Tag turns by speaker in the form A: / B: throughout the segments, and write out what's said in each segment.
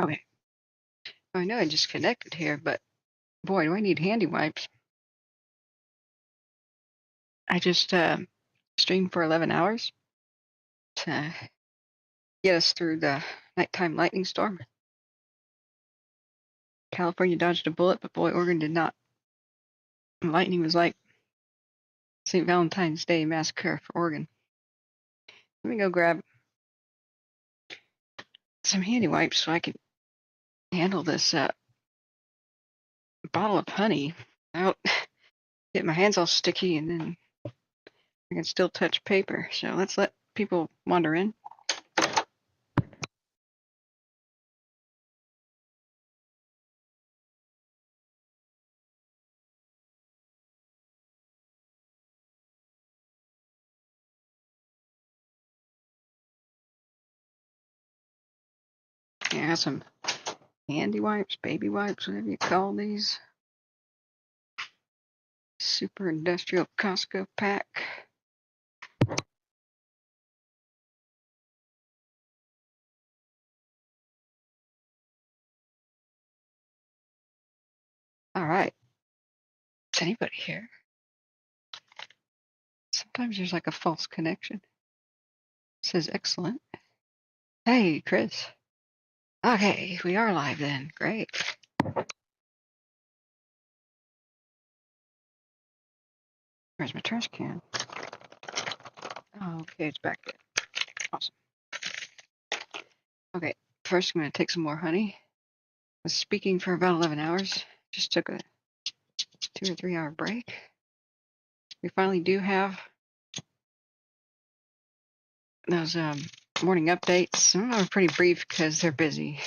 A: Okay. I know I just connected here, but boy, do I need handy wipes. I just streamed for 11 hours to get us through the nighttime lightning storm. California dodged a bullet, but boy, Oregon did not. Lightning was like St. Valentine's Day massacre for Oregon. Let me go grab some handy wipes so I can handle this bottle of honey without getting my hands all sticky, and then I can still touch paper. So let's let people wander in. Yeah, some handy wipes, baby wipes, whatever you call these. Super industrial Costco pack. All right. Is anybody here? Sometimes there's like a false connection. It says excellent. Hey, Chris. Okay, we are live then. Great. Where's my trash can? Oh, okay, it's back there. Awesome. Okay, first I'm going to take some more honey. I was speaking for about 11 hours. Just took a 2 or 3 hour break. We finally do have those morning updates. Some of them are pretty brief because they're busy.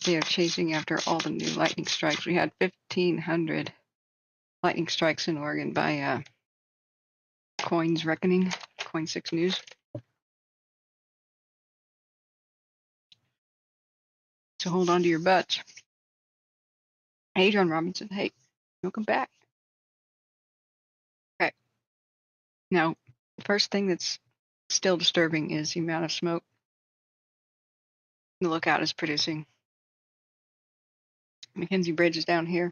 A: They are chasing after all the new lightning strikes. We had 1,500 lightning strikes in Oregon by Coin's Reckoning, Coin 6 News. So hold on to your butts. Hey, John Robinson. Hey, welcome back. Okay. Now, the first thing that's still disturbing is the amount of smoke the lookout is producing. McKenzie Bridge is down here.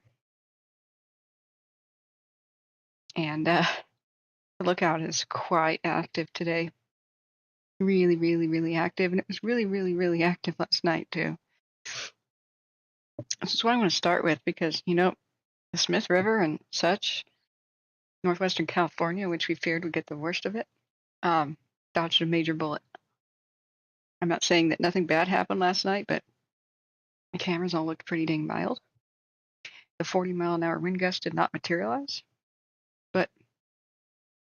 A: And the lookout is quite active today. Really, really, really active. And it was really, really, really active last night, too. This is what I want to start with because, you know, the Smith River and such, northwestern California, which we feared would get the worst of it, dodged a major bullet. I'm not saying that nothing bad happened last night, but the cameras all looked pretty dang mild. The 40-mile-an-hour wind gust did not materialize. But,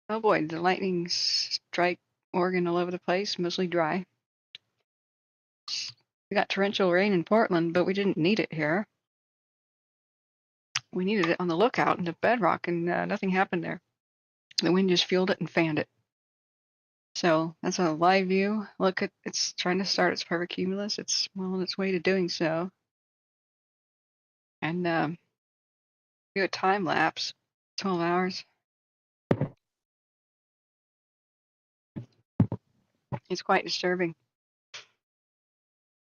A: oh boy, the lightning strike Oregon all over the place, mostly dry. We got torrential rain in Portland, but we didn't need it here. We needed it on the lookout in the Bedrock, and nothing happened there. The wind just fueled it and fanned it. So that's a live view. Look, it's trying to start its perfect cumulus. It's well on its way to doing so. And do a time lapse, 12 hours. It's quite disturbing.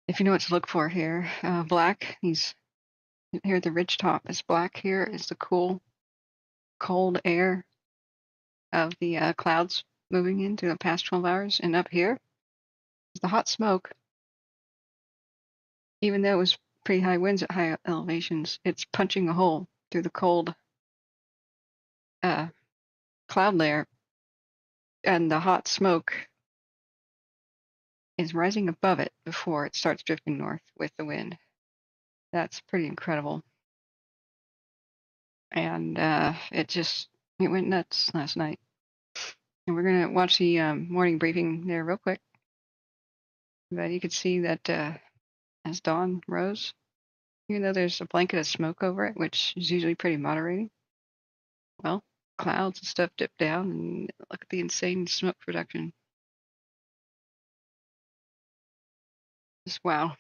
A: If you know what to look for here, black. Here the ridge top is black. Here is the cool, cold air of the clouds moving into the past 12 hours. And up here is the hot smoke. Even though it was pretty high winds at high elevations, it's punching a hole through the cold cloud layer, and the hot smoke is rising above it before it starts drifting north with the wind. That's pretty incredible. And it went nuts last night. And we're going to watch the morning briefing there real quick. But you could see that as dawn rose, even though there's a blanket of smoke over it, which is usually pretty moderating, well, clouds and stuff dipped down, and look at the insane smoke production. Just wow.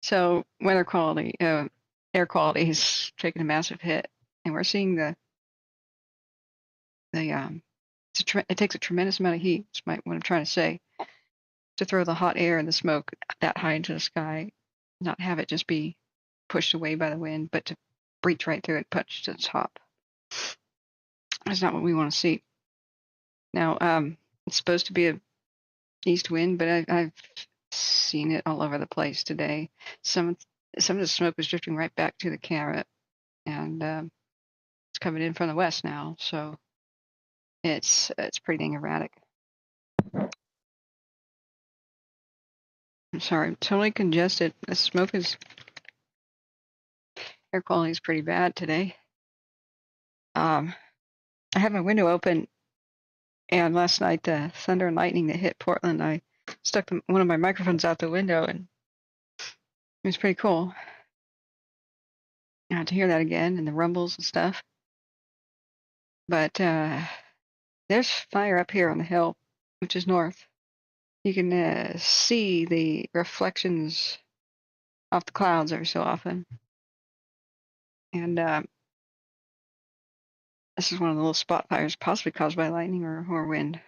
A: So weather quality, air quality is taking a massive hit, and we're seeing it takes a tremendous amount of heat. That's what I'm trying to say, to throw the hot air and the smoke that high into the sky. not have it just be pushed away by the wind, but to breach right through it, punch to the top. That's not what we want to see. Now, it's supposed to be a east wind, but I've seen it all over the place today. Some of the smoke was drifting right back to the camera, and it's coming in from the west now, so it's pretty dang erratic. I'm sorry, I'm totally congested. The smoke is air quality is pretty bad today. I had my window open, and last night the thunder and lightning that hit Portland, I stuck one of my microphones out the window, and it was pretty cool. I had to hear that again, and the rumbles and stuff. But there's fire up here on the hill, which is north. You can see the reflections off the clouds every so often. And this is one of the little spot fires possibly caused by lightning or wind.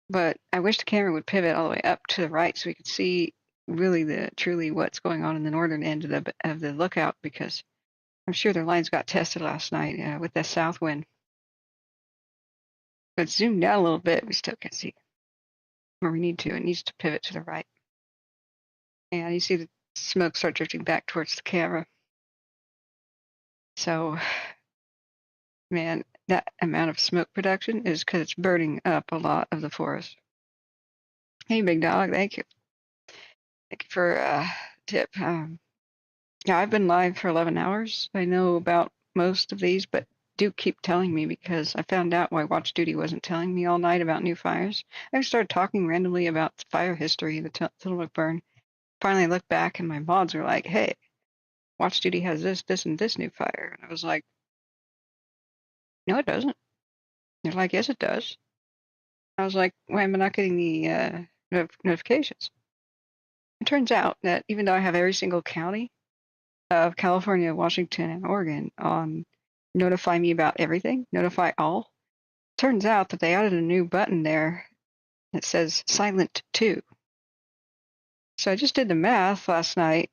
A: But I wish the camera would pivot all the way up to the right so we could see really truly what's going on in the northern end of the lookout, because I'm sure their lines got tested last night with that south wind. But zoomed out a little bit, we still can't see where we need to. It needs to pivot to the right. And you see the smoke start drifting back towards the camera. So, man, that amount of smoke production is because it's burning up a lot of the forest. Hey, big dog, thank you. Thank you for tip. Yeah, I've been live for 11 hours. I know about most of these, but do keep telling me, because I found out why Watch Duty wasn't telling me all night about new fires. I started talking randomly about fire history, the Tillamook burn. Finally, I looked back and my mods were like, hey, Watch Duty has this, and this new fire. And I was like, no, it doesn't. They're like, yes, it does. I was like, why am I not getting the notifications? It turns out that even though I have every single county of California, Washington, and Oregon on notify me about everything, notify all, turns out that they added a new button there that says silent to. So I just did the math last night.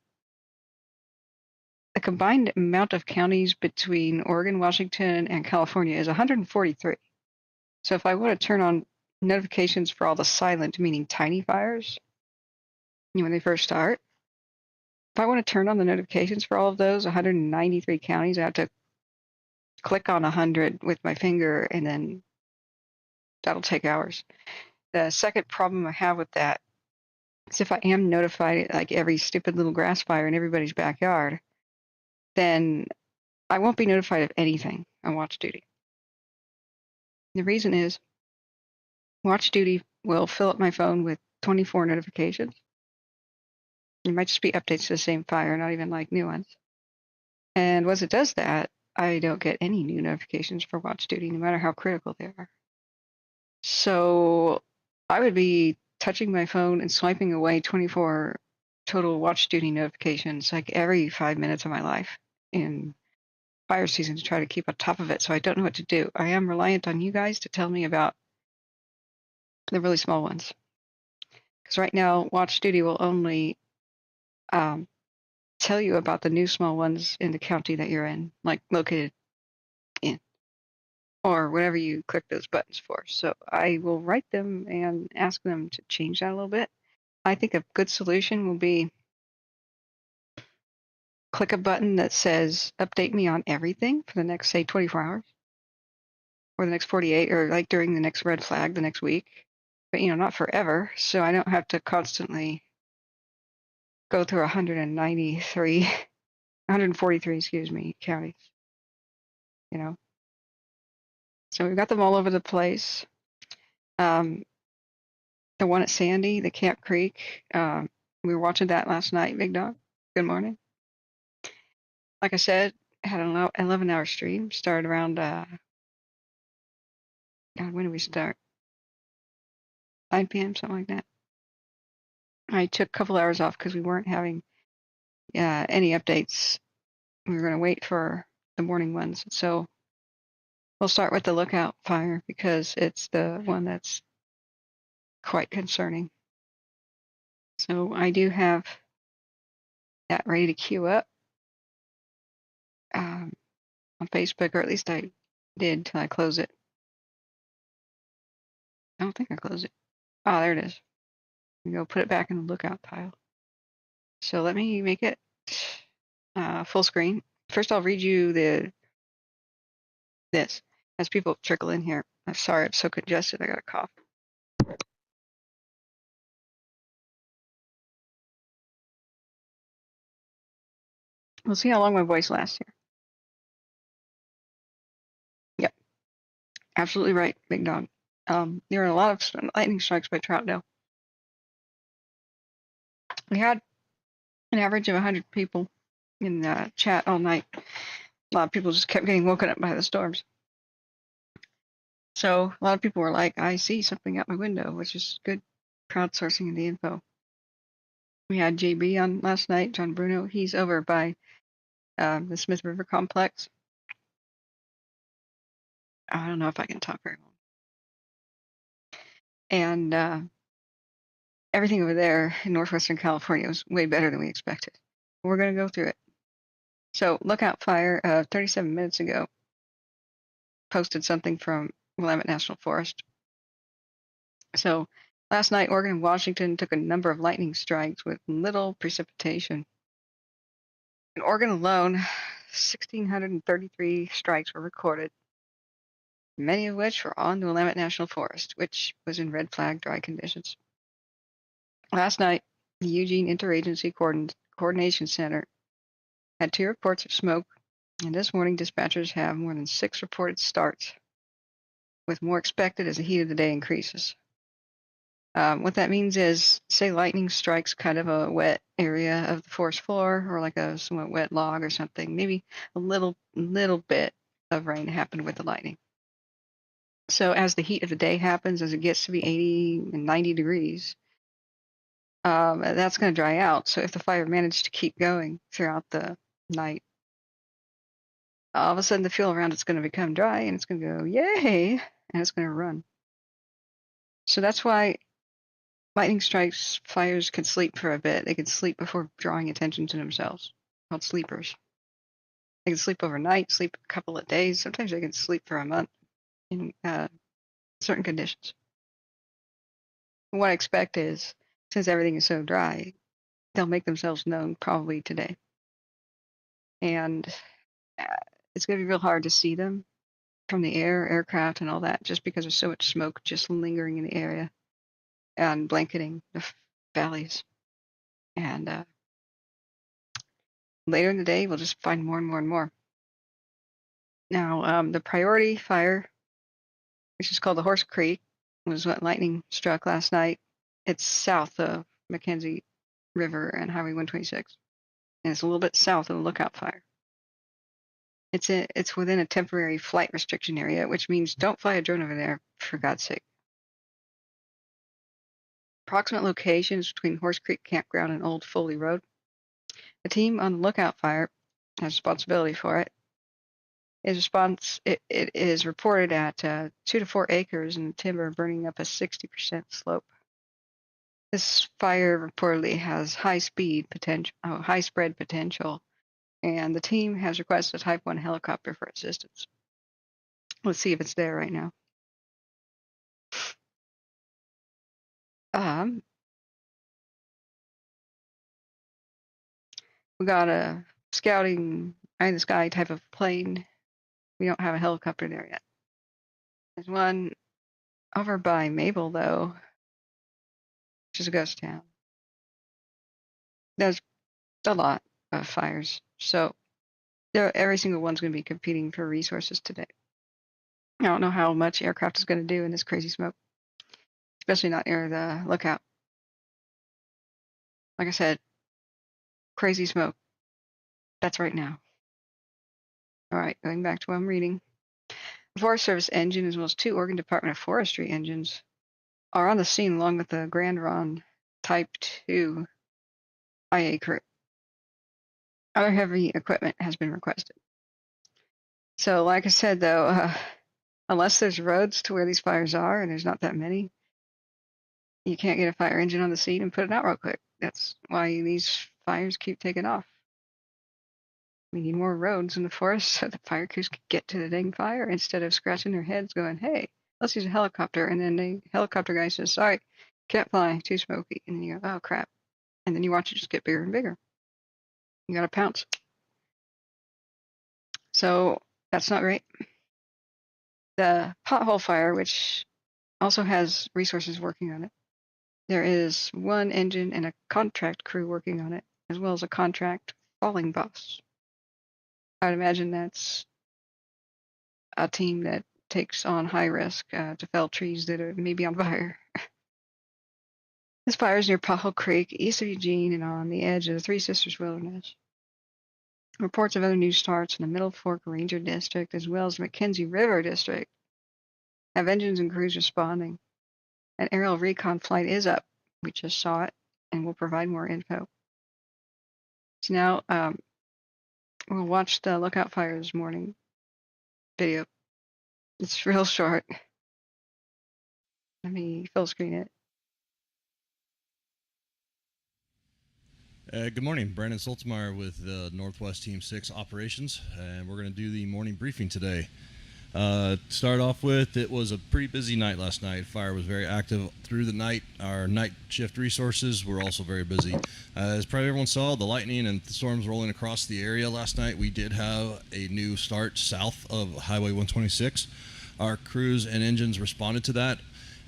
A: The combined amount of counties between Oregon, Washington, and California is 143. So if I want to turn on notifications for all the silent, meaning tiny fires, when they first start, if I want to turn on the notifications for all of those 193 counties, I have to click on 100 with my finger, and then that'll take hours. The second problem I have with that is if I am notified like every stupid little grass fire in everybody's backyard, then I won't be notified of anything on Watch Duty. The reason is Watch Duty will fill up my phone with 24 notifications. It might just be updates to the same fire, not even like new ones. And once it does that, I don't get any new notifications for Watch Duty, no matter how critical they are. So I would be touching my phone and swiping away 24 total Watch Duty notifications like every 5 minutes of my life in fire season to try to keep on top of it. So I don't know what to do. I am reliant on you guys to tell me about the really small ones. Because right now, Watch Duty will only tell you about the new small ones in the county that you're in, like located in, or whatever you click those buttons for. So I will write them and ask them to change that a little bit. I think a good solution will be click a button that says update me on everything for the next, say, 24 hours or the next 48, or like during the next red flag the next week, but not forever. So I don't have to constantly go through 143, excuse me, counties, So we've got them all over the place. The one at Sandy, the Camp Creek, we were watching that last night, Big Dog. Good morning. Like I said, had an 11-hour stream. Started around, God, when did we start? 9 p.m., something like that. I took a couple hours off because we weren't having any updates. We were going to wait for the morning ones. So we'll start with the Lookout fire because it's the one that's quite concerning. So I do have that ready to queue up on Facebook, or at least I did till I close it. I don't think I closed it. Oh, there it is. Go put it back in the lookout pile. So let me make it full screen. First, I'll read you this as people trickle in here. I'm sorry, I'm so congested. I got a cough. We'll see how long my voice lasts here. Yep, absolutely right, Big Dog. There are a lot of lightning strikes by Troutdale. We had an average of 100 people in the chat all night. A lot of people just kept getting woken up by the storms. So a lot of people were like, I see something out my window, which is good crowdsourcing the info. We had JB on last night, John Bruno. He's over by the Smith River complex. I don't know if I can talk very long. And everything over there in northwestern California was way better than we expected. We're going to go through it. So Lookout Fire, 37 minutes ago, posted something from Willamette National Forest. So last night, Oregon and Washington took a number of lightning strikes with little precipitation. In Oregon alone, 1,633 strikes were recorded, many of which were on the Willamette National Forest, which was in red flag dry conditions. Last night, the Eugene Interagency Coordination Center had 2 reports of smoke, and this morning dispatchers have more than 6 reported starts, with more expected as the heat of the day increases. What that means is, say lightning strikes kind of a wet area of the forest floor, or like a somewhat wet log or something, maybe a little bit of rain happened with the lightning. So as the heat of the day happens, as it gets to be 80 and 90 degrees, that's going to dry out. So if the fire managed to keep going throughout the night, all of a sudden the fuel around it's going to become dry, and it's going to go, yay, and it's going to run. So that's why lightning strikes fires can sleep for a bit. They can sleep before drawing attention to themselves, called sleepers. They can sleep overnight, sleep a couple of days. Sometimes they can sleep for a month in certain conditions. What I expect is, since everything is so dry, they'll make themselves known probably today. And it's going to be real hard to see them from the air, aircraft, and all that, just because there's so much smoke just lingering in the area and blanketing the valleys. And later in the day, we'll just find more and more and more. Now, the priority fire, which is called the Horse Creek, was what lightning struck last night. It's south of McKenzie River and Highway 126, and it's a little bit south of the Lookout Fire. It's within a temporary flight restriction area, which means don't fly a drone over there, for God's sake. Approximate locations between Horse Creek Campground and Old Foley Road. The team on the Lookout Fire has responsibility for it. It is reported at 2 to 4 acres and timber burning up a 60% slope. This fire reportedly has high spread potential, and the team has requested a Type 1 helicopter for assistance. Let's see if it's there right now. We got a scouting eye in the sky type of plane. We don't have a helicopter there yet. There's one over by Mabel, though, which is a ghost town. There's a lot of fires, so every single one's going to be competing for resources today. I don't know how much aircraft is going to do in this crazy smoke, especially not near the lookout. Like I said, crazy smoke. That's right now. All right, going back to what I'm reading. The Forest Service engine, as well as 2 Oregon Department of Forestry engines, are on the scene along with the Grand Ron Type 2 IA crew. Other heavy equipment has been requested. So, like I said, though, unless there's roads to where these fires are, and there's not that many, you can't get a fire engine on the scene and put it out real quick. That's why these fires keep taking off. We need more roads in the forest so the fire crews can get to the dang fire instead of scratching their heads going, hey, let's use a helicopter. And then the helicopter guy says, sorry, can't fly, too smoky. And then you go, oh, crap. And then you watch it just get bigger and bigger. You got to pounce. So that's not great. The pothole fire, which also has resources working on it. There is one engine and a contract crew working on it, as well as a contract falling boss. I'd imagine that's a team that takes on high risk to fell trees that are maybe on fire. This fire is near Pothole Creek, east of Eugene, and on the edge of the Three Sisters Wilderness. Reports of other news starts in the Middle Fork Ranger District, as well as McKenzie River District, have engines and crews responding. An aerial recon flight is up. We just saw it, and we'll provide more info. So now we'll watch the Lookout Fire this morning video. It's real short. Let me full screen it.
B: Good morning, Brandon Soltzmeyer with Northwest Team 6 Operations, and we're going to do the morning briefing today. To start off with, it was a pretty busy night last night. Fire was very active through the night. Our night shift resources were also very busy. As probably everyone saw, the lightning and the storms rolling across the area last night, we did have a new start south of Highway 126. Our crews and engines responded to that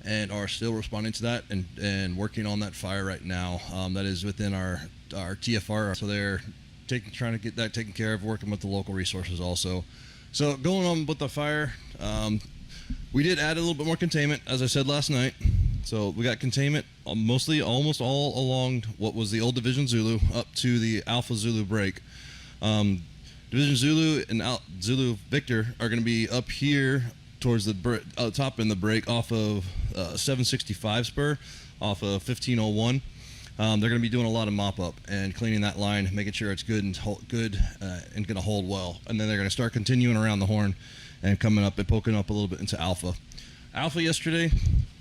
B: and are still responding to that and working on that fire right now. That is within our TFR, so they're trying to get that taken care of, working with the local resources also. So going on with the fire, we did add a little bit more containment, as I said last night. So we got containment mostly almost all along what was the old Division Zulu up to the Alpha Zulu break. Division Zulu and Zulu Victor are going to be up here towards the top in the break off of 765 spur, off of 1501. They're going to be doing a lot of mop up and cleaning that line, making sure it's good and going to hold well. And then they're going to start continuing around the horn and coming up and poking up a little bit into Alpha. Alpha yesterday,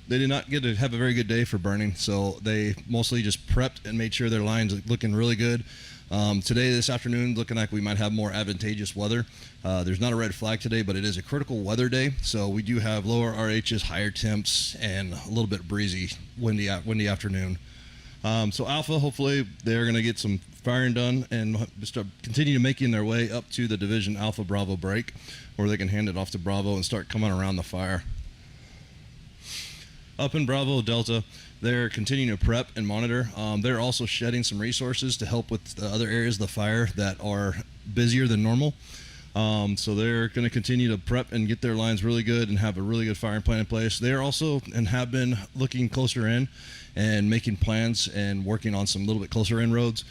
B: they did not get to have a very good day for burning, so they mostly just prepped and made sure their lines are looking really good. Today, this afternoon, looking like we might have more advantageous weather. There's not a red flag today, but it is a critical weather day, so we do have lower RHs, higher temps, and a little bit breezy, windy afternoon. So Alpha, hopefully they're going to get some firing done and start continue making their way up to the Division Alpha Bravo break, where they can hand it off to Bravo and start coming around the fire. Up in Bravo Delta, they're continuing to prep and monitor. They're also shedding some resources to help with the other areas of the fire that are busier than normal. So they're going to continue to prep and get their lines really good and have a really good firing plan in place. They're also and have been looking closer in and making plans and working on some little bit closer in roads,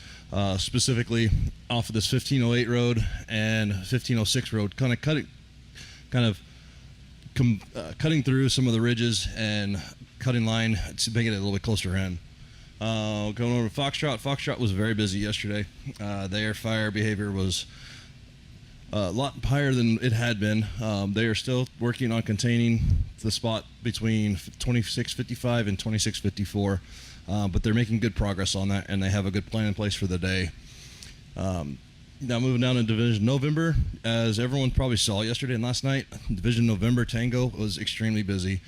B: specifically off of this 1508 road and 1506 road, cutting through some of the ridges and cutting line to make it a little bit closer in. Going over to Foxtrot. Foxtrot was very busy yesterday. Their fire behavior was a lot higher than it had been. They are still working on containing the spot between 2655 and 2654, but they're making good progress on that, and they have a good plan in place for the day. Now moving down to Division November, as everyone probably saw yesterday and last night, Division November Tango was extremely busy.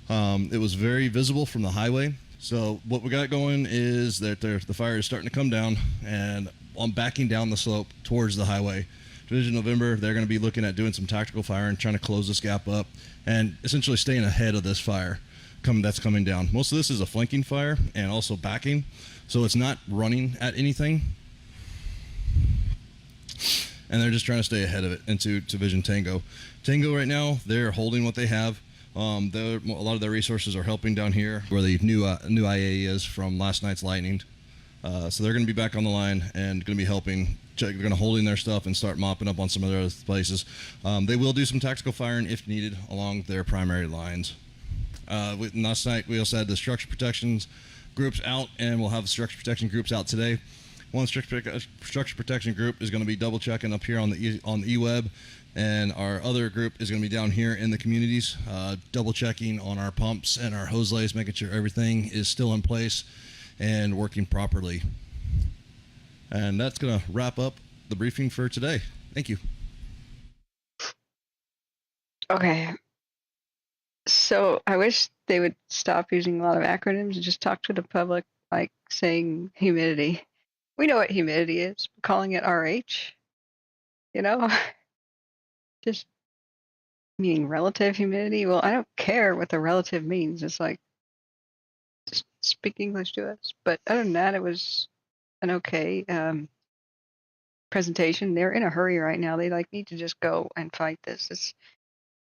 B: It was very visible from the highway. So what we got going is that the fire is starting to come down, and I'm backing down the slope towards the highway. Division November, they're going to be looking at doing some tactical fire and trying to close this gap up and essentially staying ahead of this fire that's coming down. Most of this is a flanking fire and also backing, so it's not running at anything. And they're just trying to stay ahead of it into Division Tango. Tango right now, they're holding what they have. A lot of their resources are helping down here where the new IA is from last night's lightning. So they're going to be back on the line and going to be helping. They're going to hold in their stuff and start mopping up on some other places. They will do some tactical firing if needed along their primary lines. Last night we also had the structure protections groups out, and we'll have structure protection groups out today. One structure protection group is going to be double checking up here on the eWeb, and our other group is going to be down here in the communities, double checking on our pumps and our hose lays, making sure everything is still in place and working properly. And that's going to wrap up the briefing for today. Thank you.
A: Okay. So I wish they would stop using a lot of acronyms and just talk to the public, like saying humidity. We know what humidity is. Calling it RH, you know, just meaning relative humidity. Well, I don't care what the relative means. It's like, just speak English to us. But other than that, it was an okay presentation. They're in a hurry right now. They like need to just go and fight this. It's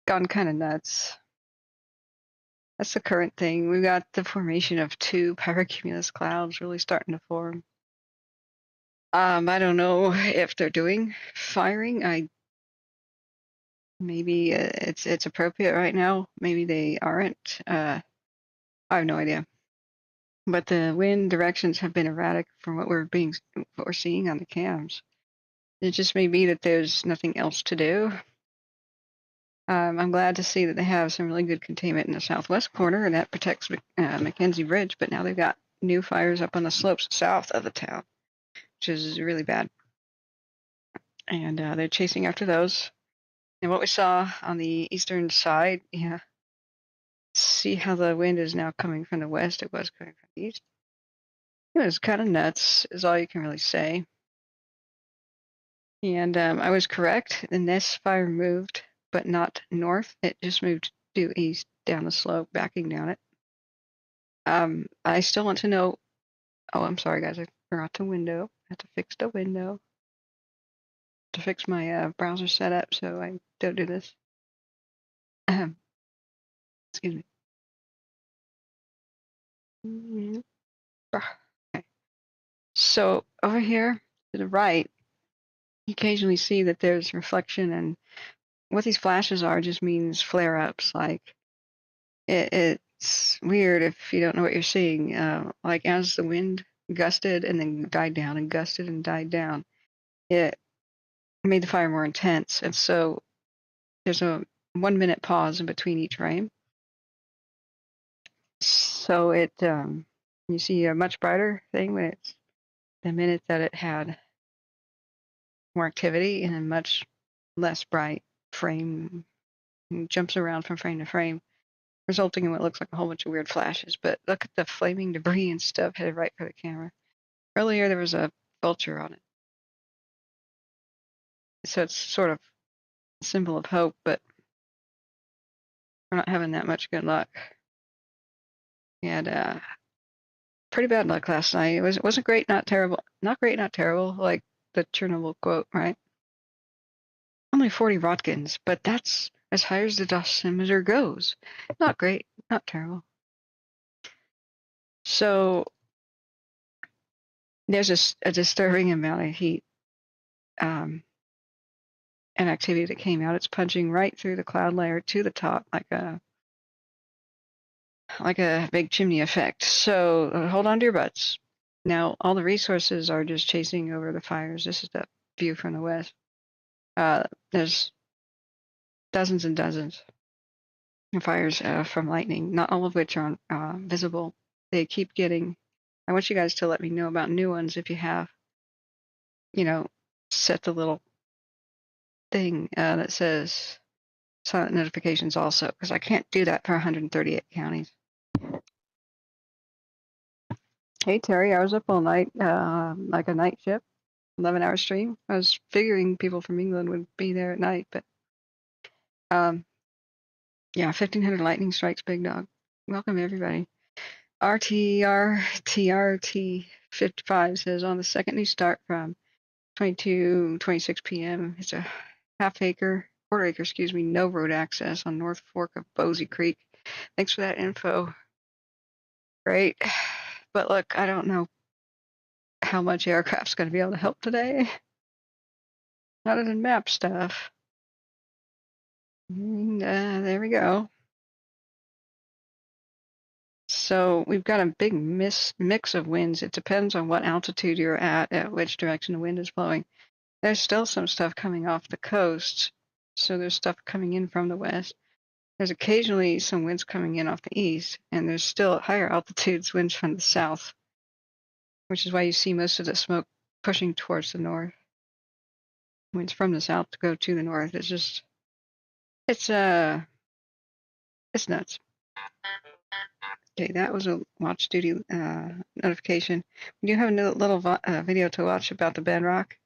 A: gone kind of nuts. That's the current thing. We've got the formation of 2 pyrocumulus clouds really starting to form. I don't know if they're doing firing. Maybe it's appropriate right now. Maybe they aren't. I have no idea. But the wind directions have been erratic from what we're seeing on the cams. It just may be that there's nothing else to do. I'm glad to see that they have some really good containment in the southwest corner, and that protects McKenzie Bridge. But now they've got new fires up on the slopes south of the town, which is really bad. And they're chasing after those. And what we saw on the eastern side, yeah, see how the wind is now coming from the west. It was coming from the east. It was kind of nuts, is all you can really say. And I was correct. The Ness fire moved, but not north. It just moved due east down the slope, backing down it. I still want to know. Oh, I'm sorry, guys. I forgot the window. I have to fix the window to fix my browser setup so I don't do this. Excuse me. Okay. So over here to the right, you occasionally see that there's reflection, and what these flashes are just means flare-ups. Like it's weird if you don't know what you're seeing. Like as the wind gusted and then died down and gusted and died down, it made the fire more intense. And so there's a 1 minute pause in between each frame. So you see a much brighter thing when it's the minute that it had more activity, and a much less bright frame. It jumps around from frame to frame, resulting in what looks like a whole bunch of weird flashes. But look at the flaming debris and stuff headed right for the camera. Earlier there was a vulture on it. So it's sort of a symbol of hope, but we're not having that much good luck. We had pretty bad luck last night. It wasn't great, not terrible. Not great, not terrible, like the Chernobyl quote, right? Only 40 Roentgens, but that's as high as the dosimeter goes. Not great, not terrible. So there's a disturbing amount of heat and activity that came out. It's punching right through the cloud layer to the top like a big chimney effect. So hold on to your butts. Now all the resources are just chasing over the fires. This is the view from the west. There's dozens and dozens of fires from lightning, not all of which are visible. They keep getting. I want you guys to let me know about new ones if you have. Set the little thing that says silent notifications also, because I can't do that for 138 counties. Hey Terry, I was up all night, like a night shift, 11-hour stream. I was figuring people from England would be there at night, but yeah, 1,500 lightning strikes, big dog. Welcome everybody. RTRTRT 55 says on the second new start from 26 p.m. It's a quarter acre, no road access on North Fork of Bosie Creek. Thanks for that info. Great. But look, I don't know how much aircraft's going to be able to help today. Other than map stuff. And there we go. So we've got a big mix of winds. It depends on what altitude you're at which direction the wind is blowing. There's still some stuff coming off the coast. So there's stuff coming in from the west. There's occasionally some winds coming in off the east, and there's still at higher altitudes winds from the south, which is why you see most of the smoke pushing towards the north. Winds from the south to go to the north. It's nuts. Okay, that was a watch duty notification. We do have a little video to watch about the Bedrock.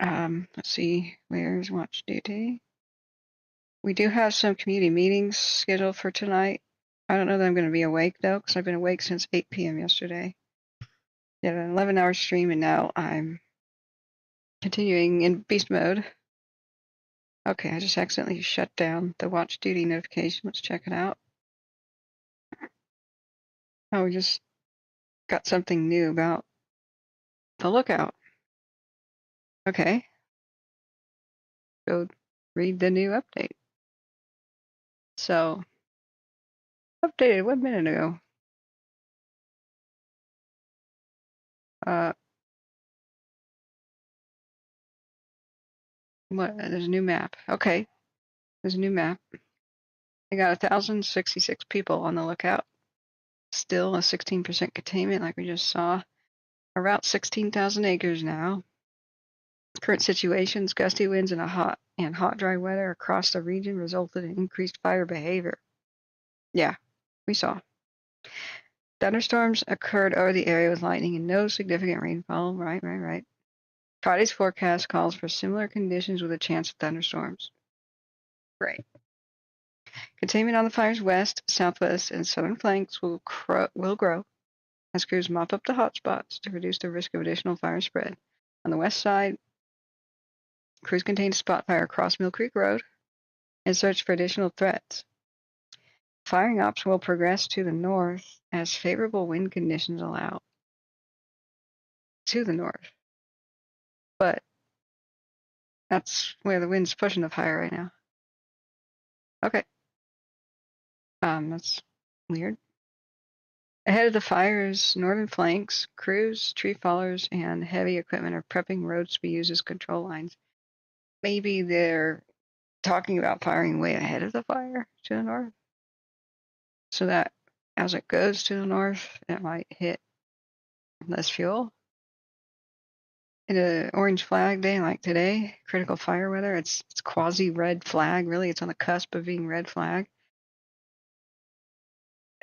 A: Let's see, where's watch duty? We do have some community meetings scheduled for tonight. I don't know that I'm going to be awake though, because I've been awake since 8 p.m. yesterday. Did an 11-hour stream, and now I'm continuing in beast mode. Okay, I just accidentally shut down the watch duty notification. Let's check it out. Oh, we just got something new about the lookout. Okay. Go read the new update. So, updated 1 minute ago. What? There's a new map. Okay, there's a new map. They got 1,066 people on the lookout. Still a 16% containment, like we just saw. About 16,000 acres now. Current situations: gusty winds and hot, dry weather across the region resulted in increased fire behavior. Yeah, we saw. Thunderstorms occurred over the area with lightning and no significant rainfall. Right. Friday's forecast calls for similar conditions with a chance of thunderstorms. Great. Containment on the fire's west, southwest, and southern flanks will grow as crews mop up the hotspots to reduce the risk of additional fire spread. On the west side, crews continue to spot fire across Mill Creek Road and search for additional threats. Firing ops will progress to the north as favorable wind conditions allow. To the north. But that's where the wind's pushing the fire right now. Okay. That's weird. Ahead of the fire's northern flanks, crews, tree fallers, and heavy equipment are prepping roads to be used as control lines. Maybe they're talking about firing way ahead of the fire to the north, so that as it goes to the north, it might hit less fuel. In an orange flag day like today, critical fire weather, it's quasi red flag. Really, it's on the cusp of being red flag.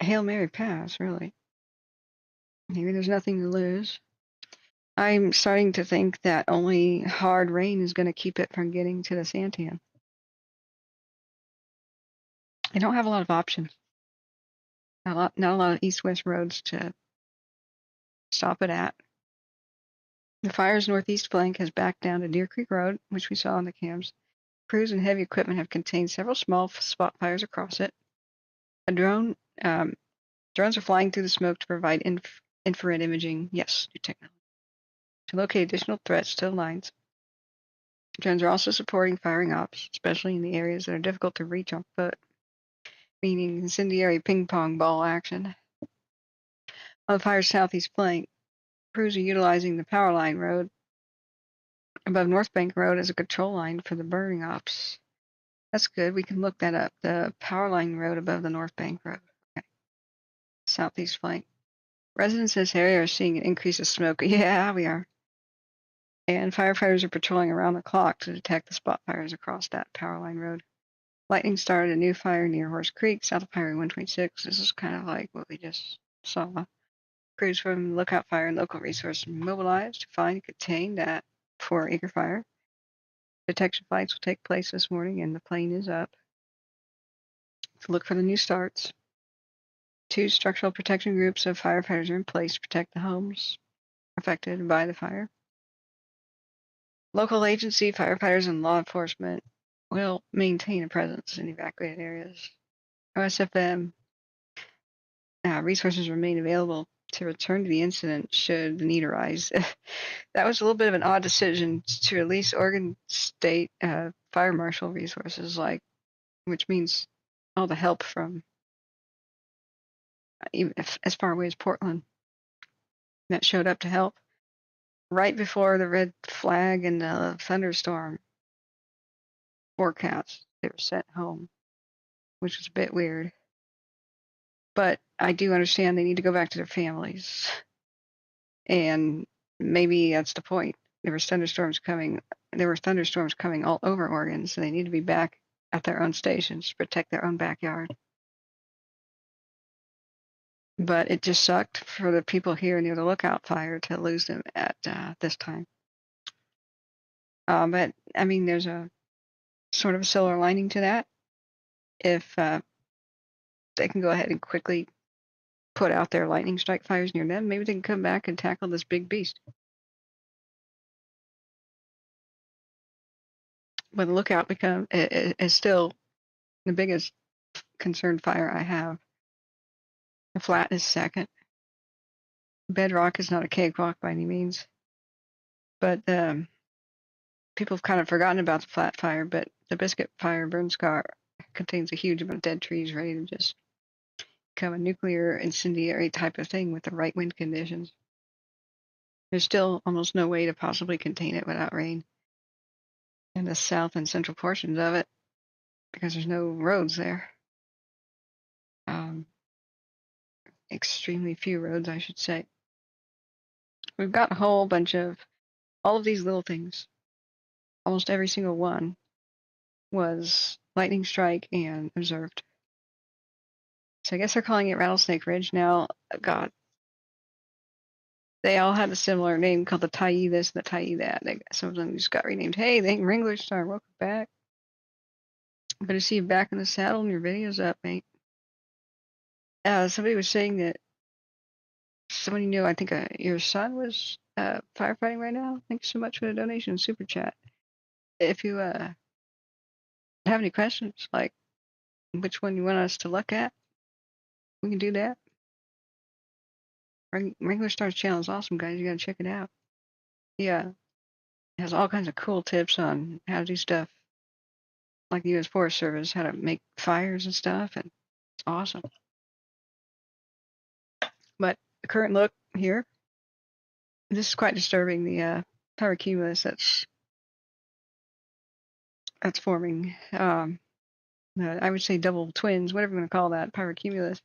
A: Hail Mary pass, really. Maybe there's nothing to lose. I'm starting to think that only hard rain is going to keep it from getting to the Santan. I don't have a lot of options. Not a lot of east-west roads to stop it at. The fire's northeast flank has backed down to Deer Creek Road, which we saw in the cams. Crews and heavy equipment have contained several small spot fires across it. Drones are flying through the smoke to provide infrared imaging. Yes, new technology. To locate additional threats to the lines. Drones are also supporting firing ops, especially in the areas that are difficult to reach on foot, meaning incendiary ping pong ball action. On the fire's southeast flank, crews are utilizing the power line road above North Bank Road as a control line for the burning ops. That's good. We can look that up. The power line road above the North Bank Road. Okay. Southeast flank. Residents in this area are seeing an increase of smoke. Yeah, we are. And firefighters are patrolling around the clock to detect the spot fires across that power line road. Lightning started a new fire near Horse Creek, south of Highway 126. This is kind of like what we just saw. Crews from Lookout Fire and local resources mobilized to find and contain that 4-acre fire. Detection flights will take place this morning, and the plane is up to look for the new starts. 2 structural protection groups of firefighters are in place to protect the homes affected by the fire. Local agency, firefighters, and law enforcement will maintain a presence in evacuated areas. OSFM resources remain available to return to the incident should the need arise. That was a little bit of an odd decision to release Oregon State Fire Marshal resources, which means all the help from even as far away as Portland that showed up to help right before the red flag and the thunderstorm forecast. They were sent home, which was a bit weird. But I do understand they need to go back to their families. And maybe that's the point. There were thunderstorms coming. There were thunderstorms coming all over Oregon, so they need to be back at their own stations to protect their own backyard. But it just sucked for the people here near the Lookout Fire to lose them at this time. But I mean, there's a sort of a silver lining to that. If they can go ahead and quickly put out their lightning strike fires near them, maybe they can come back and tackle this big beast. But the Lookout is still the biggest concerned fire I have. The Flat is second. Bedrock is not a cakewalk by any means, but people have kind of forgotten about the Flat Fire. But the Biscuit Fire burn scar contains a huge amount of dead trees ready to just become a nuclear incendiary type of thing with the right wind conditions. There's still almost no way to possibly contain it without rain in the south and central portions of it because there's no roads there. Extremely few roads, I should say. We've got a whole bunch of all of these little things. Almost every single one was lightning strike and observed. So I guess they're calling it Rattlesnake Ridge now. God, they all had a similar name called the Tyee this and the Tyee that. Some of them just got renamed. Hey, they ain't Wrangler Star. Welcome back. Good to see you back in the saddle and your video's up, mate. Somebody was saying that somebody knew, I think your son was firefighting right now. Thanks so much for the donation and super chat. If you have any questions, like which one you want us to look at, we can do that. Wrangler Star's channel is awesome, guys. You gotta check it out. Yeah, it has all kinds of cool tips on how to do stuff, like the U.S. Forest Service, how to make fires and stuff, and it's awesome. But the current look here, this is quite disturbing. The pyrocumulus that's forming. I would say double twins, whatever you want to call that, pyrocumulus.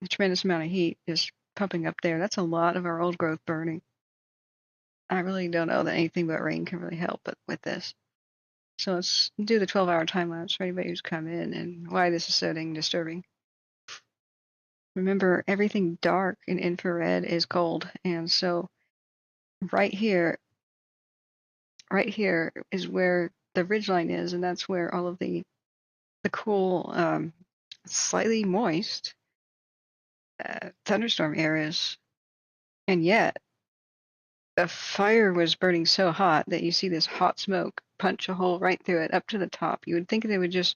A: A tremendous amount of heat is pumping up there. That's a lot of our old growth burning. I really don't know that anything but rain can really help with this. So let's do the 12-hour time lapse for anybody who's come in and why this is so dang disturbing. Remember, everything dark in infrared is cold, and so right here is where the ridgeline is, and that's where all of the cool, slightly moist thunderstorm areas. And yet, the fire was burning so hot that you see this hot smoke punch a hole right through it up to the top. You would think they would just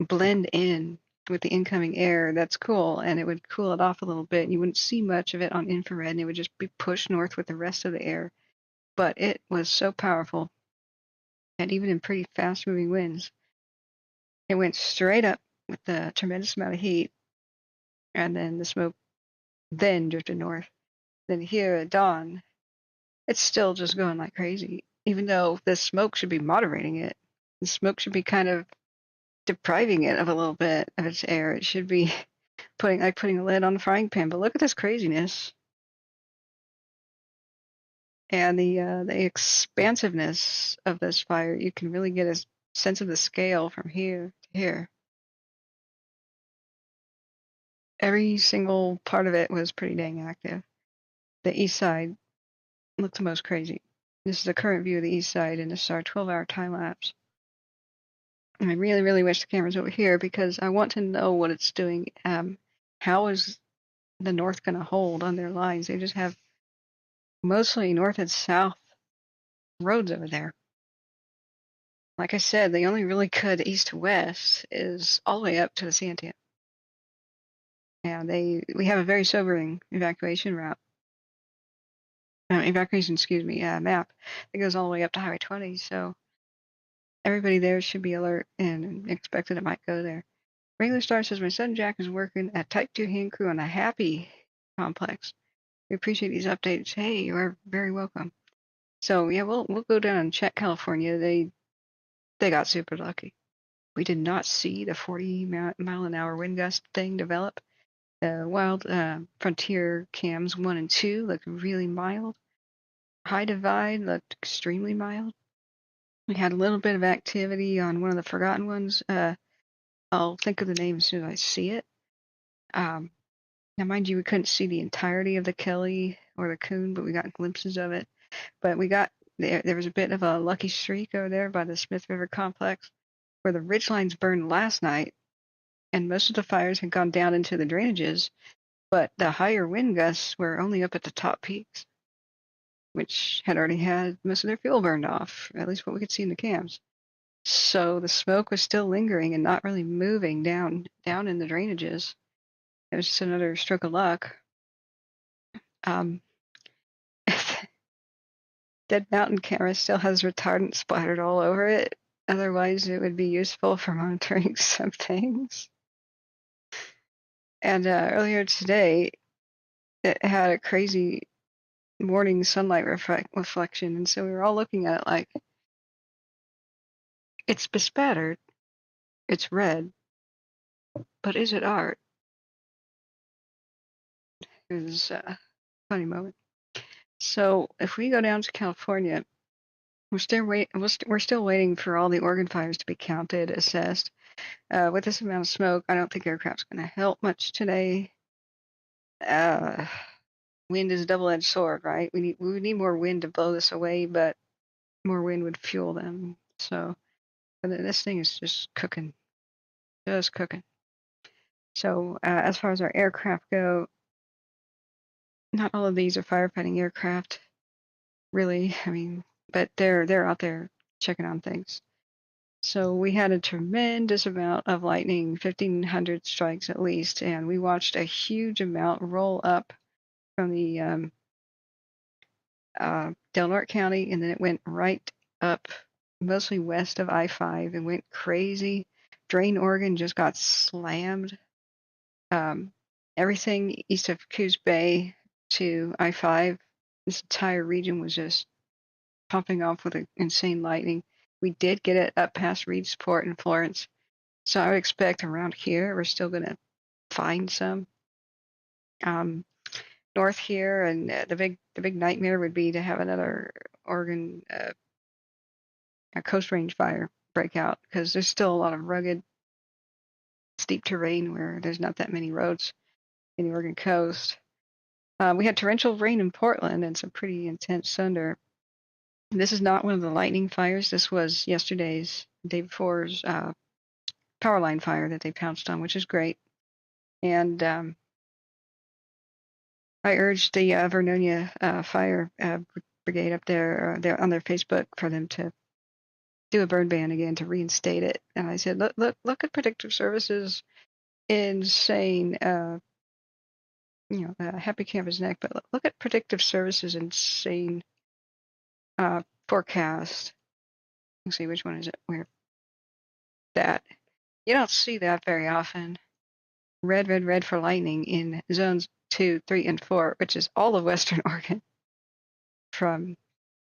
A: blend in with the incoming air. That's cool, and it would cool it off a little bit. You wouldn't see much of it on infrared, and it would just be pushed north with the rest of the air. But it was so powerful, and even in pretty fast-moving winds, it went straight up with a tremendous amount of heat, and then the smoke then drifted north. Then here at dawn, it's still just going like crazy. Even though the smoke should be moderating it, the smoke should be kind of depriving it of a little bit of its air. It should be putting a lid on the frying pan. But look at this craziness and the expansiveness of this fire. You can really get a sense of the scale from here to here. Every single part of it was pretty dang active. The east side looked the most crazy. This is the current view of the east side, and this is our 12-hour time lapse. And I really, really wish the camera's over here because I want to know what it's doing. How is the north going to hold on their lines? They just have mostly north and south roads over there. Like I said, the only really good east to west is all the way up to the Santan. And we have a very sobering evacuation route. Map that goes all the way up to Highway 20. So everybody there should be alert and expected it might go there. Wrangler Star says, my son Jack is working at Type 2 hand crew on the Happy complex. We appreciate these updates. Hey, you are very welcome. So yeah, we'll go down and check California. They got super lucky. We did not see the 40 mile an hour wind gust thing develop. The Wild Frontier cams 1 and 2 looked really mild. High Divide looked extremely mild. We had a little bit of activity on one of the forgotten ones. I'll think of the name as soon as I see it. Now, mind you, we couldn't see the entirety of the Kelly or the Coon, but we got glimpses of it. But we got there was a bit of a lucky streak over there by the Smith River complex where the ridgelines burned last night, and most of the fires had gone down into the drainages, but the higher wind gusts were only up at the top peaks, which had already had most of their fuel burned off, at least what we could see in the cams. So the smoke was still lingering and not really moving down in the drainages. It was just another stroke of luck. Dead Mountain camera still has retardant splattered all over it. Otherwise, it would be useful for monitoring some things. And earlier today, it had a crazy morning sunlight reflection, and so we were all looking at it like, it's bespattered, it's red, but is it art? It was a funny moment. So if we go down to California, we're still waiting for all the organ fires to be counted, assessed. With this amount of smoke, I don't think aircraft's going to help much today. Wind is a double-edged sword, right? We need more wind to blow this away, but more wind would fuel them. So this thing is just cooking. So as far as our aircraft go, not all of these are firefighting aircraft, really. I mean, but they're out there checking on things. So we had a tremendous amount of lightning, 1,500 strikes at least, and we watched a huge amount roll up from the Del Norte County, and then it went right up, mostly west of I-5, and went crazy. Drain Oregon just got slammed. Everything east of Coos Bay to I-5, this entire region was just pumping off with insane lightning. We did get it up past Reedsport and Florence, so I would expect around here we're still going to find some. North here, and the big nightmare would be to have another Oregon a Coast Range fire break out, because there's still a lot of rugged, steep terrain where there's not that many roads in the Oregon coast. We had torrential rain in Portland and some pretty intense thunder. This is not one of the lightning fires. This was yesterday's, day before's power line fire that they pounced on, which is great. And I urged the Vernonia Fire Brigade up there, on their Facebook, for them to do a burn ban again, to reinstate it. And I said, look at Predictive Services insane, Happy Campus Neck, but look at Predictive Services insane forecast. Let's see, which one is it? Where that? You don't see that very often. Red for lightning in zones 2, 3, and 4, which is all of Western Oregon, from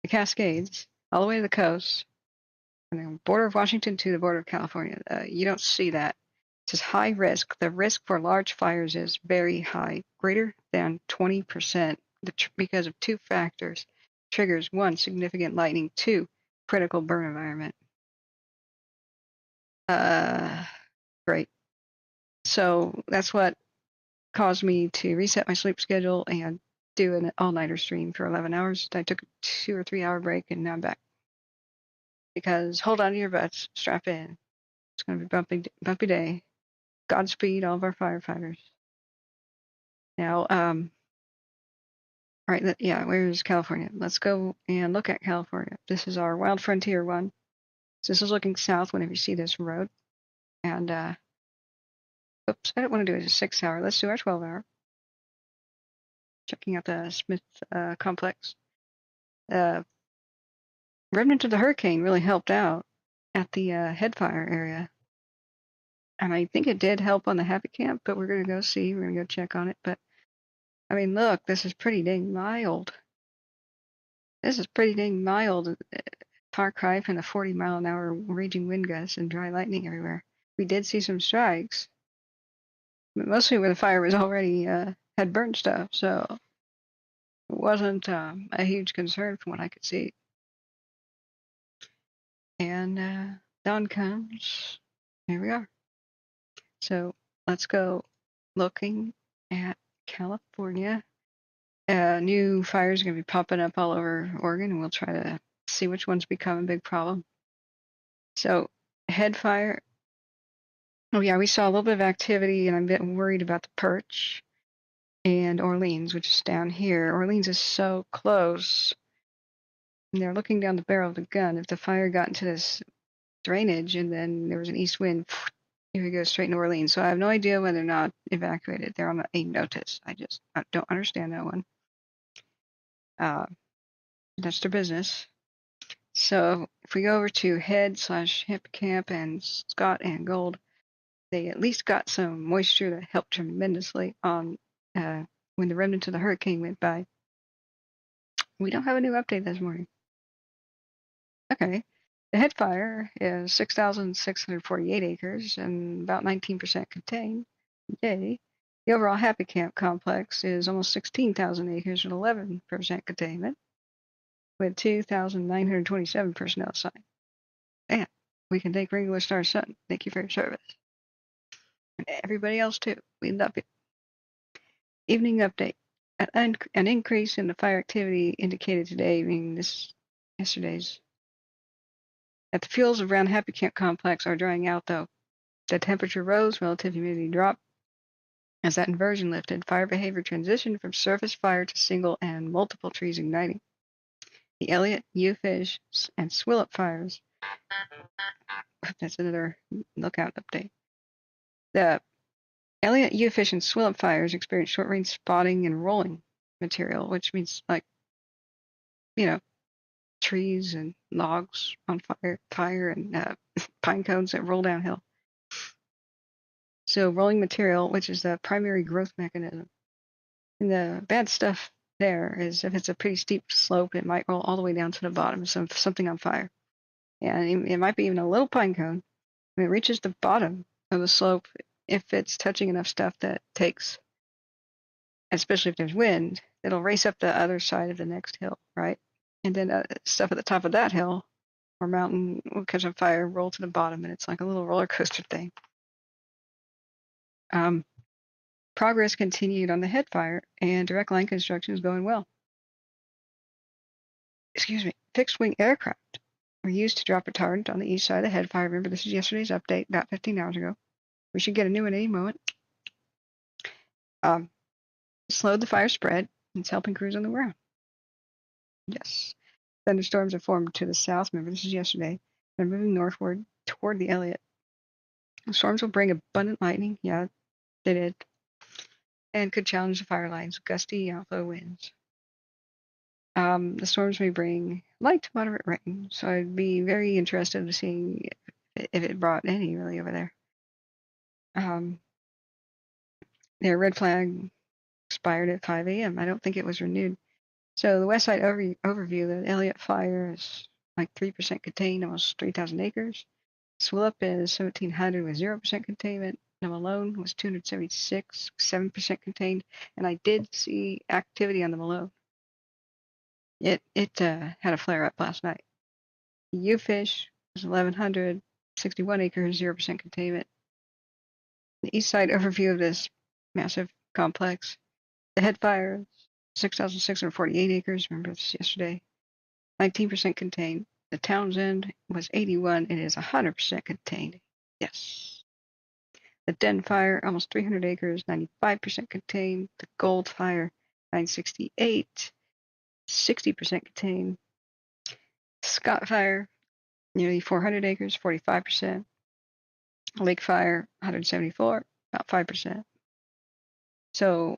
A: the Cascades all the way to the coast, from the border of Washington to the border of California. You don't see that. It says high risk. The risk for large fires is very high, greater than 20%, because of two factors. Triggers: 1, significant lightning; 2, critical burn environment. Great. So that's what caused me to reset my sleep schedule and do an all-nighter stream for 11 hours. I took a 2 or 3 hour break, and now I'm back. Because hold on to your butts, strap in. It's going to be bumpy day. Godspeed, all of our firefighters. Now, all right, where's California? Let's go and look at California. This is our Wild Frontier one. So this is looking south whenever you see this road. And, oops, I don't want to do it a 6 hour. Let's do our 12 hour. Checking out the Smith complex. Remnant of the hurricane really helped out at the headfire area. And I think it did help on the Happy Camp, but we're going to go see. We're going to go check on it. But, I mean, look, this is pretty dang mild. Far cry from the 40-mile-an-hour raging wind gusts and dry lightning everywhere. We did see some strikes. mostly where the fire was already had burned stuff, so it wasn't a huge concern from what I could see. And dawn comes. Here we are. So let's go looking at California. New fires are going to be popping up all over Oregon, and we'll try to see which ones become a big problem. So head fire. Oh yeah, we saw a little bit of activity, and I'm a bit worried about the Perch and Orleans, which is down here. Orleans is so close. And they're looking down the barrel of the gun. If the fire got into this drainage and then there was an east wind, here we go straight into Orleans. So I have no idea whether or not evacuated. They're on a notice. I don't understand that one. That's their business. So if we go over to head/Hipcamp and Scott and Gold, they at least got some moisture that helped tremendously on when the remnants of the hurricane went by. We don't have a new update this morning. Okay. The head fire is 6,648 acres and about 19% contained. Yay. The overall Happy Camp complex is almost 16,000 acres and 11% containment, with 2,927 personnel assigned. And we can thank Regular Star Sun. Thank you for your service. And everybody else too. We love you. Evening update. An increase in the fire activity indicated today, meaning yesterday's. At the fuels around Happy Camp complex are drying out though. The temperature rose, relative humidity dropped. As that inversion lifted, fire behavior transitioned from surface fire to single and multiple trees igniting. The Elliott, Ufish, and Swillop fires. That's another lookout update. The Elliott, Ufish, and Swillop fires experienced short-range spotting and rolling material, which means trees and logs on fire and pine cones that roll downhill. So rolling material, which is the primary growth mechanism. And the bad stuff there is if it's a pretty steep slope, it might roll all the way down to the bottom, something on fire. And it might be even a little pine cone. When it reaches the bottom of the slope, if it's touching enough stuff that takes, especially if there's wind, it'll race up the other side of the next hill, right? And then stuff at the top of that hill or mountain will catch on fire, roll to the bottom, and it's like a little roller coaster thing. Progress continued on the head fire, and direct line construction is going well. Fixed wing aircraft were used to drop retardant on the east side of the head fire. Remember, this is yesterday's update, about 15 hours ago. We should get a new one any moment. Slowed the fire spread. It's helping crews on the ground. Yes. Thunderstorms have formed to the south. Remember, this is yesterday. They're moving northward toward the Elliott. The storms will bring abundant lightning. Yeah, they did. And could challenge the fire lines with gusty outflow winds. The storms may bring light to moderate rain, so I'd be very interested in seeing if it brought any really over there. Their red flag expired at 5 a.m. I don't think it was renewed. So the west side overview, the Elliott fire is like 3% contained, almost 3,000 acres. Swillop is 1,700 with 0% containment. The Malone was 276, 7% contained. And I did see activity on the Malone. It had a flare up last night. Ufish was 1,100, 61 acres, 0% containment. The east side overview of this massive complex. The head fire, 6,648 acres. Remember this yesterday. 19% contained. The Townsend was 81. It is 100% contained. Yes. The Den fire, almost 300 acres, 95% contained. The Gold fire, 968, 60% contained. Scott fire, nearly 400 acres, 45%. Lake fire, 174, about 5%. So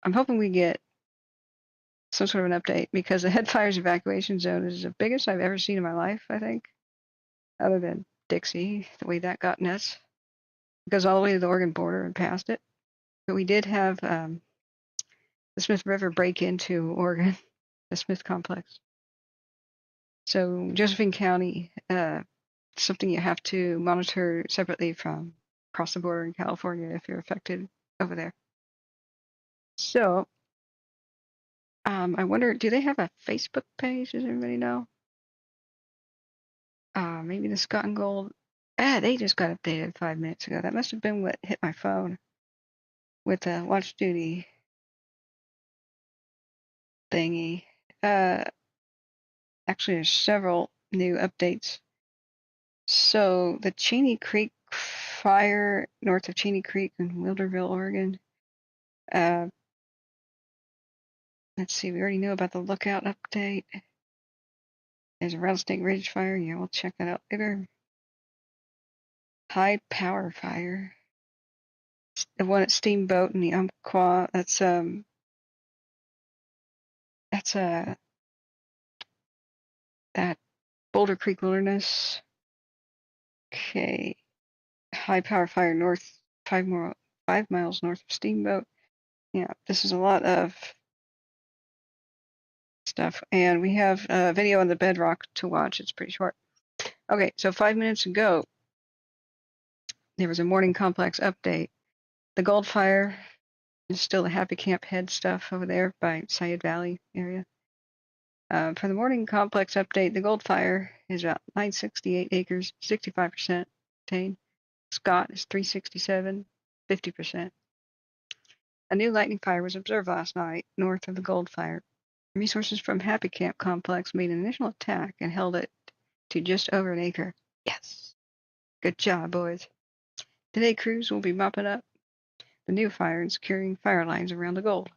A: I'm hoping we get some sort of an update because the head fire's evacuation zone is the biggest I've ever seen in my life, I think, other than Dixie, the way that got nuts. It goes all the way to the Oregon border and past it. But we did have the Smith River break into Oregon, the Smith complex. So Josephine County, something you have to monitor separately from across the border in California if you're affected over there. So, I wonder, do they have a Facebook page? Does anybody know? Maybe the Scott and Gold. They just got updated 5 minutes ago. That must have been what hit my phone with the watch duty thingy. Actually, there's several new updates. So the Cheney Creek fire north of Cheney Creek in Wilderville, Oregon. Let's see, we already know about the lookout update. There's a Rattlesnake Ridge fire. Yeah, we'll check that out later. High power fire. The one at Steamboat in the Umpqua. That's that Boulder Creek Wilderness. Okay. High power fire north 5 miles north of Steamboat. Yeah, this is a lot of stuff, and we have a video on the Bedrock to watch. It's pretty short. Okay, so 5 minutes ago, there was a morning complex update. The Wildfire is still the Happy Camp Head stuff over there by Sayed Valley area. For the morning complex update, the Wildfire is about 968 acres, 65% contained. Scott is 367, 50%. A new lightning fire was observed last night north of the Wildfire. Resources from Happy Camp Complex made an initial attack and held it to just over an acre. Yes. Good job, boys. Today, crews will be mopping up the new fire and securing fire lines around the Gold.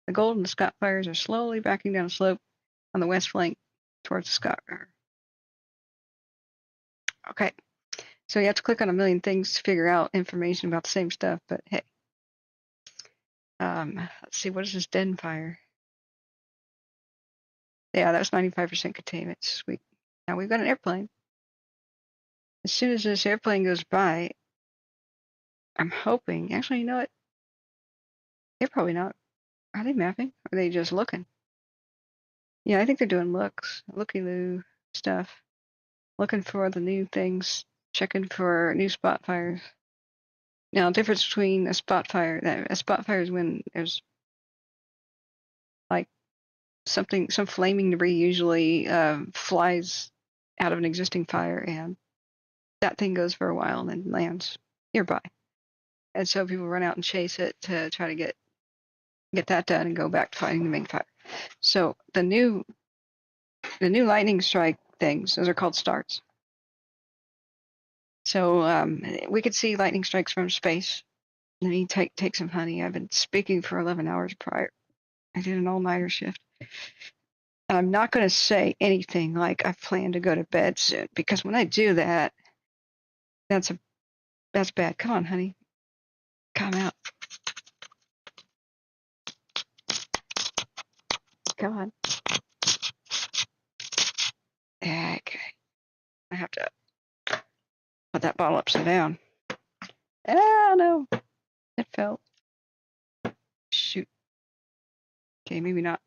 A: The Gold and the Scott fires are slowly backing down a slope on the west flank towards the Scott River. Okay. So you have to click on a million things to figure out information about the same stuff, but hey. Let's see, what is this Den fire? Yeah, that was 95% containment. Sweet. Now we've got an airplane. As soon as this airplane goes by, I'm hoping. Actually, you know what? They're probably not. Are they mapping? Or are they just looking? Yeah, I think they're doing looky-loo stuff. Looking for the new things. Checking for new spot fires. Now, the difference between a spot fire is when there's like some flaming debris usually flies out of an existing fire, and that thing goes for a while and then lands nearby. And so people run out and chase it to try to get that done and go back to fighting the main fire. So the new lightning strike things, those are called starts. So we could see lightning strikes from space. Let me take some honey. I've been speaking for 11 hours prior. I did an all-nighter shift. And I'm not going to say anything like I plan to go to bed soon, because when I do that, that's bad. Come on, honey. Come out. Come on. Okay. I have to put that bottle upside down. Oh, no. It fell. Shoot. Okay, maybe not.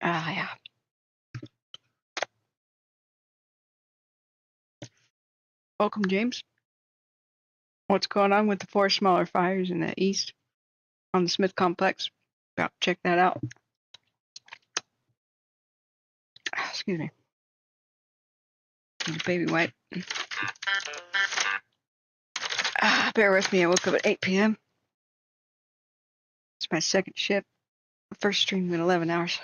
A: Yeah. Welcome, James. What's going on with the 4 smaller fires in the east on the Smith Complex? About to check that out. Excuse me. Baby wipe. Bear with me. I woke up at 8 p.m. It's my second shift. First stream in 11 hours.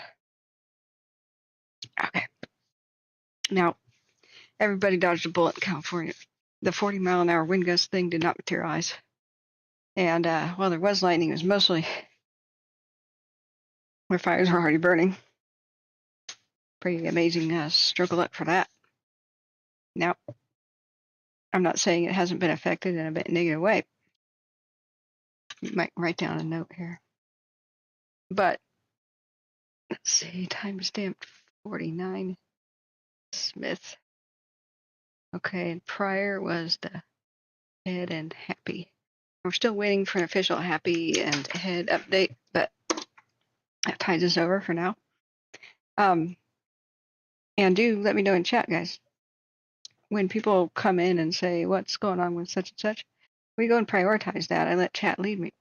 A: Okay. Now, everybody dodged a bullet in California. The 40-mile-an-hour wind gust thing did not materialize. And while there was lightning, it was mostly where fires were already burning. Pretty amazing stroke of luck for that. Now, I'm not saying it hasn't been affected in a bit negative way. You might write down a note here. But, let's see, timestamp 49. Smith. Okay, and prior was the Head and Happy. We're still waiting for an official Happy and Head update, but that ties us over for now. And do let me know in chat, guys. When people come in and say, what's going on with such and such, we go and prioritize that. I let chat lead me.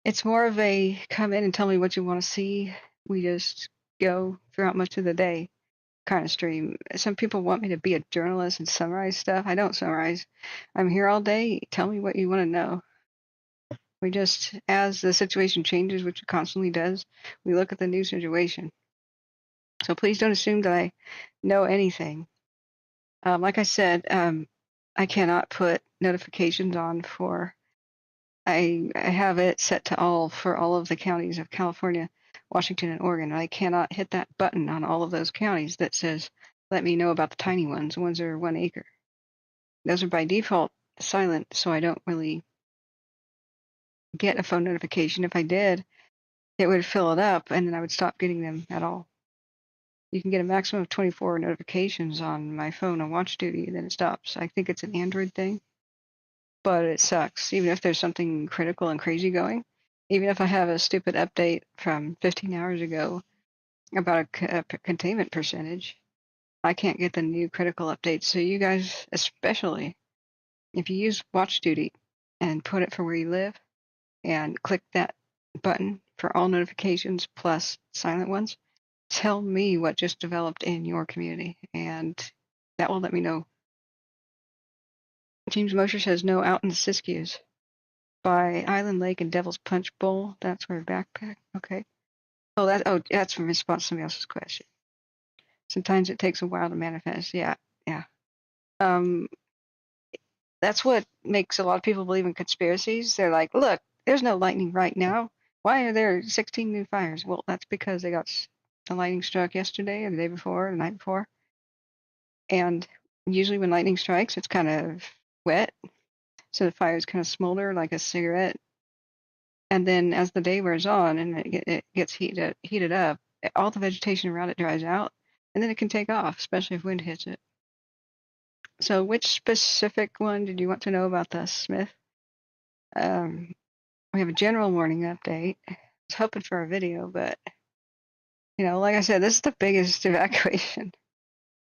A: It's more of a come in and tell me what you want to see. We just go throughout much of the day kind of stream. Some people want me to be a journalist and summarize stuff. I don't summarize. I'm here all day. Tell me what you want to know. We just, as the situation changes, which it constantly does, we look at the new situation. So please don't assume that I know anything. Like I said, I cannot put notifications on for. I have it set to all for all of the counties of California, Washington, and Oregon. I cannot hit that button on all of those counties that says, let me know about the tiny ones, the ones that are 1 acre. Those are by default silent, so I don't really get a phone notification. If I did, it would fill it up, and then I would stop getting them at all. You can get a maximum of 24 notifications on my phone on watch duty, and then it stops. I think it's an Android thing, but it sucks. Even if there's something critical and crazy going, even if I have a stupid update from 15 hours ago about a containment percentage, I can't get the new critical updates. So you guys, especially if you use watch duty and put it for where you live and click that button for all notifications plus silent ones, tell me what just developed in your community, and that will let me know. James Mosher says no out in the Siskiyous by Island Lake and Devil's Punch Bowl. That's where backpack. Okay. That's from response to somebody else's question. Sometimes it takes a while to manifest. Yeah. Um, that's what makes a lot of people believe in conspiracies. They're like, look, there's no lightning right now. Why are there 16 new fires? Well, that's because they got the lightning struck yesterday or the day before, or the night before. And usually when lightning strikes, it's kind of wet, so the fires kind of smolder like a cigarette. And then as the day wears on and it gets heated up, all the vegetation around it dries out, and then it can take off, especially if wind hits it. So which specific one did you want to know about the Smith? We have a general warning update. I was hoping for a video, but like I said, this is the biggest evacuation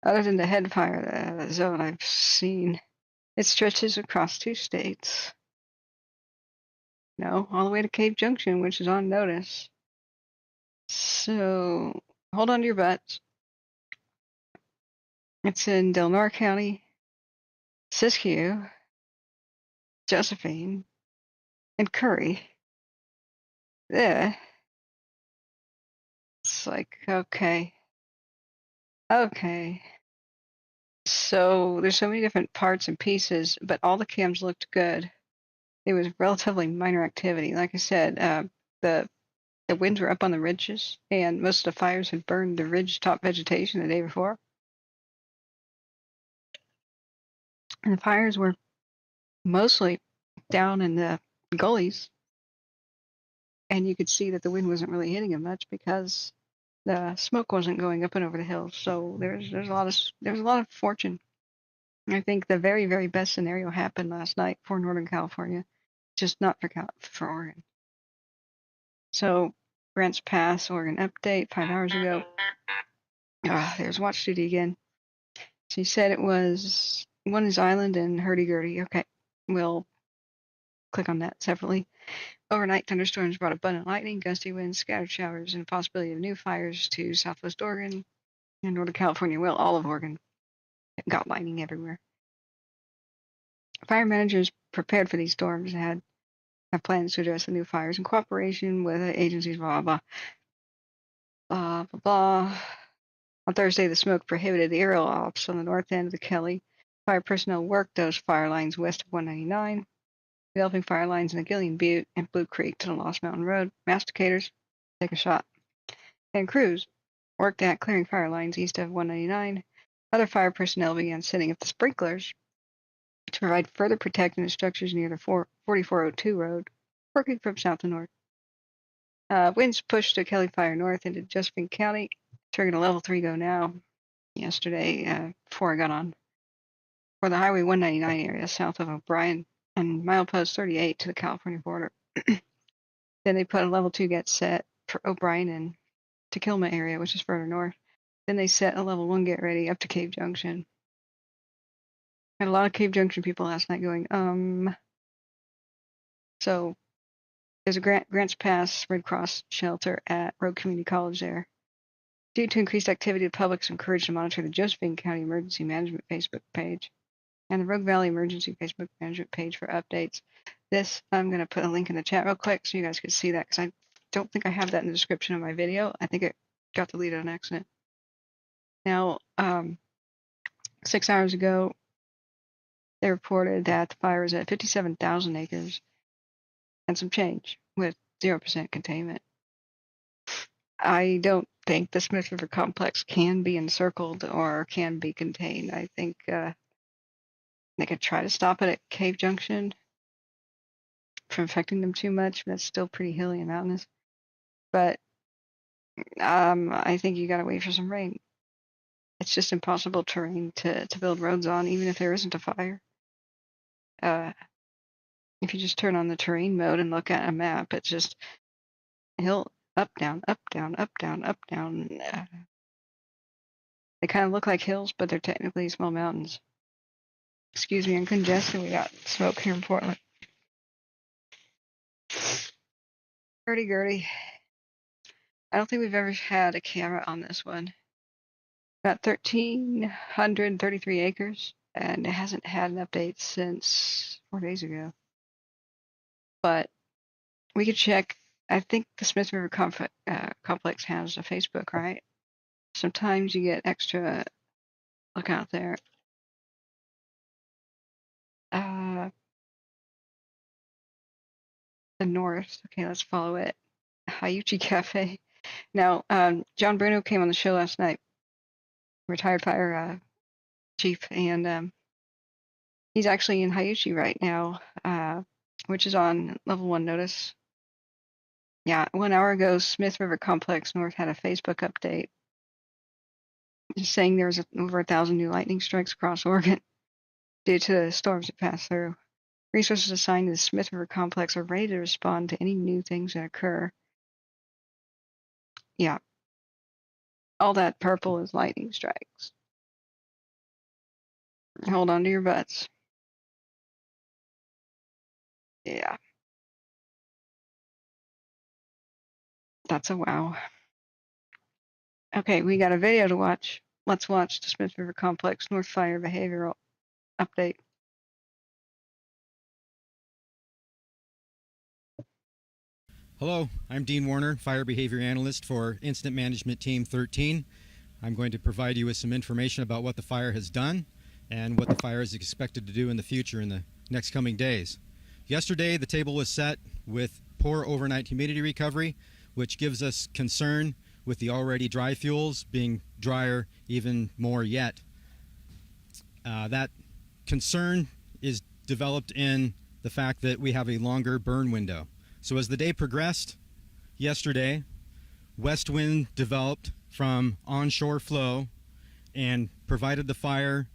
A: other than the head fire zone I've seen. It stretches across 2 states. All the way to Cave Junction, which is on notice. So hold on to your butts. It's in Del Norte County, Siskiyou, Josephine, and Curry. Yeah. It's like, okay. So there's so many different parts and pieces, but all the cams looked good. It was relatively minor activity. Like I said, the winds were up on the ridges, and most of the fires had burned the ridge top vegetation the day before. And the fires were mostly down in the gullies, and you could see that the wind wasn't really hitting them much because the smoke wasn't going up and over the hills. So there's a lot of fortune. I think the very, very best scenario happened last night for Northern California, just not for Oregon. So Grants Pass, Oregon update 5 hours ago. There's watch duty again. She said it was one is Island and hurdy-gurdy. Okay, we'll click on that separately. Overnight thunderstorms brought abundant lightning, gusty winds, scattered showers, and possibility of new fires to southwest Oregon and Northern California. Well, all of Oregon got lightning everywhere. Fire managers prepared for these storms and have plans to address the new fires in cooperation with agencies, blah, blah, blah, blah, blah. On Thursday, the smoke prohibited the aerial ops on the north end of the Kelly. Fire personnel worked those fire lines west of 199, developing fire lines in the Gillian Butte and Blue Creek to the Lost Mountain Road. Masticators, take a shot. And crews worked at clearing fire lines east of 199. Other fire personnel began setting up the sprinklers to provide further protection to structures near the 4402 road, working from south to north. Winds pushed the Kelly Fire north into Josephine County, triggering a level 3 go now. Yesterday, before I got on, for the Highway 199 area south of O'Brien and milepost 38 to the California border. Then they put a level 2 get set for O'Brien and Takilma area, which is further north. Then they set a level 1 get ready up to Cave Junction. Had a lot of Cave Junction people last night going, So there's a Grants Pass Red Cross shelter at Rogue Community College there. Due to increased activity, the public is encouraged to monitor the Josephine County Emergency Management Facebook page and the Rogue Valley Emergency Facebook Management page for updates. This, I'm going to put a link in the chat real quick so you guys can see that, because I don't think I have that in the description of my video. I think it got deleted on accident. Now, 6 hours ago, they reported that the fire was at 57,000 acres and some change with 0% containment. I don't think the Smith River complex can be encircled or can be contained. I think they could try to stop it at Cave Junction from affecting them too much, but it's still pretty hilly and mountainous. But I think you gotta wait for some rain. It's just impossible terrain to build roads on, even if there isn't a fire. If you just turn on the terrain mode and look at a map, it's just hill, up, down, up, down, up, down, up, down. They kind of look like hills, but they're technically small mountains. Excuse me, I'm congested. We got smoke here in Portland. Hurdy-gurdy. I don't think we've ever had a camera on this one. Got 1,333 acres, and it hasn't had an update since 4 days ago. But we could check. I think the Smith River complex has a Facebook, right? Sometimes you get extra look out there. The north. Okay, let's follow it. Hayuchi Cafe. Now, John Bruno came on the show last night, retired fire chief, and he's actually in Hayuchi right now, which is on level 1 notice. Yeah, 1 hour ago, Smith River Complex North had a Facebook update just saying there was over 1,000 new lightning strikes across Oregon due to the storms that passed through. Resources assigned to the Smith River Complex are ready to respond to any new things that occur. Yeah. All that purple is lightning strikes. Hold on to your butts. Yeah. That's a wow. Okay, we got a video to watch. Let's watch the Smith River Complex North Fire Behavioral Update.
C: Hello, I'm Dean Warner, Fire Behavior Analyst for Incident Management Team 13. I'm going to provide you with some information about what the fire has done and what the fire is expected to do in the future in the next coming days. Yesterday, the table was set with poor overnight humidity recovery, which gives us concern with the already dry fuels being drier even more yet. That concern is developed in the fact that we have a longer burn window. So as the day progressed yesterday, west wind developed from onshore flow and provided the fire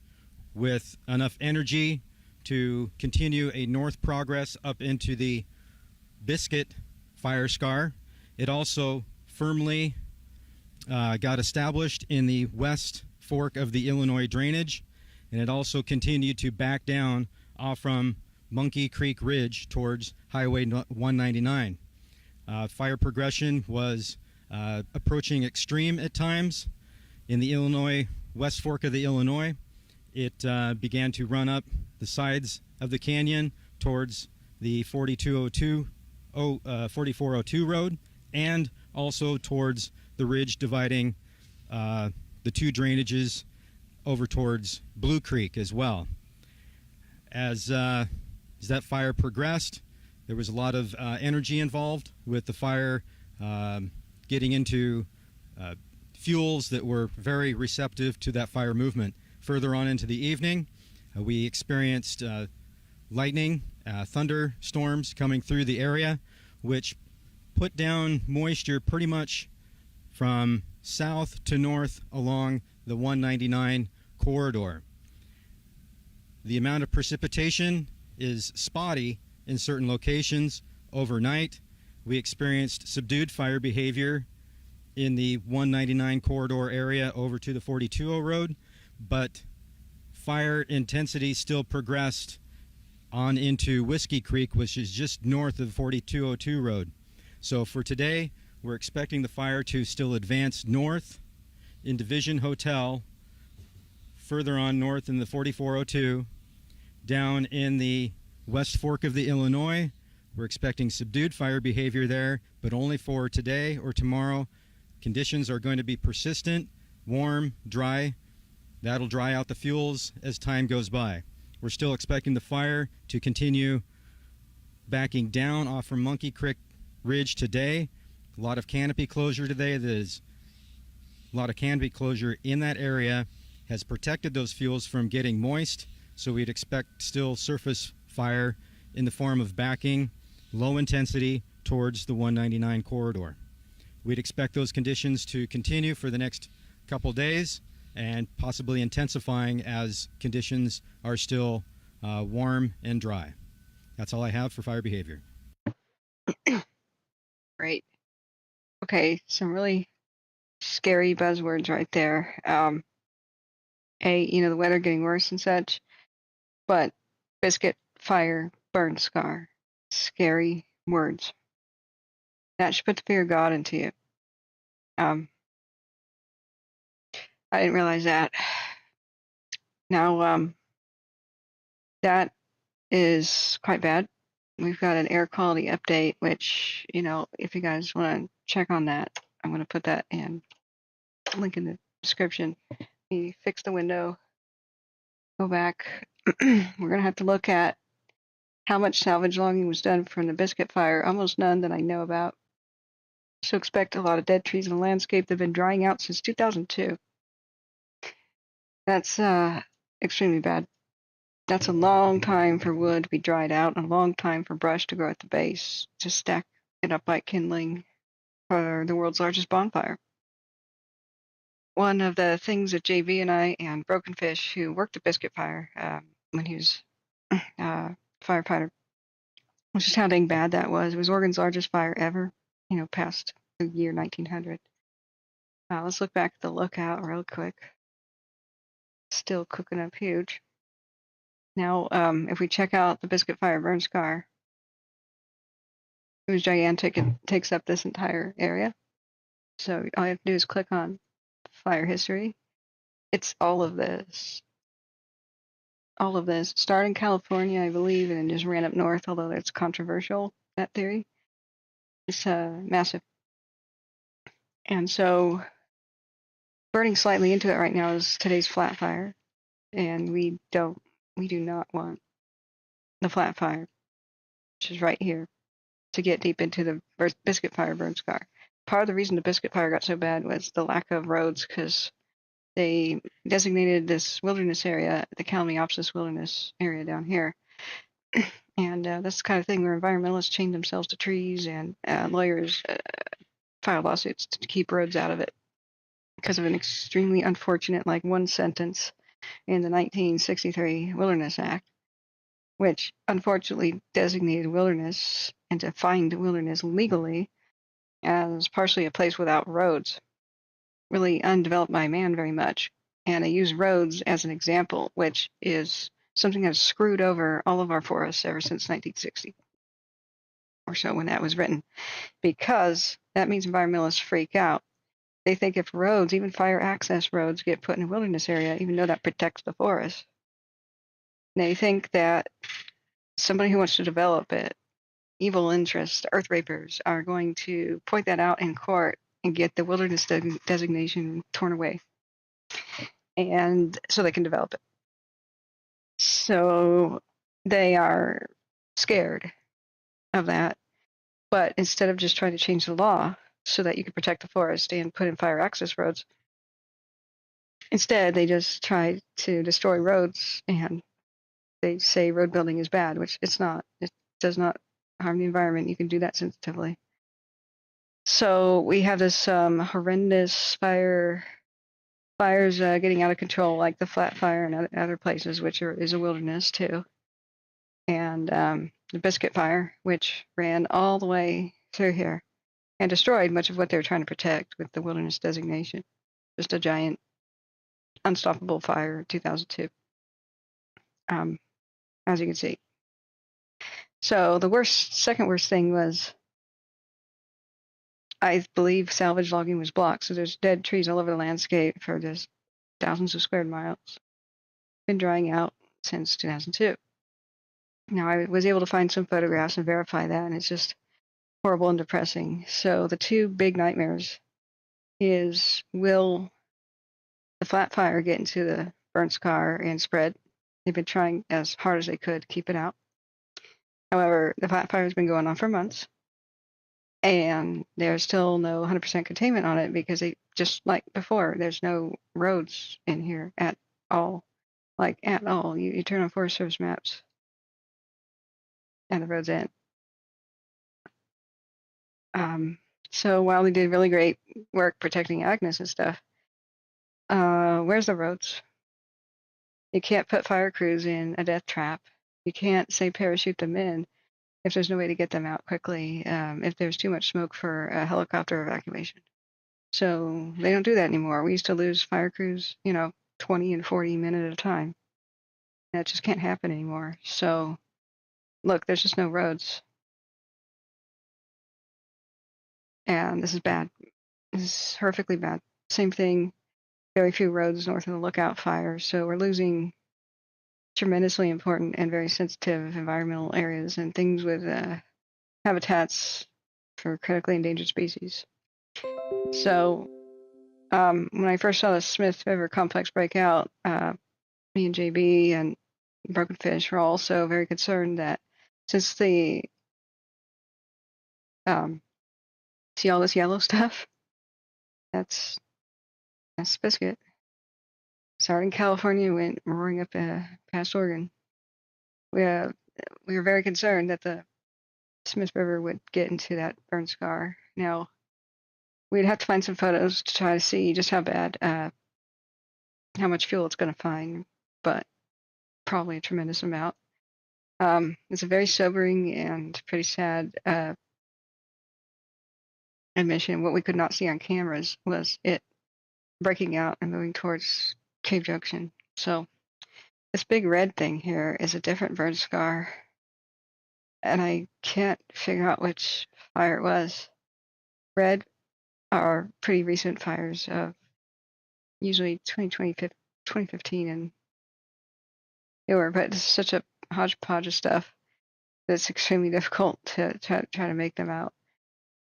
C: with enough energy to continue a north progress up into the Biscuit fire scar. It also firmly got established in the west fork of the Illinois drainage, and it also continued to back down off from Monkey Creek Ridge towards Highway 199. Fire progression was approaching extreme at times. In the Illinois west fork of the Illinois, it began to run up the sides of the canyon towards the 4402 road, and also towards the ridge dividing the two drainages over towards Blue Creek as well. As that fire progressed, there was a lot of energy involved with the fire getting into fuels that were very receptive to that fire movement. Further on into the evening, we experienced lightning, thunderstorms coming through the area, which put down moisture pretty much from south to north along the 199 corridor. The amount of precipitation is spotty in certain locations. Overnight, we experienced subdued fire behavior in the 199 corridor area over to the 420 road, but fire intensity still progressed on into Whiskey Creek, which is just north of 4202 road. So for today, we're expecting the fire to still advance north in Division Hotel, further on north in the 4402, down in the West Fork of the Illinois. We're expecting subdued fire behavior there, but only for today or tomorrow. Conditions are going to be persistent, warm, dry. That'll dry out the fuels as time goes by. We're still expecting the fire to continue backing down off from Monkey Creek Ridge today. A lot of canopy closure today. There's a lot of canopy closure in that area has protected those fuels from getting moist, so we'd expect still surface fire in the form of backing, low intensity towards the 199 corridor. We'd expect those conditions to continue for the next couple days and possibly intensifying as conditions are still warm and dry. That's all I have for fire behavior.
A: Great. Okay, some really scary buzzwords right there. The weather getting worse and such, but biscuit, fire, burn scar. Scary words. That should put the fear of God into you. I didn't realize that. Now, that is quite bad. We've got an air quality update, which, if you guys want to check on that, I'm going to put that in, link in the description. We fixed the window. Go back. We're going to have to look at how much salvage logging was done from the biscuit fire. Almost none that I know about. So expect a lot of dead trees in the landscape that have been drying out since 2002. That's extremely bad. That's a long time for wood to be dried out, and a long time for brush to grow at the base to stack it up like kindling for the world's largest bonfire. One of the things that JV and I and Broken Fish, who worked at Biscuit Fire when he was firefighter, was just how dang bad that was. It was Oregon's largest fire ever, past the year 1900. Let's look back at the lookout real quick. Still cooking up huge. Now, if we check out the Biscuit Fire burn scar, it was gigantic. It takes up this entire area. So all you have to do is click on fire history. It's all of this. All of this. Started in California, I believe, and just ran up north, although that's controversial, that theory. It's massive. And so burning slightly into it right now is today's flat fire. And we do not want the flat fire, which is right here, to get deep into the Biscuit Fire burn scar. Part of the reason the Biscuit Fire got so bad was the lack of roads, because they designated this wilderness area, the Kalmiopsis Wilderness area down here. And that's the kind of thing where environmentalists chain themselves to trees, and lawyers file lawsuits to keep roads out of it because of an extremely unfortunate, one sentence in the 1963 Wilderness Act, which unfortunately designated wilderness and defined wilderness legally as partially a place without roads, really undeveloped by man very much. And I use roads as an example, which is something that's screwed over all of our forests ever since 1960 or so, when that was written, because that means environmentalists freak out. They think if roads, even fire access roads, get put in a wilderness area, even though that protects the forest, they think that somebody who wants to develop it, evil interests, earth rapers, are going to point that out in court and get the wilderness designation torn away, and so they can develop it. So they are scared of that. But instead of just trying to change the law so that you can protect the forest and put in fire access roads, instead they just try to destroy roads, and they say road building is bad, which it's not. It does not harm the environment. You can do that sensitively. So we have this horrendous fires getting out of control, like the Flat Fire and other places, which is a wilderness too. And the Biscuit Fire, which ran all the way through here. and destroyed much of what they were trying to protect with the wilderness designation. Just a giant, unstoppable fire, 2002, as you can see. So the second worst thing was, I believe salvage logging was blocked. So there's dead trees all over the landscape for just thousands of square miles. Been drying out since 2002. Now, I was able to find some photographs and verify that, and it's just horrible and depressing. So the two big nightmares is, will the flat fire get into the burnt scar and spread? They've been trying as hard as they could to keep it out. However, the flat fire has been going on for months, and there's still no 100% containment on it because they, just like before, there's no roads in here at all. Like at all. You turn on Forest Service maps and the roads end. So while they did really great work protecting Agnes and stuff, where's the roads? You can't put fire crews in a death trap. You can't, say, parachute them in if there's no way to get them out quickly, if there's too much smoke for a helicopter evacuation. So they don't do that anymore. We used to lose fire crews, 20 and 40 minutes at a time. That just can't happen anymore. So look, there's just no roads. And this is bad. This is horrifically bad. Same thing, very few roads north of the Lookout fire. So we're losing tremendously important and very sensitive environmental areas and things with habitats for critically endangered species. So when I first saw the Smith River complex break out, me and JB and Broken Fish were also very concerned that since the see all this yellow stuff, that's Biscuit. Started in California, went roaring up past Oregon. We were very concerned that the Smith River would get into that burn scar. Now, we'd have to find some photos to try to see just how bad, how much fuel it's going to find, but probably a tremendous amount. It's a very sobering and pretty sad admission. What we could not see on cameras was it breaking out and moving towards Cave Junction. So this big red thing here is a different burn scar, and I can't figure out which fire it was. Red are pretty recent fires of usually 2015 and newer, but it's such a hodgepodge of stuff that it's extremely difficult to try to make them out.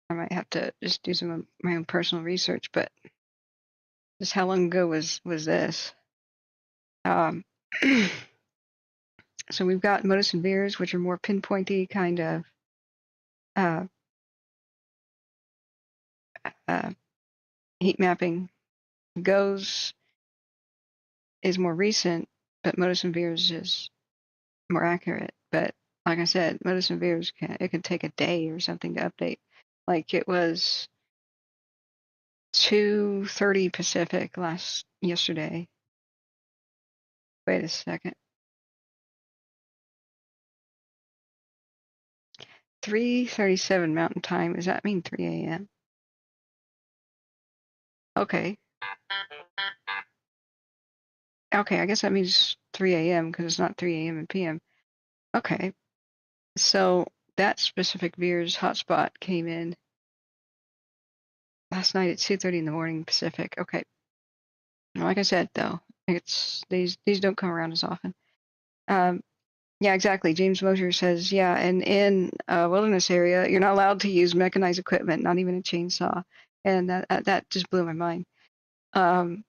A: I might have to just do some of my own personal research, but just how long ago was this? So we've got Modus and Veers, which are more pinpointy kind of heat mapping. GOES is more recent, but Modus and Veers is more accurate. But like I said, Modus and Veers it can take a day or something to update. Like it was 2:30 Pacific yesterday. Wait a second. 3:37 Mountain Time. Does that mean 3 a.m.? Okay. Okay, I guess that means 3 a.m. because it's not 3 a.m. and p.m. Okay. So that specific Veers hotspot came in last night at 2:30 in the morning Pacific. Okay. Like I said, though, it's these don't come around as often. Yeah, exactly. James Mosher says, yeah, and in a wilderness area, you're not allowed to use mechanized equipment, not even a chainsaw, and that just blew my mind.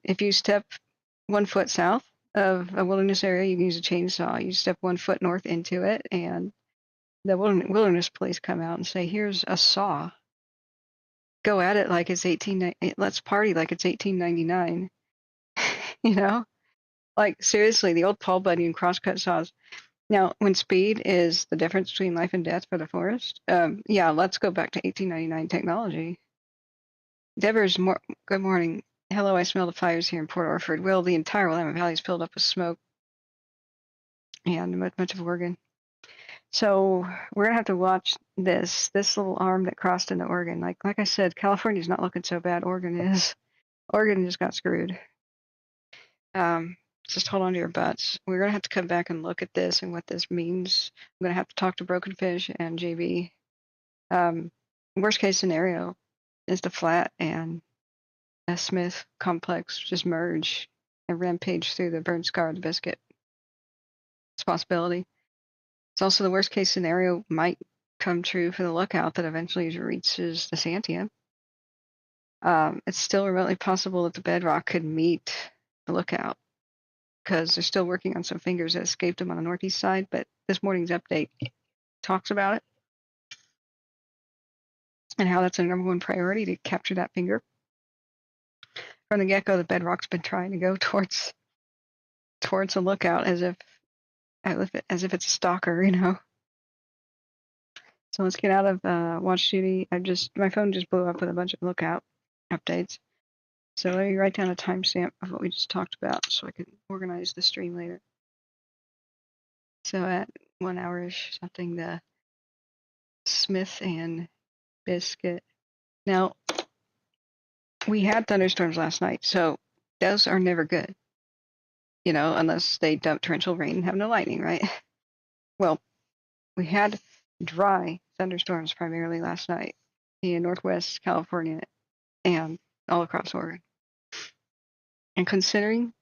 A: If you step 1 foot south of a wilderness area, you can use a chainsaw. You step 1 foot north into it, and the wilderness police come out and say, "Here's a saw. Go at it like it's let's party like it's 1899." Like seriously, the old Paul Bunyan crosscut saws. Now, when speed is the difference between life and death for the forest, yeah, let's go back to 1899 technology. Devers, good morning. Hello, I smell the fires here in Port Orford. Well, the entire Willamette Valley is filled up with smoke, and much of Oregon. So we're gonna have to watch this little arm that crossed into Oregon. Like I said, California's not looking so bad. Oregon is. Oregon just got screwed. Um, just hold on to your butts. We're gonna have to come back and look at this and what this means. I'm gonna have to talk to Broken Fish and JB. Worst case scenario is the Flat and Smith complex just merge and rampage through the burn scar of the biscuit. It's a possibility. It's also the worst case scenario might come true for the lookout that eventually reaches the Santiam. It's still remotely possible that the Bedrock could meet the lookout because they're still working on some fingers that escaped them on the northeast side, but this morning's update talks about it and how that's a number one priority to capture that finger. From the get-go, the Bedrock's been trying to go towards a lookout as if it's a stalker, you know. So let's get out of watch duty. My phone just blew up with a bunch of lookout updates. So let me write down a timestamp of what we just talked about so I can organize the stream later. So at 1 hour-ish something, the Smith and Biscuit. Now, we had thunderstorms last night, so those are never good. You know, unless they dump torrential rain and have no lightning, right? Well, we had dry thunderstorms primarily last night in Northwest California and all across Oregon. And considering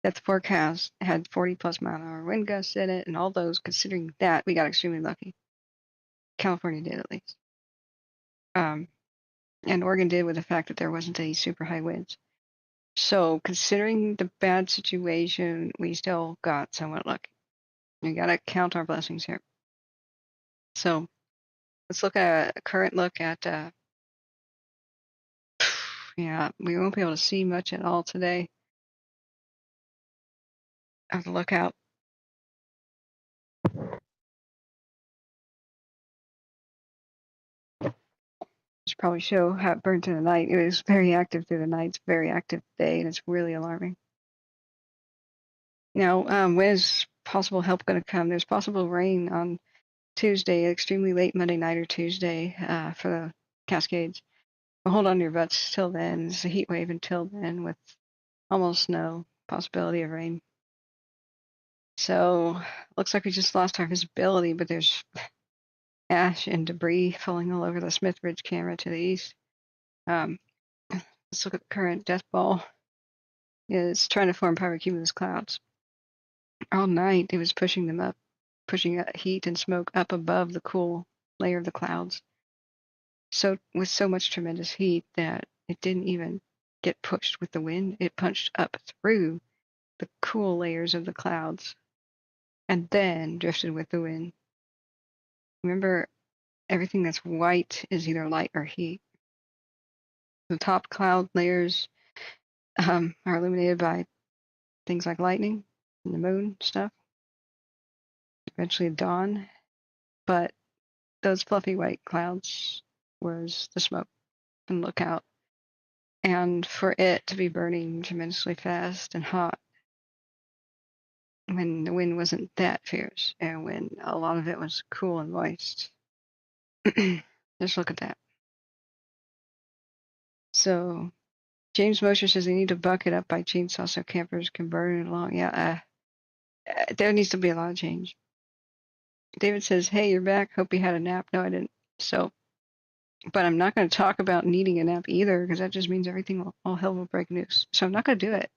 A: that the forecast had 40+ mile an hour wind gusts in it and all those, considering that, we got extremely lucky. California did, at least. And Oregon did with the fact that there wasn't any super high winds. So considering the bad situation, we still got somewhat lucky. We got to count our blessings here. So let's look at a current look at, yeah, we won't be able to see much at all today of the lookout. Should probably show how it burned through the night. It was very active through the night. It's a very active day, and it's really alarming. Now, when is possible help going to come? There's possible rain on Tuesday, extremely late Monday night or Tuesday for the Cascades. Well, hold on to your butts till then. It's a heat wave until then with almost no possibility of rain. So looks like we just lost our visibility, but there's ash and debris falling all over the Smith Ridge camera to the east. Let's look at the current death ball. It's trying to form pyrocumulus clouds. All night it was pushing them up, pushing heat and smoke up above the cool layer of the clouds. So with so much tremendous heat that it didn't even get pushed with the wind, it punched up through the cool layers of the clouds and then drifted with the wind. Remember, everything that's white is either light or heat. The top cloud layers are illuminated by things like lightning and the moon stuff, eventually dawn, but those fluffy white clouds was the smoke and lookout. And for it to be burning tremendously fast and hot when the wind wasn't that fierce and when a lot of it was cool and moist. Just look at that. So James Mosher says they need to bucket up by chainsaw so campers can burn it along. Yeah, there needs to be a lot of change. David says, hey, you're back. Hope you had a nap. No, I didn't. So, but I'm not going to talk about needing a nap either because that just means all hell will break loose. So I'm not going to do it.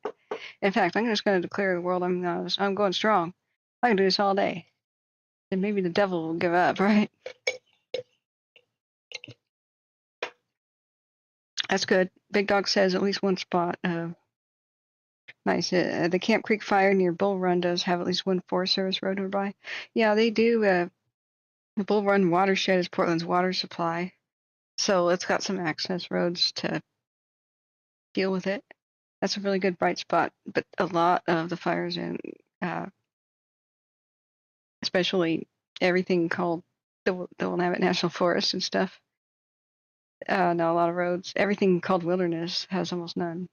A: In fact, I'm just going to declare to the world I'm going strong. I can do this all day. Then maybe the devil will give up, right? That's good. Big Dog says at least one spot. Nice. The Camp Creek fire near Bull Run does have at least one Forest Service road nearby. Yeah, they do. The Bull Run watershed is Portland's water supply, so it's got some access roads to deal with it. That's a really good bright spot. But a lot of the fires in, especially everything called the Willamette National Forest and stuff. No, a lot of roads. Everything called wilderness has almost none.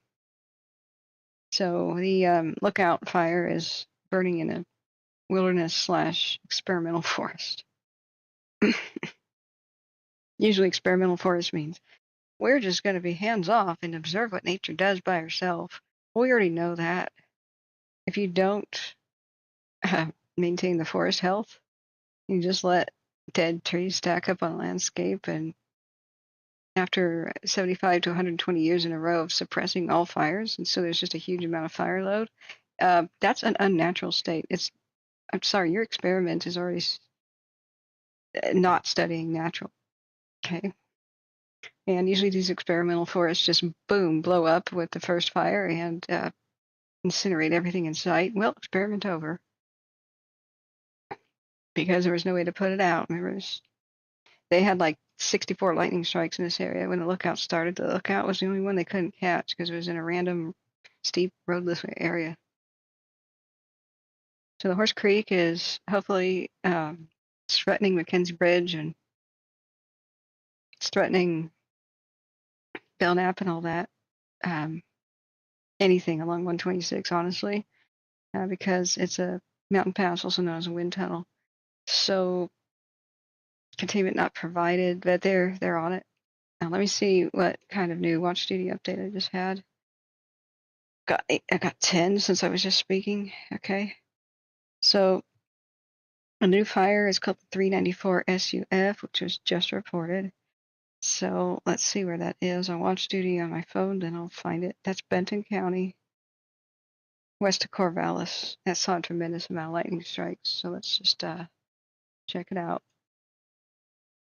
A: So the Lookout fire is burning in a wilderness / experimental forest. Usually experimental forest means we're just going to be hands off and observe what nature does by herself. We already know that. If you don't maintain the forest health, you just let dead trees stack up on a landscape, and after 75 to 120 years in a row of suppressing all fires, and so there's just a huge amount of fire load, that's an unnatural state. I'm sorry, your experiment is already not studying natural. Okay. And usually these experimental forests just boom, blow up with the first fire and incinerate everything in sight. Well, experiment over. Because there was no way to put it out. They had like 64 lightning strikes in this area when the lookout started. The lookout was the only one they couldn't catch because it was in a random steep roadless area. So the Horse Creek is hopefully it's threatening McKenzie Bridge, and it's threatening Belknap and all that. Anything along 126, honestly, because it's a mountain pass, also known as a wind tunnel. So containment not provided, but they're on it. Now let me see what kind of new watch duty update I just had. I got 10 since I was just speaking. Okay, so a new fire is called the 394 SUF, which was just reported. So let's see where that is on watch duty on my phone, then I'll find it. That's Benton County, west of Corvallis. That saw a tremendous amount of lightning strikes. So let's just check it out.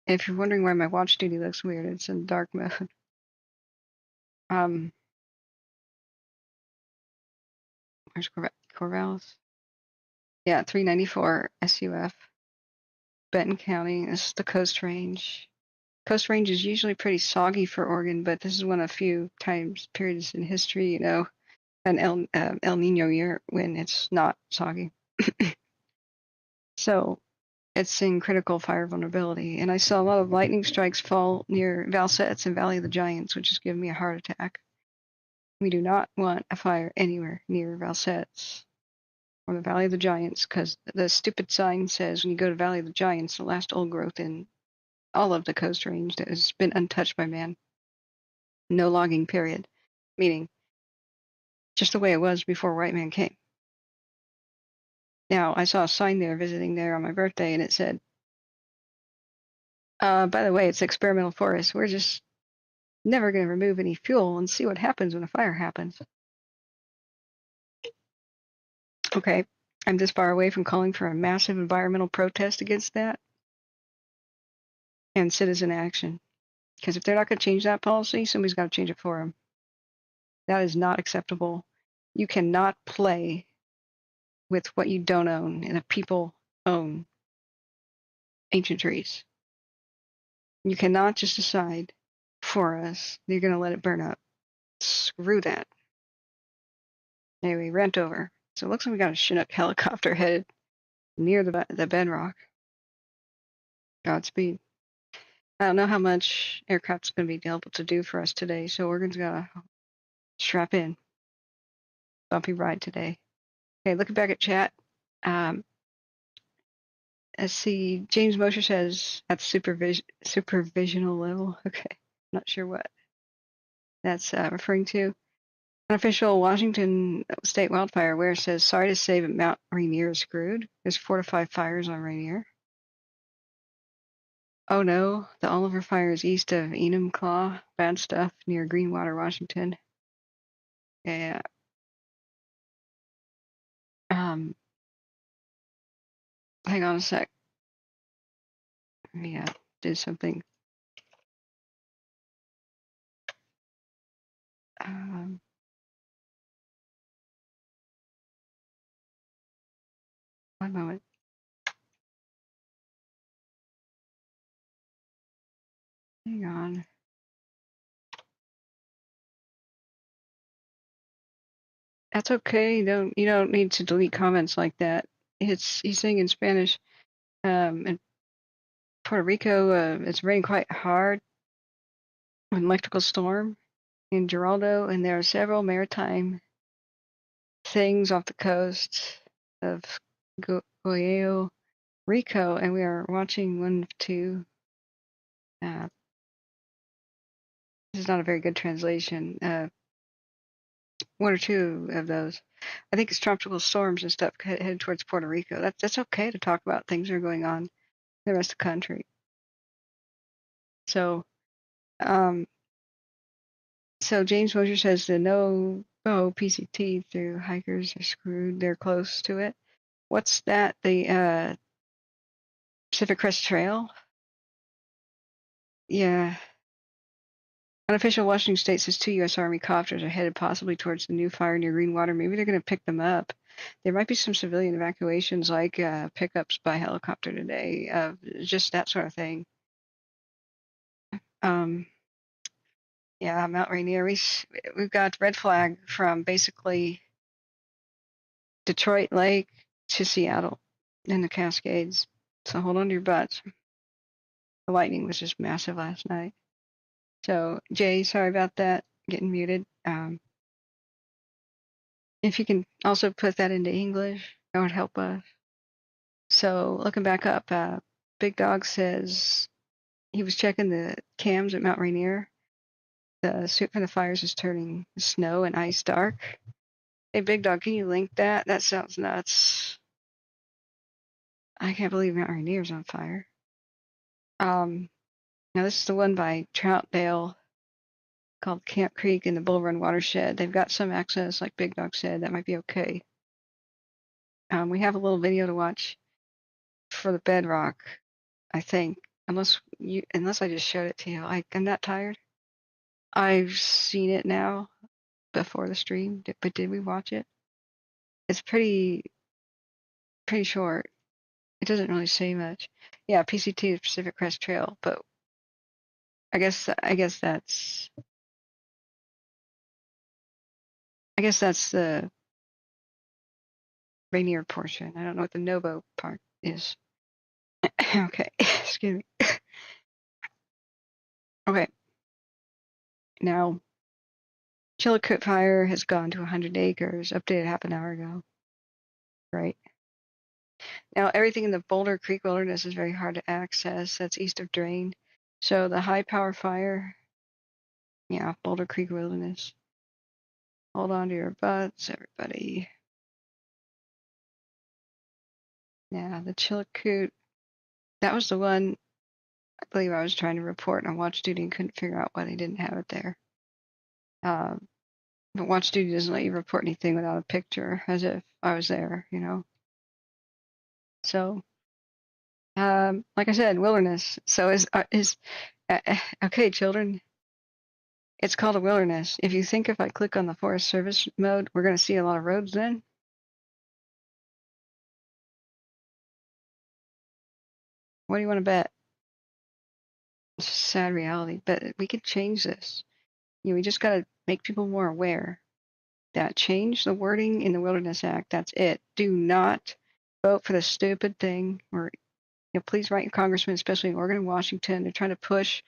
A: If you're wondering why my watch duty looks weird, it's in dark mode. Where's Corvallis? Yeah, 394 SUF, Benton County. This is the Coast Range. Coast Range is usually pretty soggy for Oregon, but this is one of a few periods in history, an El Nino year when it's not soggy. So it's in critical fire vulnerability. And I saw a lot of lightning strikes fall near Valsetts and Valley of the Giants, which is giving me a heart attack. We do not want a fire anywhere near Valsetts or the Valley of the Giants, because the stupid sign says when you go to Valley of the Giants, the last old growth in all of the Coast Range that has been untouched by man. No logging, period. Meaning, just the way it was before white man came. Now, I saw a sign there visiting there on my birthday, and it said, by the way, it's experimental forest. We're just never going to remove any fuel and see what happens when a fire happens. Okay, I'm this far away from calling for a massive environmental protest against that and citizen action. Because if they're not going to change that policy, somebody's got to change it for them. That is not acceptable. You cannot play with what you don't own, and the people own ancient trees. You cannot just decide for us that you're going to let it burn up. Screw that. Anyway, rent over. So it looks like we got a Chinook helicopter headed near the Bedrock. Godspeed. I don't know how much aircraft's going to be able to do for us today, so Oregon's got to strap in. Bumpy ride today. Okay, looking back at chat. Let's see. James Mosher says at supervisional level. Okay, not sure what that's referring to. Unofficial Washington State Wildfire Aware says, sorry to say, but Mount Rainier is screwed. There's 4 to 5 fires on Rainier. Oh no, the Oliver Fire is east of Enumclaw. Bad stuff near Greenwater, Washington. Yeah. Hang on a sec. Yeah, did something. One moment. Hang on. That's okay. You don't need to delete comments like that. He's saying in Spanish. In Puerto Rico, it's raining quite hard. An electrical storm in Geraldo, and there are several maritime things off the coast of Puerto Rico, and we are watching one of two. This is not a very good translation. One or two of those. I think it's tropical storms and stuff headed towards Puerto Rico. That's okay to talk about things that are going on in the rest of the country. So, so James Mosher says the no PCT through hikers are screwed. They're close to it. What's that? The Pacific Crest Trail? Yeah. Unofficial Washington State says 2 U.S. Army copters are headed possibly towards the new fire near Greenwater. Maybe they're going to pick them up. There might be some civilian evacuations like pickups by helicopter today, just that sort of thing. Yeah, Mount Rainier. We've got red flag from basically Detroit Lake to Seattle in the Cascades. So hold on to your butts. The lightning was just massive last night. So Jay, sorry about that, getting muted. If you can also put that into English, that would help us. So looking back up, Big Dog says he was checking the cams at Mount Rainier. The suit for the fires is turning snow and ice dark. Hey, Big Dog, can you link that? That sounds nuts. I can't believe Mount Rainier's on fire. Now this is the one by Troutdale called Camp Creek in the Bull Run watershed. They've got some access, like Big Dog said. That might be okay. We have a little video to watch for the Bedrock, I think. Unless I just showed it to you. I'm not tired. I've seen it now before the stream, but did we watch it? It's pretty short. It doesn't really say much. Yeah, PCT is Pacific Crest Trail, but I guess that's the Rainier portion. I don't know what the Novo part is. Okay, excuse me. Okay, now Chillicoot fire has gone to 100 acres, updated half an hour ago. Right. Now everything in the Boulder Creek Wilderness is very hard to access. That's east of Drain. So the high power fire, yeah, Boulder Creek Wilderness. Hold on to your butts, everybody. Yeah, the Chillicoot, that was the one I believe I was trying to report on Watch Duty and couldn't figure out why they didn't have it there. But Watch Duty doesn't let you report anything without a picture, as if I was there, you know. So, like I said, wilderness. So okay, children. It's called a wilderness. If you think if I click on the Forest Service mode, we're going to see a lot of roads then. What do you want to bet? It's a sad reality, but we could change this. You know, we just got to make people more aware that change the wording in the Wilderness Act. That's it. Do not vote for the stupid thing. Or, you know, please write your congressman, especially in Oregon and Washington. They're trying to push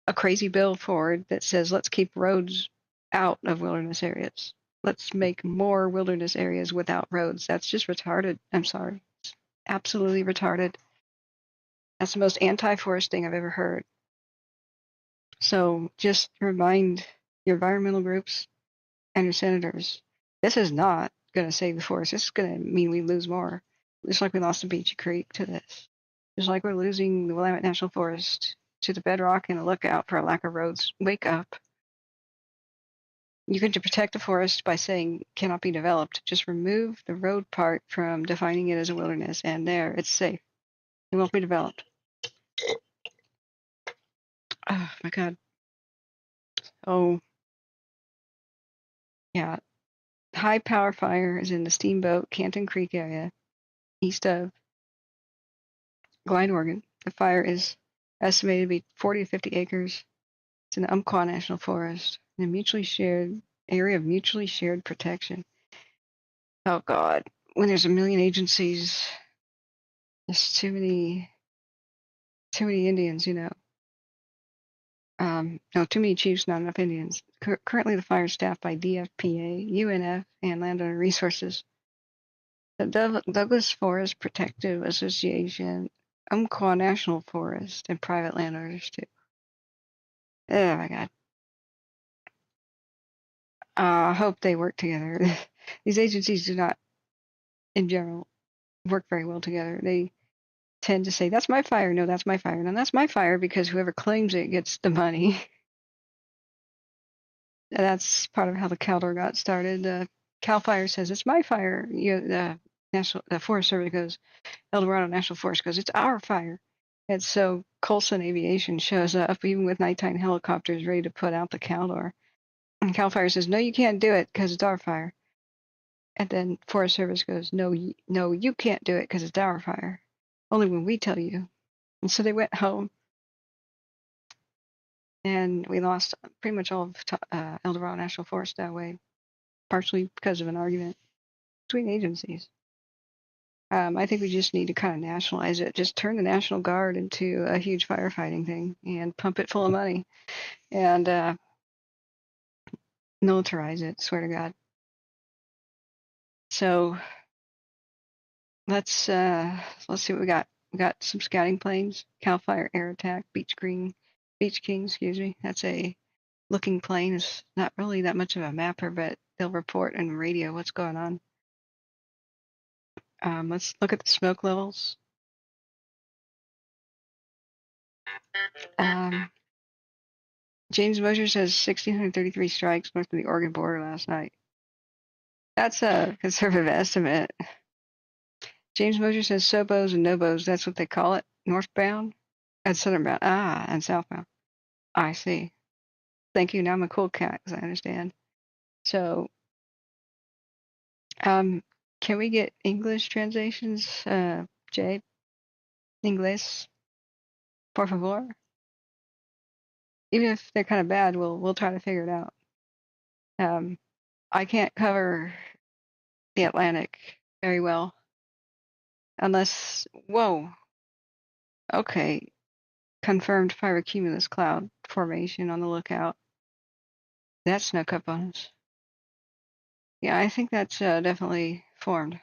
A: a crazy bill forward that says let's keep roads out of wilderness areas. Let's make more wilderness areas without roads. That's just retarded. I'm sorry. It's absolutely retarded. That's the most anti-forest thing I've ever heard. So just remind your environmental groups and your senators, this is not going to save the forest. This is going to mean we lose more. Just like we lost the Beachy Creek to this. Just like we're losing the Willamette National Forest to the Bedrock and a lookout for a lack of roads. Wake up. You can protect the forest by saying cannot be developed. Just remove the road part from defining it as a wilderness, and there, it's safe. It won't be developed. Oh my God. Oh, yeah. High power fire is in the Steamboat Canton Creek area, east of Glide, Oregon. The fire is estimated to be 40 to 50 acres. It's in the Umpqua National Forest, in a mutually shared area of mutually shared protection. Oh God, when there's a million agencies, there's too many Indians, you know. No, too many chiefs, not enough Indians. Currently, the fire is staffed by DFPA, UNF, and Landowner Resources. The Douglas Forest Protective Association, Umpqua National Forest, and private landowners too. Oh my God. I hope they work together. These agencies do not, in general, work very well together. They tend to say, that's my fire. No, that's my fire. No, that's my fire, because whoever claims it gets the money. And that's part of how the Caldor got started. Cal Fire says, it's my fire. The Forest Service goes, El Dorado National Forest goes, it's our fire. And so Colson Aviation shows up, even with nighttime helicopters, ready to put out the Caldor. And Cal Fire says, no, you can't do it because it's our fire. And then Forest Service goes, no, you can't do it because it's our fire. Only when we tell you. And so they went home. And we lost pretty much all of El Dorado National Forest that way, partially because of an argument between agencies. I think we just need to kind of nationalize it. Just turn the National Guard into a huge firefighting thing and pump it full of money and militarize it. Swear to God. So let's see what we got. We got some scouting planes, Cal Fire Air Attack, Beach King, excuse me. That's a looking plane. It's not really that much of a mapper, but they'll report and radio what's going on. Let's look at the smoke levels. James Mosher says 1,633 strikes north of the Oregon border last night. That's a conservative estimate. James Mosher says SOBOs and NOBOs, that's what they call it, northbound and southernbound. And southbound. I see. Thank you. Now I'm a cool cat, because I understand. So, can we get English translations, Jade? Inglés, por favor. Even if they're kind of bad, we'll try to figure it out. I can't cover the Atlantic very well unless, whoa, okay, confirmed pyrocumulus cloud formation on the lookout. That snuck up on us. Yeah, I think that's definitely formed.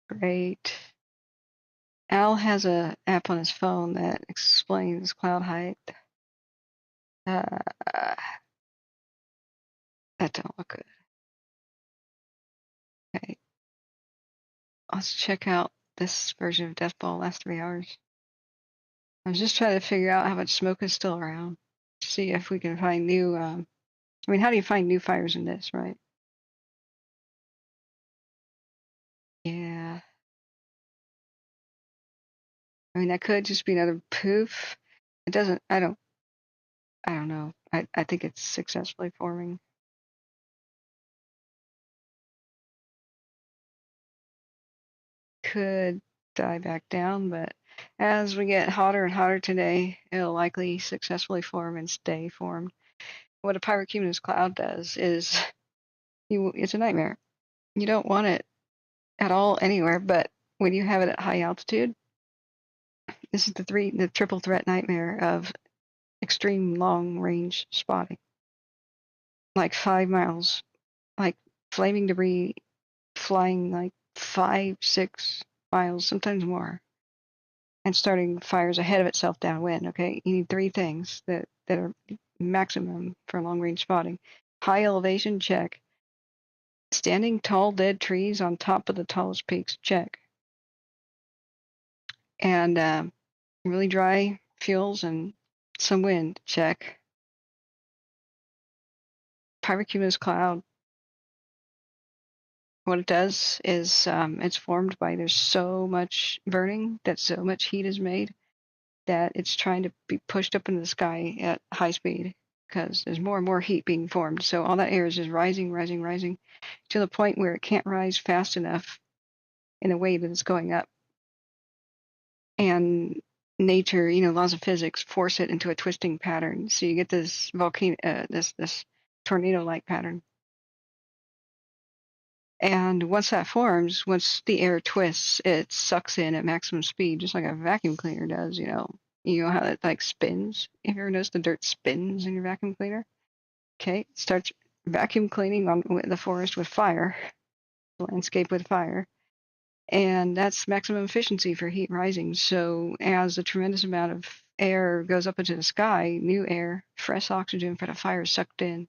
A: Great. Al has a app on his phone that explains cloud height. That don't look good. Okay. Let's check out this version of Death Ball last 3 hours. I was just trying to figure out how much smoke is still around. See if we can find new, I mean, how do you find new fires in this, right? Yeah. I mean, that could just be another poof. It doesn't, I don't know. I think it's successfully forming. Could die back down, but as we get hotter and hotter today, it'll likely successfully form and stay formed. What a pyrocumulus cloud does is it's a nightmare. You don't want it at all anywhere, but when you have it at high altitude, this is the triple threat nightmare of extreme long range spotting. Like 5 miles, like flaming debris flying like 5, 6 miles, sometimes more, and starting fires ahead of itself downwind. Okay, you need 3 things that are maximum for long range spotting: high elevation, check; standing tall dead trees on top of the tallest peaks, check; and really dry fuels and some wind, check. Pyrocumulus cloud, what it does is it's formed by there's so much burning, that so much heat is made, that it's trying to be pushed up into the sky at high speed, because there's more and more heat being formed. So all that air is just rising to the point where it can't rise fast enough in a way that it's going up. And nature, laws of physics force it into a twisting pattern. So you get this volcano, this tornado-like pattern. And once that forms, once the air twists, it sucks in at maximum speed, just like a vacuum cleaner does. You know how it like spins. Have you ever noticed the dirt spins in your vacuum cleaner? Okay, it starts vacuum cleaning on the forest with fire. the landscape with fire. And that's maximum efficiency for heat rising. So as a tremendous amount of air goes up into the sky, new air, fresh oxygen for the fire is sucked in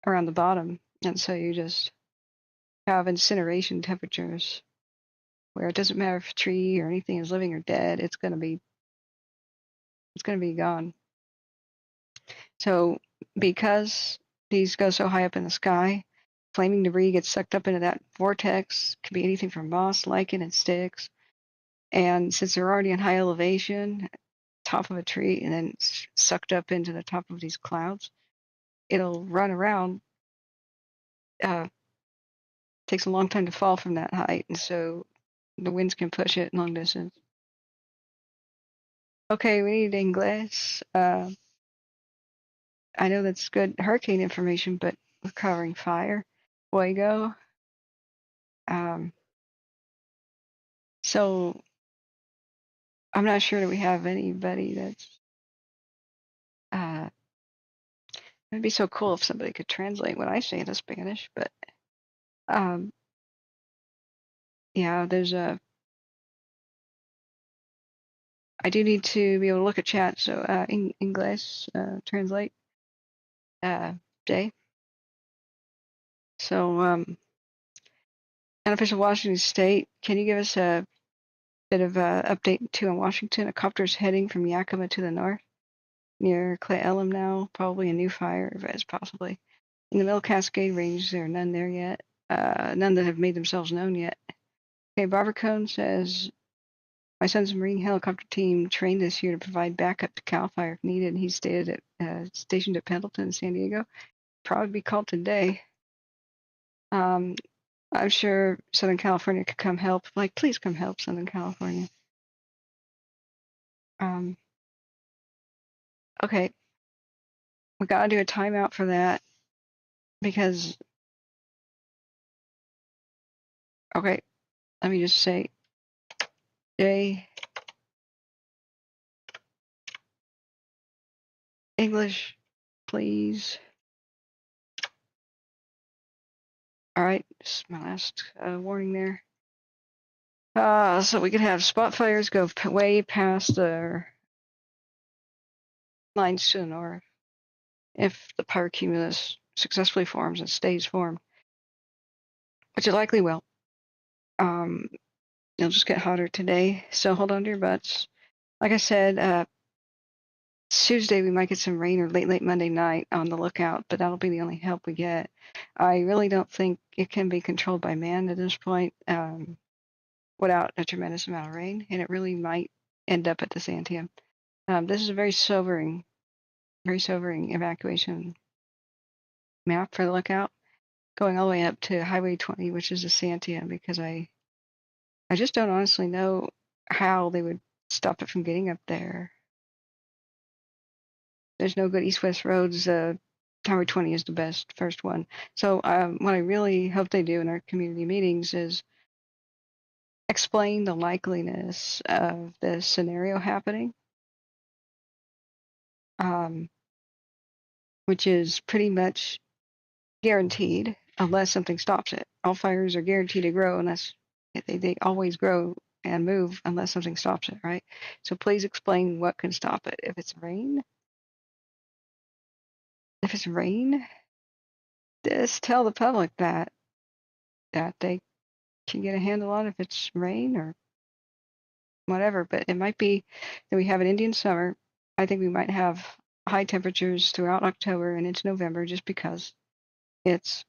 A: around the bottom. And so you just have incineration temperatures where it doesn't matter if a tree or anything is living or dead, it's gonna be gone. So because these go so high up in the sky, flaming debris gets sucked up into that vortex. Could be anything from moss, lichen, and sticks. And since they're already in high elevation, top of a tree, and then sucked up into the top of these clouds, it'll run around. Takes a long time to fall from that height, and so the winds can push it long distance. Okay, we need English. I know that's good hurricane information, but we're covering fire. Fuego. So I'm not sure that we have anybody that's. It'd be so cool if somebody could translate what I say into Spanish, but yeah, there's a. I do need to be able to look at chat, so English translate Jay. So unofficial Washington State, can you give us a bit of an update too on Washington? A copter's heading from Yakima to the north near Clay Elum now, probably a new fire, as possibly. In the Middle Cascade Range, there are none there yet. None that have made themselves known yet. Okay, Barbercone says, my son's Marine helicopter team trained this year to provide backup to CAL FIRE if needed. He's stationed at Pendleton, San Diego. Probably be called today. I'm sure Southern California could come help. Like, please come help Southern California. Okay, we gotta do a timeout for that because. Okay, let me just say, Jay, English, please. All right, this is my last warning there. So we could have spot fires go way past their lines to the north if the pyrocumulus successfully forms and stays formed, which it likely will. It'll just get hotter today, so hold on to your butts. Like I said, Tuesday we might get some rain or late Monday night on the lookout, but that'll be the only help we get. I really don't think it can be controlled by man at this point without a tremendous amount of rain, and it really might end up at the Santiam. This is a very sobering evacuation map for the lookout, going all the way up to Highway 20, which is the Santiam, because I just don't honestly know how they would stop it from getting up there. There's no good east-west roads. Highway 20 is the best first one. So what I really hope they do in our community meetings is explain the likeliness of this scenario happening, which is pretty much guaranteed unless something stops it. All fires are guaranteed to grow unless they always grow and move unless something stops it, right? So please explain what can stop it. If it's rain, just tell the public that they can get a handle on if it's rain or whatever. But it might be that we have an Indian summer. I think we might have high temperatures throughout October and into November just because it's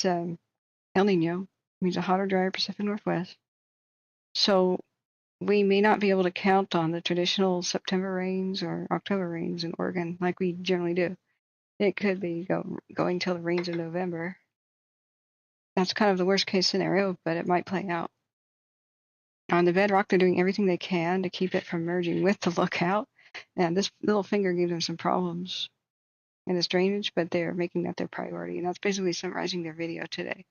A: El Nino, means a hotter, drier Pacific Northwest. So we may not be able to count on the traditional September rains or October rains in Oregon like we generally do. It could be going till the rains in November. That's kind of the worst case scenario, but it might play out. On the Bedrock, they're doing everything they can to keep it from merging with the lookout. And this little finger gave them some problems in this drainage, but they're making that their priority. And that's basically summarizing their video today.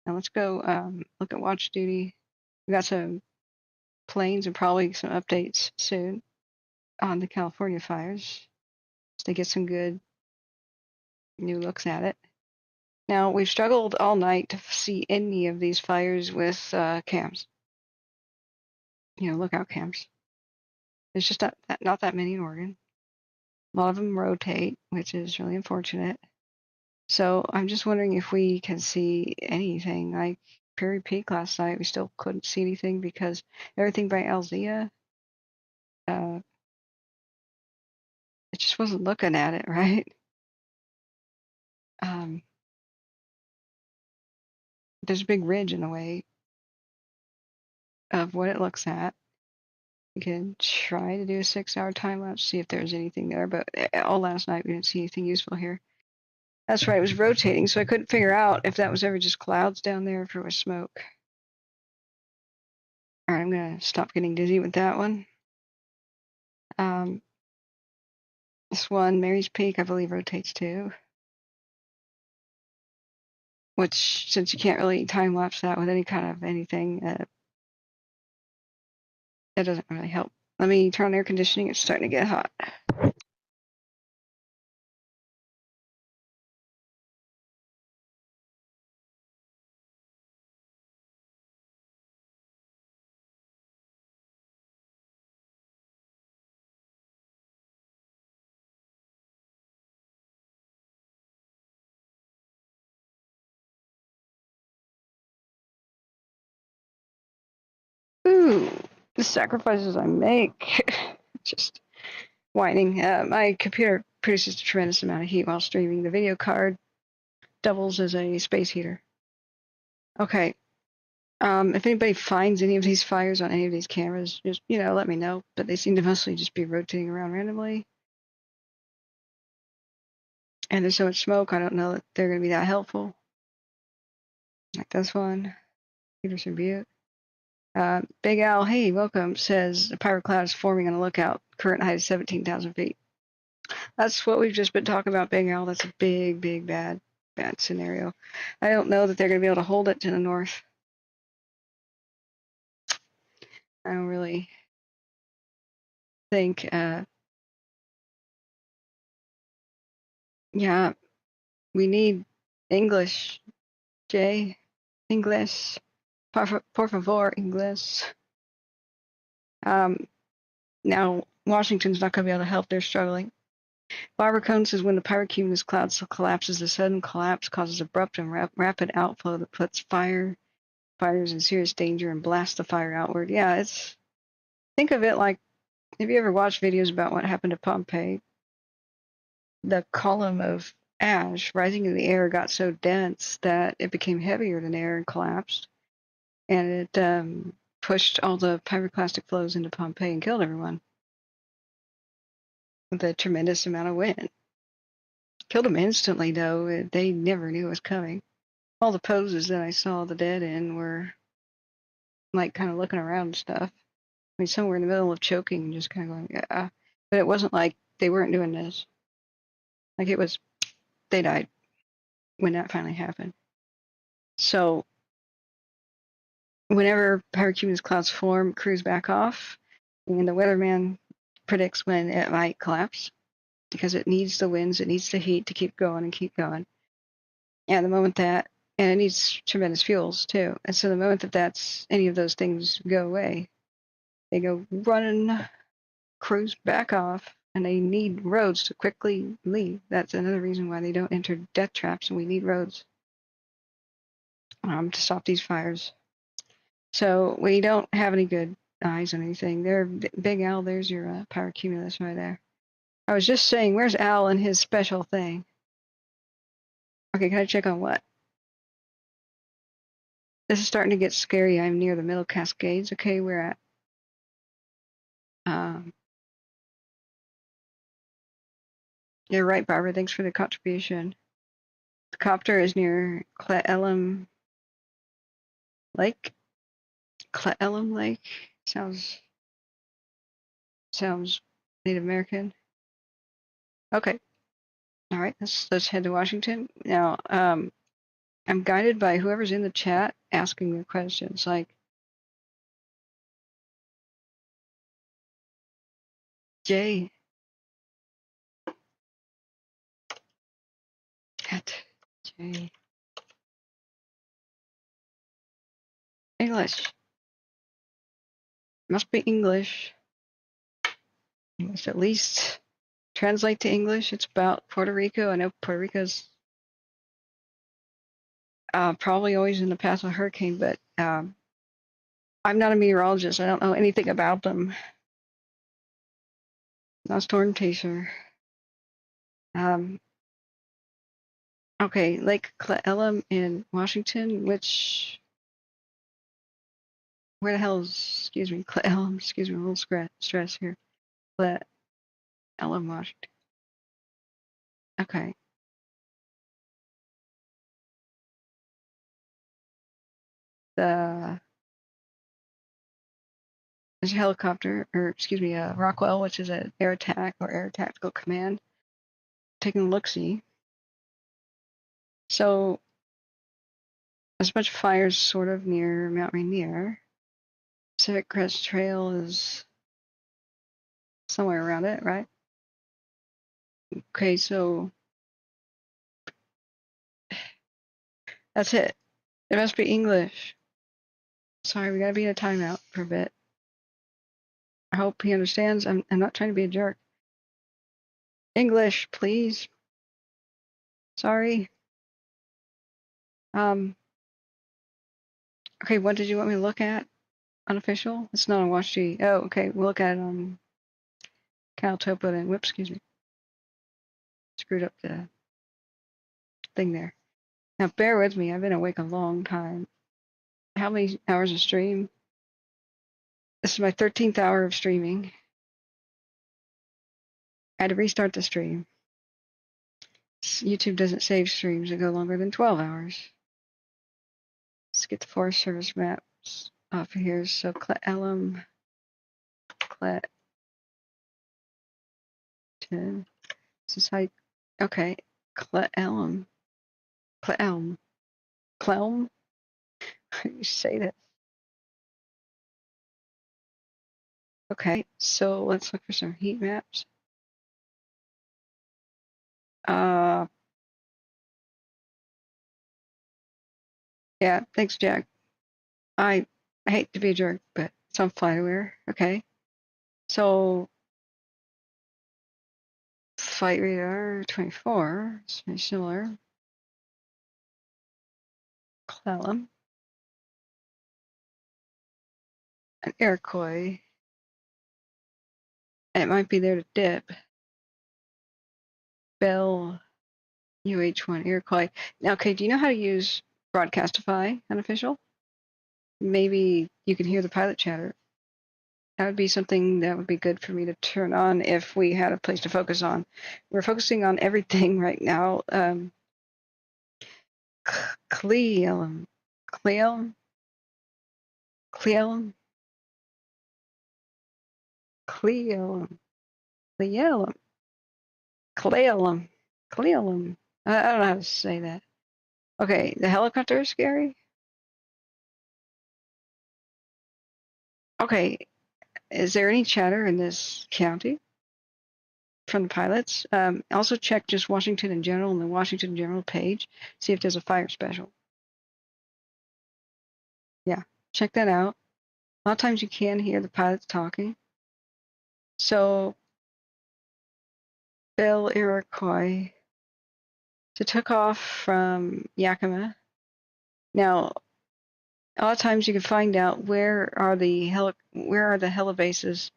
A: Now let's go look at watch duty. We got some planes and probably some updates soon on the California fires to get some good new looks at it. Now, we've struggled all night to see any of these fires with cams. Lookout cams. There's just not that many in Oregon. A lot of them rotate, which is really unfortunate. So I'm just wondering if we can see anything. Like Prairie Peak last night, we still couldn't see anything because everything by Alzea, it just wasn't looking at it, right? There's a big ridge in the way of what it looks at. We can try to do a 6-hour time lapse, see if there's anything there, but all last night we didn't see anything useful here. That's right, it was rotating, so I couldn't figure out if that was ever just clouds down there, if it was smoke. All right, I'm gonna stop getting dizzy with that one. This one, Mary's Peak, I believe rotates too. Which, since you can't really time lapse that with any kind of anything, that doesn't really help. Let me turn on air conditioning. It's starting to get hot. Ooh, the sacrifices I make. Just whining. My computer produces a tremendous amount of heat while streaming. The video card doubles as a space heater. Okay. If anybody finds any of these fires on any of these cameras, just, let me know. But they seem to mostly just be rotating around randomly. And there's so much smoke, I don't know that they're going to be that helpful. Like this one. Peterson Butte. Big Al, hey, welcome, says a pirate cloud is forming on a lookout. Current height is 17,000 feet. That's what we've just been talking about, Big Al. That's a big, bad scenario. I don't know that they're going to be able to hold it to the north. I don't really think, yeah, we need English, Jay. English. Por favor, English. Now, Washington's not going to be able to help. They're struggling. Barbara Cohn says when the pyrocumulus cloud collapses, the sudden collapse causes abrupt and rapid outflow that puts fires in serious danger and blasts the fire outward. Yeah, think of it like, have you ever watched videos about what happened to Pompeii? The column of ash rising in the air got so dense that it became heavier than air and collapsed. And it pushed all the pyroclastic flows into Pompeii and killed everyone with a tremendous amount of wind. Killed them instantly, though. They never knew it was coming. All the poses that I saw the dead in were like kind of looking around and stuff. I mean, some were in the middle of choking and just kind of going, yeah. But it wasn't like they weren't doing this. Like it was, they died when that finally happened. So whenever pyrocumulus clouds form, crews back off, and the weatherman predicts when it might collapse because it needs the winds, it needs the heat to keep going and keep going. And the moment that, and it needs tremendous fuels too. And so the moment that any of those things go away, they go running, cruise back off, and they need roads to quickly leave. That's another reason why they don't enter death traps, and we need roads to stop these fires. So we don't have any good eyes on anything. There, Big Al, there's your pyrocumulus right there. I was just saying, where's Al and his special thing? Okay, can I check on what? This is starting to get scary. I'm near the Middle Cascades. Okay, we're at you're right, Barbara. Thanks for the contribution. The copter is near Cleellum Lake. Cleellum Lake sounds Native American. Okay, all right. Let's head to Washington now. I'm guided by whoever's in the chat asking the questions. Like Jay. Jay. English. Must be English. You must at least translate to English. It's about Puerto Rico. I know Puerto Rico's probably always in the path of a hurricane, but I'm not a meteorologist. I don't know anything about them. Not a storm chaser. Okay, Lake Cleellum in Washington, where the hell is, excuse me, Cleellum, excuse me, a little stress here. Cleellum, Washington. Okay. There's a helicopter, or excuse me, Rockwell, which is an air attack or air tactical command, taking a look-see. So there's a bunch of fires sort of near Mount Rainier. Pacific Crest Trail is somewhere around it, right? Okay, so that's it. It must be English. Sorry, we gotta be in a timeout for a bit. I hope he understands. I'm not trying to be a jerk. English, please. Sorry. Okay, what did you want me to look at? Unofficial? It's not on WatchG. Oh, okay. We'll look at it on Caltopo then. Whoops, excuse me. Screwed up the thing there. Now, bear with me. I've been awake a long time. How many hours of stream? This is my 13th hour of streaming. I had to restart the stream. YouTube doesn't save streams that go longer than 12 hours. Let's get the Forest Service maps off of here. So Cleellum, Cleton. This is how okay, Cleellum. Cleelm. How do you say that? Okay, so let's look for some heat maps. Yeah, thanks, Jack. I hate to be a jerk, but it's on FlightAware. Okay, so Flight Radar 24 is very similar. Cleellum. An Iroquois. And it might be there to dip. Bell UH1 Iroquois. Now, okay, do you know how to use Broadcastify Unofficial? Maybe you can hear the pilot chatter. That would be something that would be good for me to turn on if we had a place to focus on. We're focusing on everything right now. Cleellum. Cleellum? Cleellum? Cleellum. Cleellum. Cleellum. Cleellum. I don't know how to say that. Okay, the helicopter is scary. Okay, is there any chatter in this county from the pilots? Also check just Washington in general on the Washington General page. See if there's a fire special. Yeah, check that out. A lot of times you can hear the pilots talking. So, Bill Iroquois. So took off from Yakima. Now, a lot of times you can find out where are the helibases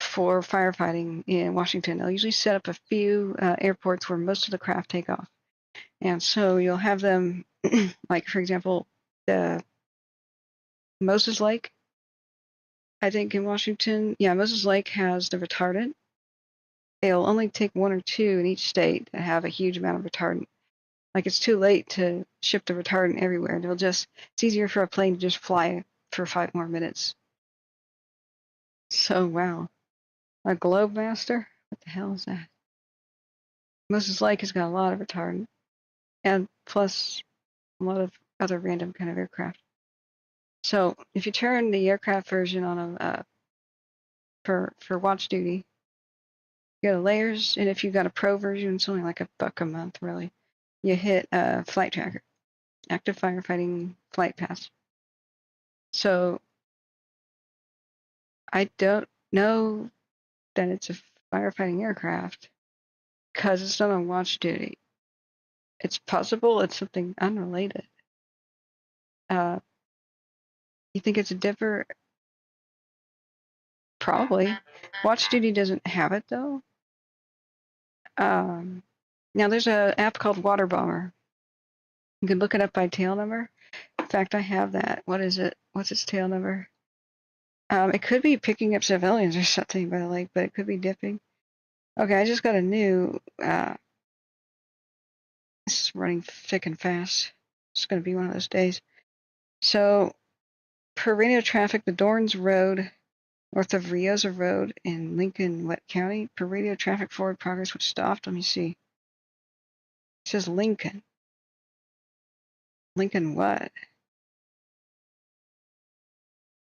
A: for firefighting in Washington. They'll usually set up a few airports where most of the craft take off. And so you'll have them, like, for example, the Moses Lake, I think in Washington. Yeah, Moses Lake has the retardant. They'll only take one or two in each state that have a huge amount of retardant. Like, it's too late to ship the retardant everywhere. It's easier for a plane to just fly for 5 more minutes. So, wow. A Globemaster? What the hell is that? Moses Lake has got a lot of retardant. And plus a lot of other random kind of aircraft. So if you turn the aircraft version on for watch duty, you go to layers, and if you've got a pro version, it's only like $1 a month, really. You hit flight tracker, active firefighting flight path. So I don't know that it's a firefighting aircraft because it's not on watch duty. It's possible it's something unrelated. You think it's a dipper? Probably. Watch duty doesn't have it though. Now there's an app called Water Bomber. You can look it up by tail number. In fact, I have that. What is it? What's its tail number? It could be picking up civilians or something by the lake, but it could be dipping. Okay, I just got a new. This is running thick and fast. It's going to be one of those days. So, per radio traffic, the Dorns Road, north of Riosa Road in Lincoln, Wett County, per radio traffic forward progress was stopped. Let me see. It says Lincoln. Lincoln what?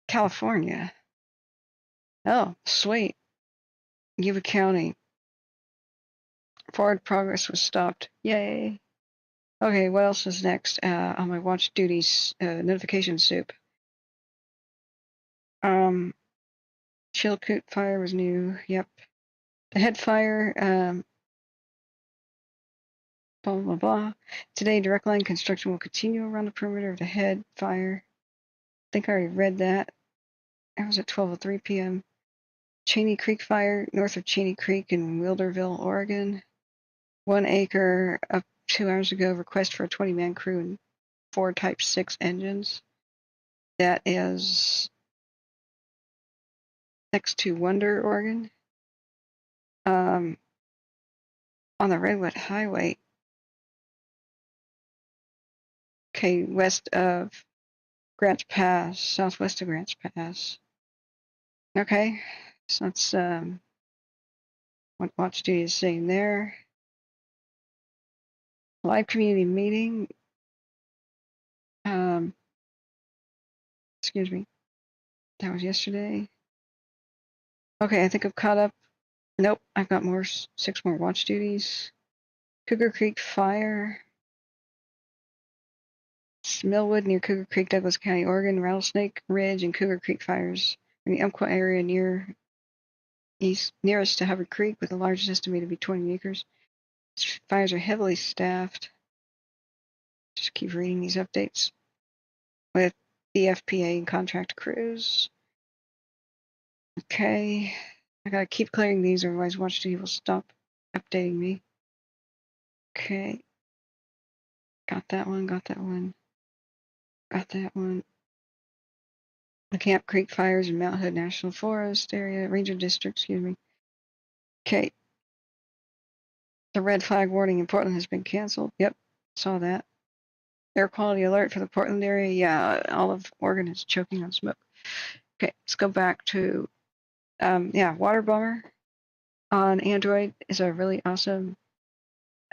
A: California. Oh, sweet. Yuba County. Forward progress was stopped. Yay. Okay, what else is next on my watch duties notification soup? Chilkoot fire was new. Yep. The head fire, blah, blah, blah. Today, direct line construction will continue around the perimeter of the head fire. I think I already read that. That was at 12:03 p.m. Cheney Creek fire, north of Cheney Creek in Wilderville, Oregon. 1 acre up 2 hours ago. Request for a 20-man crew and 4 Type 6 engines. That is next to Wonder, Oregon. On the Redwood Highway. Okay, west of Grants Pass, southwest of Grants Pass. Okay, so that's what watch duty is saying there. Live community meeting. Excuse me. That was yesterday. Okay, I think I'm caught up. Nope, I've got 6 more watch duties. Cougar Creek fire. Millwood near Cougar Creek, Douglas County, Oregon. Rattlesnake Ridge and Cougar Creek fires in the Umpqua area nearest to Hubbard Creek, with the largest estimated to be 20 acres. Fires are heavily staffed. Just keep reading these updates with the FPA and contract crews. Okay, I gotta keep clearing these, otherwise watch duty will stop updating me. Okay, got that one, got that one, got that one. The Camp Creek fires in Mount Hood National Forest area, Ranger District, excuse me. Okay, the red flag warning in Portland has been canceled. Yep, saw that. Air quality alert for the Portland area. Yeah, all of Oregon is choking on smoke. Okay, let's go back to, Water Bomber on Android is a really awesome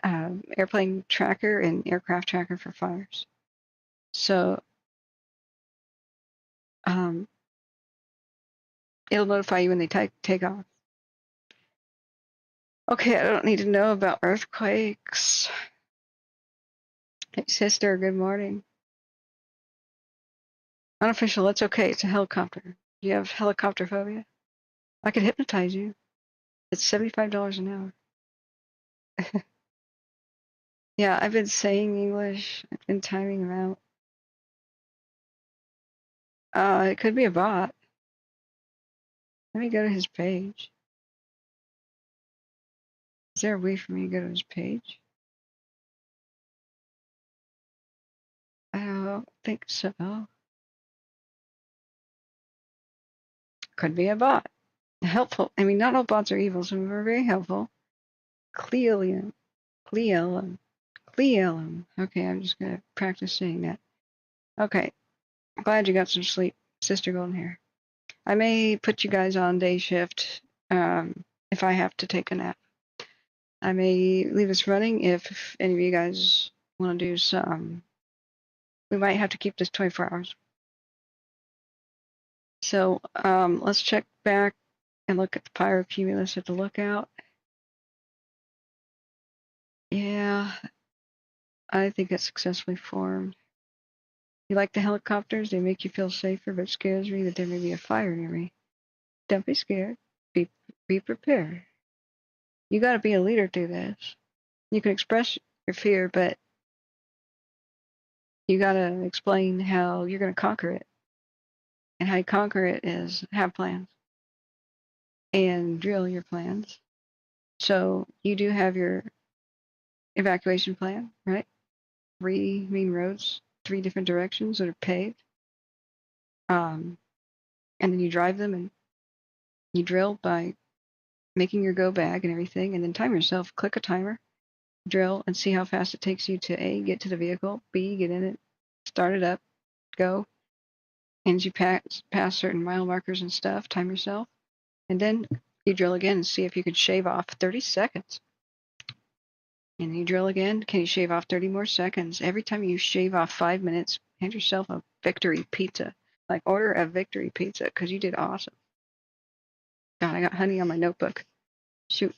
A: airplane tracker and aircraft tracker for fires. So it'll notify you when they take off. Okay, I don't need to know about earthquakes. Hey, sister, good morning. Unofficial, it's okay. It's a helicopter. Do you have helicopter phobia? I could hypnotize you. It's $75 an hour. Yeah, I've been saying English. I've been timing them out. It could be a bot. Let me go to his page. Is there a way for me to go to his page? I don't think so. Could be a bot. Helpful. I mean, not all bots are evil. Some of them are very helpful. Clealium. Clealium. Clealium. Okay, I'm just going to practice saying that. Okay. I'm glad you got some sleep, Sister Golden Hair. I may put you guys on day shift if I have to take a nap. I may leave this running if any of you guys want to do some. We might have to keep this 24 hours. So let's check back and look at the pyrocumulus at the lookout. Yeah, I think it's successfully formed. You like the helicopters? They make you feel safer, but it scares me that there may be a fire near me. Don't be scared. Be prepared. You got to be a leader through this. You can express your fear, but you got to explain how you're going to conquer it. And how you conquer it is have plans and drill your plans. So you do have your evacuation plan, right? 3 main roads, 3 different directions that are paved. And then you drive them and you drill by making your go bag and everything, and then time yourself. Click a timer, drill, and see how fast it takes you to A, get to the vehicle, B, get in it, start it up, go. And as you pass certain mile markers and stuff, time yourself, and then you drill again and see if you could shave off 30 seconds. And you drill again. Can you shave off 30 more seconds? Every time you shave off 5 minutes, hand yourself a victory pizza. Like order a victory pizza because you did awesome. God, I got honey on my notebook. Shoot,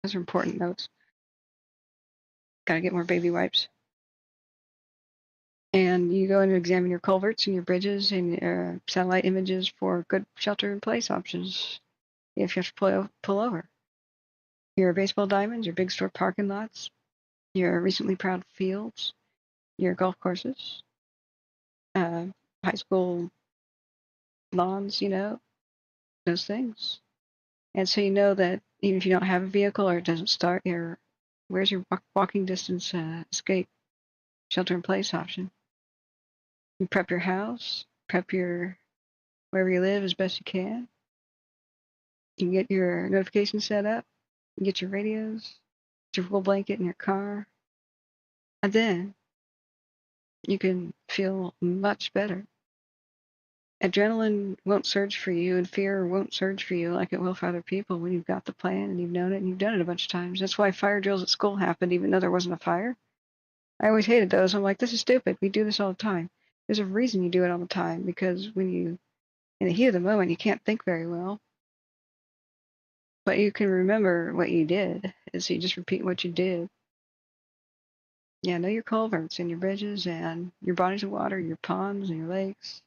A: those are important notes. Gotta get more baby wipes. And you go and examine your culverts and your bridges and your satellite images for good shelter-in-place options if you have to pull over. Your baseball diamonds, your big store parking lots, your recently plowed fields, your golf courses, high school lawns, those things. And so you know that even if you don't have a vehicle or it doesn't start, where's your walking distance escape shelter-in-place option? You prep your house, prep your wherever you live as best you can. You can get your notifications set up, you get your radios, get your wool blanket in your car, and then you can feel much better. Adrenaline won't surge for you, and fear won't surge for you like it will for other people when you've got the plan and you've known it and you've done it a bunch of times. That's why fire drills at school happened, even though there wasn't a fire. I always hated those. I'm like, this is stupid. We do this all the time. There's a reason you do it all the time, because when you, in the heat of the moment, you can't think very well. But you can remember what you did, and so you just repeat what you did. Yeah, know your culverts and your bridges and your bodies of water, your ponds and your lakes.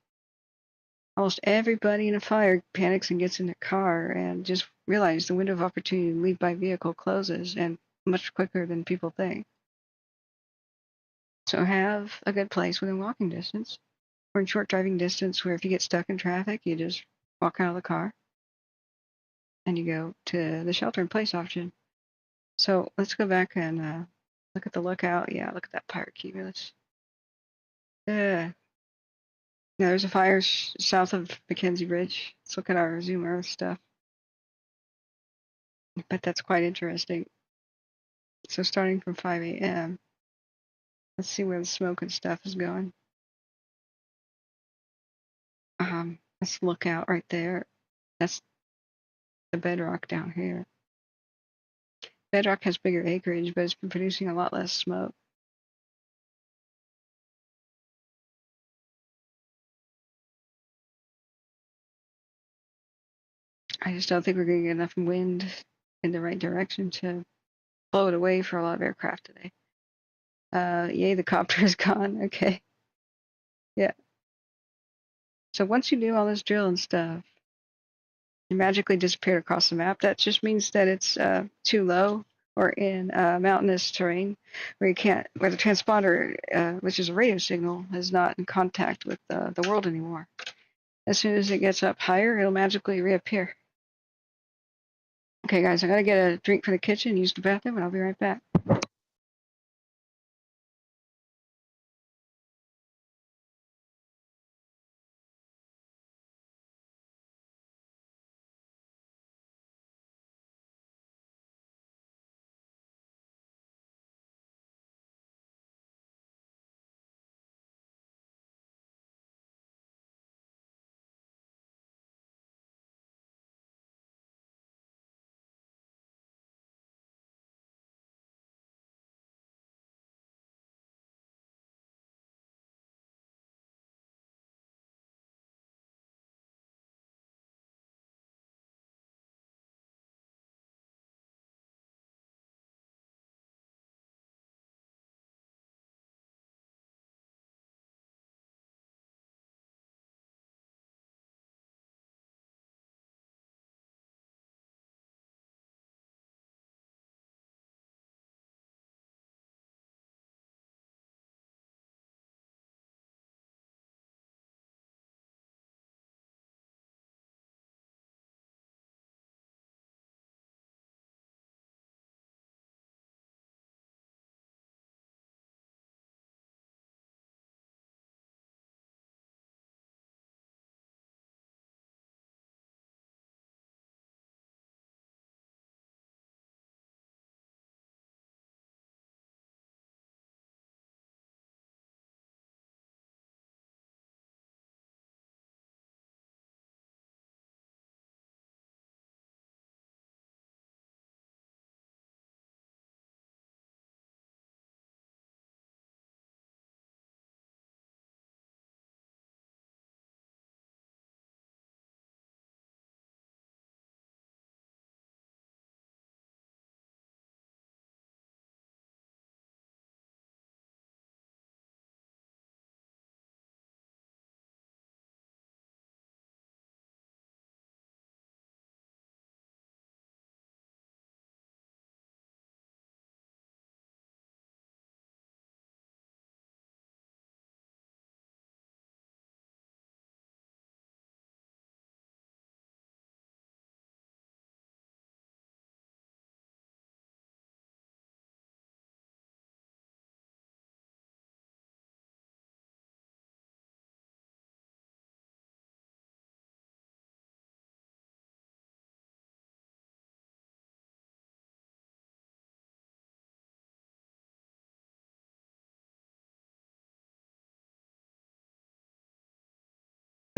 A: Almost everybody in a fire panics and gets in their car and just realize the window of opportunity to leave by vehicle closes, and much quicker than people think. So have a good place within walking distance or in short driving distance where if you get stuck in traffic, you just walk out of the car and you go to the shelter in place option. So let's go back and look at the lookout. Yeah, look at that pirate cumulus. Yeah, there's a fire south of McKenzie Ridge. Let's look at our Zoom Earth stuff. But that's quite interesting. So starting from 5 a.m., let's see where the smoke and stuff is going. Let's look out right there. That's the Bedrock down here. Bedrock has bigger acreage, but it's been producing a lot less smoke. I just don't think we're going to get enough wind in the right direction to blow it away for a lot of aircraft today. Yay, the copter is gone. Okay. Yeah. So once you do all this drill and stuff, you magically disappear across the map. That just means that it's too low or in mountainous terrain where the transponder, which is a radio signal, is not in contact with the world anymore. As soon as it gets up higher, it'll magically reappear. Okay, guys, I gotta get a drink for the kitchen, use the bathroom, and I'll be right back.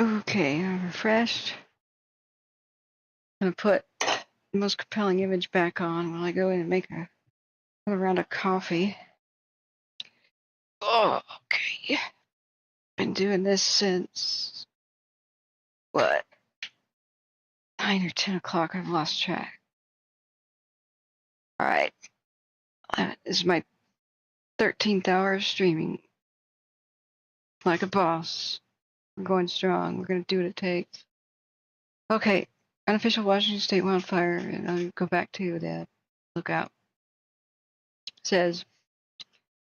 A: Okay, I'm refreshed. I'm gonna put the most compelling image back on while I go in and make another round of coffee. Oh, okay. Been doing this since what? 9 or 10 o'clock. I've lost track. All right. This is my 13th hour of streaming. Like a boss. We're going strong. We're going to do what it takes. Okay. Unofficial Washington State wildfire. And I'll go back to the lookout. Says,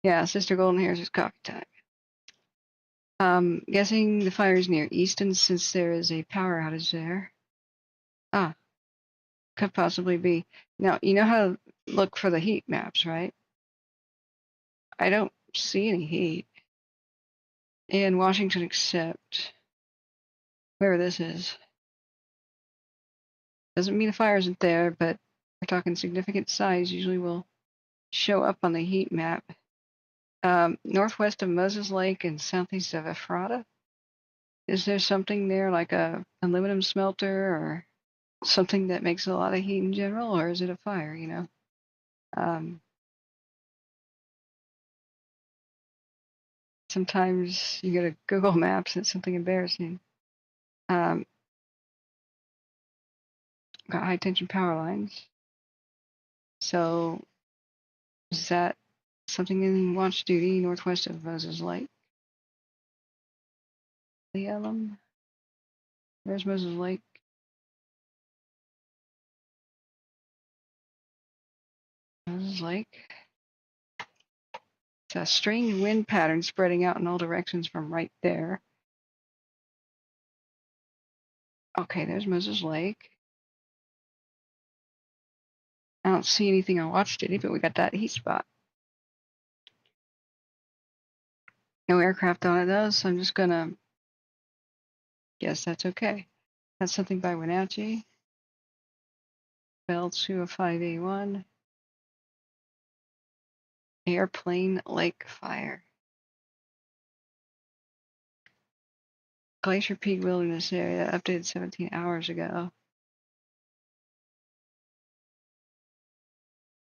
A: yeah, Sister Golden Hairs is coffee time. Guessing the fire is near Easton since there is a power outage there. Ah, could possibly be. Now, you know how to look for the heat maps, right? I don't see any heat in Washington except where this is. Doesn't mean the fire isn't there, but we're talking significant size usually will show up on the heat map. Northwest of Moses Lake and southeast of Ephrata. Is there something there like a aluminum smelter or something that makes a lot of heat in general, or is it a fire, you know? Sometimes you go to Google Maps and it's something embarrassing. Got high tension power lines. So is that something in watch duty northwest of Moses Lake? The Elm? There's Moses Lake. Moses Lake. It's a strange wind pattern spreading out in all directions from right there. Okay, there's Moses Lake. I don't see anything on watch duty, but we got that heat spot. No aircraft on it though, so I'm just gonna guess that's okay. That's something by Wenatchee. Bell 205A1. Airplane Lake Fire. Glacier Peak Wilderness Area, updated 17 hours ago.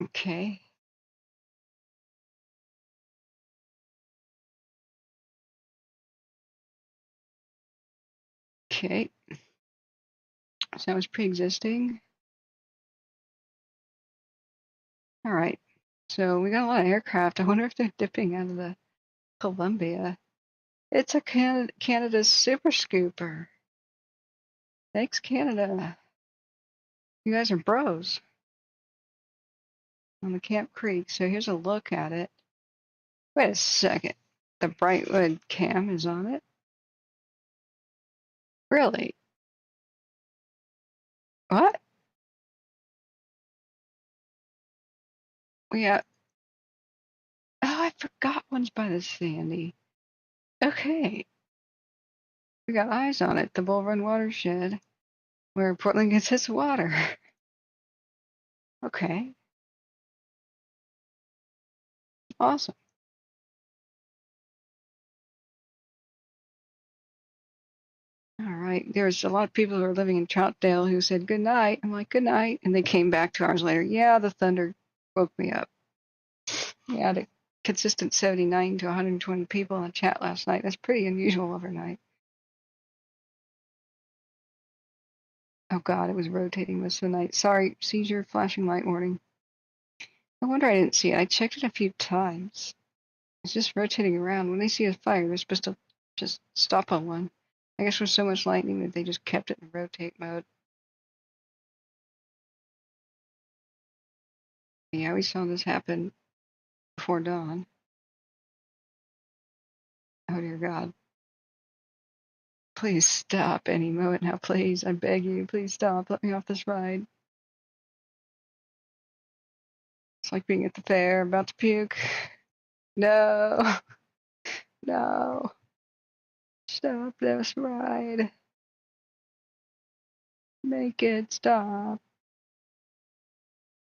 A: Okay. Okay. So that was pre-existing. All right. So we got a lot of aircraft. I wonder if they're dipping out of the Columbia. It's a Canada's Super Scooper. Thanks, Canada. You guys are bros. On the Camp Creek. So here's a look at it. Wait a second. The Brightwood cam is on it? Really? What? We got. Oh, I forgot one's by the Sandy. Okay. We got eyes on it. The Bull Run watershed, where Portland gets its water. Okay. Awesome. All right. There's a lot of people who are living in Troutdale who said good night. I'm like, good night. And they came back 2 hours later. Yeah, the thunder woke me up. Yeah, the consistent 79 to 120 people in the chat last night. That's pretty unusual overnight. Oh God, it was rotating most of the night. Sorry, seizure, flashing light warning. No wonder I didn't see it. I checked it a few times. It's just rotating around. When they see a fire, they're supposed to just stop on one. I guess with so much lightning that they just kept it in rotate mode. Yeah, we saw this happen before dawn. Oh dear God. Please stop any moment now, please. I beg you, please stop. Let me off this ride. It's like being at the fair, about to puke. No. No. Stop this ride. Make it stop.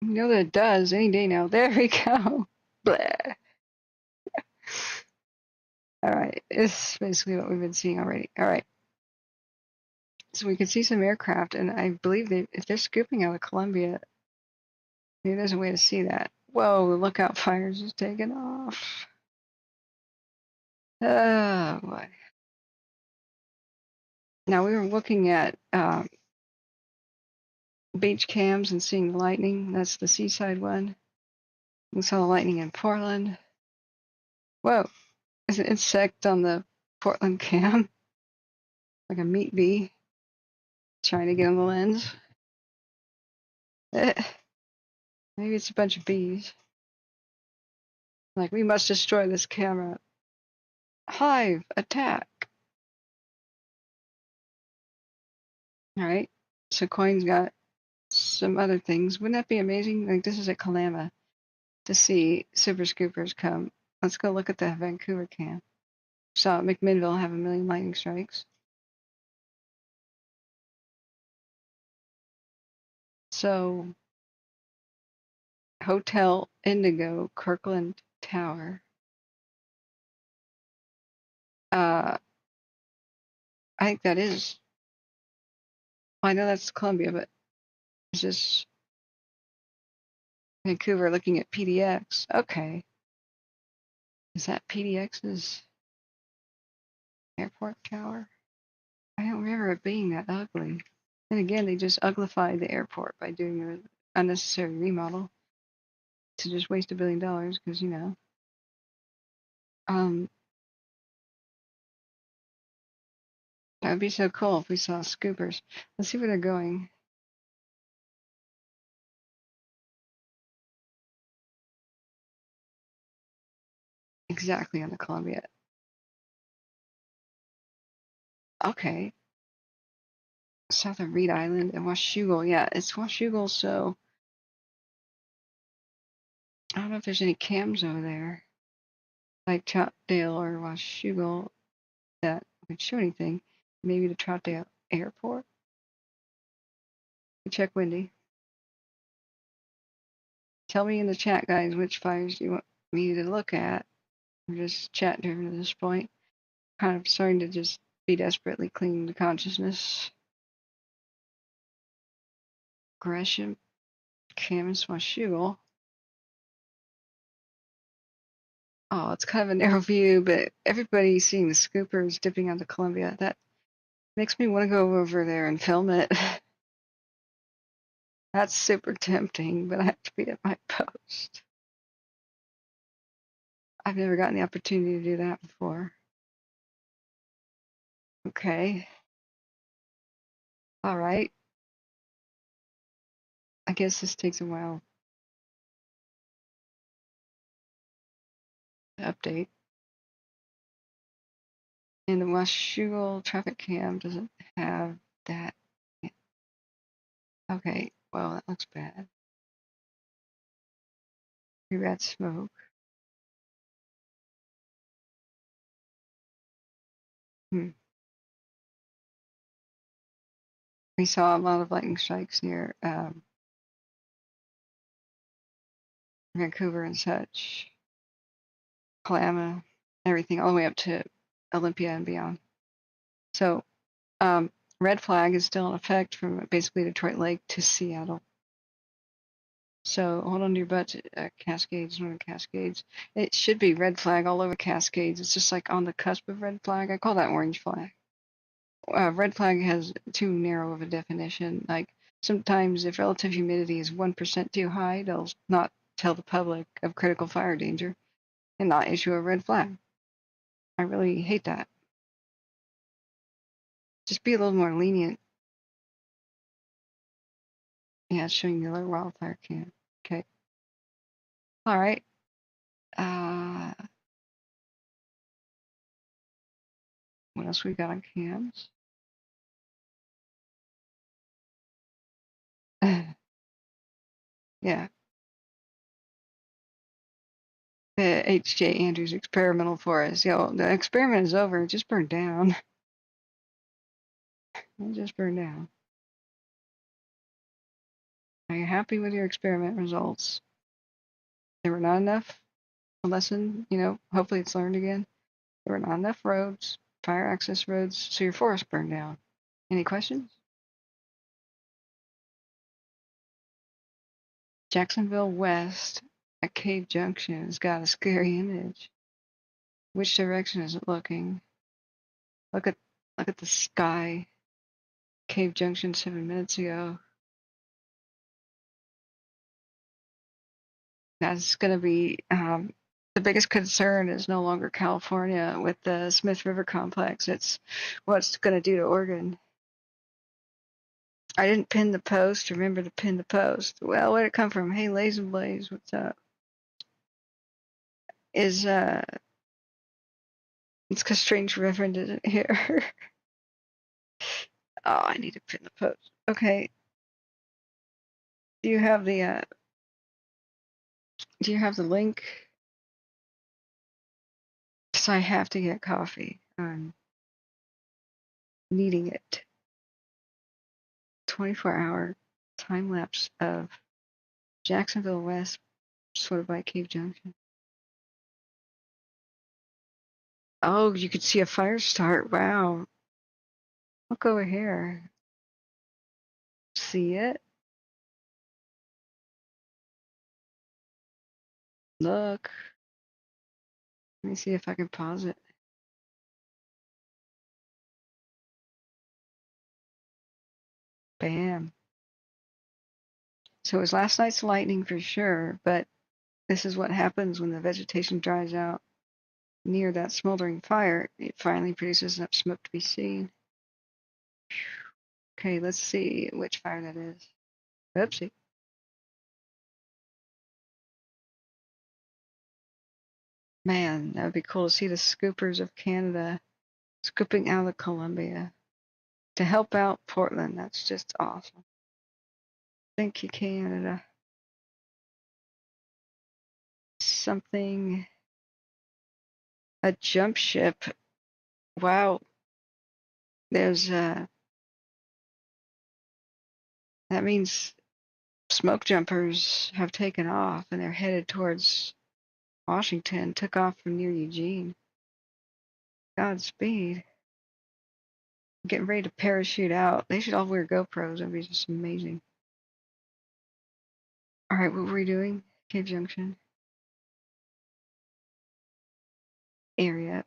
A: You know that it does any day now. There we go. Blah. All right. It's basically what we've been seeing already. All right. So we can see some aircraft, and I believe if they're scooping out of Columbia, maybe there's a way to see that. Whoa, the lookout fires is taking off. Oh boy. Now we were looking at beach cams and seeing the lightning. That's the seaside one. We saw the lightning in Portland. Whoa, there's an insect on the Portland cam, like a meat bee, trying to get on the lens. Maybe it's a bunch of bees. Like, we must destroy this camera. Hive, attack. Alright, so Coin's got some other things. Wouldn't that be amazing? Like, this is at Kalama to see super scoopers come. Let's go look at the Vancouver cam. Saw McMinnville have 1 million lightning strikes. So, Hotel Indigo, Kirkland Tower. I think that is. Well, I know that's Columbia, but is this Vancouver looking at PDX? Okay. Is that PDX's airport tower? I don't remember it being that ugly. And again, they just uglified the airport by doing an unnecessary remodel to just waste $1 billion because, you know. That would be so cool if we saw scoopers. Let's see where they're going. Exactly on the Columbia. Okay. South of Reed Island and Washougal. Yeah, it's Washougal, so I don't know if there's any cams over there, like Troutdale or Washougal, that would show anything. Maybe the Troutdale Airport. Check Windy. Tell me in the chat, guys, which fires do you want me to look at? We're just chat driven at this point. Kind of starting to just be desperately clinging to consciousness. Gresham, Camas, Washougal. Oh, it's kind of a narrow view, but everybody's seeing the scoopers dipping onto Columbia. That makes me want to go over there and film it. That's super tempting, but I have to be at my post. I've never gotten the opportunity to do that before. Okay. All right. I guess this takes a while to update. And the Washougal traffic cam doesn't have that. Okay, well, that looks bad. Maybe that's smoke. We saw a lot of lightning strikes near Vancouver and such. Kalama, everything, all the way up to Olympia and beyond. So, red flag is still in effect from basically Detroit Lake to Seattle. So hold on to your butts, Cascades, Northern Cascades. It should be red flag all over Cascades. It's just like on the cusp of red flag. I call that orange flag. Red flag has too narrow of a definition. Like sometimes if relative humidity is 1% too high, they'll not tell the public of critical fire danger and not issue a red flag. I really hate that. Just be a little more lenient. Yeah, it's showing yellow wildfire cam. Okay. All right. What else we got on cams? Yeah. The H.J. Andrews experimental forest. Yeah, well, the experiment is over. It just burned down. It just burned down. Are you happy with your experiment results? There were not enough. A lesson, you know, hopefully it's learned again. There were not enough roads, fire access roads, so your forest burned down. Any questions? Jacksonville West at Cave Junction has got a scary image. Which direction is it looking? Look at the sky. Cave Junction 7 minutes ago. That's going to be the biggest concern is no longer California with the Smith River complex. It's what's going to do to Oregon. I didn't pin the post. Remember to pin the post. Well, where'd it come from? Hey, Lazy Blaze, what's up? It's because Strange Reverend isn't here. Oh, I need to pin the post. Okay. Do you have the link? Because I have to get coffee. I'm needing it. 24-hour time lapse of Jacksonville West, sort of by Cave Junction. Oh, you could see a fire start. Wow. Look over here. See it? Look. Let me see if I can pause it. Bam. So it was last night's lightning for sure, but this is what happens when the vegetation dries out near that smoldering fire. It finally produces enough smoke to be seen. Okay, let's see which fire that is. Oopsie. Man, that would be cool to see the scoopers of Canada scooping out of Columbia to help out Portland. That's just awesome. Thank you, Canada. Something, a jump ship. Wow, there's that means smoke jumpers have taken off and they're headed towards Washington. Took off from near Eugene. Godspeed. Getting ready to parachute out. They should all wear GoPros. That'd be just amazing. All right, what were we doing? Cave Junction area.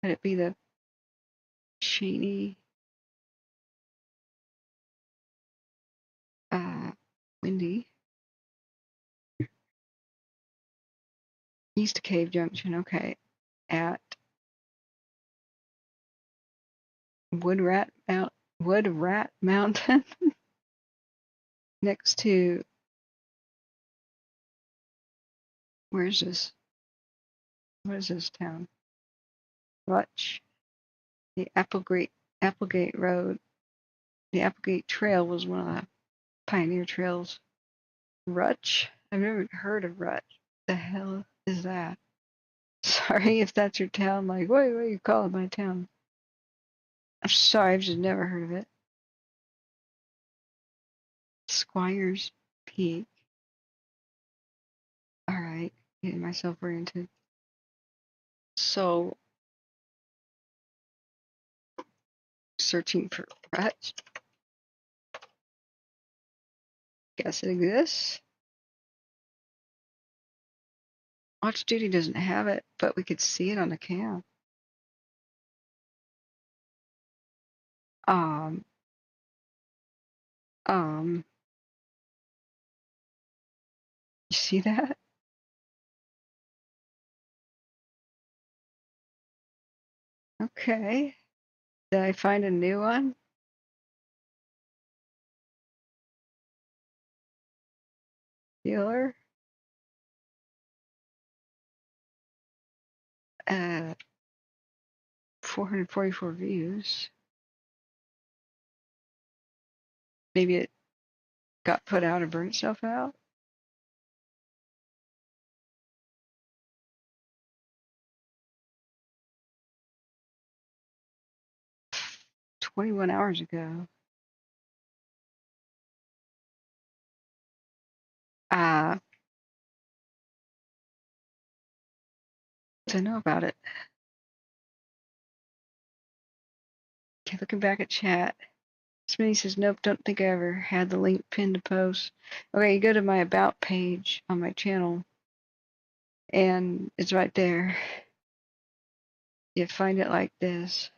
A: Could it be the Cheney, Windy, East Cave Junction? Okay, at Wood Rat Mountain, next to, where's this? What is this town? Rutch. The Applegate Road. The Applegate Trail was one of the pioneer trails. Rutch? I've never heard of Rutch. The hell is that? Sorry if that's your town. Like, what do you call it, my town? I'm sorry, I've just never heard of it. Squires Peak. Alright, getting myself oriented. So, searching for Rutch. Guess it exists. Watch Duty doesn't have it, but we could see it on the cam. Um, you see that? Okay. Did I find a new one? Dealer? 444 views. Maybe it got put out or burned itself out. $21 ago. To know about it. Okay, looking back at chat. Smitty says, nope, don't think I ever had the link pinned to post. Okay, you go to my About page on my channel, and it's right there. You find it like this.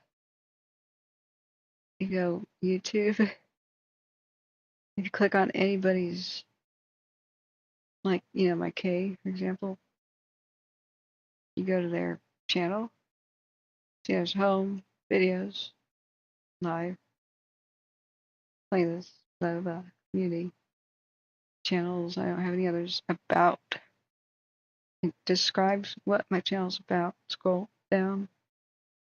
A: You go YouTube. If you click on anybody's, like, my K, for example, you go to their channel. See, there's home, videos, live, playlists, blah, blah, blah, community, channels. I don't have any others. About. It describes what my channel's about. Scroll down.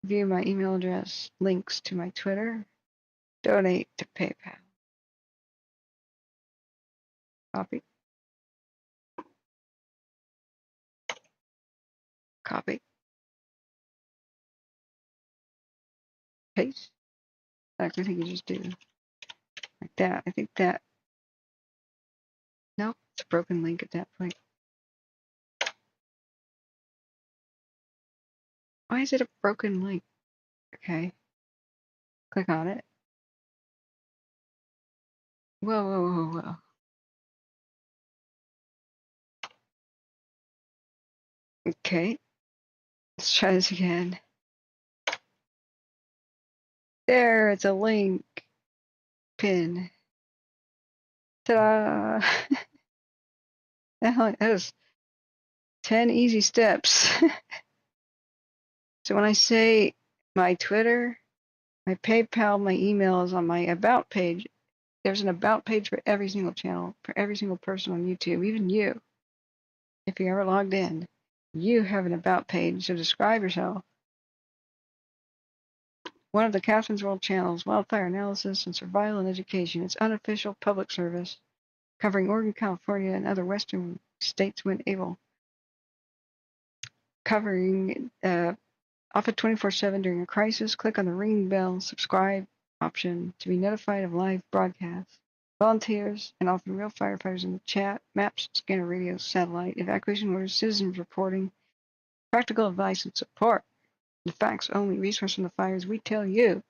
A: View my email address. Links to my Twitter. Donate to PayPal. Copy. Copy. Paste. I think you just do like that. I think that. Nope, it's a broken link at that point. Why is it a broken link? Okay. Click on it. Whoa, whoa, whoa, whoa. Okay. Let's try this again. There, it's a link. Pin. Ta-da! That was 10 easy steps. So when I say my Twitter, my PayPal, my email is on my About page. There's an About page for every single channel, for every single person on YouTube, even you. If you're ever logged in, you have an About page, so describe yourself. One of the Catherine's World channels, Wildfire Analysis and Survival and Education. It's unofficial public service, covering Oregon, California, and other western states when able. Covering often 24/7 during a crisis. Click on the ringing bell, subscribe option to be notified of live broadcasts. Volunteers and often real firefighters in the chat. Maps, scanner radios, satellite, evacuation orders, citizens reporting, practical advice and support. The facts only. Resource from the fires. We tell you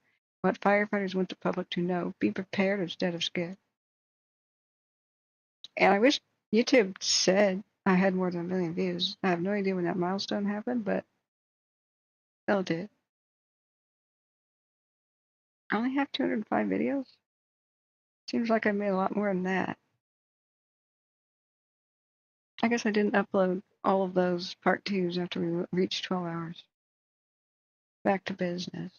A: what firefighters want the public to know. Be prepared instead of scared. And I wish YouTube said I had more than 1 million views. I have no idea when that milestone happened, but it did. I only have 205 videos. Seems like I made a lot more than that. I guess I didn't upload all of those part 2s after we reached 12 hours. Back to business.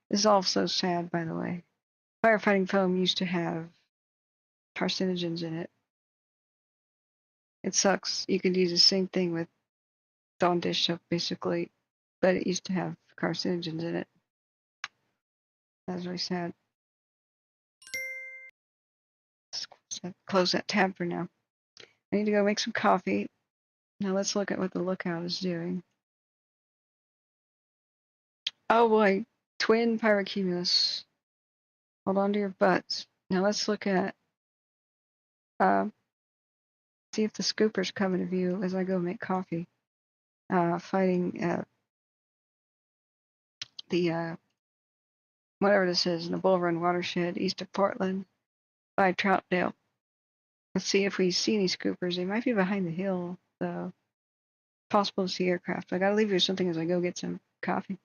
A: This is all so sad, by the way. Firefighting foam used to have carcinogens in it. It sucks. You could use the same thing with Dawn dish soap, basically, but it used to have carcinogens in it. That was really sad. Let's close that tab for now. I need to go make some coffee. Now let's look at what the lookout is doing. Oh boy, twin pyrocumulus. Hold on to your butts. Now let's look at, see if the scoopers come into view as I go make coffee. Fighting the, whatever this is, in the Bull Run watershed east of Portland by Troutdale. Let's see if we see any scoopers. They might be behind the hill, though. Possible to see aircraft. I gotta leave you with something as I go get some coffee.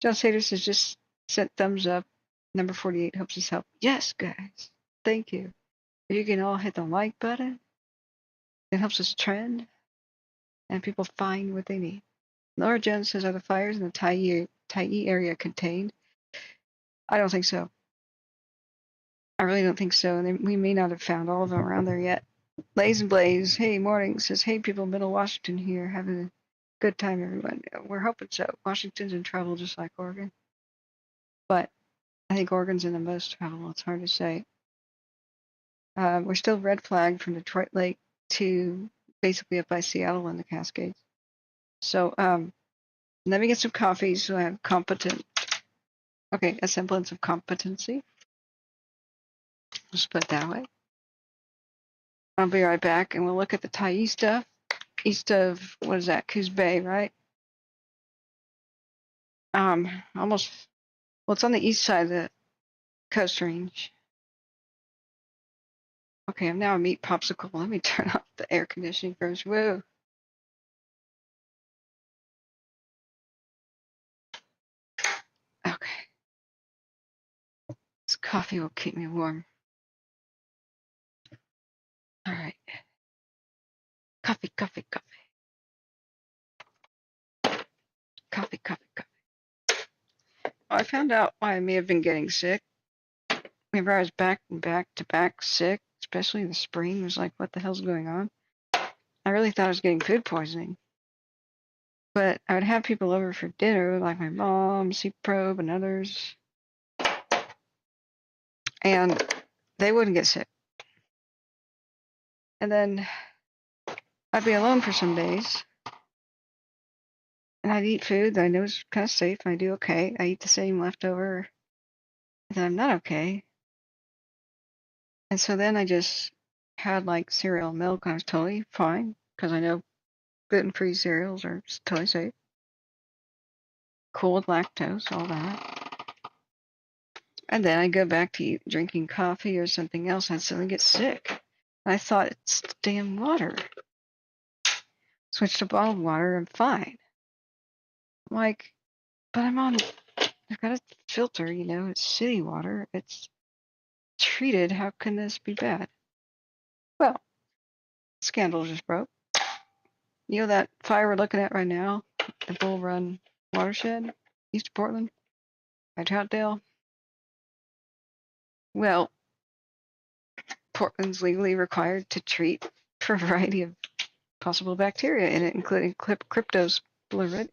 A: John Saders has just sent thumbs up. Number 48 hopes us help. Yes, guys. Thank you. If you can all hit the like button, it helps us trend and people find what they need. Laura Jones says, are the fires in the Tyee area contained? I don't think so. I really don't think so. And we may not have found all of them around there yet. Lays and Blaze, hey, morning, says, hey, people, Middle Washington here, having a good time, everyone. We're hoping so. Washington's in trouble just like Oregon. But I think Oregon's in the most trouble. It's hard to say. We're still red flagged from Detroit Lake to basically up by Seattle and the Cascades. So let me get some coffee so I have a semblance of competency. Just put it that way. I'll be right back and we'll look at the Tyee stuff. East of, what is that, Coos Bay, right? Almost Well, it's on the east side of the Coast Range. Okay, I'm now a meat popsicle. Let me turn off the air conditioning first. Whoa. Okay. This coffee will keep me warm. All right. Coffee, coffee, coffee. Coffee, coffee, coffee. Well, I found out why I may have been getting sick. Whenever I was back to back sick, especially in the spring, it was like, what the hell's going on? I really thought I was getting food poisoning. But I would have people over for dinner, like my mom, C Probe, and others, and they wouldn't get sick. And then I'd be alone for some days, and I'd eat food that I know is kind of safe, and I do okay. I eat the same leftover, and then I'm not okay. And so then I just had like cereal and milk, and I was totally fine, because I know gluten-free cereals are totally safe. Cool with lactose, all that. And then I go back to drinking coffee or something else, and suddenly get sick. And I thought, it's the damn water. Switched to bottled water, I'm fine. I'm like, but I've got a filter, it's city water. It's treated. How can this be bad? Well, scandal just broke. You know that fire we're looking at right now, the Bull Run watershed, east of Portland, by Troutdale? Well, Portland's legally required to treat for a variety of possible bacteria in it, including cryptosporidium,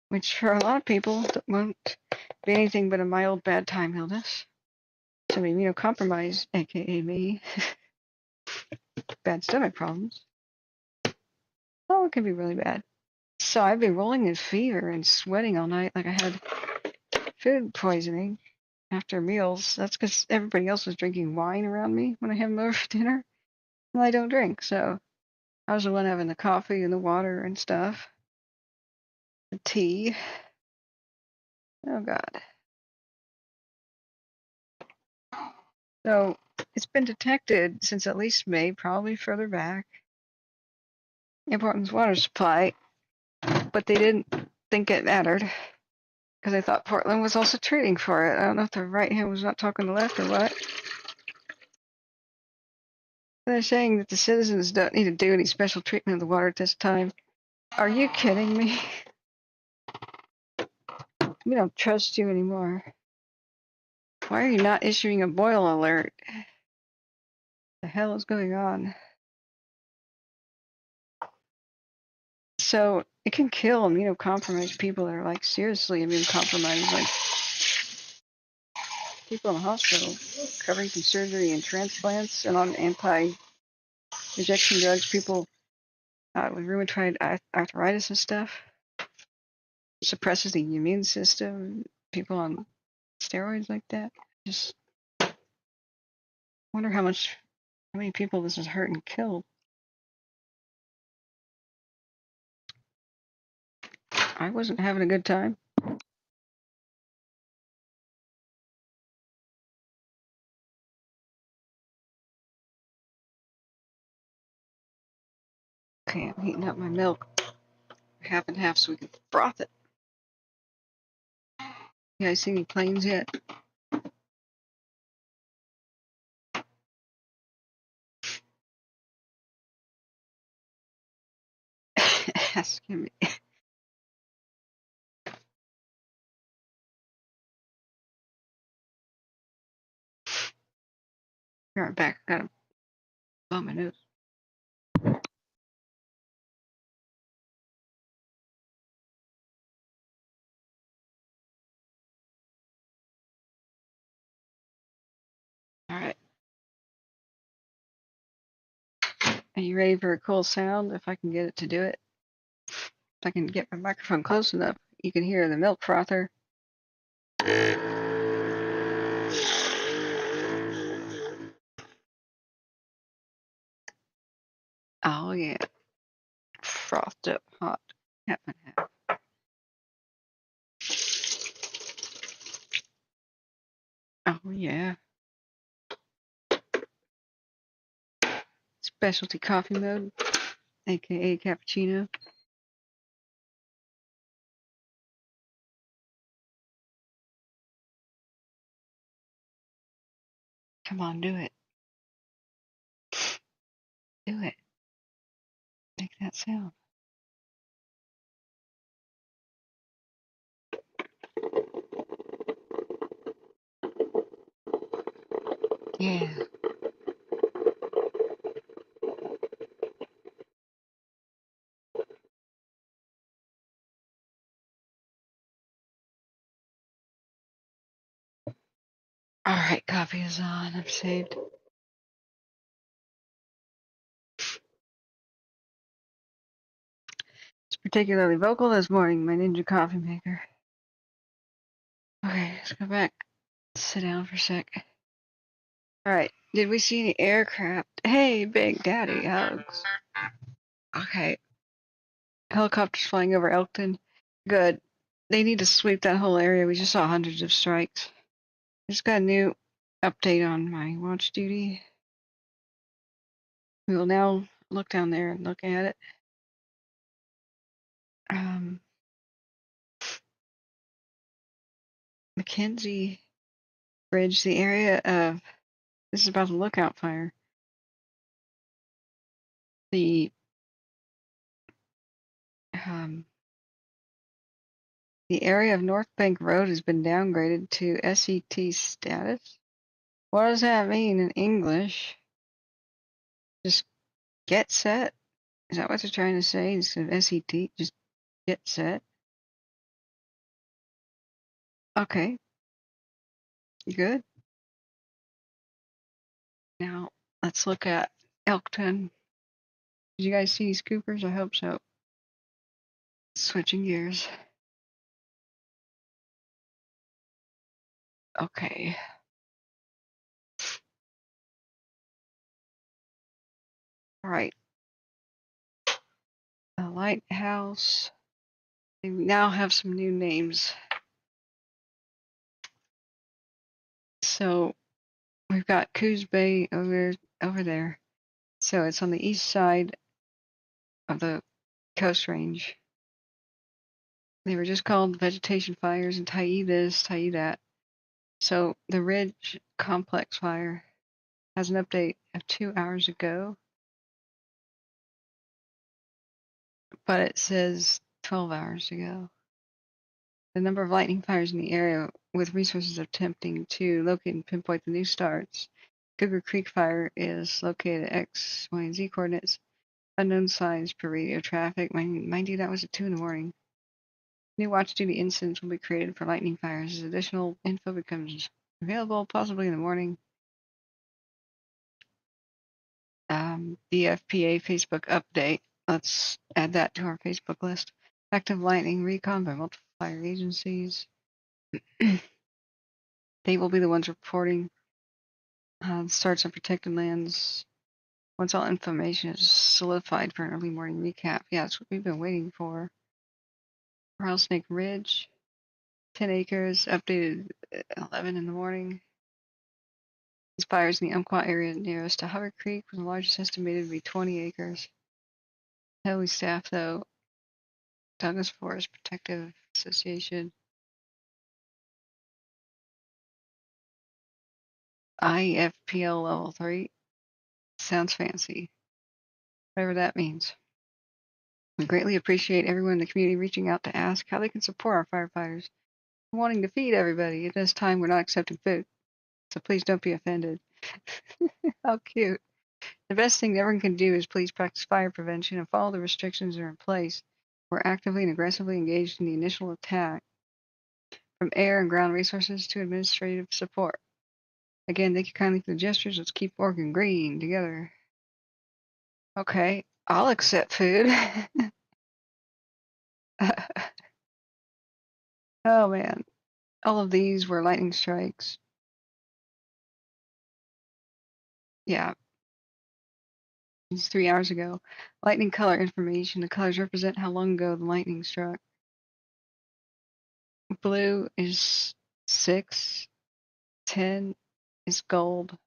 A: which for a lot of people won't be anything but a mild bad time illness. Some immunocompromised, aka me, bad stomach problems. Oh, it can be really bad. So I've been rolling in fever and sweating all night like I had food poisoning after meals. That's because everybody else was drinking wine around me when I have them over for dinner, and I don't drink. So I was the one having the coffee and the water and stuff, the tea. Oh God. So it's been detected since at least May, probably further back, in Portland's water supply, but they didn't think it mattered because I thought Portland was also treating for it. I don't know if the right hand was not talking to the left or what. They're saying that the citizens don't need to do any special treatment of the water at this time. Are you kidding me? We don't trust you anymore. Why are you not issuing a boil alert? What the hell is going on? So it can kill immunocompromised people that are like seriously immunocompromised, like people in the hospital recovering from surgery and transplants and on anti-rejection drugs, people with rheumatoid arthritis and stuff. Suppresses the immune system. People on steroids like that. Just wonder how many people this has hurt and killed. I wasn't having a good time. Okay, I'm heating up my milk half and half so we can froth it. You guys see any planes yet? Asking me. Be right back. I gotta blow my nose. All right. Are you ready for a cool sound? If I can get it to do it. If I can get my microphone close enough, you can hear the milk frother. Oh yeah. Frothed up hot. half and half. Oh yeah. Specialty coffee mode, aka cappuccino. Come on, do it. Do it. Make that sound. Yeah. All right, coffee is on. I'm saved. It's particularly vocal this morning, my ninja coffee maker. Okay, let's go back. Sit down for a sec. All right, did we see any aircraft? Hey, Big Daddy, hugs. Okay, helicopters flying over Elkton. Good. They need to sweep that whole area. We just saw hundreds of strikes. Just got a new update on my watch duty. We will now look down there and look at it. McKenzie Bridge, the area of, this is about the lookout fire. The area of North Bank Road has been downgraded to SET status. What does that mean in English? Just get set? Is that what they're trying to say instead of SET? Just get set? Okay. Good. Now, let's look at Elkton. Did you guys see these Coopers? I hope so. Switching gears. Okay. All right. The lighthouse. They now have some new names. So we've got Coos Bay over there. So it's on the east side of the Coast Range. They were just called vegetation fires and Tyee this, Tyee that. So the Ridge Complex fire has an update of 2 hours ago, but it says 12 hours ago. The number of lightning fires in the area with resources attempting to locate and pinpoint the new starts. Cougar Creek fire is located at X, Y, and Z coordinates. Unknown signs per radio traffic. Mind you, that was at 2 in the morning. New watch duty incidents will be created for lightning fires as additional info becomes available, possibly in the morning. The FPA Facebook update. Let's add that to our Facebook list. Active lightning recon by multiple fire agencies. They will be the ones reporting starts on protected lands once all information is solidified for an early morning recap. Yeah, that's what we've been waiting for. Rattlesnake Ridge, 10 acres, updated at 11 in the morning. These fires in the Umpqua area nearest to Hover Creek, with the largest estimated to be 20 acres. Heavily staffed, though. Douglas Forest Protective Association. IFPL Level 3. Sounds fancy. Whatever that means. We greatly appreciate everyone in the community reaching out to ask how they can support our firefighters. We're wanting to feed everybody. At this time, we're not accepting food, so please don't be offended. How cute. The best thing everyone can do is please practice fire prevention and follow the restrictions that are in place. We're actively and aggressively engaged in the initial attack, from air and ground resources to administrative support. Again, thank you kindly for the gestures. Let's keep working green together. Okay, I'll accept food. Oh man, all of these were lightning strikes. Yeah. It's 3 hours ago. Lightning color information. The colors represent how long ago the lightning struck. Blue is 6. 10 is gold.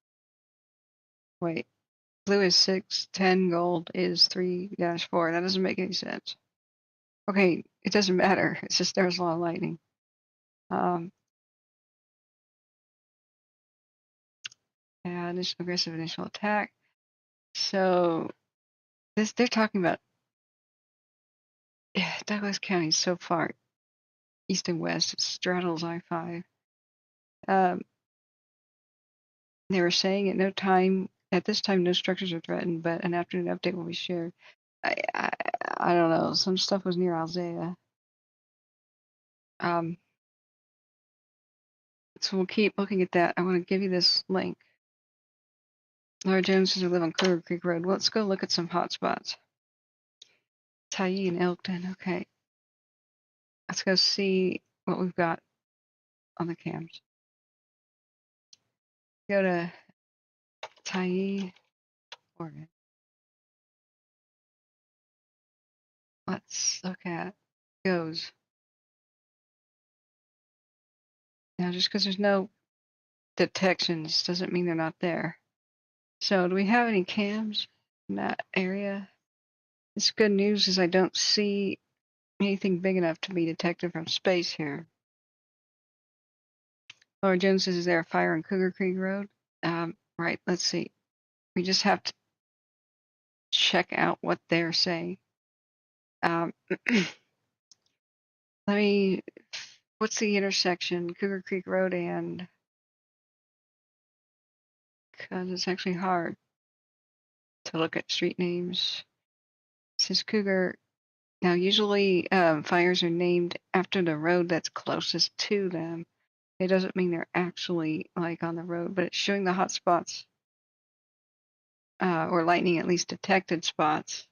A: Wait. Blue is 6. 10 gold is 3-4. That doesn't make any sense. Okay, it doesn't matter. It's just there's a lot of lightning. Yeah, aggressive initial attack. So they're talking about Douglas County so far east and west. It straddles I-5. They were saying at this time, no structures are threatened, but an afternoon update will be shared. I don't know. Some stuff was near Alzea. So we'll keep looking at that. I want to give you this link. Laura Jones says we live on Clear Creek Road. Well, let's go look at some hot spots. Tyee and Elkton. Okay. Let's go see what we've got on the cams. Go to Tyee, Oregon. Let's look at goes. Now, just because there's no detections doesn't mean they're not there. So, do we have any cams in that area? It's good news is I don't see anything big enough to be detected from space here. Laura Jones says, is there a fire on Cougar Creek Road? Right, let's see. We just have to check out what they're saying. What's the intersection? Cougar Creek Road and, because it's actually hard to look at street names. It says Cougar. Now, usually fires are named after the road that's closest to them. It doesn't mean they're actually like on the road, but it's showing the hot spots or lightning at least detected spots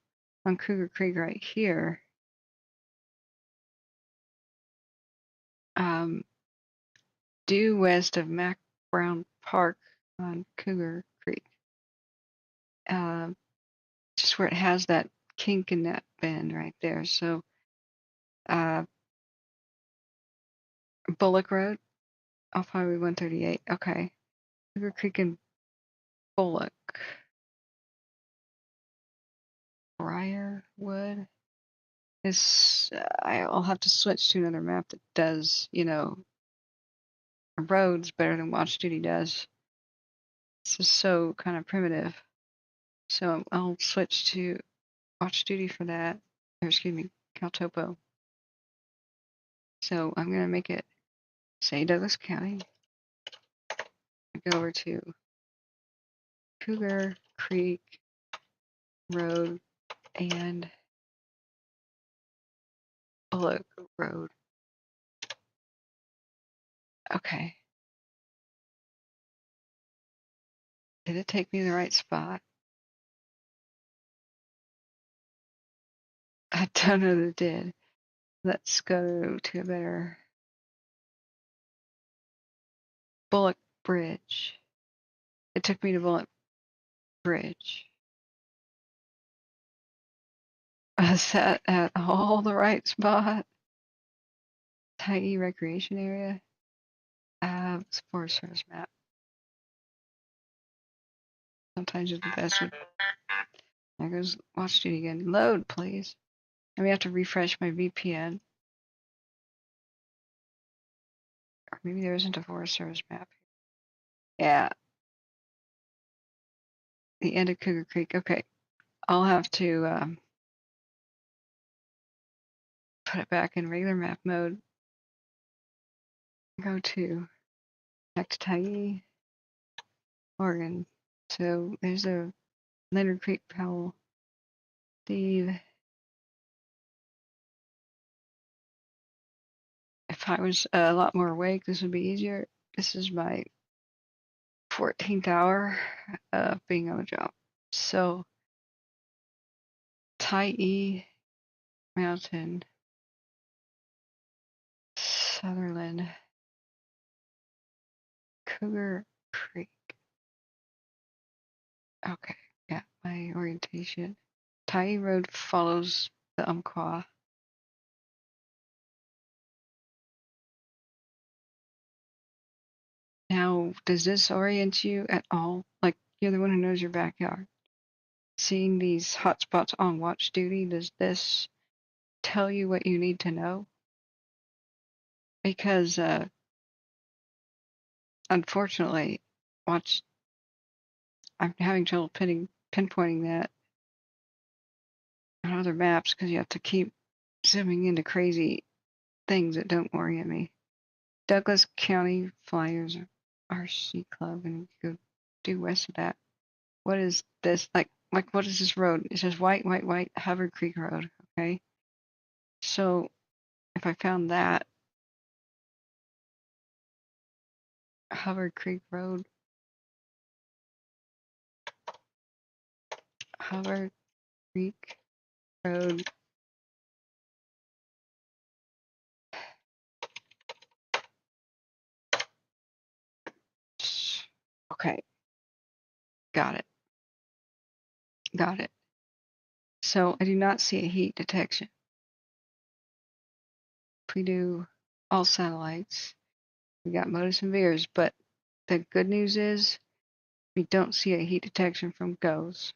A: on Cougar Creek right here. Due west of Mac Brown Park on Cougar Creek. Just where it has that kink in that bend right there. So Bullock Road off Highway 138. Okay. Cougar Creek and Bullock. Briarwood. I'll have to switch to another map that does, roads better than Watch Duty does. It's just so kind of primitive. So I'll switch to Watch Duty for that. Or excuse me, Caltopo. So I'm going to make it say Douglas County. Go over to Cougar Creek Road and Bullock Road. Okay. Did it take me to the right spot? I don't know that it did. Let's go to a better Bullock Bridge. It took me to Bullock Bridge. I sat at all the right spot. Tyee Recreation Area. It's Forest Service map. Sometimes it's the best one. There goes Watch Duty again. Load, please. I may have to refresh my VPN. Or maybe there isn't a Forest Service map. Yeah. The end of Cougar Creek. Okay. I'll have to put it back in regular map mode. Go to back to Tyee, Oregon. So there's a Leonard Creek, Powell, Steve. If I was a lot more awake, this would be easier. This is my 14th hour of being on the job. So Tyee Mountain, Sutherland, Cougar Creek. Okay, yeah, orientation. Tye Road follows the Umpqua. Now, does this orient you at all? Like, you're the one who knows your backyard. Seeing these hotspots on watch duty, does this tell you what you need to know? Because, unfortunately, I'm having trouble pinpointing that on other maps because you have to keep zooming into crazy things that don't orient me. Douglas County Flyers RC Club, and go due west of that. What is this? Like what is this road? It says white, Hubbard Creek Road. Okay. So if I found that, Hubbard Creek Road, Hubbard Creek Road. Okay. Got it. Got it. So I do not see a heat detection. If we do all satellites, we got MODIS and VIIRS, but the good news is we don't see a heat detection from GOES.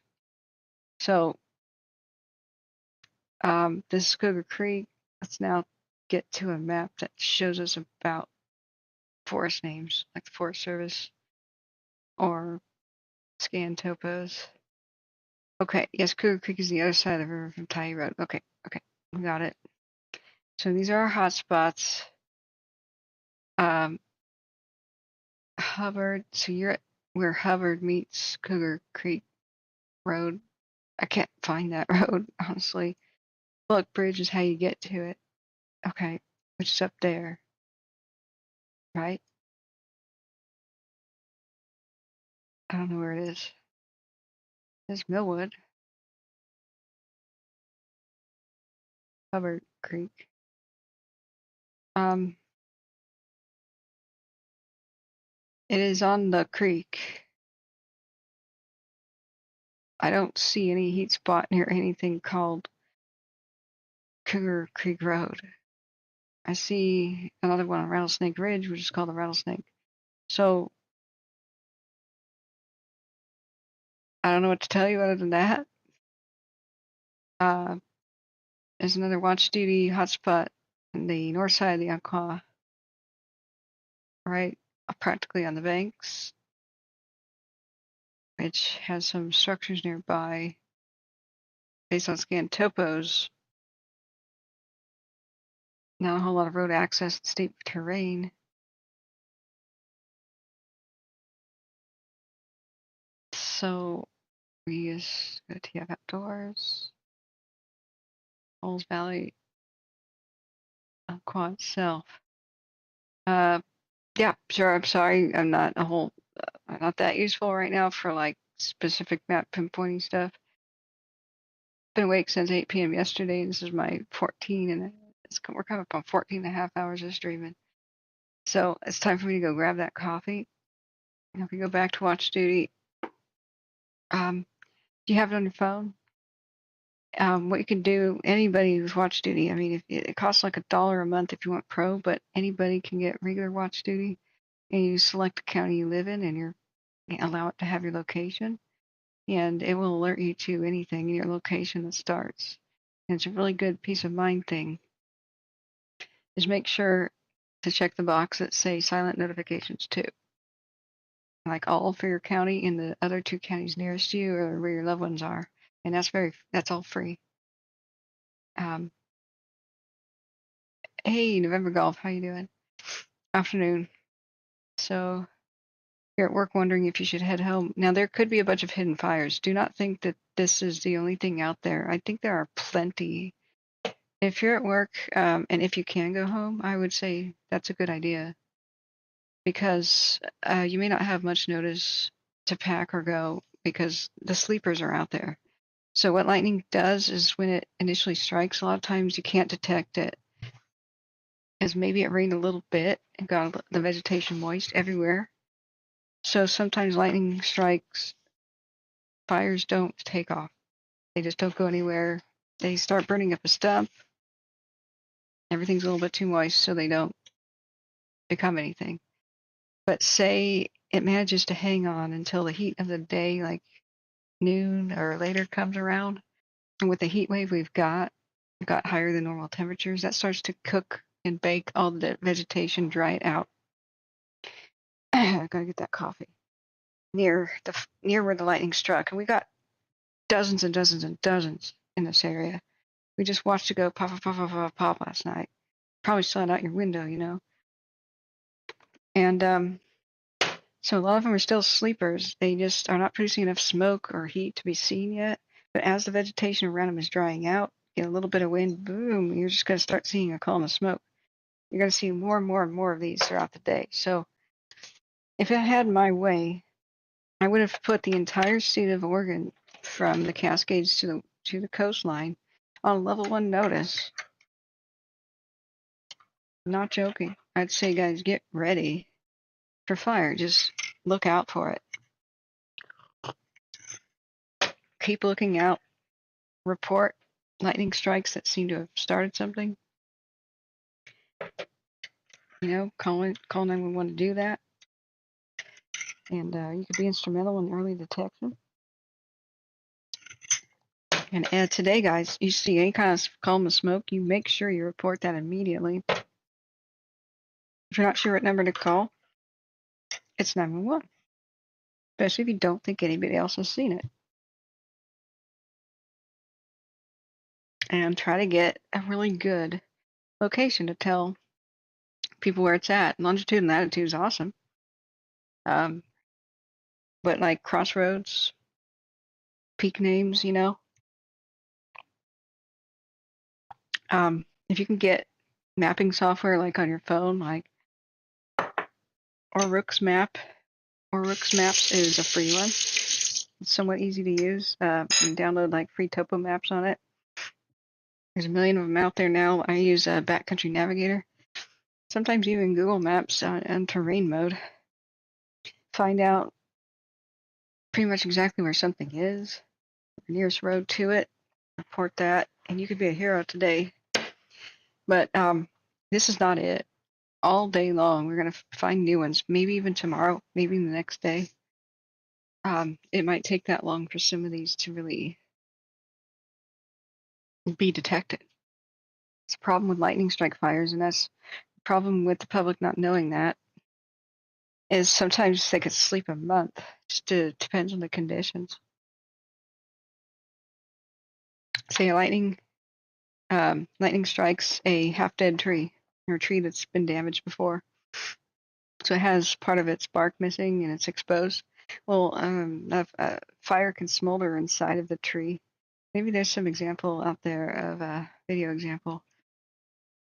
A: So this is Cougar Creek. Let's now get to a map that shows us about forest names, like the Forest Service or scan topos. Okay, yes, Cougar Creek is the other side of the river from Tye Road. Okay, we got it. So these are our hotspots. Hubbard, so you're at where Hubbard meets Cougar Creek Road. I can't find that road, honestly. Bullock Bridge is how you get to it. Okay, which is up there, right? I don't know where it is. There's Millwood. Hubbard Creek. It is on the creek. I don't see any heat spot near anything called Cougar Creek Road. I see another one on Rattlesnake Ridge, which is called the Rattlesnake. So I don't know what to tell you other than that. There's another watch duty hotspot in the north side of the Umpqua, right practically on the banks, which has some structures nearby. Based on scanned topos, not a whole lot of road access and steep terrain. So we use go to TF Outdoors, Holes Valley, Umpqua itself. Yeah, sure. I'm sorry. I'm not not that useful right now for like specific map pinpointing stuff. Been awake since 8 p.m. yesterday, and this is my 14, and we're coming up on 14 and a half hours of streaming. So it's time for me to go grab that coffee. And if we go back to watch duty, do you have it on your phone? What you can do, anybody who's watch duty, I mean, it costs like $1 a month if you want pro, but anybody can get regular watch duty, and you select the county you live in, and you allow it to have your location, and it will alert you to anything in your location that starts. And it's a really good peace of mind thing. Is make sure to check the box that say silent notifications too. Like all for your county and the other 2 counties nearest you or where your loved ones are. And that's all free. Hey, November Golf, how you doing? Afternoon. So you're at work wondering if you should head home. Now there could be a bunch of hidden fires. Do not think that this is the only thing out there. I think there are plenty. If you're at work, and if you can go home, I would say that's a good idea. Because you may not have much notice to pack or go because the sleepers are out there. So what lightning does is when it initially strikes, a lot of times you can't detect it. As maybe it rained a little bit and got the vegetation moist everywhere. So sometimes lightning strikes fires don't take off. They just don't go anywhere. They start burning up a stump. Everything's a little bit too moist, so they don't become anything. But say it manages to hang on until the heat of the day, like noon or later, comes around. And with the heat wave we've got higher than normal temperatures, that starts to cook and bake all the vegetation, dry it out. I gotta get that coffee near where the lightning struck, and we got dozens and dozens and dozens in this area. We just watched it go pop, pop, pop, pop, pop, pop last night. Probably saw it out your window, you know. And so a lot of them are still sleepers. They just are not producing enough smoke or heat to be seen yet. But as the vegetation around them is drying out, get a little bit of wind, boom, you're just going to start seeing a column of smoke. You're going to see more and more and more of these throughout the day. So if I had my way, I would have put the entire state of Oregon from the Cascades to the coastline on level 1 notice. I'm not joking. I'd say, guys, get ready for fire. Just look out for it. Keep looking out. Report lightning strikes that seem to have started something. You know, call 911 to do that. And you could be instrumental in early detection. And today, guys, you see any kind of column of smoke, you make sure you report that immediately. If you're not sure what number to call, it's 911. Especially if you don't think anybody else has seen it. And try to get a really good location to tell people where it's at. Longitude and latitude is awesome. But like crossroads, peak names, you know. If you can get mapping software like on your phone, like Evac Map, Evac Maps is a free one. It's somewhat easy to use. You can download like free topo maps on it. There's a million of them out there now. I use a backcountry navigator. Sometimes even Google Maps on terrain mode. Find out pretty much exactly where something is, the nearest road to it, report that, and you could be a hero today. But this is not it. All day long, we're going to find new ones, maybe even tomorrow, maybe the next day. It might take that long for some of these to really be detected. It's a problem with lightning strike fires, and that's the problem with the public not knowing that, is sometimes they could sleep a month. Just depends on the conditions. Say lightning strikes a half-dead tree, or a tree that's been damaged before. So it has part of its bark missing and it's exposed. Well, a fire can smolder inside of the tree. Maybe there's some example out there of a video example.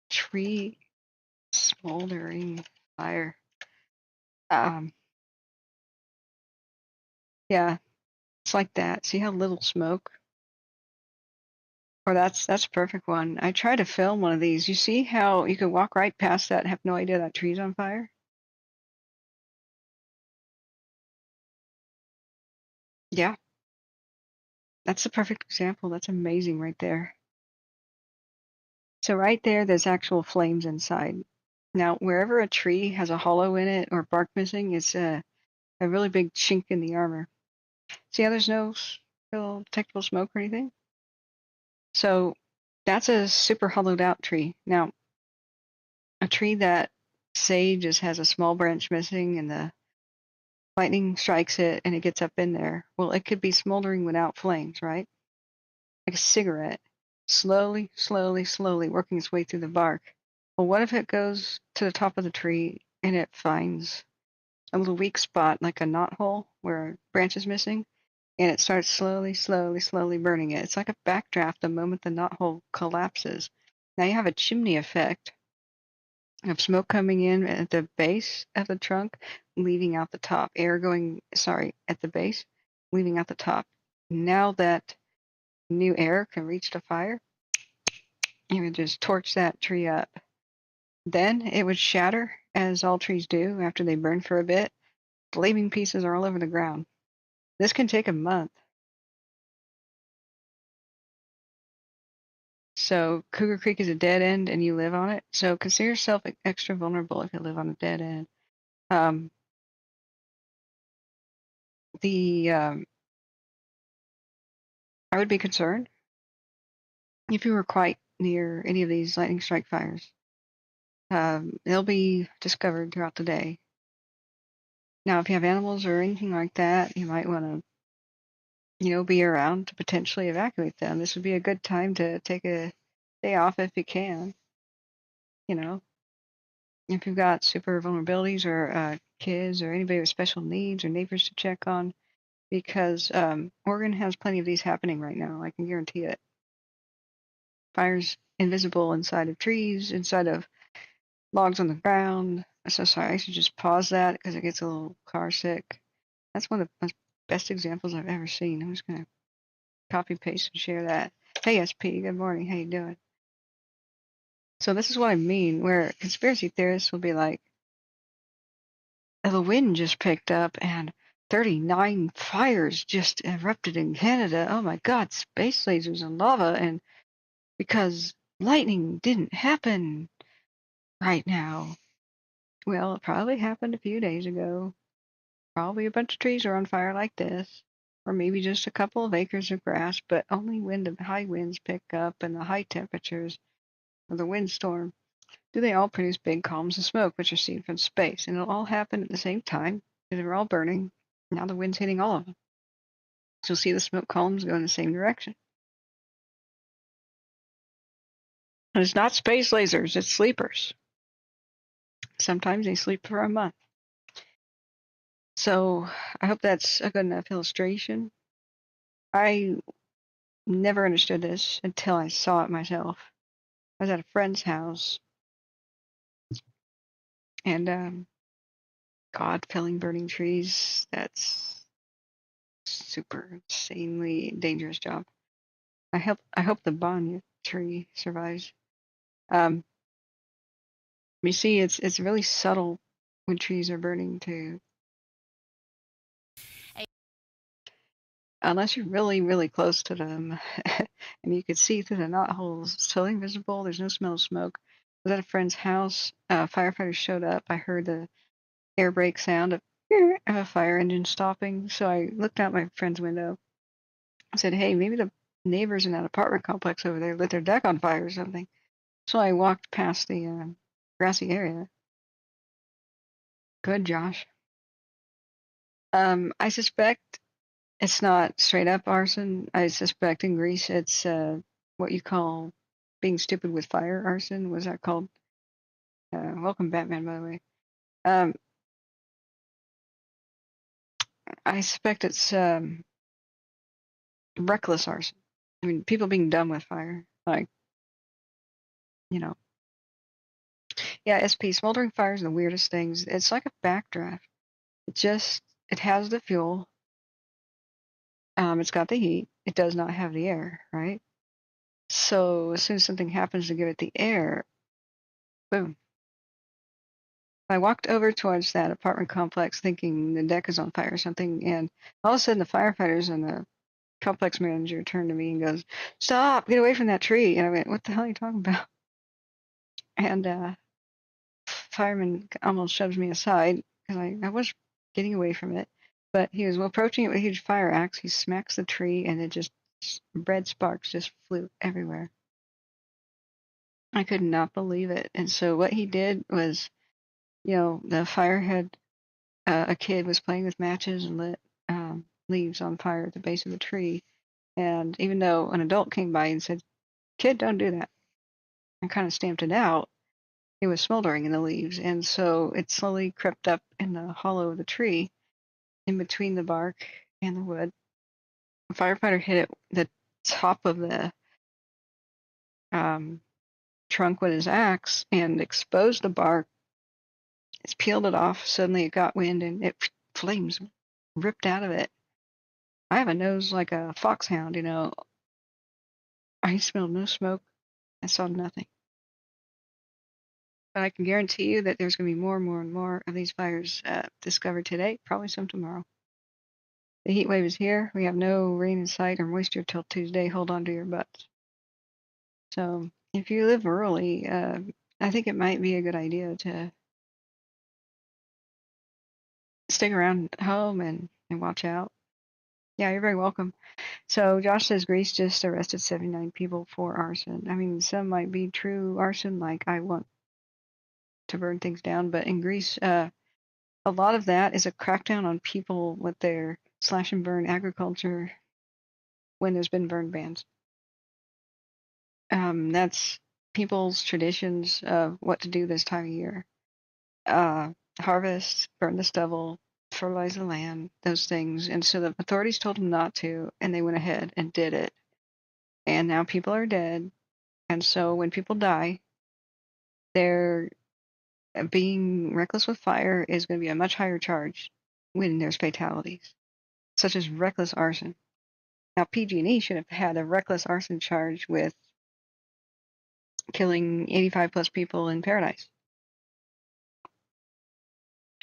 A: Tree smoldering fire. Yeah, it's like that. See how little smoke? Or that's a perfect one. I tried to film one of these. You see how you can walk right past that and have no idea that tree's on fire? Yeah, that's a perfect example. That's amazing right there. So right there, there's actual flames inside. Now, wherever a tree has a hollow in it or bark missing, it's a really big chink in the armor. See how there's no detectable smoke or anything? So that's a super hollowed out tree. Now, a tree that, say, just has a small branch missing and the lightning strikes it and it gets up in there, well, it could be smoldering without flames, right? Like a cigarette, slowly, slowly, slowly working its way through the bark. Well, what if it goes to the top of the tree and it finds a little weak spot, like a knot hole where a branch is missing, and it starts slowly, slowly, slowly burning it? It's like a backdraft the moment the knot hole collapses. Now you have a chimney effect of smoke coming in at the base of the trunk, leaving out the top. Air going, at the base, leaving out the top. Now that new air can reach the fire, you would just torch that tree up. Then it would shatter, as all trees do after they burn for a bit. The leaving pieces are all over the ground. This can take a month So Cougar Creek is a dead end and you live on it. So consider yourself extra vulnerable if you live on a dead end. Um, I would be concerned if you were quite near any of these lightning strike fires. They'll be discovered throughout the day. Now, if you have animals or anything like that, you might want to, be around to potentially evacuate them. This would be a good time to take a day off if you can. If you've got super vulnerabilities or kids or anybody with special needs or neighbors to check on, because Oregon has plenty of these happening right now. I can guarantee it. Fires invisible inside of trees, inside of logs on the ground. So sorry, I should just pause that because it gets a little car sick. That's one of the best examples I've ever seen. I'm just gonna copy paste and share that. Hey SP, good morning. How you doing? So this is what I mean, where conspiracy theorists will be like, the wind just picked up and 39 fires just erupted in Canada. Oh my God, space lasers and lava, and because lightning didn't happen right now. Well, it probably happened a few days ago. Probably a bunch of trees are on fire like this, or maybe just a couple of acres of grass, but only when the high winds pick up and the high temperatures of the windstorm do they all produce big columns of smoke, which are seen from space. And it'll all happen at the same time, because they're all burning. Now the wind's hitting all of them. So you'll see the smoke columns go in the same direction. And it's not space lasers, it's sleepers. Sometimes they sleep for a month. So I hope that's a good enough illustration. I never understood this until I saw it myself. I was at a friend's house, and God, felling burning trees, that's super insanely dangerous job. I hope the Banya tree survives. You see, it's really subtle when trees are burning too. Unless you're really, really close to them, and you could see through the knot holes. It's totally invisible. There's no smell of smoke. I was at a friend's house. Firefighters showed up. I heard the air brake sound of a fire engine stopping. So I looked out my friend's window. I said, "Hey, maybe the neighbors in that apartment complex over there lit their deck on fire or something." So I walked past the grassy area. Good, Josh. I suspect it's not straight up arson. I suspect in Greece it's what you call being stupid with fire arson. Was that called? Welcome, Batman, by the way. I suspect it's reckless arson. I mean, people being dumb with fire. Like, you know. Yeah, SP, smoldering fires are the weirdest things. It's like a backdraft. It has the fuel. It's got the heat. It does not have the air, right? So as soon as something happens to give it the air, boom. I walked over towards that apartment complex thinking the deck is on fire or something, and all of a sudden the firefighters and the complex manager turned to me and goes, "Stop! Get away from that tree!" And I went, "What the hell are you talking about?" And fireman almost shoves me aside because I was getting away from it, but he was approaching it with a huge fire axe. He smacks the tree, and it just red sparks just flew everywhere. I could not believe it. And so what he did was, the fire had a kid was playing with matches and lit leaves on fire at the base of the tree. And even though an adult came by and said, "Kid, don't do that," and kind of stamped it out, it was smoldering in the leaves. And so it slowly crept up in the hollow of the tree in between the bark and the wood. A firefighter hit it, the top of the trunk with his axe and exposed the bark. It's peeled it off. Suddenly it got wind and flames ripped out of it. I have a nose like a foxhound, I smelled no smoke. I saw nothing. But I can guarantee you that there's going to be more and more and more of these fires discovered today, probably some tomorrow. The heat wave is here. We have no rain in sight or moisture till Tuesday. Hold on to your butts. So if you live rurally, I think it might be a good idea to stick around home and watch out. Yeah, you're very welcome. So Josh says Greece just arrested 79 people for arson. I mean, some might be true arson, like I want to burn things down, but in Greece, a lot of that is a crackdown on people with their slash and burn agriculture when there's been burn bans. That's people's traditions of what to do this time of year. Harvest, burn the stubble, fertilize the land, those things. And so the authorities told them not to, and they went ahead and did it. And now people are dead. And so when people die, they're being reckless with fire is going to be a much higher charge when there's fatalities, such as reckless arson. Now, PG&E should have had a reckless arson charge with killing 85 plus people in Paradise.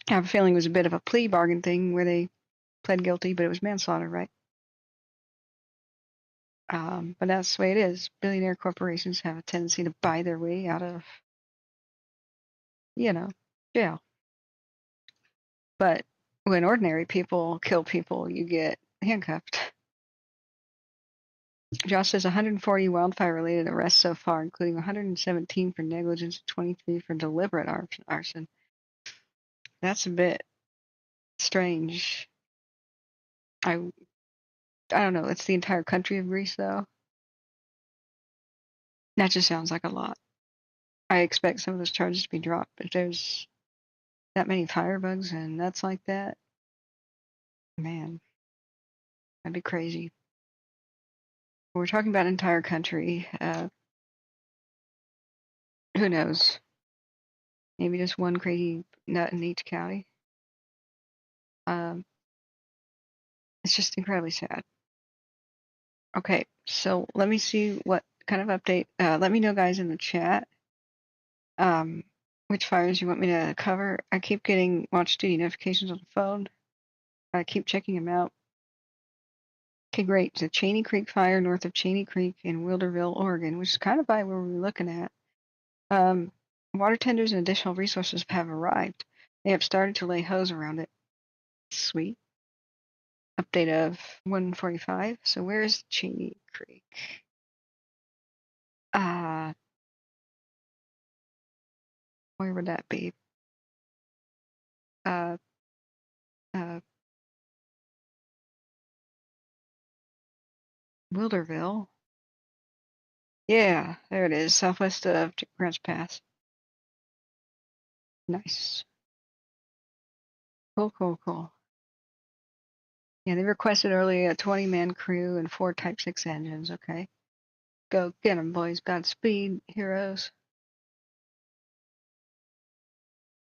A: I have a feeling it was a bit of a plea bargain thing where they pled guilty, but it was manslaughter, right? But that's the way it is. Billionaire corporations have a tendency to buy their way out of, jail. But when ordinary people kill people, you get handcuffed. Josh says 140 wildfire-related arrests so far, including 117 for negligence and 23 for deliberate arson. That's a bit strange. I don't know. It's the entire country of Greece, though. That just sounds like a lot. I expect some of those charges to be dropped, but if there's that many firebugs and nuts like that, man, that'd be crazy. We're talking about an entire country. Who knows? Maybe just one crazy nut in each county. It's just incredibly sad. Okay, so let me see what kind of update. Let me know, guys, in the chat, which fires you want me to cover. I keep getting watch duty notifications on the phone. I keep checking them out. Okay, great. The Cheney Creek fire north of Cheney Creek in Wilderville, Oregon, which is kind of by where we were looking at. Water tenders and additional resources have arrived. They have started to lay hose around it. Sweet. Update of 145. So where's Cheney Creek? Where would that be? Uh, Wilderville. Yeah, there it is, southwest of Grants Pass. Nice. Cool. Yeah, they requested earlier a 20-man crew and 4 Type 6 engines. Okay. Go get them, boys. Godspeed, heroes.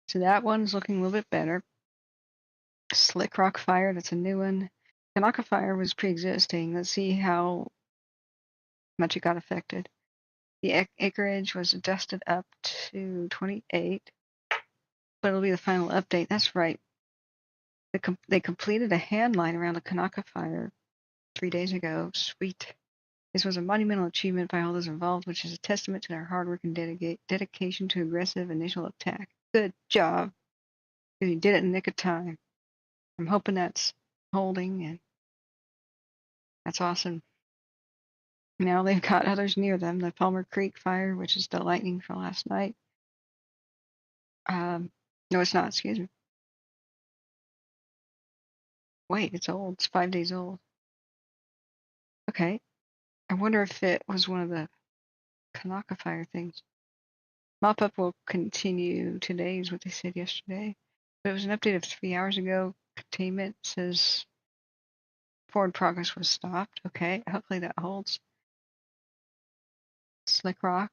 A: So that one's looking a little bit better. Slick Rock Fire, that's a new one. Kanaka Fire was pre-existing. Let's see how much it got affected. The acreage was adjusted up to 28, but it'll be the final update. That's right. They completed a hand line around the Kanaka Fire 3 days ago. Sweet. This was a monumental achievement by all those involved, which is a testament to their hard work and dedication to aggressive initial attack. Good job. You did it in the nick of time. I'm hoping that's holding, and that's awesome. Now they've got others near them. The Palmer Creek fire, which is the lightning from last night. No, it's not. Excuse me. Wait, it's old. It's 5 days old. Okay. I wonder if it was one of the Kanaka fire things. Mop-up will continue today, is what they said yesterday. But it was an update of 3 hours ago. Containment says forward progress was stopped. Okay, hopefully that holds. Slick Rock.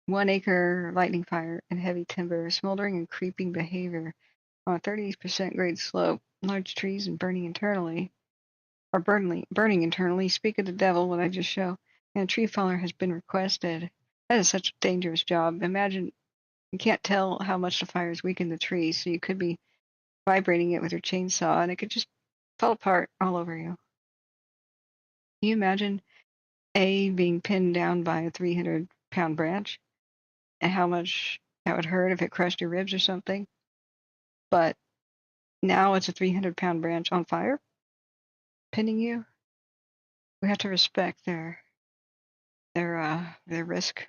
A: 1 acre lightning fire and heavy timber, smoldering and creeping behavior on a 30% grade slope. Large trees and burning internally. Speak of the devil, what I just show. And a tree faller has been requested. That is such a dangerous job. Imagine you can't tell how much the fire has weakened the tree, so you could be vibrating it with your chainsaw and it could just fall apart all over you. Can you imagine A, being pinned down by a 300-pound branch, and how much that would hurt if it crushed your ribs or something. But now it's a 300-pound branch on fire, pinning you. We have to respect their risk.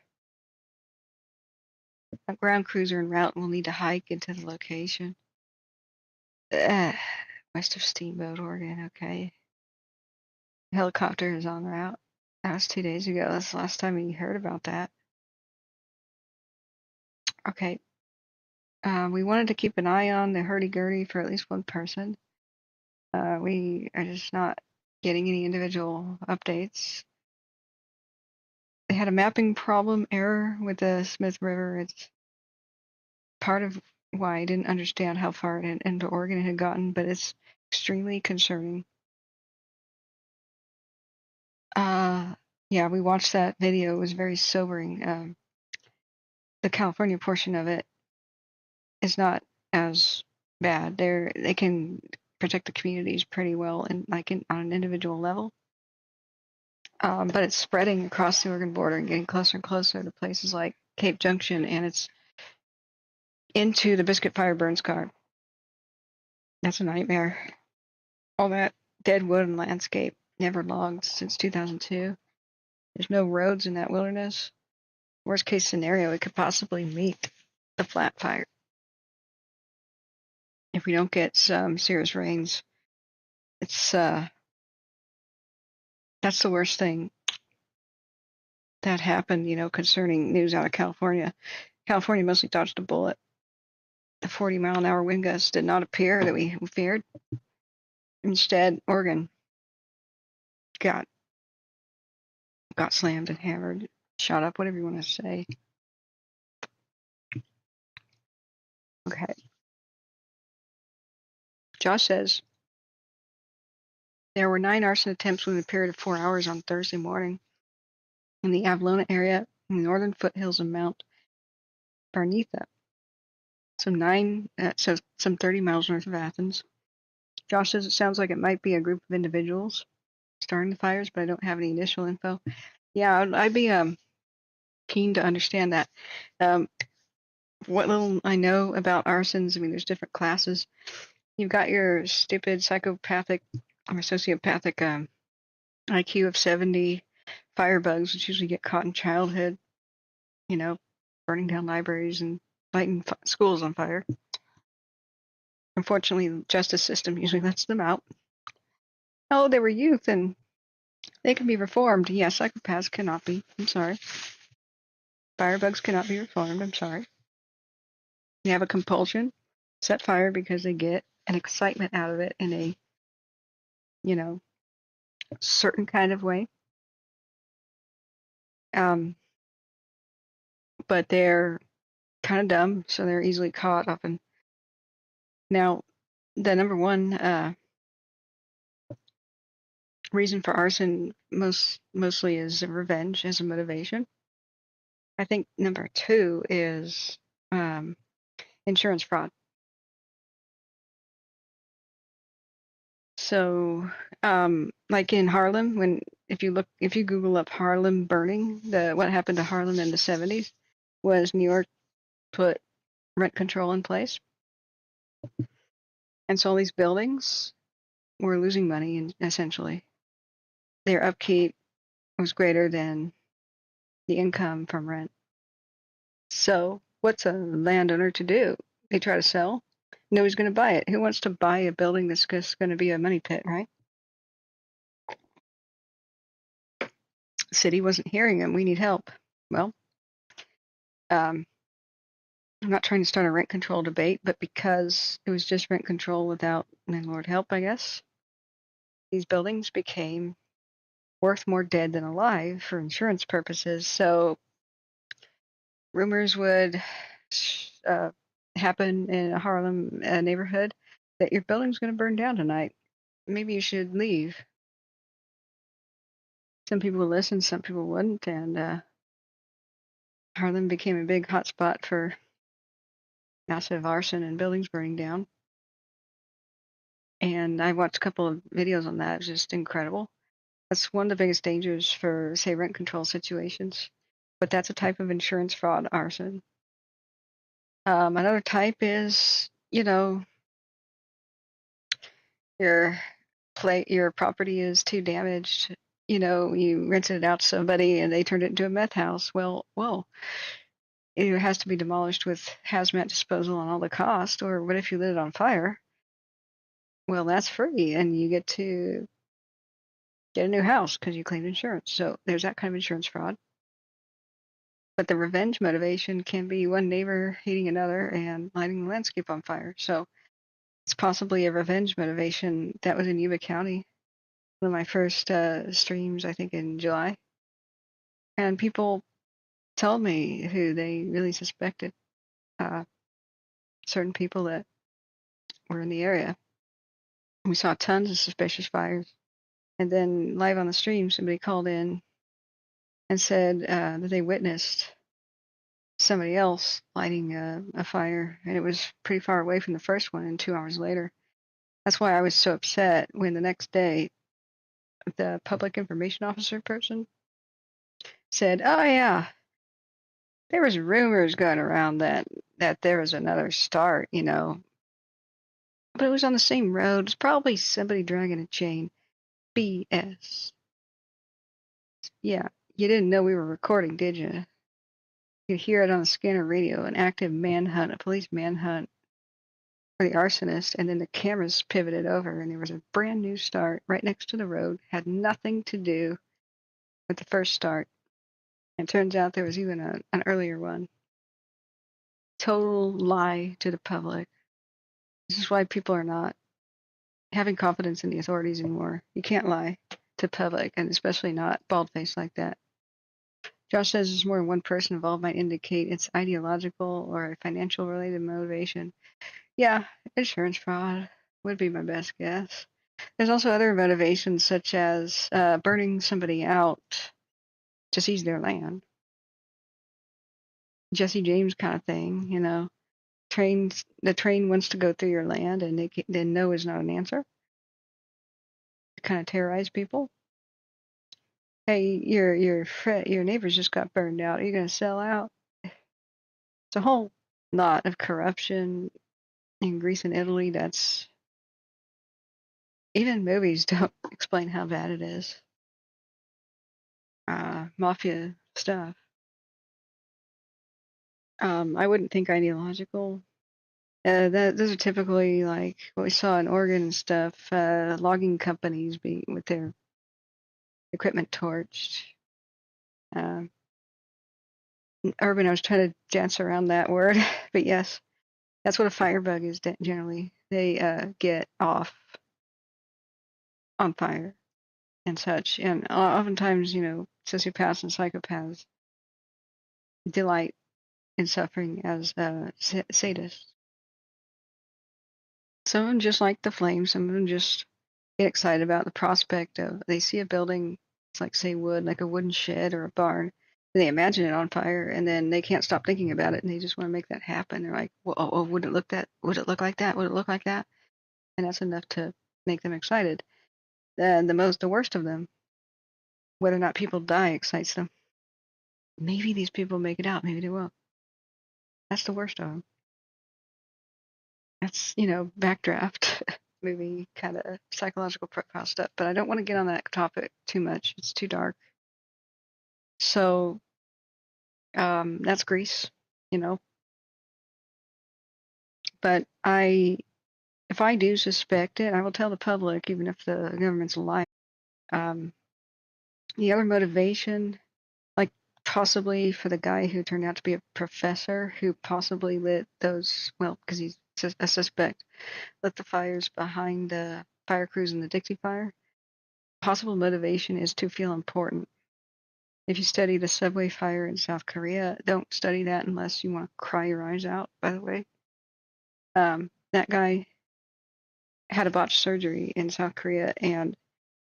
A: A ground cruiser en route will need to hike into the location. West of Steamboat, Oregon. Okay. Helicopter is en route. That was 2 days ago. That's the last time we heard about that. Okay. We wanted to keep an eye on the hurdy-gurdy for at least one person. We are just not getting any individual updates. They had a mapping problem error with the Smith River. It's part of why I didn't understand how far into Oregon it had gotten, but it's extremely concerning. Yeah, we watched that video. It was very sobering. The California portion of it is not as bad. They can protect the communities pretty well and on an individual level. But it's spreading across the Oregon border and getting closer and closer to places like Cape Junction, and it's into the Biscuit Fire Burn Scar. That's a nightmare. All that dead wood and landscape, never logged since 2002. There's no roads in that wilderness. Worst case scenario, it could possibly meet the flat fire. If we don't get some serious rains, it's that's the worst thing that happened, concerning news out of California. California mostly dodged a bullet. The 40-mile-an-hour wind gusts did not appear that we feared. Instead, Oregon got slammed and hammered, shot up, whatever you want to say. Okay. Josh says there were 9 arson attempts within a period of 4 hours on Thursday morning in the Avalona area in the northern foothills of Mount Barnetha. Some 30 miles north of Athens. Josh says it sounds like it might be a group of individuals starting the fires, but I don't have any initial info. Yeah, I'd be keen to understand that. What little I know about arsons, I mean, there's different classes. You've got your stupid psychopathic or sociopathic IQ of 70 firebugs, which usually get caught in childhood, burning down libraries and lighting schools on fire. Unfortunately, the justice system usually lets them out. Oh, they were youth and they can be reformed. Yeah, psychopaths cannot be. I'm sorry. Firebugs cannot be reformed. I'm sorry. They have a compulsion, set fire because they get an excitement out of it in a, certain kind of way. But they're kind of dumb, so they're easily caught often. Now, the number one reason for arson mostly is revenge as a motivation. I think number 2 is insurance fraud. So, like in Harlem, if you Google up Harlem burning, what happened to Harlem in the 70s was New York put rent control in place, and so all these buildings were losing money, and essentially their upkeep was greater than the income from rent. So, what's a landowner to do? They try to sell. Nobody's going to buy it. Who wants to buy a building that's just going to be a money pit, right? The city wasn't hearing them. We need help. Well, I'm not trying to start a rent control debate, but because it was just rent control without landlord help, I guess, these buildings became worth more dead than alive for insurance purposes. So rumors would happen in a Harlem neighborhood that your building's going to burn down tonight. Maybe you should leave. Some people would listen, some people wouldn't, and Harlem became a big hotspot for massive arson and buildings burning down. And I watched a couple of videos on that. It was just incredible. That's one of the biggest dangers for, say, rent control situations. But that's a type of insurance fraud, arson. Another type is, your your property is too damaged. You rented it out to somebody and they turned it into a meth house. Well, it has to be demolished with hazmat disposal and all the cost. Or what if you lit it on fire? Well, that's free, and you get to get a new house because you claimed insurance. So there's that kind of insurance fraud. But the revenge motivation can be one neighbor hating another and lighting the landscape on fire. So it's possibly a revenge motivation. That was in Yuba County, one of my first streams, I think in July. And people told me who they really suspected, certain people that were in the area. We saw tons of suspicious fires. And then live on the stream, somebody called in and said that they witnessed somebody else lighting a fire, and it was pretty far away from the first one, and 2 hours later. That's why I was so upset when the next day the public information officer person said, "Oh yeah, there was rumors going around that there was another start, but it was on the same road. It's probably somebody dragging a chain." BS. Yeah, you didn't know we were recording, did you? You hear it on the scanner radio, an active manhunt, a police manhunt for the arsonist, and then the cameras pivoted over, and there was a brand new start right next to the road. Had nothing to do with the first start. And it turns out there was even an earlier one. Total lie to the public. This is why people are not having confidence in the authorities anymore. You can't lie to public, and especially not bald-faced like that. Josh says there's more than one person involved might indicate it's ideological or a financial related motivation. Yeah, insurance fraud would be my best guess. There's also other motivations such as burning somebody out to seize their land. Jesse James kind of thing, the train wants to go through your land, and then no is not an answer. Kind of terrorize people. Hey, your neighbors just got burned out. Are you going to sell out? It's a whole lot of corruption in Greece and Italy. That's even movies don't explain how bad it is. Mafia stuff. I wouldn't think ideological. Those are typically like what we saw in Oregon and stuff. Logging companies with their equipment torched. Urban, I was trying to dance around that word, but yes, that's what a firebug is generally. They get off on fire and such, and oftentimes, sociopaths and psychopaths delight in suffering as sadists. Some of them just like the flame. Some of them just get excited about the prospect of, they see a building, it's like, say, wood, like a wooden shed or a barn, and they imagine it on fire, and then they can't stop thinking about it, and they just want to make that happen. They're like, well, oh, would it look like that? Would it look like that? And that's enough to make them excited. The worst of them, whether or not people die, excites them. Maybe these people make it out, maybe they won't. That's the worst of them. That's, backdraft movie kind of psychological profile stuff, but I don't want to get on that topic too much. It's too dark. So that's Greece, but if I do suspect it, I will tell the public, even if the government's lying. The other motivation, like possibly for the guy who turned out to be a professor who possibly lit those, well, because he's a suspect, lit the fires behind the fire crews in the Dixie Fire. Possible motivation is to feel important. If you study the subway fire in South Korea, don't study that unless you want to cry your eyes out, by the way. That guy had a botched surgery in South Korea, and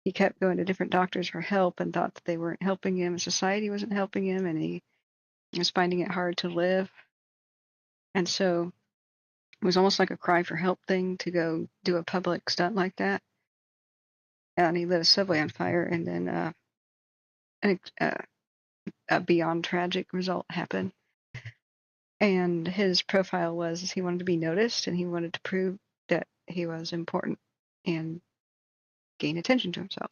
A: he kept going to different doctors for help and thought that they weren't helping him. Society wasn't helping him, and he was finding it hard to live. And so it was almost like a cry for help thing to go do a public stunt like that. and he lit a subway on fire, and then a beyond tragic result happened. And his profile was he wanted to be noticed, and he wanted to prove that he was important and gain attention to himself.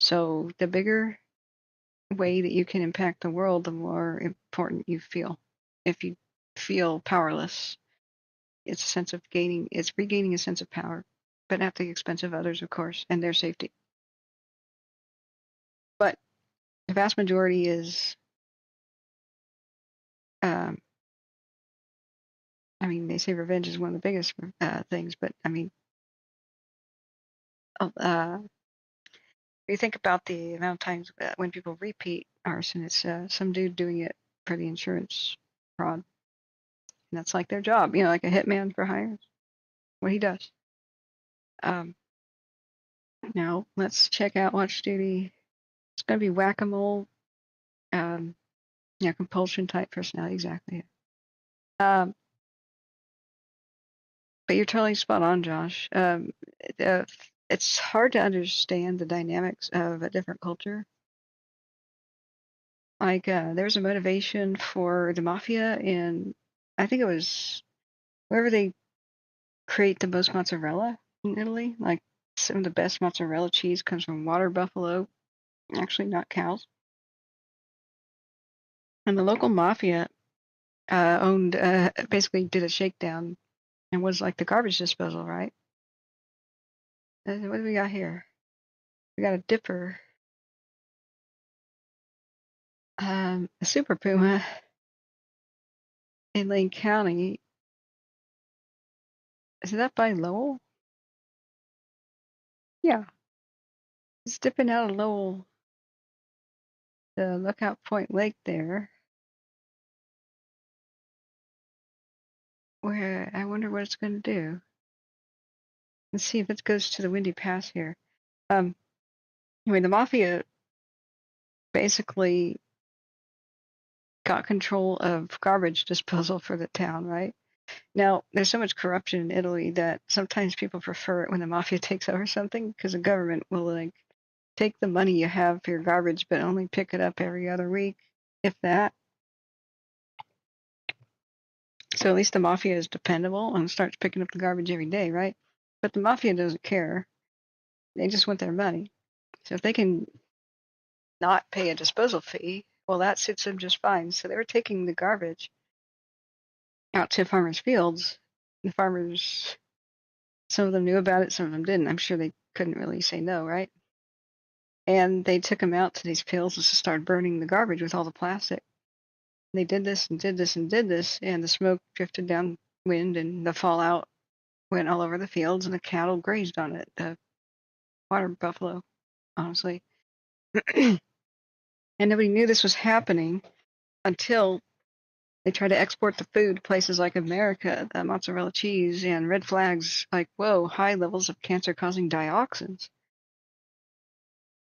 A: So the bigger way that you can impact the world, the more important you feel. If you feel powerless, it's a sense of it's regaining a sense of power, but at the expense of others, of course, and their safety. But the vast majority is, I mean, they say revenge is one of the biggest things, but I mean, you think about the amount of times when people repeat arson, it's some dude doing it for the insurance fraud. And that's like their job, you know, like a hitman for hire, what he does. Now, let's check out Watch Duty. It's going to be whack-a-mole, yeah, compulsion type personality, exactly. But you're totally spot on, Josh. It's hard to understand the dynamics of a different culture. Like, there's a motivation for the mafia in, I think it was wherever they create the most mozzarella in Italy. Like, some of the best mozzarella cheese comes from water buffalo, actually not cows. And the local mafia owned, basically did a shakedown and was like the garbage disposal, right? What do we got here? We got a dipper, a super puma in Lane County. Is that by Lowell? Yeah, it's dipping out of Lowell, the Lookout Point Lake there. Where I wonder what it's going to do. Let's see if it goes to the Windy Pass here. Anyway, the mafia basically got control of garbage disposal for the town, right? Now, there's so much corruption in Italy that sometimes people prefer it when the mafia takes over something because the government will like take the money you have for your garbage, but only pick it up every other week, if that. So at least the mafia is dependable and starts picking up the garbage every day, right? But the mafia doesn't care. They just want their money. So if they can not pay a disposal fee, well, that suits them just fine. So they were taking the garbage out to farmers' fields. The farmers, some of them knew about it, some of them didn't. I'm sure they couldn't really say no, right? And they took them out to these fields and started burning the garbage with all the plastic. They did this and did this and did this, and the smoke drifted downwind, and the fallout went all over the fields, and the cattle grazed on it. The water buffalo, honestly. And nobody knew this was happening until they tried to export the food to places like America, the mozzarella cheese, and red flags like, whoa, high levels of cancer-causing dioxins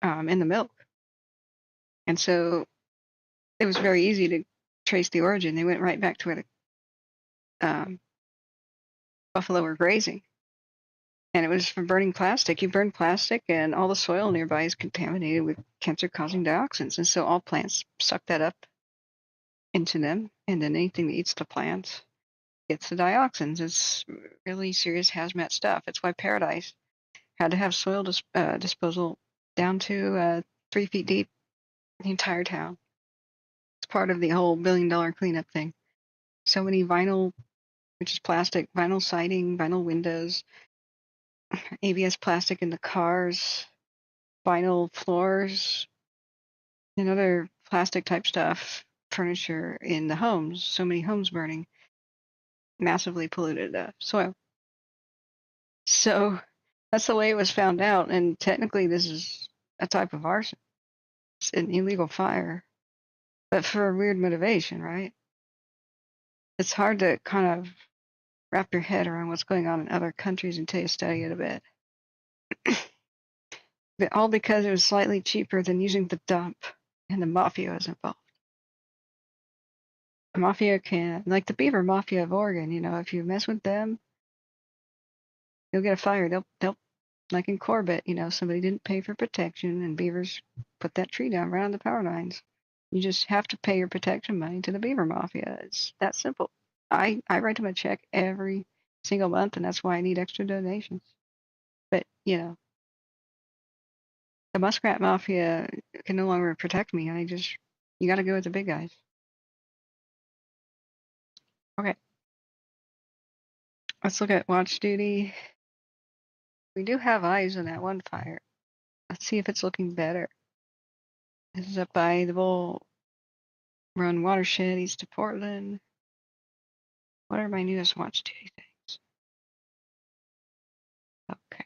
A: in the milk. And so it was very easy to trace the origin. They went right back to where the buffalo were grazing. And it was from burning plastic. You burn plastic, and all the soil nearby is contaminated with cancer-causing dioxins. And so all plants suck that up into them, and then anything that eats the plants gets the dioxins. It's really serious hazmat stuff. It's why Paradise had to have soil disposal down to 3 feet deep, the entire town. It's part of the whole $1 billion cleanup thing. So many vinyl, which is plastic, vinyl siding, vinyl windows, ABS plastic in the cars, vinyl floors, and other plastic type stuff, furniture in the homes. So many homes burning, massively polluted soil. So that's the way it was found out. And technically, this is a type of arson. It's an illegal fire, but for a weird motivation, right? It's hard to kind of wrap your head around what's going on in other countries until you study it a bit. But all because it was slightly cheaper than using the dump, and the mafia was involved. The mafia can, like the Beaver Mafia of Oregon, you know, if you mess with them, you'll get a fire. They'll Like in Corbett, somebody didn't pay for protection and beavers put that tree down right on the power lines. You just have to pay your protection money to the beaver mafia. It's that simple. I write them a check every single month, and that's why I need extra donations. But, the muskrat mafia can no longer protect me. You got to go with the big guys. Okay. Let's look at watch duty. We do have eyes on that one fire. Let's see if it's looking better. This is up by the Bull Run watershed east of Portland. What are my newest watch duty things? Okay.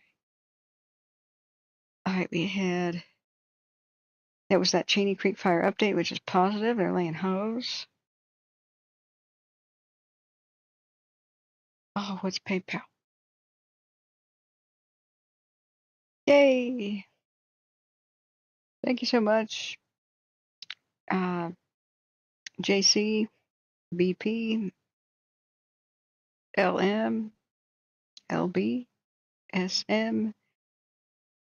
A: All right, that was that Cheney Creek fire update, which is positive. They're laying hose. Oh, what's PayPal? Yay! Thank you so much. JC, BP, LM, LB, SM,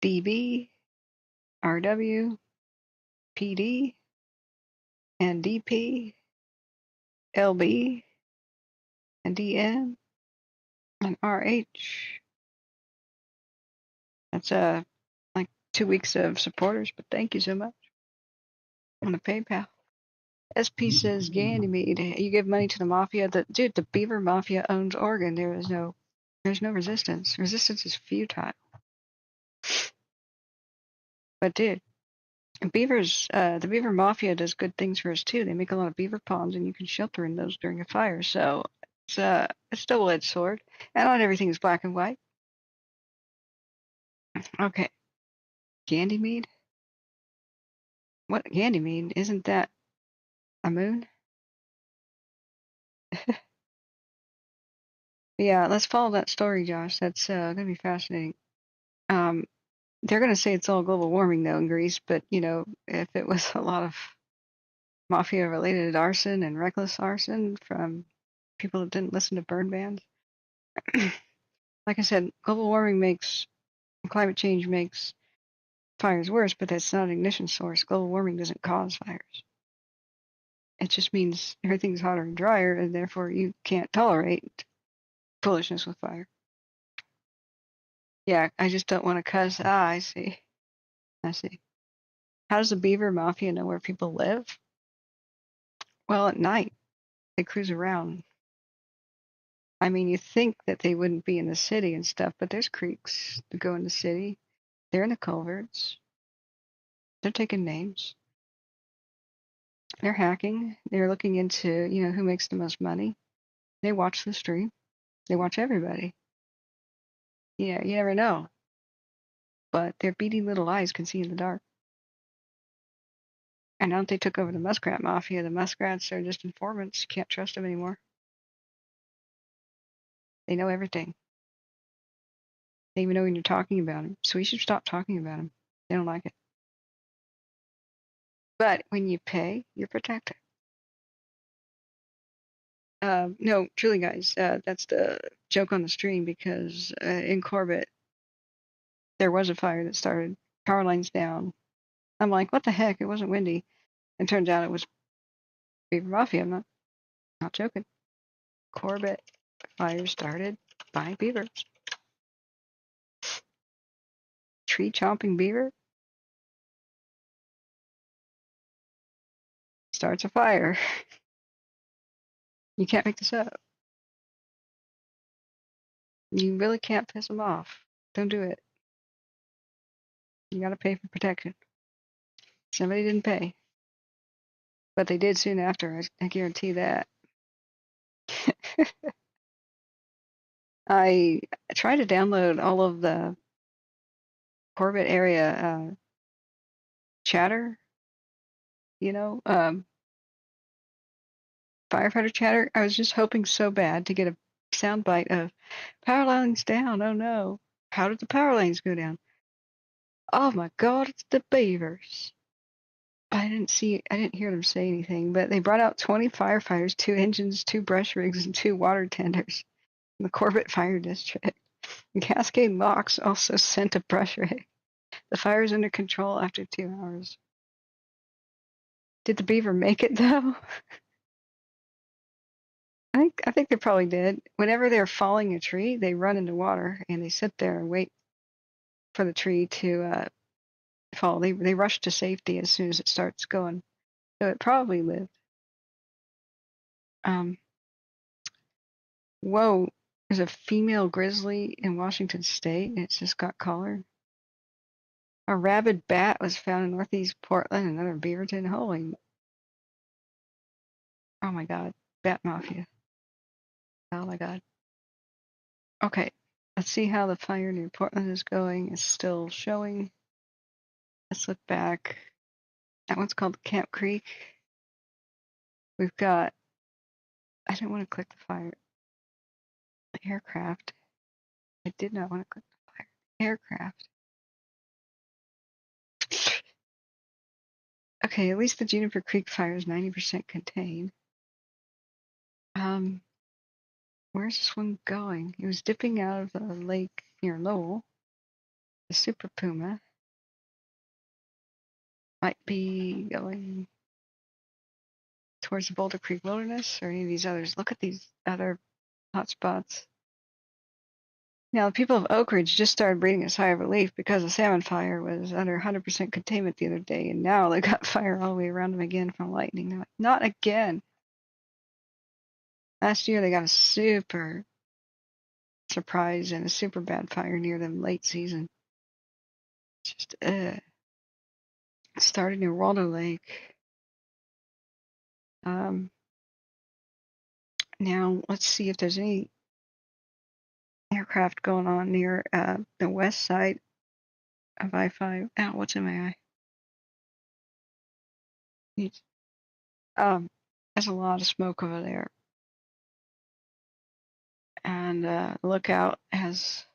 A: DB, RW, PD, and DP, LB, and DM, and RH. That's like 2 weeks of supporters, but thank you so much on the PayPal. SP says Ganymede, you give money to the mafia. Dude, the beaver mafia owns Oregon. There's no resistance. Resistance is futile. But dude, the beaver mafia does good things for us too. They make a lot of beaver ponds, and you can shelter in those during a fire. So it's a double-edged sword, and not everything is black and white. Okay, Ganymede. What Ganymede? Isn't that a moon? Yeah, let's follow that story, Josh. That's gonna be fascinating. They're gonna say it's all global warming though in Greece, but if it was a lot of mafia-related arson and reckless arson from people that didn't listen to burn bans, like I said, global warming climate change makes fires worse, but that's not an ignition source. Global warming doesn't cause fires. It just means everything's hotter and drier, and therefore you can't tolerate foolishness with fire. Yeah, I just don't want to cuss. Ah, I see. I see. How does the beaver mafia know where people live? Well, at night, they cruise around. I mean, you think that they wouldn't be in the city and stuff, but there's creeks that go in the city. They're in the culverts. They're taking names. They're hacking. They're looking into, who makes the most money. They watch the stream. They watch everybody. Yeah, you never know. But their beady little eyes can see in the dark. And now that they took over the muskrat mafia, the muskrats are just informants. You can't trust them anymore. They know everything. They even know when you're talking about them. So we should stop talking about them. They don't like it. But when you pay, you're protected. No, truly, guys, that's the joke on the stream because in Corbett, there was a fire that started, power lines down. I'm like, what the heck? It wasn't windy. And turns out it was Beaver Mafia. I'm not joking. Corbett fire started by beavers. Tree chomping beaver starts a fire. You can't make this up. You really can't piss them off. Don't do it. You got to pay for protection. Somebody didn't pay. But they did soon after. I guarantee that. I tried to download all of the Corbett area chatter, firefighter chatter. I was just hoping so bad to get a soundbite of power lines down. Oh no. How did the power lines go down? Oh my God, it's the beavers. I didn't hear them say anything, but they brought out 20 firefighters, 2 engines, 2 brush rigs, and 2 water tenders in the Corbett Fire District. Cascade Locks also sent a brush rig. The fire is under control after 2 hours. Did the beaver make it though? I think they probably did. Whenever they're falling a tree, they run into water and they sit there and wait for the tree to fall. They rush to safety as soon as it starts going. So it probably lived. Whoa, there's a female grizzly in Washington State and it's just got collared. A rabid bat was found in northeast Portland, another Beaverton. Holy, oh my God, bat mafia. Oh my God. Okay, let's see how the fire near Portland is going. It's still showing. Let's look back. That one's called Camp Creek. We've got, I didn't want to click the fire. The aircraft. I did not want to click the fire. Aircraft. Okay, at least the Juniper Creek fire is 90% contained. Where's this one going? It was dipping out of the lake near Lowell. The Super Puma might be going towards the Boulder Creek Wilderness or any of these others. Look at these other hotspots. Now, the people of Oak Ridge just started breathing a sigh of relief because the salmon fire was under 100% containment the other day, and now they got fire all the way around them again from lightning. They're like, not again. Last year, they got a super surprise and a super bad fire near them late season. Just, started near Waldo Lake. Now, let's see if there's any aircraft going on near the west side of I-5. Ow, what's in my eye? There's a lot of smoke over there. And Lookout has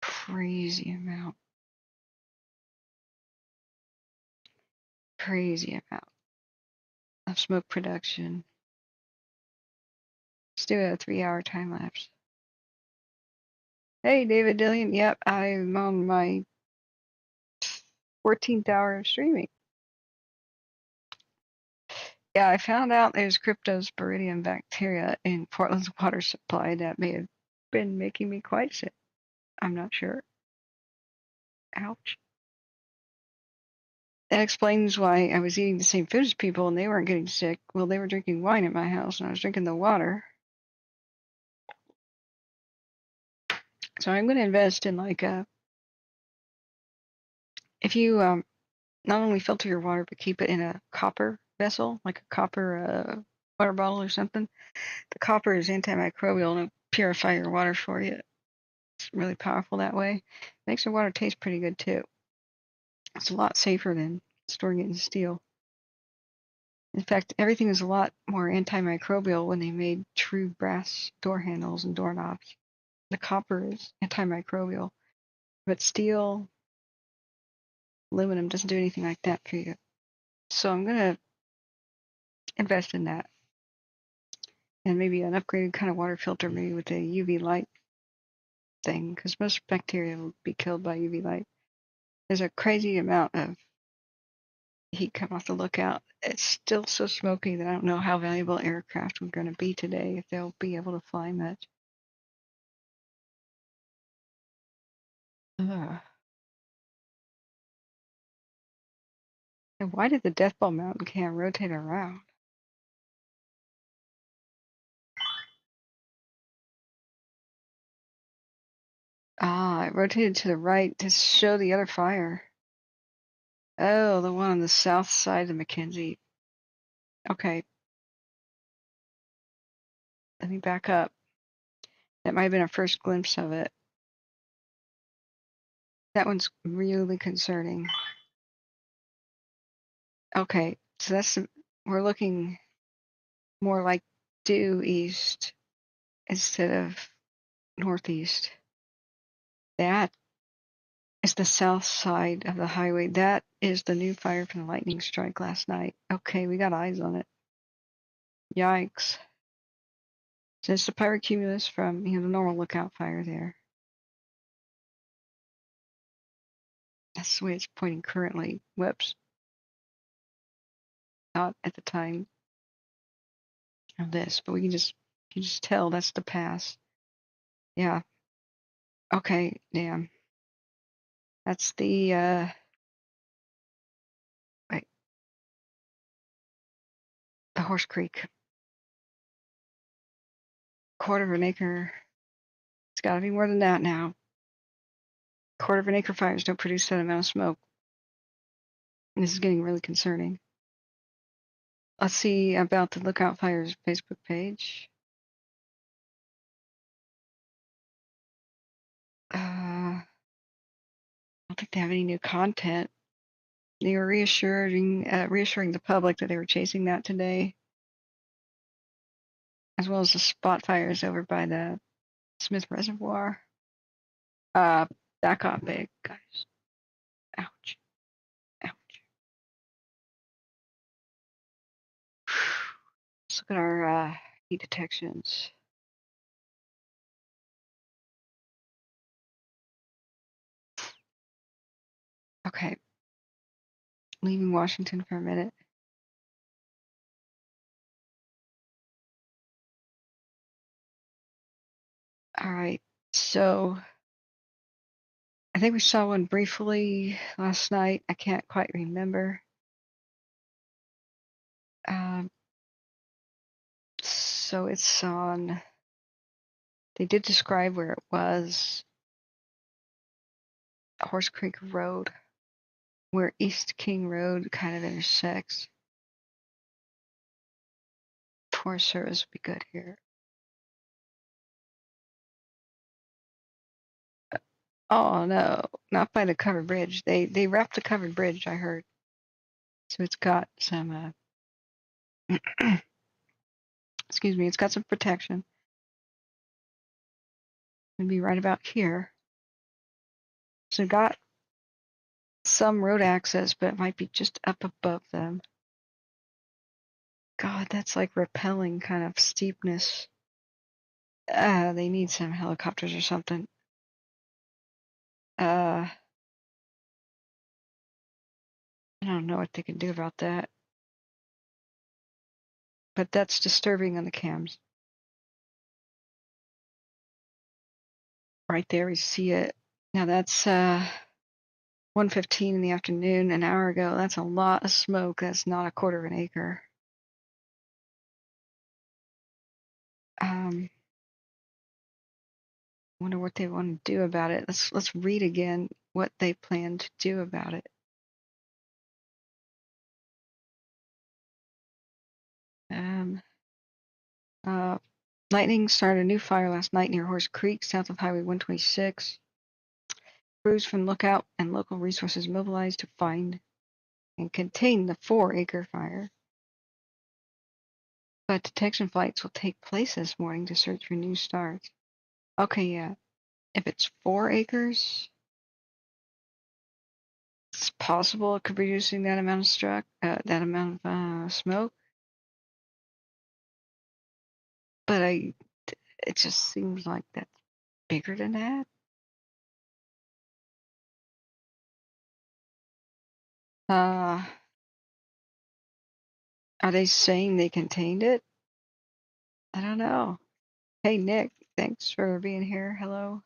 A: crazy amount of smoke production. Let's do a 3-hour time lapse. Hey, David Dillion. Yep, I'm on my 14th hour of streaming. Yeah, I found out there's cryptosporidium bacteria in Portland's water supply that may have been making me quite sick. I'm not sure. Ouch. That explains why I was eating the same food as people and they weren't getting sick. Well, they were drinking wine at my house and I was drinking the water. So I'm going to invest in if you not only filter your water but keep it in a copper vessel, like a copper water bottle or something. The copper is antimicrobial and it'll purify your water for you. It's really powerful that way. Makes your water taste pretty good too. It's a lot safer than storing it in steel. In fact, everything is a lot more antimicrobial when they made true brass door handles and doorknobs. The copper is antimicrobial, but steel, aluminum doesn't do anything like that for you. So I'm going to invest in that. And maybe an upgraded kind of water filter, maybe with a UV light thing, because most bacteria will be killed by UV light. There's a crazy amount of heat come off the Lookout. It's still so smoky that I don't know how valuable aircraft are going to be today, if they'll be able to fly much. Ugh. And why did the Death Ball mountain cam rotate around? Ah, it rotated to the right to show the other fire. Oh, the one on the south side of McKenzie. Okay. Let me back up. That might have been our first glimpse of it. That one's really concerning. Okay, so we're looking more like due east instead of northeast. That is the south side of the highway. That is the new fire from the lightning strike last night. Okay, we got eyes on it. Yikes. So it's the pyrocumulus from the normal lookout fire there. That's the way it's pointing currently. Whoops. Not at the time of this, but you can just tell that's the pass. Yeah. Okay, damn. That's the wait. The Horse Creek. Quarter of an acre. It's gotta be more than that now. Quarter of an acre fires don't produce that amount of smoke. And this is getting really concerning. Let's see about the Lookout Fires Facebook page. I don't think they have any new content. They were reassuring the public that they were chasing that today, as well as the spot fires over by the Smith Reservoir. That got big, guys. Ouch. Ouch. Let's look at our heat detections. Okay. Leaving Washington for a minute. All right. So I think we saw one briefly last night. I can't quite remember. So it's on. They did describe where it was. Horse Creek Road, where East King Road kind of intersects. Forest Service would be good here. Oh no, not by the covered bridge. They wrapped the covered bridge, I heard. So it's got some excuse me, it's got some protection. It'd be right about here. So it got some road access, but it might be just up above them. God, that's like rappelling kind of steepness. They need some helicopters or something. I don't know what they can do about that. But that's disturbing on the cams. Right there, we see it. Now that's 1:15 in the afternoon, an hour ago. That's a lot of smoke. That's not a quarter of an acre. Wonder what they want to do about it. Let's read again what they plan to do about it. Lightning started a new fire last night near Horse Creek, south of Highway 126. Crews from Lookout and local resources mobilized to find and contain the 4-acre fire. But detection flights will take place this morning to search for new starts. Okay, yeah. If it's 4 acres, it's possible it could be producing that amount of smoke. But it just seems like that's bigger than that. Are they saying they contained it? I don't know. Hey, Nick, thanks for being here. Hello.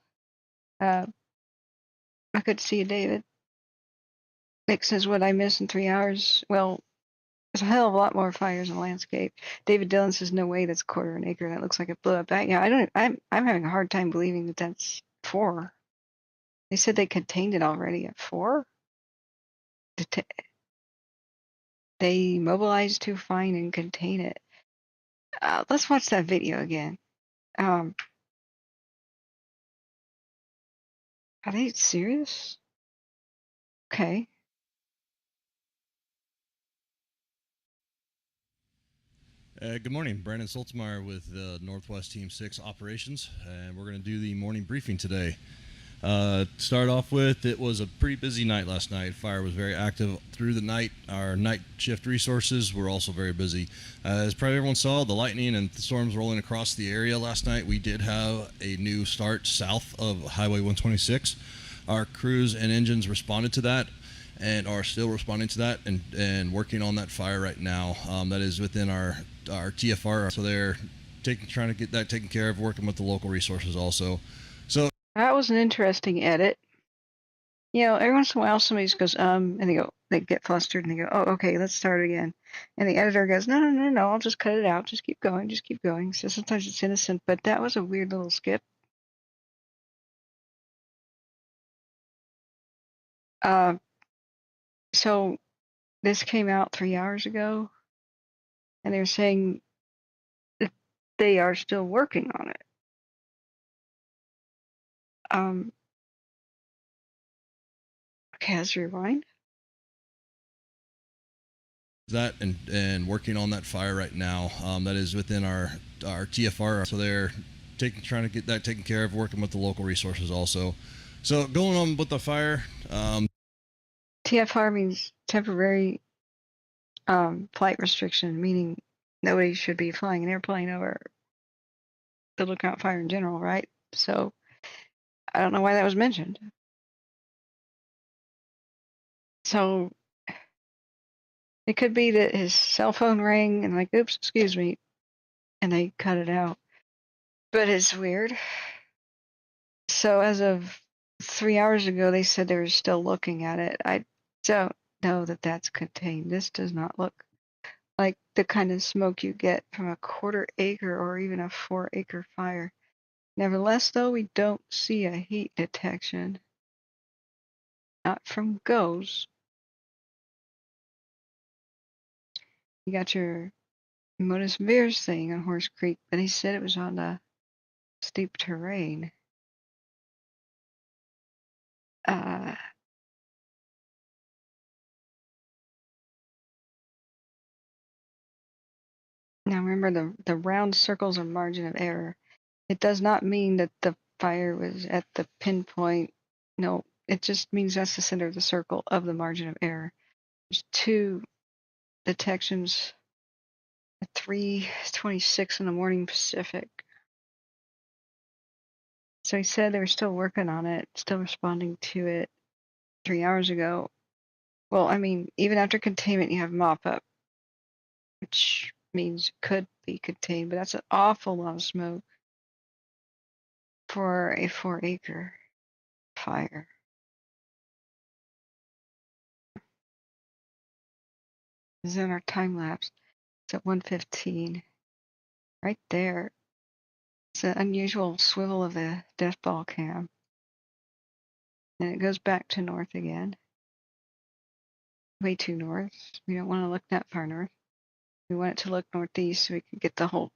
A: I could see you, David. Nick says, what I missed in 3 hours? Well, there's a hell of a lot more fires in the landscape. David Dillon says, no way, that's a quarter of an acre. That looks like it blew up. Yeah, I'm having a hard time believing that that's 4. They said they contained it already at 4? They mobilized to find and contain it. Let's watch that video again. Are they serious? Okay.
B: Good morning, Brandon Soltzmeyer with Northwest Team 6 Operations, and we're going to do the morning briefing today. Start off with, it was a pretty busy night last night. Fire was very active through the night. Our night shift resources were also very busy. As probably everyone saw, the lightning and the storms rolling across the area last night, we did have a new start south of Highway 126. Our crews and engines responded to that and are still responding to that and working on that fire right now. That is within our TFR. So they're trying to get that taken care of, working with the local resources also. So
A: That was an interesting edit. You know, every once in a while somebody just goes, and they get flustered and they go, oh, okay, let's start again. And the editor goes, no, I'll just cut it out. Just keep going, just keep going. So sometimes it's innocent, but that was a weird little skip. So this came out 3 hours ago, and they're saying that they are still working on it. Okay, let's rewind.
B: That and working on that fire right now. That is within our TFR. So they're trying to get that taken care of, working with the local resources also. So going on with the fire.
A: TFR means temporary flight restriction, meaning nobody should be flying an airplane over the Lookout Fire in general, right? So I don't know why that was mentioned. So it could be that his cell phone rang and like, oops, excuse me, and they cut it out. But it's weird. So as of 3 hours ago, they said they were still looking at it. I don't know that that's contained. This does not look like the kind of smoke you get from a 1/4 acre or even a 4-acre fire. Nevertheless, though, we don't see a heat detection. Not from GOES. You got your Modus Veers thing on Horse Creek, but he said it was on the steep terrain. Now remember, the round circles are margin of error. It does not mean that the fire was at the pinpoint. No, it just means that's the center of the circle of the margin of error. There's 2 detections at 3:26 in the morning Pacific. So he said they were still working on it, still responding to it 3 hours ago. Well, I mean, even after containment, you have mop up, which means it could be contained, but that's an awful lot of smoke for a 4-acre fire. This is in our time lapse. It's at 1:15. Right there. It's an unusual swivel of the death ball cam. And it goes back to north again. Way too north. We don't want to look that far north. We want it to look northeast so we can get the whole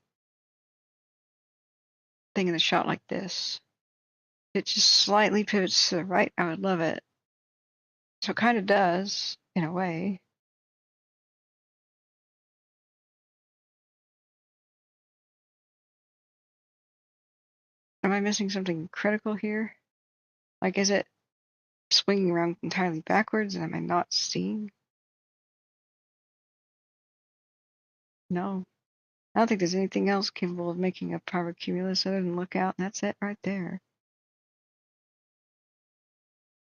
A: thing in the shot like this. If it just slightly pivots to the right, I would love it. So it kind of does, in a way. Am I missing something critical here? Like, is it swinging around entirely backwards and am I not seeing? No. I don't think there's anything else capable of making a pyrocumulus other than look out, and that's it right there.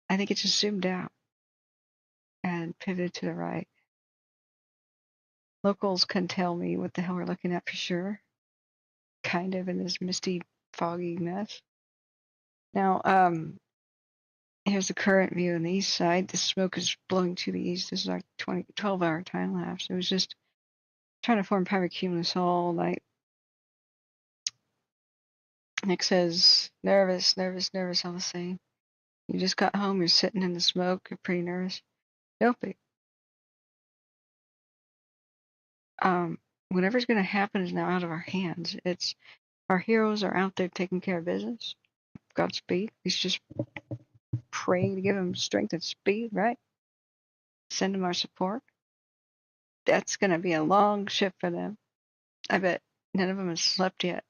A: I think it just zoomed out and pivoted to the right. Locals can tell me what the hell we're looking at for sure. Kind of in this misty, foggy mess. Now, here's the current view on the east side. The smoke is blowing to the east. This is our 12-hour time lapse. It was just trying to form pyrocumulus all night. Nick says, nervous, all the same. You just got home, you're sitting in the smoke, you're pretty nervous. Don't be. Whatever's going to happen is now out of our hands. It's our heroes are out there taking care of business. Godspeed. He's just praying to give them strength and speed, right? Send them our support. That's going to be a long shift for them. I bet none of them have slept yet.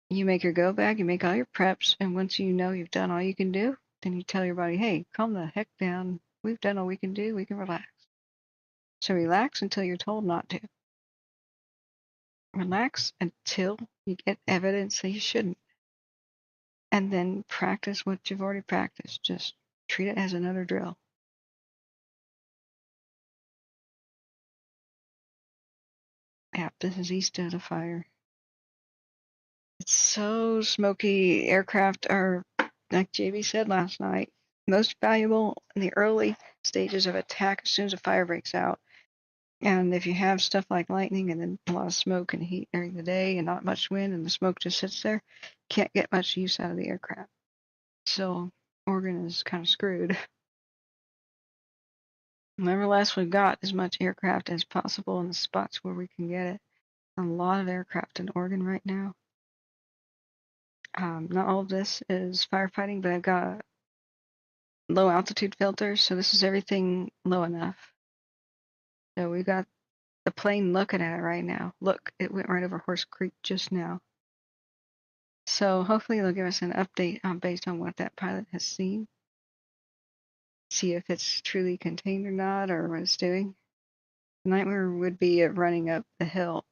A: you make your go bag, you make all your preps, and once you know you've done all you can do, then you tell your body, hey, calm the heck down. We've done all we can do. We can relax. So relax until you're told not to. Relax until you get evidence that you shouldn't. And then practice what you've already practiced. Just treat it as another drill. Yeah, this is east of the fire. It's so smoky. Aircraft are, like JB said last night, most valuable in the early stages of attack as soon as a fire breaks out. And if you have stuff like lightning and then a lot of smoke and heat during the day and not much wind and the smoke just sits there, can't get much use out of the aircraft. So Oregon is kind of screwed. Nevertheless, we've got as much aircraft as possible in the spots where we can get it. A lot of aircraft in Oregon right now. Not all of this is firefighting, but I've got low altitude filters, so this is everything low enough. So we got the plane looking at it right now. Look, it went right over Horse Creek just now. So hopefully they'll give us an update based on what that pilot has seen. See if it's truly contained or not, or what it's doing. The nightmare would be it running up the hill.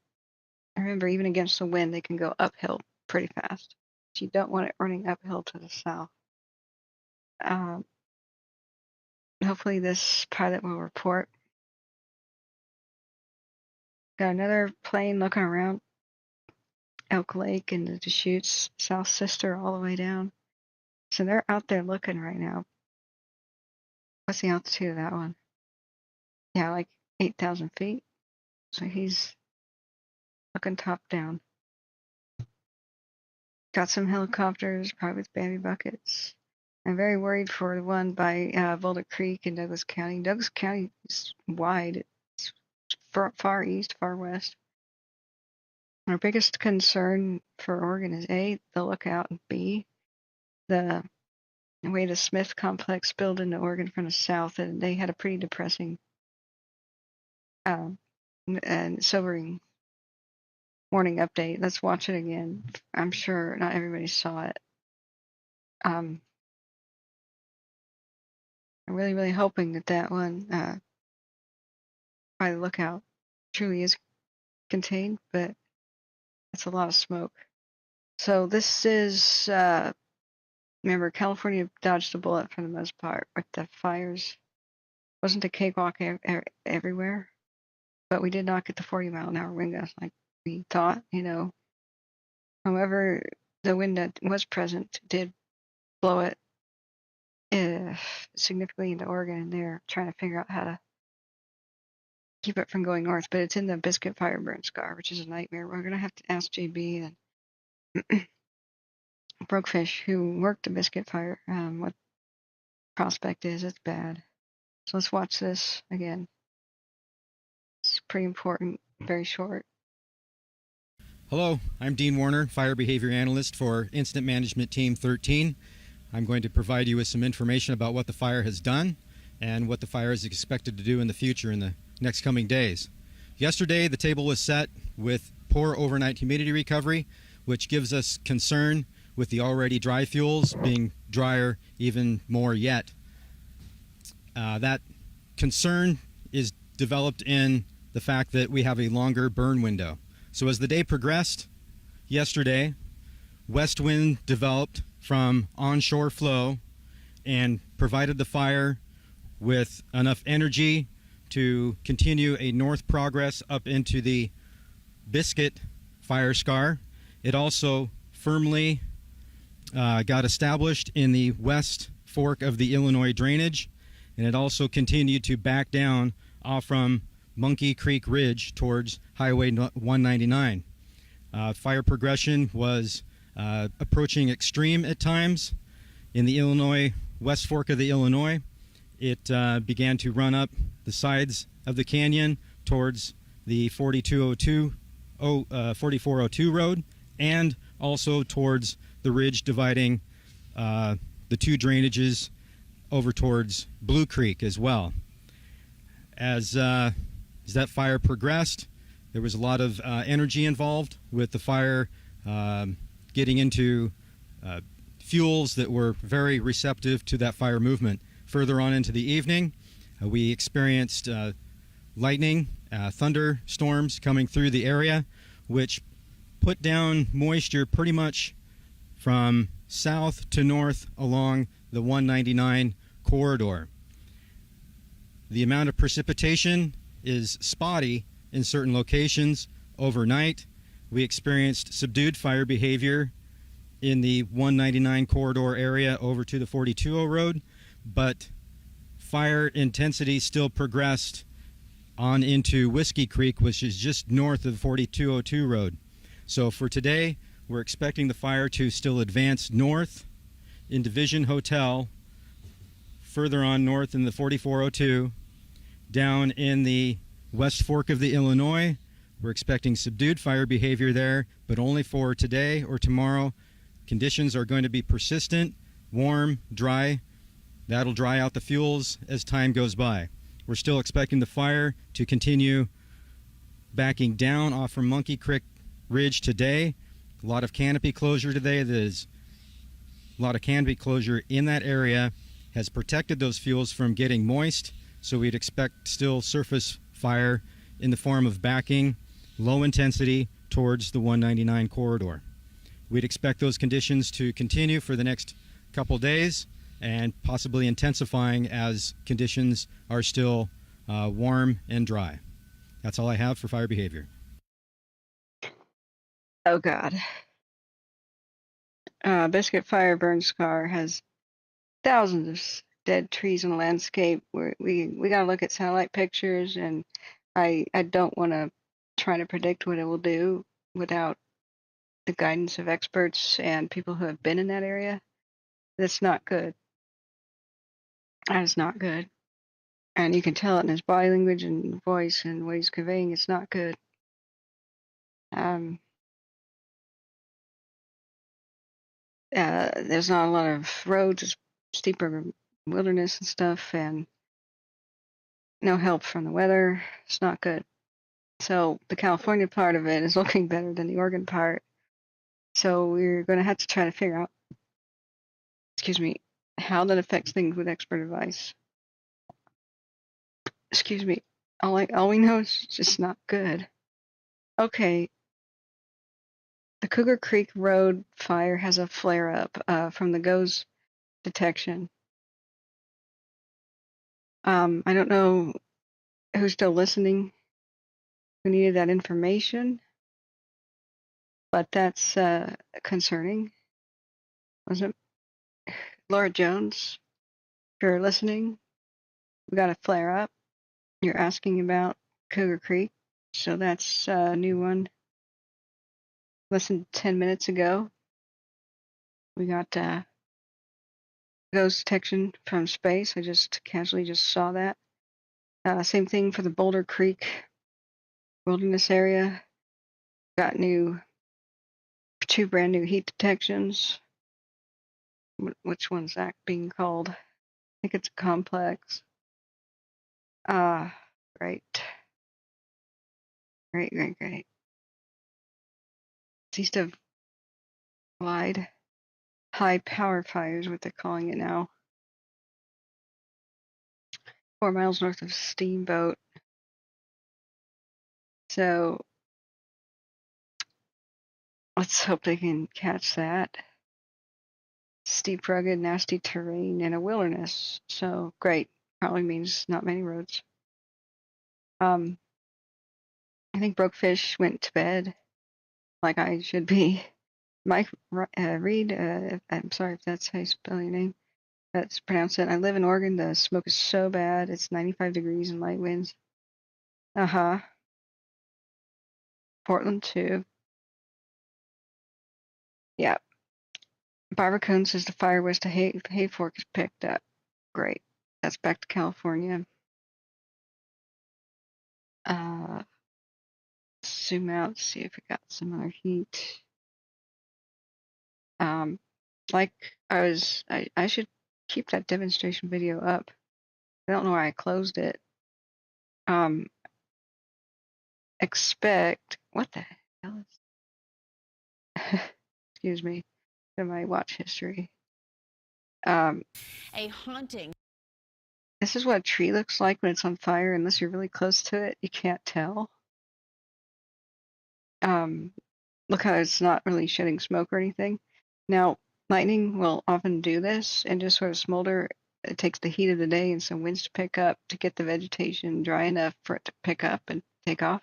A: Remember, even against the wind, they can go uphill pretty fast. So you don't want it running uphill to the south. Hopefully this pilot will report. Got another plane looking around Elk Lake and the Deschutes, South Sister, all the way down. So they're out there looking right now. What's the altitude of that one? Yeah, like 8,000 feet. So he's looking top down. Got some helicopters, probably with baby buckets. I'm very worried for the one by Boulder Creek in Douglas County. Douglas County is wide. It's far east, far west. Our biggest concern for Oregon is A, the lookout, and B, the way the Smith complex spilled into Oregon from the south, and they had a pretty depressing and sobering morning update. Let's watch it again. I'm sure not everybody saw it. I'm really, really hoping that one by the lookout truly is contained, but it's a lot of smoke. So this is, remember, California dodged a bullet for the most part with the fires. Wasn't a cakewalk everywhere, but we did not get the 40-mile-an-hour wind gusts like we thought, However, the wind that was present did blow it significantly into Oregon, and they're trying to figure out how to keep it from going north. But it's in the Biscuit Fire Burn Scar, which is a nightmare. We're going to have to ask JB and Brokefish, who worked the Biscuit Fire, what prospect is. It's bad. So let's watch this again. It's pretty important, very short.
C: Hello, I'm Dean Warner, Fire Behavior Analyst for Incident Management Team 13. I'm going to provide you with some information about what the fire has done and what the fire is expected to do in the future in the next coming days. Yesterday, the table was set with poor overnight humidity recovery, which gives us concern with the already dry fuels being drier even more yet. That concern is developed in the fact that we have a longer burn window. So as the day progressed yesterday, west wind developed from onshore flow and provided the fire with enough energy to continue a north progress up into the Biscuit fire scar. It also firmly got established in the west fork of the Illinois drainage, and it also continued to back down off from Monkey Creek Ridge towards Highway 199. Fire progression was approaching extreme at times. In the Illinois west fork of the Illinois, it began to run up the sides of the canyon towards the 4402 road, and also towards the ridge dividing the two drainages over towards Blue Creek as well. As that fire progressed, there was a lot of energy involved with the fire getting into fuels that were very receptive to that fire movement. Further on into the evening, we experienced lightning, thunderstorms coming through the area, which put down moisture pretty much from south to north along the 199 corridor. The amount of precipitation is spotty in certain locations. Overnight, we experienced subdued fire behavior in the 199 corridor area over to the 420 road, but fire intensity still progressed on into Whiskey Creek, which is just north of 4202 road. So for today, we're expecting the fire to still advance north in Division Hotel, further on north in the 4402, down in the West Fork of the Illinois. We're expecting subdued fire behavior there, but only for today or tomorrow. Conditions are going to be persistent, warm, dry. That'll dry out the fuels as time goes by. We're still expecting the fire to continue backing down off from Monkey Creek Ridge today. A lot of canopy closure today. There's a lot of canopy closure in that area has protected those fuels from getting moist, so we'd expect still surface fire in the form of backing, low intensity towards the 199 corridor. We'd expect those conditions to continue for the next couple days and possibly intensifying as conditions are still warm and dry. That's all I have for fire behavior.
A: Oh God. Biscuit Fire Burn Scar has thousands of dead trees in the landscape. We got to look at satellite pictures, and I don't want to try to predict what it will do without the guidance of experts and people who have been in that area. That's not good. That is not good. And you can tell it in his body language and voice and what he's conveying. It's not good. There's not a lot of roads. It's steeper wilderness and stuff, and no help from the weather. It's not good. So the California part of it is looking better than the Oregon part. So we're going to have to try to figure out, how that affects things with expert advice. All we know is it's just not good. Okay. The Cougar Creek Road fire has a flare-up from the GOES detection. I don't know who's still listening, who needed that information, but that's concerning. Wasn't Laura Jones? If you're listening, we got a flare-up. You're asking about Cougar Creek, so that's a new one. Less than 10 minutes ago, we got ghost detection from space. I just casually saw that. Same thing for the Boulder Creek wilderness area. Got two brand new heat detections. Which one's that being called? I think it's a complex. Great. It's east of Glide. High power fire is what they're calling it now. 4 miles north of Steamboat. So let's hope they can catch that. Steep, rugged, nasty terrain in a wilderness. So great. Probably means not many roads. I think Brokefish went to bed like I should be. Mike Reed, I'm sorry if that's how you spell your name. That's pronounced it. I live in Oregon. The smoke is so bad. It's 95 degrees and light winds. Portland too. Yeah. Barbara Cohn says the fire west of Hayfork is picked up. Great. That's back to California. Zoom out, see if we got some other heat. Like I should keep that demonstration video up. I don't know why I closed it. Expect, what the hell is excuse me, in my watch history. Um,
D: A haunting.
A: this is what a tree looks like when it's on fire. Unless you're really close to it, you can't tell. Look how it's not really shedding smoke or anything. Now, lightning will often do this and just sort of smolder. It takes the heat of the day and some winds to pick up to get the vegetation dry enough for it to pick up and take off.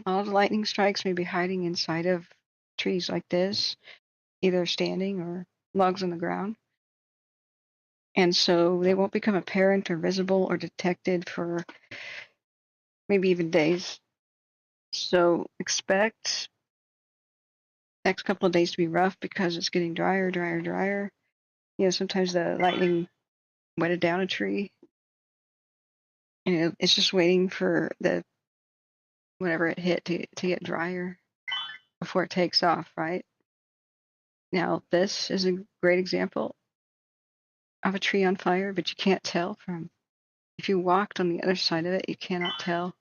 A: All the lightning strikes may be hiding inside of trees like this, either standing or logs on the ground. And so they won't become apparent or visible or detected for maybe even days. So expect next couple of days to be rough because it's getting drier, drier, drier. You know, sometimes the lightning wetted down a tree, and it's just waiting for the whatever it hit to get drier before it takes off, right? Now, this is a great example of a tree on fire, but you can't tell from if you walked on the other side of it, you cannot tell.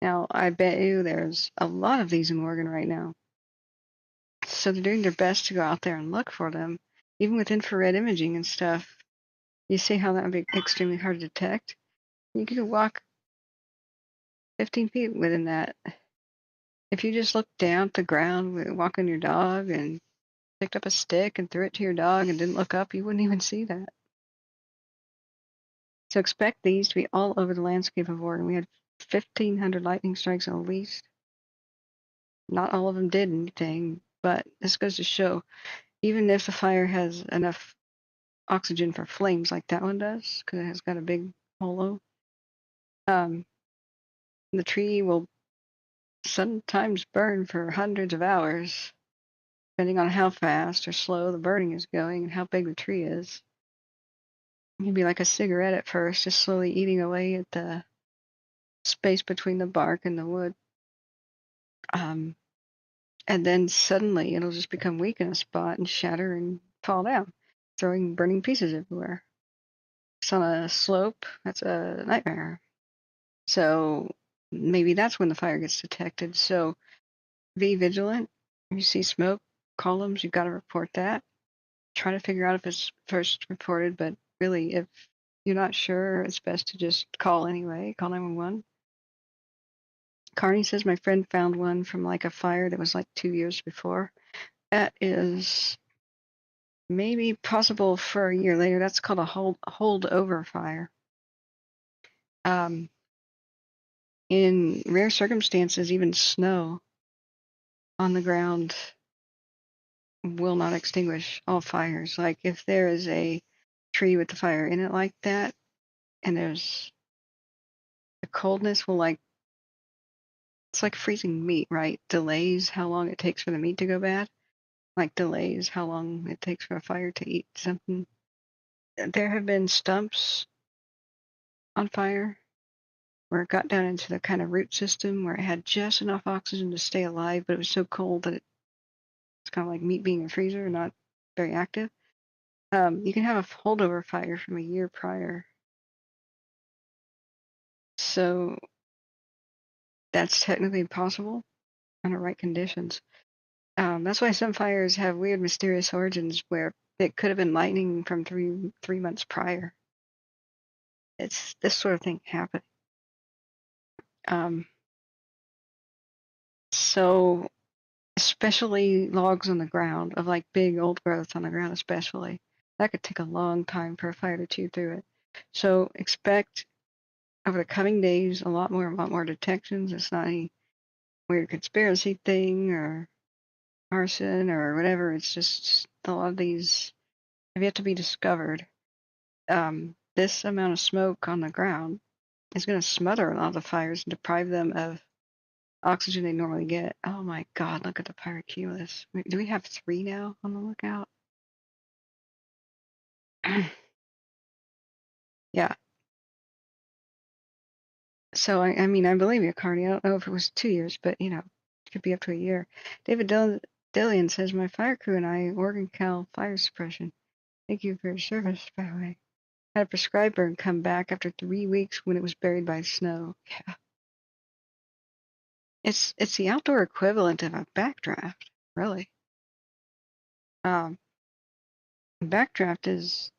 A: Now, I bet you there's a lot of these in Oregon right now. So they're doing their best to go out there and look for them, even with infrared imaging and stuff. You see how that would be extremely hard to detect? You could walk 15 feet within that. If you just looked down at the ground, walking your dog, and picked up a stick and threw it to your dog and didn't look up, you wouldn't even see that. So expect these to be all over the landscape of Oregon. We had 1,500 lightning strikes at least. Not all of them did anything, but this goes to show, even if the fire has enough oxygen for flames like that one does, because it has got a big holo, the tree will sometimes burn for hundreds of hours, depending on how fast or slow the burning is going and how big the tree is. It can be like a cigarette at first, just slowly eating away at the space between the bark and the wood. And then suddenly it'll just become weak in a spot and shatter and fall down, throwing burning pieces everywhere. It's on a slope, that's a nightmare. So maybe that's when the fire gets detected. So be vigilant. If you see smoke columns, you've got to report that. Try to figure out if it's first reported, but really, if you're not sure, it's best to just call anyway. Call 911. Carney says my friend found one from like a fire that was like 2 years before. That is maybe possible for a year later. That's called a holdover fire. In rare circumstances, even snow on the ground will not extinguish all fires. Like if there is a tree with the fire in it like that, and there's the coldness will it's like freezing meat, right? Delays how long it takes for the meat to go bad, like delays how long it takes for a fire to eat something. There have been stumps on fire where it got down into the kind of root system where it had just enough oxygen to stay alive, but it was so cold that it's kind of like meat being in a freezer, not very active. You can have a holdover fire from a year prior. So that's technically possible under right conditions. That's why some fires have weird, mysterious origins where it could have been lightning from three months prior. It's this sort of thing happening. So especially logs on the ground, of like big old growth on the ground, especially that could take a long time for a fire to chew through it. So expect over the coming days a lot more detections. It's not any weird conspiracy thing or arson or whatever. It's just a lot of these have yet to be discovered. This amount of smoke on the ground is going to smother a lot of the fires and deprive them of oxygen they normally get. Oh my God, look at the pyracumulus. Do we have 3 now on the lookout? Yeah. So, I mean, I believe you, Carney. I don't know if it was 2 years, but, you know, it could be up to a year. David Dillian says, my fire crew and I, Oregon Cal Fire Suppression. Thank you for your service, by the way. Had a prescribed burn come back after 3 weeks when it was buried by snow. Yeah. It's the outdoor equivalent of a backdraft, really. Backdraft is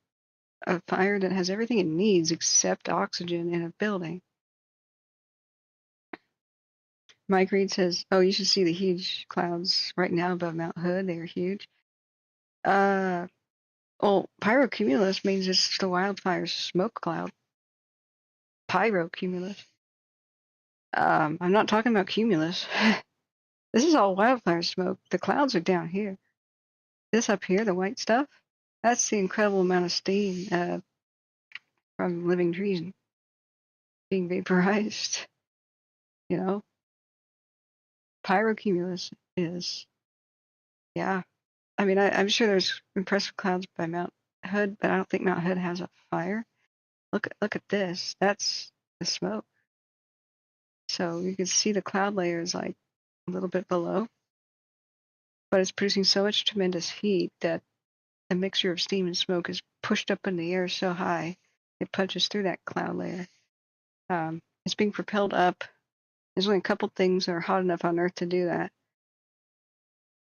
A: a fire that has everything it needs except oxygen in a building. Mike Reed says, "Oh, you should see the huge clouds right now above Mount Hood. They are huge." Well, pyrocumulus means it's the wildfire smoke cloud. Pyrocumulus. I'm not talking about cumulus. This is all wildfire smoke. The clouds are down here. This up here, the white stuff, that's the incredible amount of steam from living trees being vaporized. You know, pyrocumulus is, yeah. I mean, I'm sure there's impressive clouds by Mount Hood, but I don't think Mount Hood has a fire. Look at this. That's the smoke. So you can see the cloud layers like a little bit below, but it's producing so much tremendous heat that a mixture of steam and smoke is pushed up in the air so high it punches through that cloud layer. It's being propelled up. There's only a couple things that are hot enough on Earth to do that,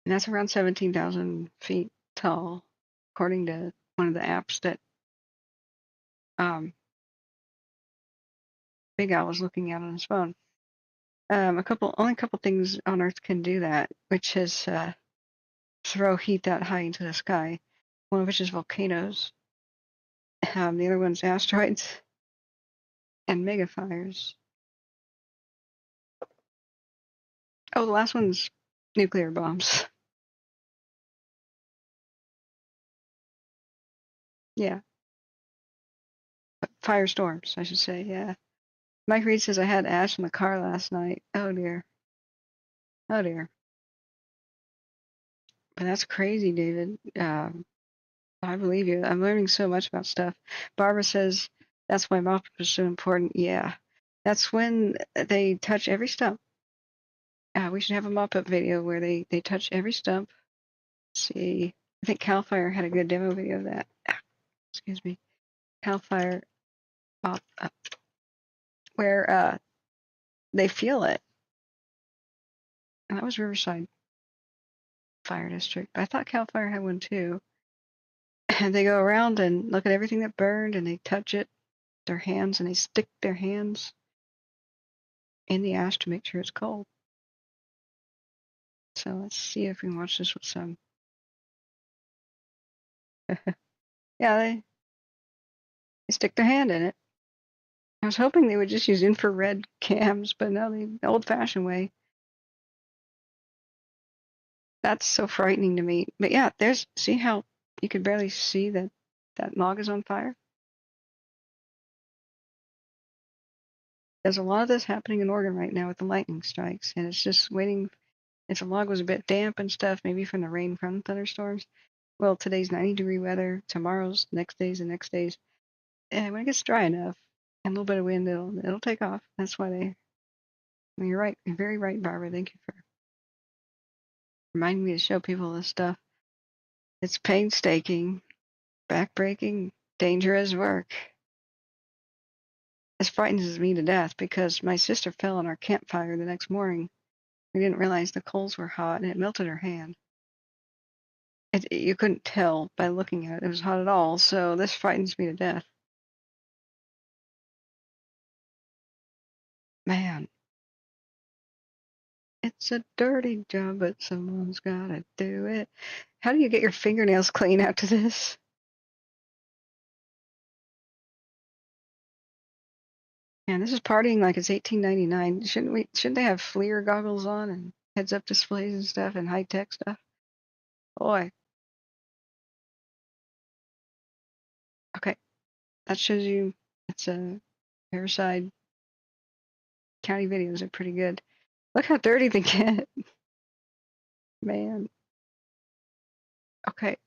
A: and that's around 17,000 feet tall, according to one of the apps that Big Al was looking at on his phone. Only a couple things on Earth can do that, which is throw heat that high into the sky. One of which is volcanoes. The other one's asteroids and megafires. Oh, the last one's nuclear bombs. Yeah, firestorms, I should say. Yeah. Mike Reed says I had ash in the car last night. Oh dear. Oh dear. But that's crazy, David. I believe you. I'm learning so much about stuff. Barbara says that's why mop is so important. Yeah. That's when they touch every stump. We should have a mop-up video where they touch every stump. Let's see. I think CAL FIRE had a good demo video of that. Excuse me. CAL FIRE mop-up. Where they feel it. And that was Riverside Fire District. I thought CAL FIRE had one too. And they go around and look at everything that burned and they touch it, their hands, and they stick their hands in the ash to make sure it's cold. So let's see if we can watch this with some. Yeah, they stick their hand in it. I was hoping they would just use infrared cams, but no, the old-fashioned way. That's so frightening to me. But yeah, see how you could barely see that log is on fire? There's a lot of this happening in Oregon right now with the lightning strikes, and it's just waiting. If the log was a bit damp and stuff, maybe from the rain from the thunderstorms. Well, today's 90-degree weather. Tomorrow's, next day's, the next day's. And when it gets dry enough and a little bit of wind, it'll take off. That's why they. I mean, you're right. You're very right, Barbara. Thank you for reminding me to show people this stuff. It's painstaking, backbreaking, dangerous work. It frightens me to death because my sister fell on our campfire the next morning. We didn't realize the coals were hot and it melted her hand. You couldn't tell by looking at it. It was hot at all, so this frightens me to death. Man, it's a dirty job, but someone's gotta do it. How do you get your fingernails clean after this? Man, this is partying like it's 1899. Shouldn't they have FLIR goggles on and heads-up displays and stuff and high-tech stuff? Boy. Okay, that shows you it's a Riverside County videos are pretty good. Look how dirty they get. Man. Okay.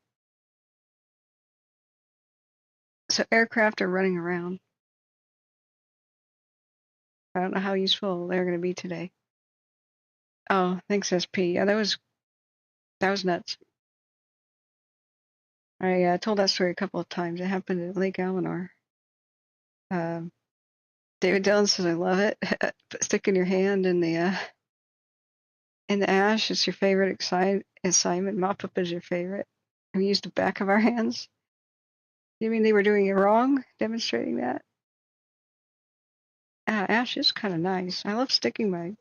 A: So aircraft are running around. I don't know how useful they're going to be today. Oh, thanks, SP. Yeah, that was nuts. I told that story a couple of times. It happened at Lake Eleanor. David Dillon says, I love it. Sticking your hand in the And the ash is your favorite assignment. Mop up is your favorite. We used the back of our hands. You mean they were doing it wrong, demonstrating that? Ash is kind of nice. I love sticking my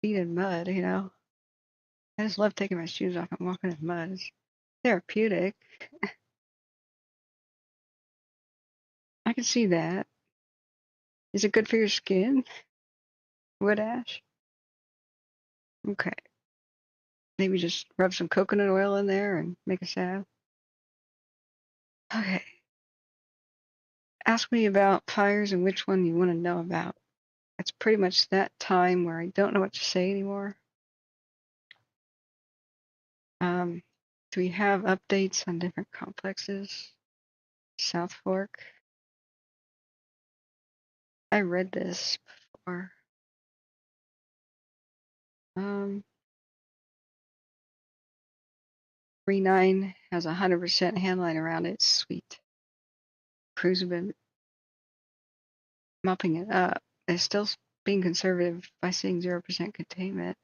A: feet in mud, you know. I just love taking my shoes off and walking in mud. It's therapeutic. I can see that. Is it good for your skin? Wood ash? Okay. Maybe just rub some coconut oil in there and make a salve. Okay. Ask me about fires and which one you want to know about. It's pretty much that time where I don't know what to say anymore. Do we have updates on different complexes? South Fork. I read this before. 3.9 has 100% handline around it. Sweet. Crews have been mopping it up. They're still being conservative by saying 0% containment.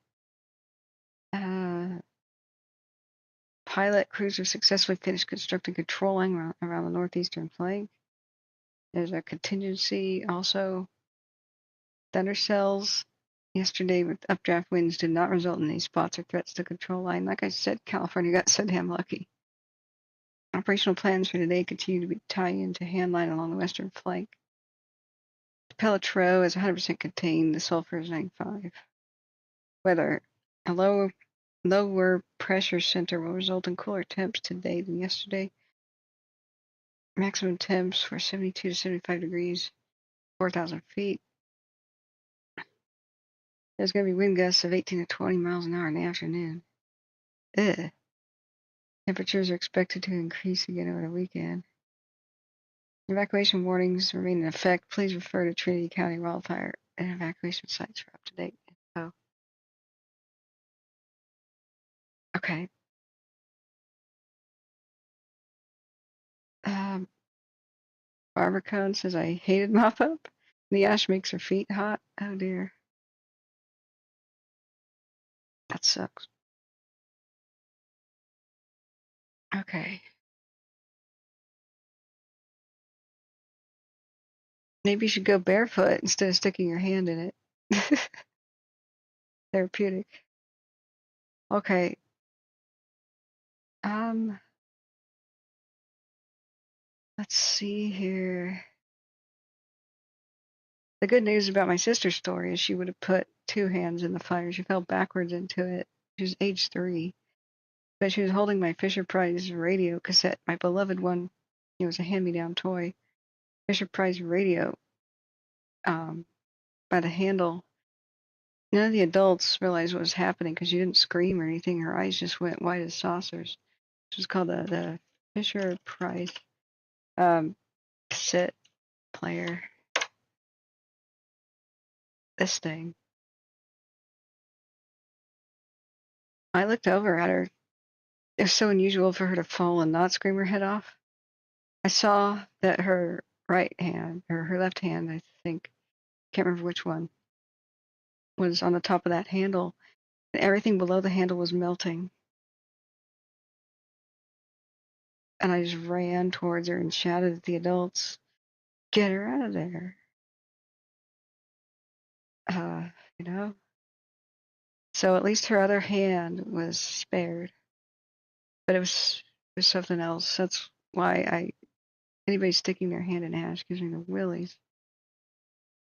A: Pilot crews have successfully finished constructing control line around the northeastern flank. There's a contingency also. Thunder cells yesterday with updraft winds did not result in any spots or threats to control line. Like I said, California got so damn lucky. Operational plans for today continue to be tied into handline along the western flank. The Pelletreau is 100% contained. The sulfur is 95. Weather. A lower pressure center will result in cooler temps today than yesterday. Maximum temps were 72 to 75 degrees, 4,000 feet. There's going to be wind gusts of 18 to 20 miles an hour in the afternoon. Ugh. Temperatures are expected to increase again over the weekend. Evacuation warnings remain in effect. Please refer to Trinity County Wildfire and evacuation sites for up-to-date info. Okay. Barbara Cohn says, I hated mop up. The ash makes her feet hot. Oh dear. That sucks. Okay. Maybe you should go barefoot instead of sticking your hand in it. Therapeutic. Okay. Let's see here. The good news about my sister's story is she would have put two hands in the fire. She fell backwards into it. She was age 3. But she was holding my Fisher Price radio cassette, my beloved one. It was a hand-me-down toy. Fisher Price radio by the handle. None of the adults realized what was happening because she didn't scream or anything. Her eyes just went white as saucers. This was called the Fisher Price cassette player. This thing. I looked over at her. It was so unusual for her to fall and not scream her head off. I saw that her right hand, or her left hand, I think, can't remember which one, was on the top of that handle, and everything below the handle was melting. And I just ran towards her and shouted at the adults, "Get her out of there!" You know. So at least her other hand was spared, but it was something else. That's why anybody sticking their hand in ash gives me the willies.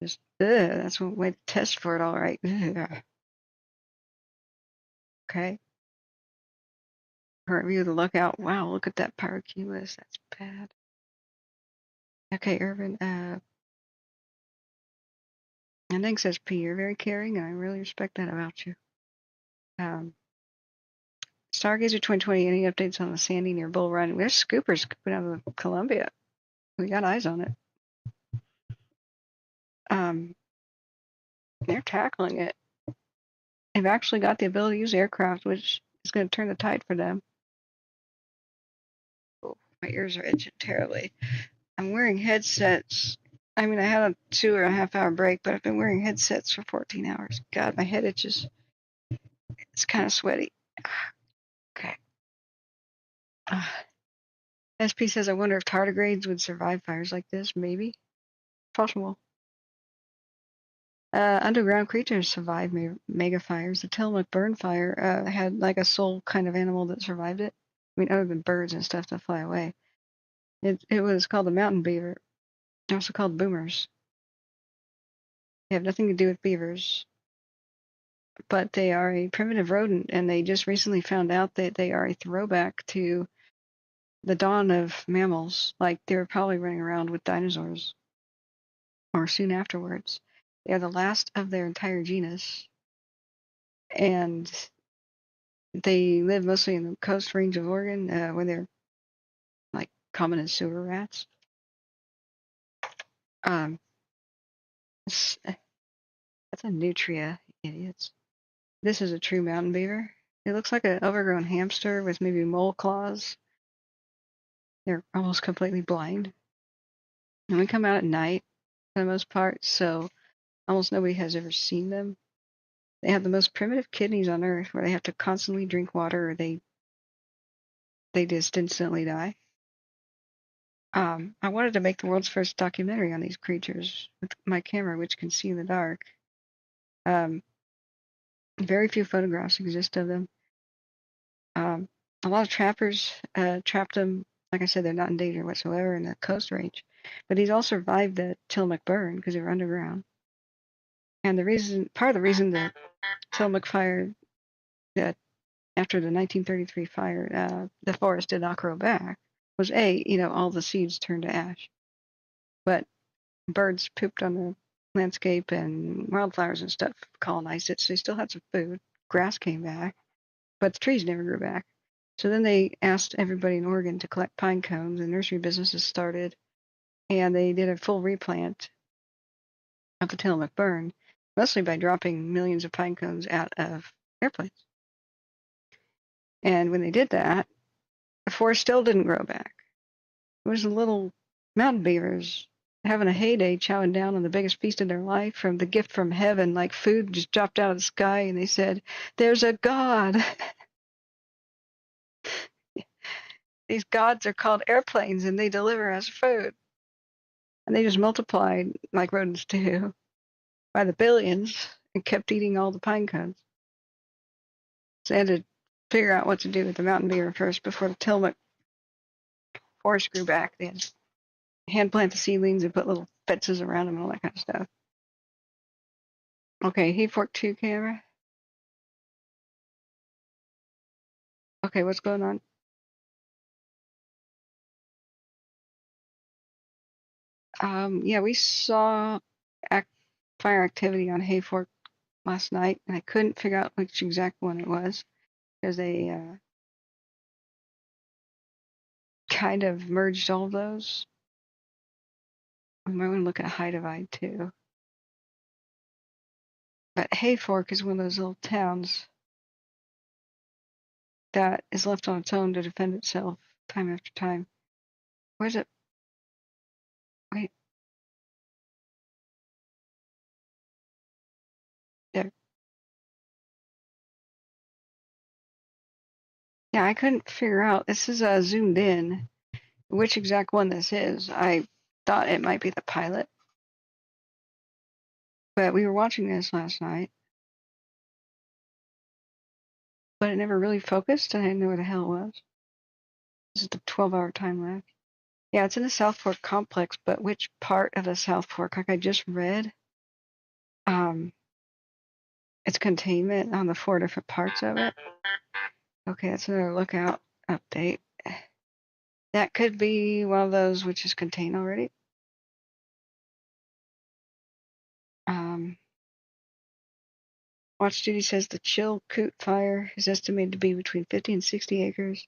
A: Just that's one way to test for it, all right. Ugh. Okay. Current view of the lookout. Wow, look at that pyrocumulus. That's bad. Okay, Irvin. And thanks, SP. You're very caring, and I really respect that about you. Stargazer 2020. Any updates on the Sandy near Bull Run? There's scoopers scooping out of Columbia. We got eyes on it. They're tackling it. They've actually got the ability to use aircraft, which is going to turn the tide for them. Oh, my ears are itching terribly. I'm wearing headsets. I mean, I had a 2.5 hour break, but I've been wearing headsets for 14 hours. God, my head itches. It's kind of sweaty. Okay. SP says, I wonder if tardigrades would survive fires like this. Maybe. Possible. Underground creatures survive mega fires. The Tillamook burn fire had like a soul kind of animal that survived it. I mean, other than birds and stuff that fly away. It was called the mountain beaver. Also called boomers. They have nothing to do with beavers. But they are a primitive rodent, and they just recently found out that they are a throwback to the dawn of mammals. Like, they were probably running around with dinosaurs, or soon afterwards. They are the last of their entire genus, and they live mostly in the coast range of Oregon, where they're like common as sewer rats. That's a nutria, idiots. This is a true mountain beaver. It looks like an overgrown hamster with maybe mole claws. They're almost completely blind. And they come out at night for the most part, so almost nobody has ever seen them. They have the most primitive kidneys on Earth, where they have to constantly drink water or they just instantly die. I wanted to make the world's first documentary on these creatures with my camera, which can see in the dark. Very few photographs exist of them. A lot of trappers trapped them. Like I said, they're not in danger whatsoever in the coast range. But these all survived the Tillamook burn because they were underground. And part of the reason the Tillamook fire, that after the 1933 fire, the forest did not grow back, was all the seeds turned to ash. But birds pooped on the landscape and wildflowers and stuff colonized it, so they still had some food. Grass came back, but the trees never grew back. So then they asked everybody in Oregon to collect pine cones, and nursery businesses started, and they did a full replant of the Tillamook burn, mostly by dropping millions of pine cones out of airplanes. And when they did that, the forest still didn't grow back. It was the little mountain beavers having a heyday, chowing down on the biggest feast of their life, from the gift from heaven, like food just dropped out of the sky, and they said, "There's a God." These gods are called airplanes, and they deliver us food. And they just multiplied, like rodents do, by the billions, and kept eating all the pine cones. So they had to figure out what to do with the mountain beaver first before the Tillamook forest grew back. They had to hand plant the seedlings and put little fences around them and all that kind of stuff. Okay, Hay Fork 2 camera. Okay, what's going on? Yeah, we saw fire activity on Hay Fork last night, and I couldn't figure out which exact one it was because they kind of merged all of those. I might want to look at High Divide too. But Hay Fork is one of those little towns that is left on its own to defend itself time after time. Where's it? Wait. There. Yeah, I couldn't figure out. This is zoomed in. Which exact one this is. I thought it might be the pilot. But we were watching this last night. But it never really focused, and I didn't know where the hell it was. This is the 12-hour time lapse. Yeah, it's in the South Fork complex, but which part of the South Fork? Like I just read, it's containment on the 4 different parts of it. Okay, that's another lookout update. That could be one of those which is contained already. Watch Duty says the Chilkoot fire is estimated to be between 50 and 60 acres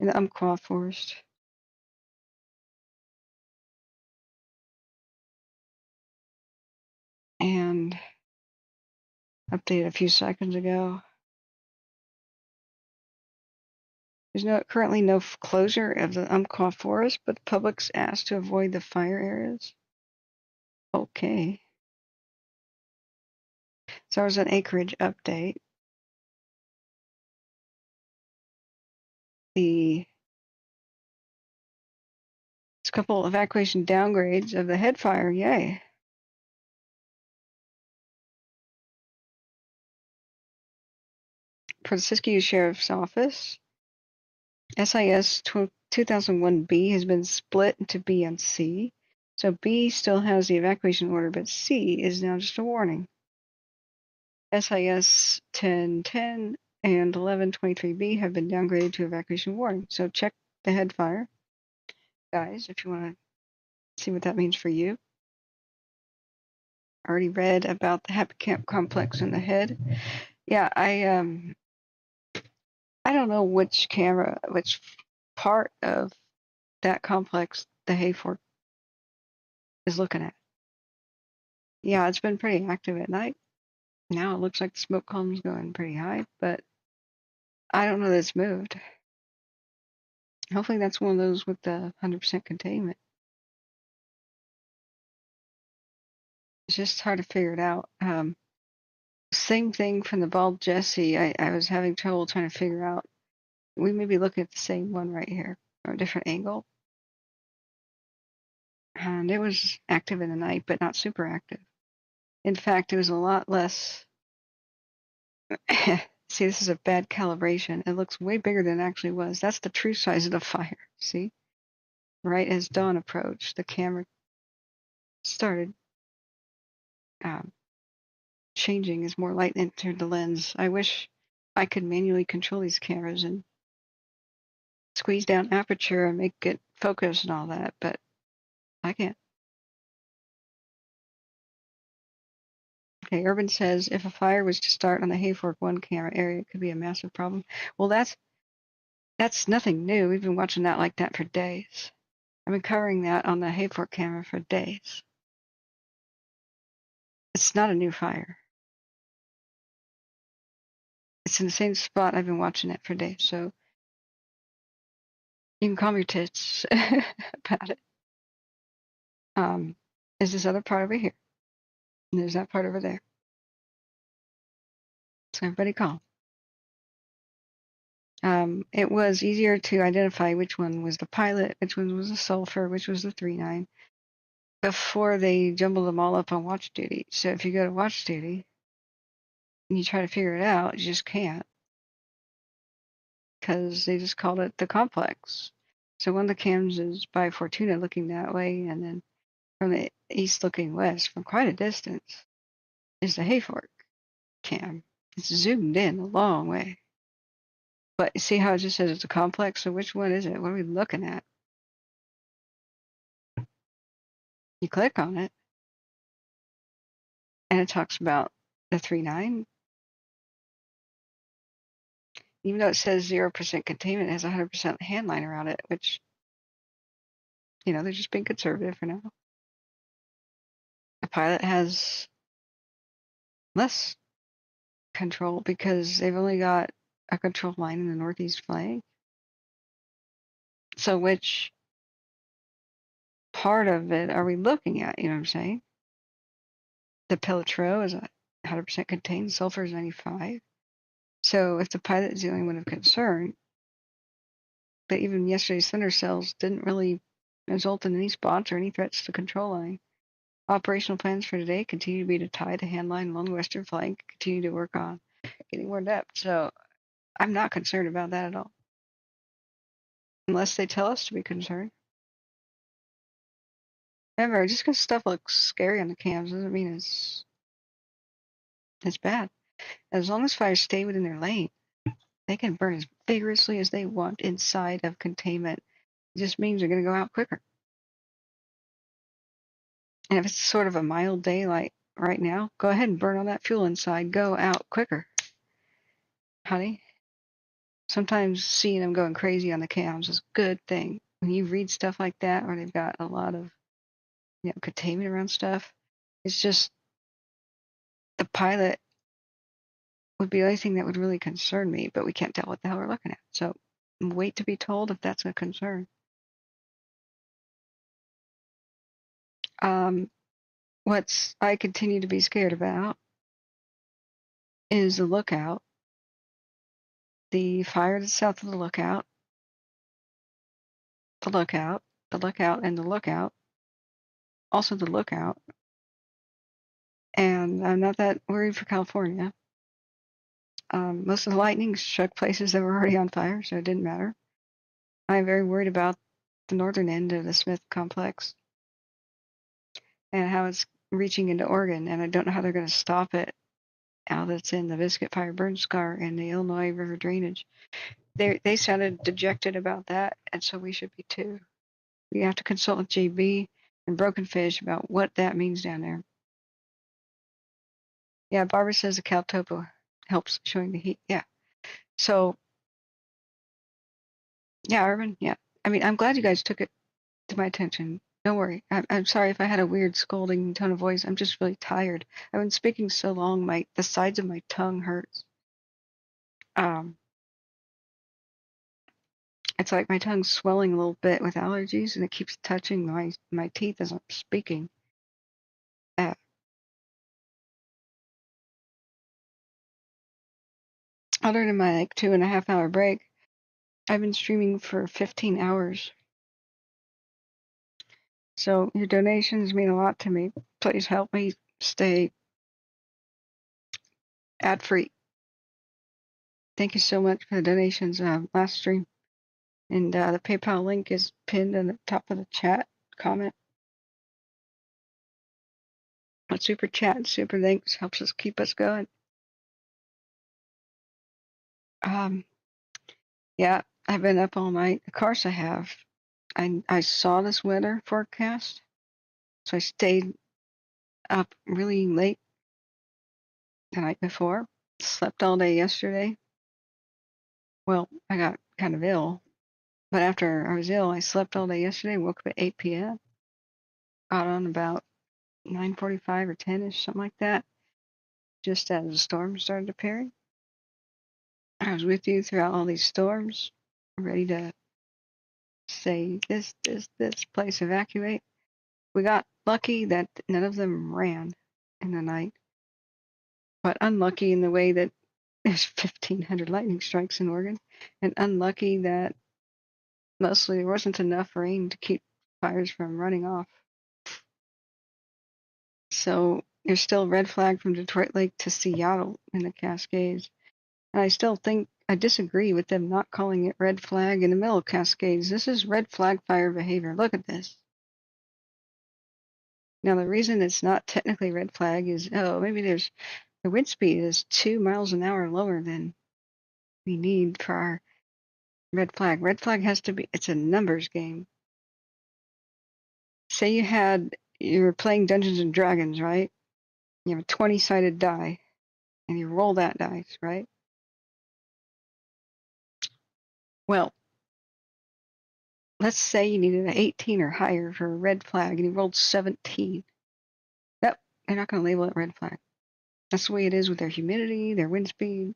A: in the Umpqua Forest. And updated a few seconds ago. There's currently no closure of the Umpqua Forest, but the public's asked to avoid the fire areas. Okay. So there's an acreage update. There's a couple evacuation downgrades of the head fire. Yay. For the Siskiyou Sheriff's Office, SIS 2001B has been split into B and C. So B still has the evacuation order, but C is now just a warning. SIS 1010 and 1123B have been downgraded to evacuation warning. So check the head fire, guys, if you want to see what that means for you. Already read about the Happy Camp complex in the head. Yeah, I don't know which part of that complex the Hayfork is looking at. Yeah, it's been pretty active at night. Now it looks like the smoke column's going pretty high, but I don't know that it's moved. Hopefully that's one of those with the 100% containment. It's just hard to figure it out. Same thing from the Bald Jesse. I was having trouble trying to figure out. We may be looking at the same one right here from a different angle. And it was active in the night, but not super active. In fact, it was a lot less. See, this is a bad calibration. It looks way bigger than it actually was. That's the true size of the fire. See? Right as dawn approached, the camera started changing as more light entered the lens. I wish I could manually control these cameras and squeeze down aperture and make it focus and all that, but I can't. Okay, Urban says if a fire was to start on the Hayfork 1 camera area, it could be a massive problem. Well, that's nothing new. We've been watching that like that for days. I've been covering that on the Hayfork camera for days. It's not a new fire. It's in the same spot. I've been watching it for days, so you can calm your tits about it. Is this other part over here? And there's that part over there. So everybody calm. It was easier to identify which one was the pilot, which one was the sulfur, which was the 3.9, before they jumbled them all up on watch duty. So if you go to watch duty and you try to figure it out, you just can't, because they just called it the complex. So one of the cams is by Fortuna looking that way, and then from the east looking west from quite a distance is the Hayfork cam. It's zoomed in a long way. But see how it just says it's a complex? So which one is it? What are we looking at? You click on it, and it talks about the 3.9. Even though it says 0% containment, it has 100% handline around it, which, they're just being conservative for now. The pilot has less control because they've only got a control line in the northeast flank. So which part of it are we looking at? You know what I'm saying? The Pelletreau is 100% contained. Sulfur is 95. So if the pilot is the only one of concern, but even yesterday's thunder cells didn't really result in any spots or any threats to the control line. Operational plans for today continue to be to tie the handline along the western flank, continue to work on getting more depth. So I'm not concerned about that at all. Unless they tell us to be concerned. Remember, just because stuff looks scary on the cams doesn't mean it's bad. As long as fires stay within their lane, they can burn as vigorously as they want inside of containment. It just means they're going to go out quicker. And if it's sort of a mild day like right now, go ahead and burn all that fuel inside. Go out quicker, honey. Sometimes seeing them going crazy on the cams is a good thing. When you read stuff like that, or they've got a lot of containment around stuff, it's just the pilot would be the only thing that would really concern me, but we can't tell what the hell we're looking at. So wait to be told if that's a concern. What I continue to be scared about is the lookout. The fire to the south of the lookout the lookout, and the lookout, also the lookout. And I'm not that worried for California. Most of the lightning struck places that were already on fire, so it didn't matter. I'm very worried about the northern end of the Smith complex and how it's reaching into Oregon, and I don't know how they're going to stop it now that's in the Biscuit Fire burn scar and the Illinois River drainage. They sounded dejected about that, and so we should be too. We have to consult with JB and Broken Fish about what that means down there. Yeah, Barbara says the Caltopo helps showing the heat. Yeah. So, yeah, Urban, yeah. I mean, I'm glad you guys took it to my attention. Don't worry. I'm sorry if I had a weird scolding tone of voice. I'm just really tired. I've been speaking so long, the sides of my tongue hurts. It's like my tongue's swelling a little bit with allergies, and it keeps touching my teeth as I'm speaking. Uh, Other than my 2.5 hour break, I've been streaming for 15 hours. So your donations mean a lot to me. Please help me stay ad-free. Thank you so much for the donations last stream. And the PayPal link is pinned in the top of the chat comment. A super chat, super thanks helps us keep us going. Yeah, I've been up all night. Of course I have. I saw this weather forecast, so I stayed up really late the night before. Slept all day yesterday. Well, I got kind of ill, but after I was ill, I slept all day yesterday. Woke up at 8 p.m. Got on about 9:45 or 10ish, something like that, just as the storm started appearing. I was with you throughout all these storms, ready to say this place evacuate. We got lucky that none of them ran in the night, but unlucky in the way that there's 1,500 lightning strikes in Oregon, and unlucky that mostly there wasn't enough rain to keep fires from running off. So there's still red flag from Detroit Lake to Seattle in the Cascades. And I still think I disagree with them not calling it red flag in the middle of Cascades. This is red flag fire behavior. Look at this. Now the reason it's not technically red flag is maybe there's the wind speed is 2 miles an hour lower than we need for our red flag. Red flag has to be, it's a numbers game. Say you were playing Dungeons and Dragons, right? You have a 20-sided die, and you roll that dice, right? Well, let's say you needed an 18 or higher for a red flag, and you rolled 17. Nope, they're not going to label it red flag. That's the way it is with their humidity, their wind speed,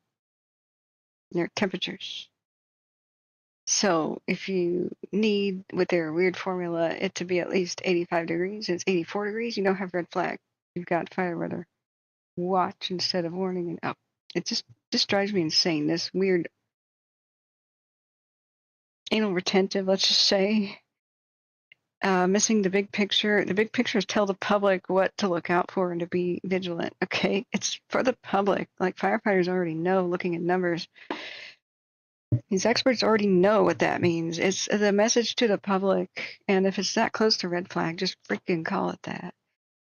A: their temperatures. So if you need, with their weird formula, it to be at least 85 degrees, and it's 84 degrees, you don't have red flag. You've got fire weather. Watch instead of warning. And oh, it just drives me insane. This weird anal retentive, let's just say, missing the big picture. The big pictures tell the public what to look out for and to be vigilant. Okay, it's for the public. Like firefighters already know, looking at numbers. These experts already know what that means. It's the message to the public, and if it's that close to red flag, just freaking call it that.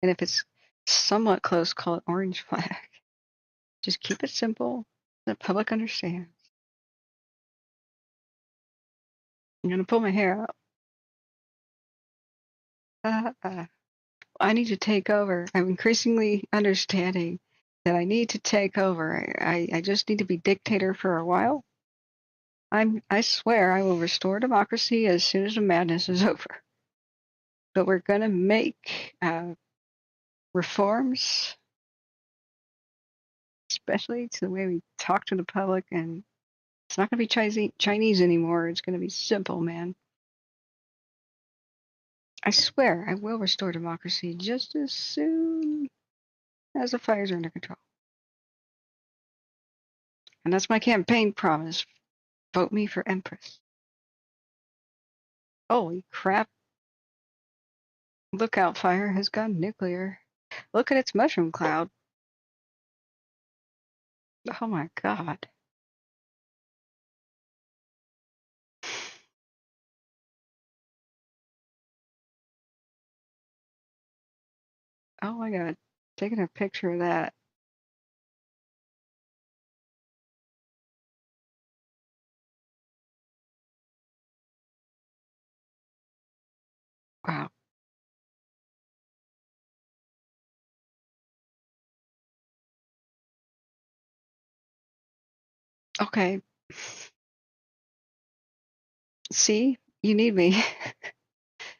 A: And if it's somewhat close, call it orange flag. Just keep it simple. The public understands. I'm gonna pull my hair out. I need to take over. I'm increasingly understanding that I need to take over. I just need to be dictator for a while. I swear I will restore democracy as soon as the madness is over. But we're going to make reforms, especially to the way we talk to the public. And it's not going to be Chinese anymore. It's going to be simple, man. I swear I will restore democracy just as soon as the fires are under control. And that's my campaign promise. Vote me for Empress. Holy crap. Lookout Fire has gone nuclear. Look at its mushroom cloud. Oh my god. Oh my god. Taking a picture of that. Wow. Okay. See? You need me.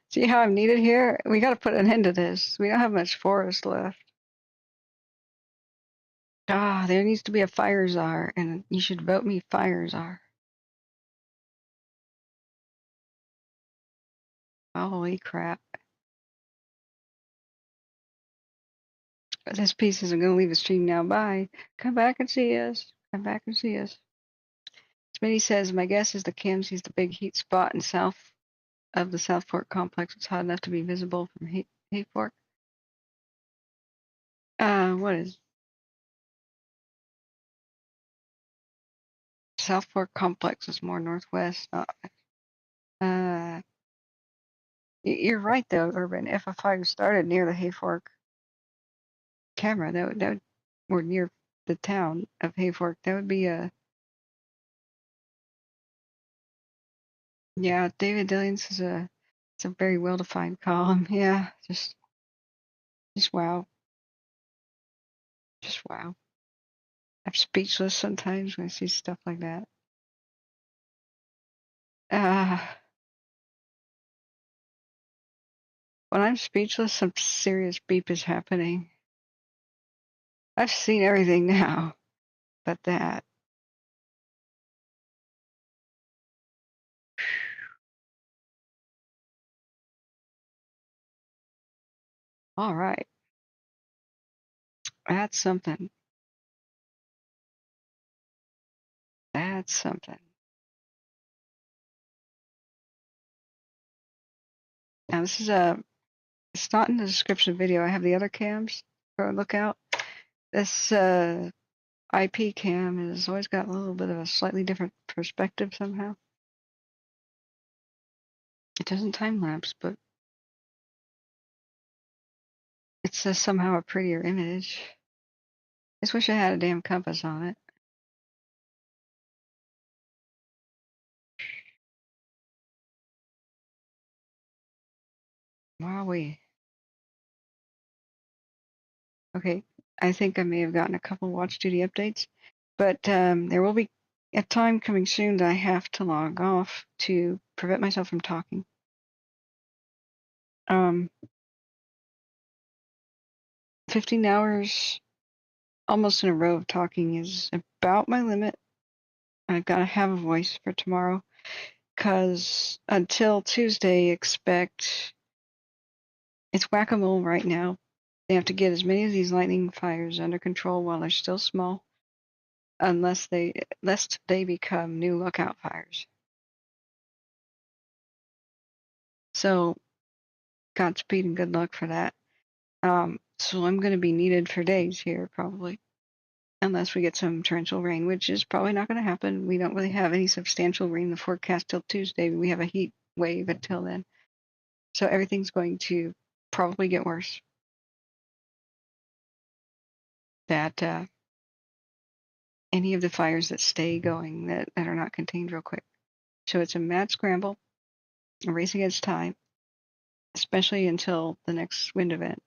A: See how I'm needed here? We gotta put an end to this. We don't have much forest left. Ah, there needs to be a fire czar, and you should vote me fire czar. Holy crap. This piece isn't going to leave the stream now. Bye. Come back and see us. Come back and see us. Smitty says, my guess is the Cam sees the big heat spot in south of the South Fork complex. It's hot enough to be visible from Hay Fork. What is South Fork complex is more northwest. You're right though, Urban. If a fire started near the Hay Fork camera, that would or near the town of Hay Fork, that would be a yeah. David Dillians is it's a very well defined column. Yeah, just wow, just wow. I'm speechless sometimes when I see stuff like that. Uh, when I'm speechless, some serious beep is happening. I've seen everything now, but that. All right, that's something. That's something. Now this is it's not in the description of the video. I have the other cams for a lookout. This IP cam has always got a little bit of a slightly different perspective somehow. It doesn't time lapse, but it's somehow a prettier image. I just wish I had a damn compass on it. Wowee. Okay, I think I may have gotten a couple watch duty updates, but there will be a time coming soon that I have to log off to prevent myself from talking. 15 hours almost in a row of talking is about my limit. I've got to have a voice for tomorrow, because until Tuesday, expect it's whack-a-mole right now. They have to get as many of these lightning fires under control while they're still small, lest they become new lookout fires. So Godspeed and good luck for that. So I'm going to be needed for days here, probably, unless we get some torrential rain, which is probably not going to happen. We don't really have any substantial rain in the forecast till Tuesday. We have a heat wave until then. So everything's going to probably get worse. That any of the fires that stay going that are not contained real quick. So it's a mad scramble, a race against time, especially until the next wind event.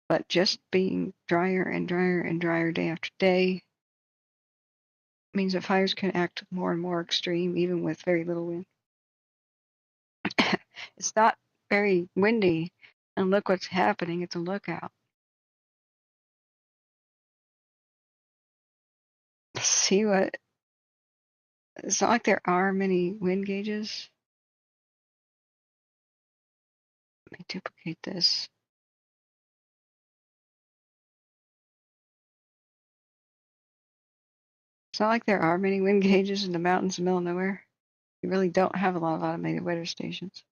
A: But just being drier and drier and drier day after day means that fires can act more and more extreme, even with very little wind. It's not very windy, and look what's happening. It's a lookout. See what? It's not like there are many wind gauges. Let me duplicate this. It's not like there are many wind gauges in the mountains in the middle of nowhere. You really don't have a lot of automated weather stations.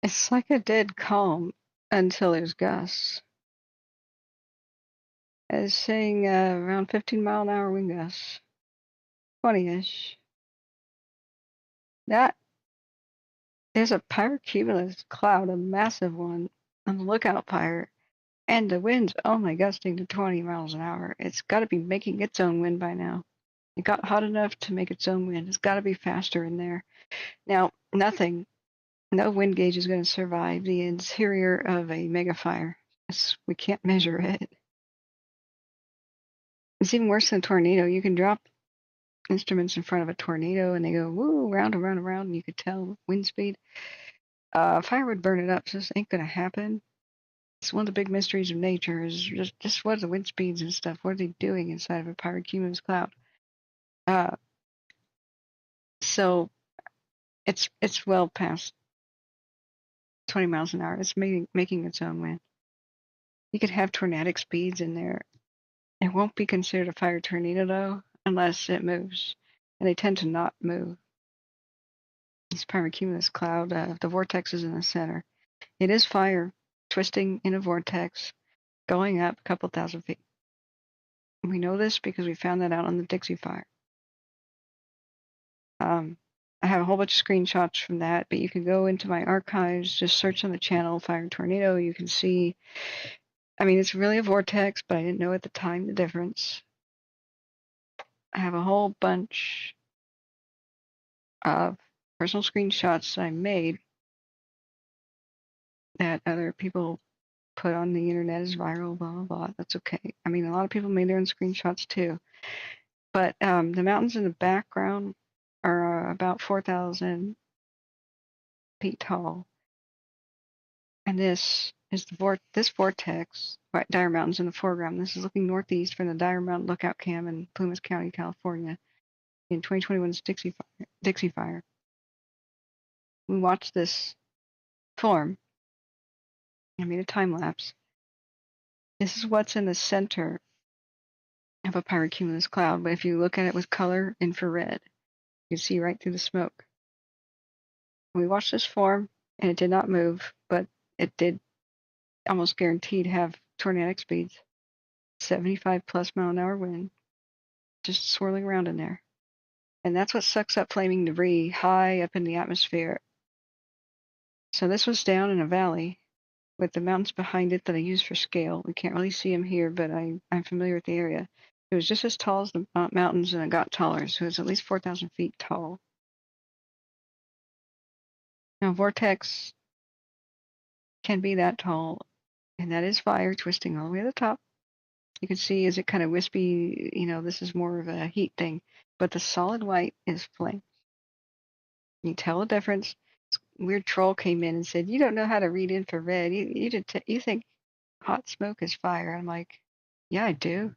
A: It's like a dead calm until there's gusts. It's saying around 15-mile-an-hour wind gusts, 20-ish. That is a pyrocumulus cloud, a massive one, on the lookout fire, and the wind's only gusting to 20 miles an hour. It's got to be making its own wind by now. It got hot enough to make its own wind. It's got to be faster in there. Now, no wind gauge is going to survive the interior of a megafire. We can't measure it. It's even worse than a tornado. You can drop instruments in front of a tornado and they go woo, round and round and round, and you could tell wind speed. Fire would burn it up, so this ain't going to happen. It's one of the big mysteries of nature is just what are the wind speeds and stuff. What are they doing inside of a pyrocumulus cloud? So it's well past 20 miles an hour. It's making its own wind. You could have tornadic speeds in there. It won't be considered a fire tornado, though, unless it moves. And they tend to not move. This pyrocumulus cloud, the vortex is in the center. It is fire twisting in a vortex, going up a couple thousand feet. We know this because we found that out on the Dixie Fire. I have a whole bunch of screenshots from that, but you can go into my archives, just search on the channel Fire Tornado. You can see, I mean, it's really a vortex, but I didn't know at the time the difference. I have a whole bunch of personal screenshots that I made that other people put on the internet as viral, blah, blah, blah. That's okay. I mean, a lot of people made their own screenshots too. But the mountains in the background are about 4,000 feet tall. And this is this vortex, right, Dire Mountain's in the foreground. This is looking northeast from the Dire Mountain Lookout Cam in Plumas County, California, in 2021's Dixie Fire. We watched this form. I made a time lapse. This is what's in the center of a pyrocumulus cloud, but if you look at it with color infrared, you can see right through the smoke. We watched this form, and it did not move, but it did almost guaranteed have tornadic speeds, 75 plus mile an hour wind, just swirling around in there. And that's what sucks up flaming debris high up in the atmosphere. So this was down in a valley with the mountains behind it that I use for scale. We can't really see them here, but I'm familiar with the area. It was just as tall as the mountains, and it got taller, so it's at least 4,000 feet tall. Now, vortex can be that tall, and that is fire twisting all the way to the top. You can see, is it kind of wispy? You know, this is more of a heat thing, but the solid white is flame. You tell the difference. Weird troll came in and said, "You don't know how to read infrared. You think hot smoke is fire?" I'm like, "Yeah, I do.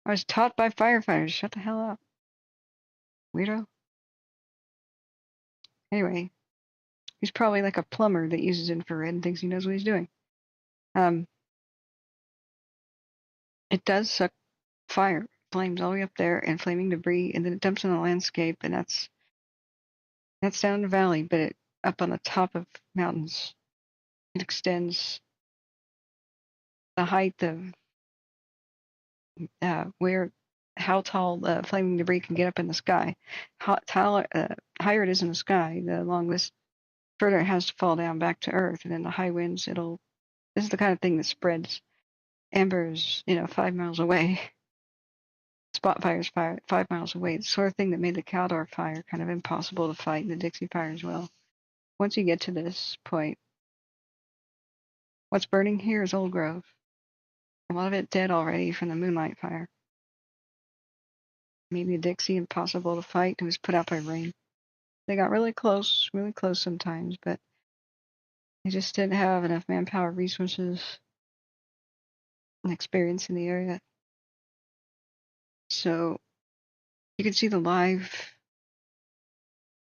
A: I was taught by firefighters. Shut the hell up, weirdo." Anyway, he's probably like a plumber that uses infrared and thinks he knows what he's doing. It does suck fire, flames all the way up there, and flaming debris, and then it dumps in the landscape, and that's down the valley, but it up on the top of mountains. It extends the height of how tall the flaming debris can get up in the sky. Higher it is in the sky, the further it has to fall down back to Earth, and then the high winds. This is the kind of thing that spreads embers, 5 miles away. Spot fires 5 miles away. The sort of thing that made the Caldor fire kind of impossible to fight, and the Dixie Fire as well. Once you get to this point, what's burning here is old growth. A lot of it dead already from the Moonlight Fire. Maybe a Dixie impossible to fight. It was put out by rain. They got really close sometimes, but they just didn't have enough manpower, resources, and experience in the area. So you can see the live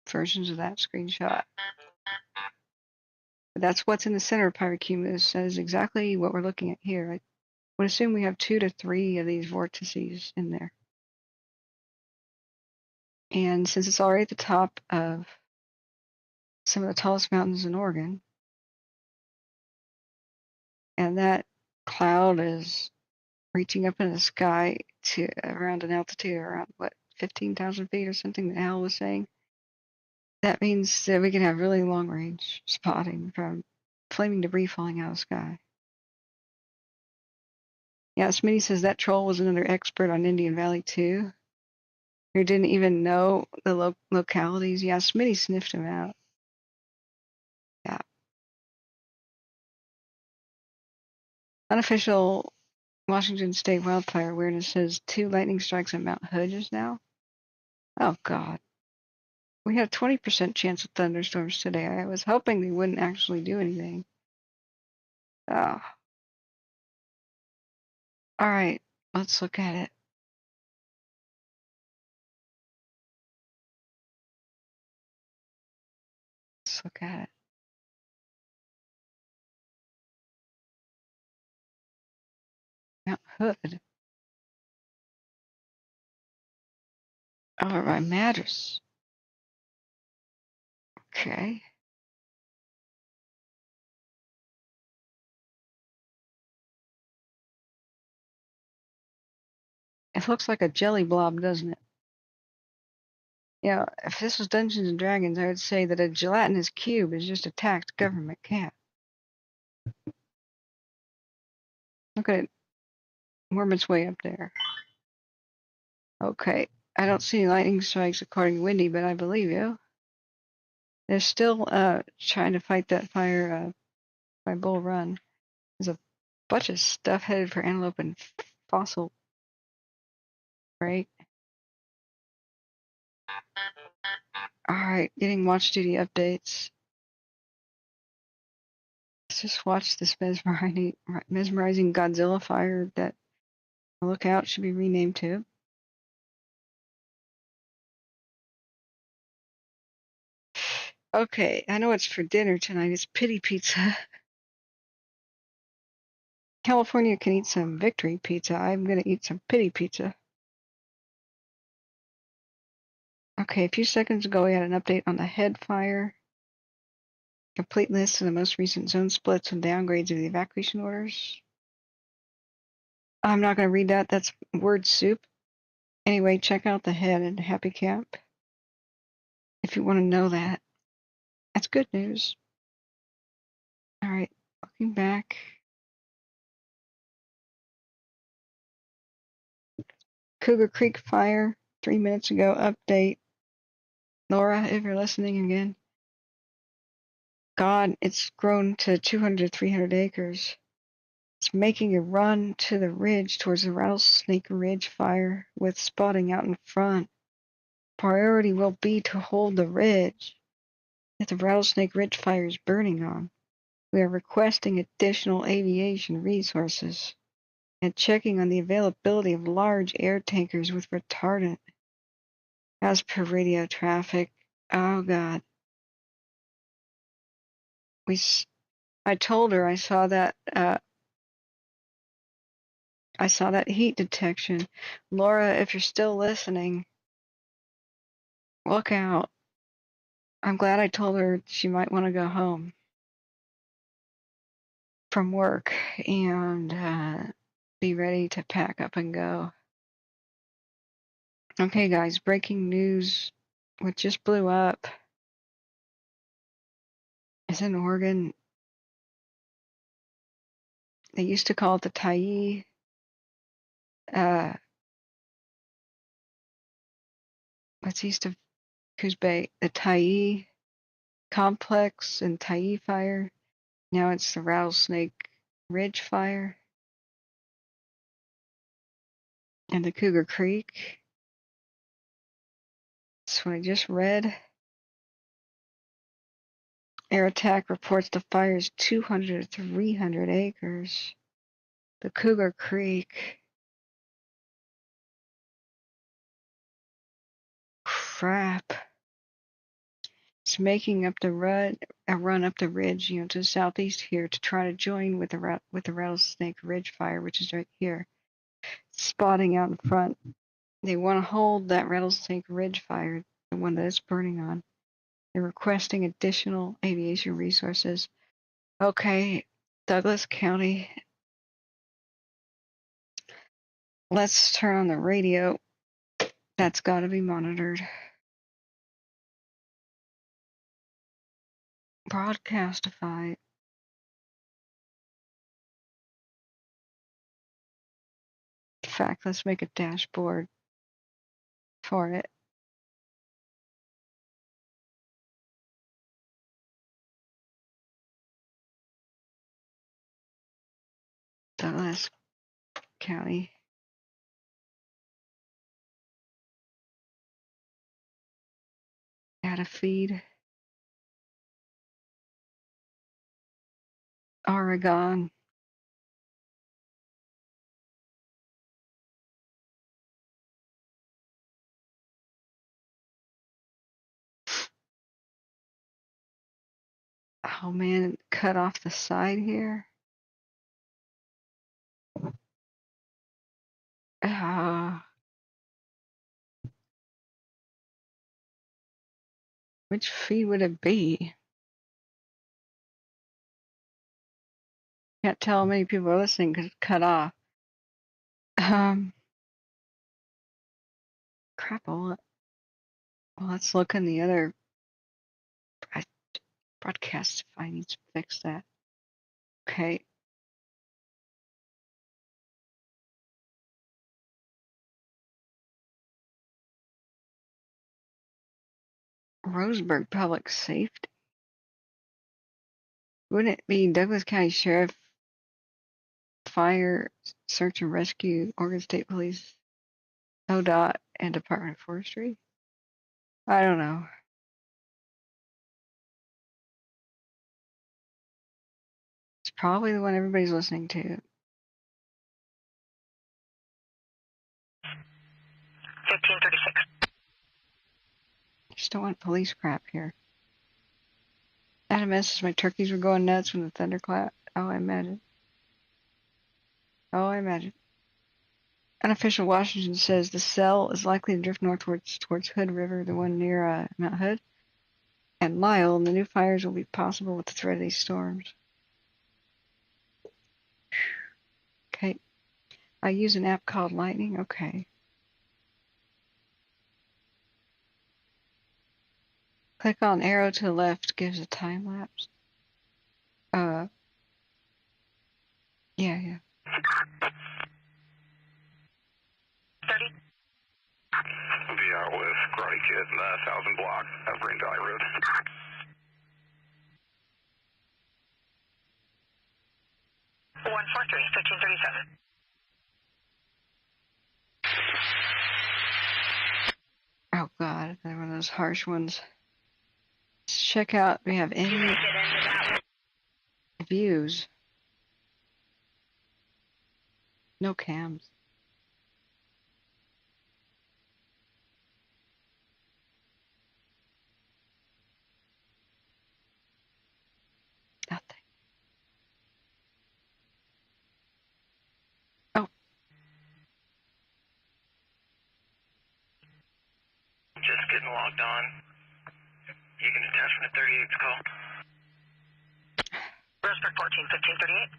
A: versions of that screenshot. But that's what's in the center of pyrocumulus. That is exactly what we're looking at here. I would assume we have 2 to 3 of these vortices in there. And since it's already at the top of some of the tallest mountains in Oregon, and that cloud is reaching up in the sky to around an altitude around, what, 15,000 feet or something that Al was saying, that means that we can have really long range spotting from flaming debris falling out of the sky. Yeah, Smitty says that troll was another expert on Indian Valley too, who didn't even know the localities. Yeah, Smitty sniffed him out. Yeah. Unofficial Washington State wildfire awareness says 2 lightning strikes at Mount Hood just now. Oh God. We had a 20% chance of thunderstorms today. I was hoping they wouldn't actually do anything. Oh. All right, let's look at it. Let's look at it. Mount Hood. Over by Madras. Okay. It looks like a jelly blob, doesn't it? Yeah, if this was Dungeons and Dragons, I would say that a gelatinous cube is just a taxed government cat. Look at it worm its way up there. Okay, I don't see any lightning strikes according to Windy, but I believe you. They're still trying to fight that fire by Bull Run. There's a bunch of stuff headed for Antelope and Fossil, right? All right, getting watch duty updates. Let's just watch this mesmerizing Godzilla fire that Lookout should be renamed to. Okay, I know what's for dinner tonight. It's pity pizza. California can eat some victory pizza. I'm going to eat some pity pizza. Okay, a few seconds ago we had an update on the head fire. Complete list of the most recent zone splits and downgrades of the evacuation orders. I'm not going to read that. That's word soup. Anyway, check out the head and Happy Camp if you want to know that. That's good news. All right, looking back. Cougar Creek fire 3 minutes ago update. Laura, if you're listening again. God, it's grown to 200, 300 acres. It's making a run to the ridge towards the Rattlesnake Ridge fire with spotting out in front. Priority will be to hold the ridge that the Rattlesnake Ridge fire is burning on. We are requesting additional aviation resources and checking on the availability of large air tankers with retardant. As per radio traffic, oh God. I told her I saw that heat detection. Laura, if you're still listening, look out. I'm glad I told her she might want to go home from work and be ready to pack up and go. Okay, guys, breaking news. What just blew up is in Oregon. They used to call it the Tyee. What's east of Coos Bay? The Tyee complex and Tyee fire. Now it's the Rattlesnake Ridge fire. And the Cougar Creek. That's what I just read. Air Attack reports the fire is 200 to 300 acres. The Cougar Creek. Crap. it's making up the run up the ridge, to the southeast here to try to join with the Rattlesnake Ridge fire, which is right here, spotting out in front. They want to hold that Rattlesnake Ridge fire, the one that is burning on. They're requesting additional aviation resources. Okay, Douglas County. Let's turn on the radio. That's got to be monitored. Broadcastify. In fact, let's make a dashboard for it. Douglas County. Add a feed. Oregon. Oh man, cut off the side here. Which feed would it be? Can't tell how many people are listening because it's cut off. Crap. Well, let's look in the other broadcast if I need to fix that. Okay. Roseburg Public Safety. Wouldn't it be Douglas County Sheriff, Fire, Search and Rescue, Oregon State Police, ODOT, and Department of Forestry? I don't know. It's probably the one everybody's listening to.
D: 1536.
A: Just don't want police crap here. That a message my turkeys were going nuts when the thunderclap. Oh, I imagine. Unofficial Washington says the cell is likely to drift northwards towards Hood River, the one near Mount Hood, and Lyle, and the new fires will be possible with the threat of these storms. Okay. I use an app called Lightning. Okay. Click on arrow to the left, gives a time lapse. Yeah.
D: 30.
E: VR with Karate Kid in the 1000 block of Green Valley Road.
D: 143, 1537.
A: Oh God, they're one of those harsh ones. Let's check out. We have any views? No cams. Nothing. Oh.
E: Just getting logged on. You can attach from the 38's call.
D: Roseburg 14, 1538.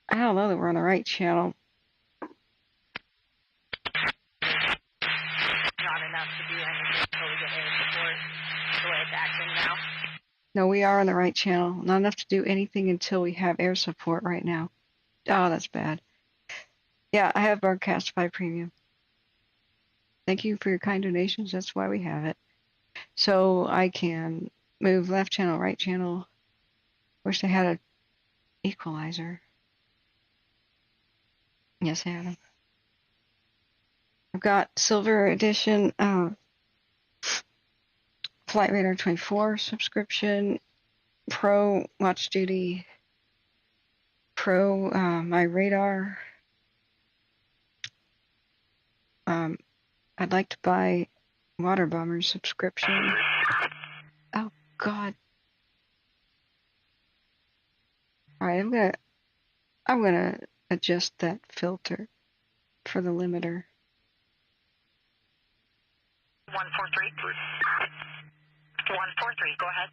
A: I don't know that we're on the right channel.
D: Not enough to do anything until we get air support the way it's acting now.
A: No, we are on the right channel. Not enough to do anything until we have air support right now. Oh, that's bad. Yeah, I have Broadcastify Premium. Thank you for your kind donations. That's why we have it. So I can move left channel, right channel. Wish they had an equalizer. Yes, I had them. I've got Silver Edition, Flight Radar 24 subscription, Pro Watch Duty, Pro My Radar. I'd like to buy Water bomber subscription. Oh God. Alright, I'm gonna adjust that filter for the limiter.
D: 143. 143, go ahead.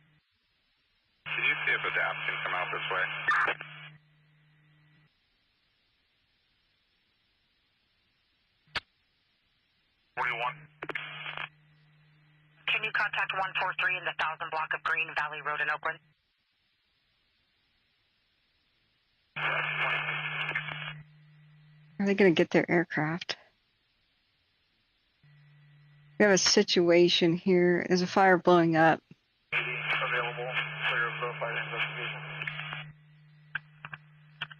E: Can you see if the DAP can come out this way? 41.
D: Can you contact 143 in the 1000 block of Green Valley Road in Oakland?
A: Are they gonna get their aircraft? We have a situation here. There's a fire blowing up.
E: Available, clear of the fire investigation.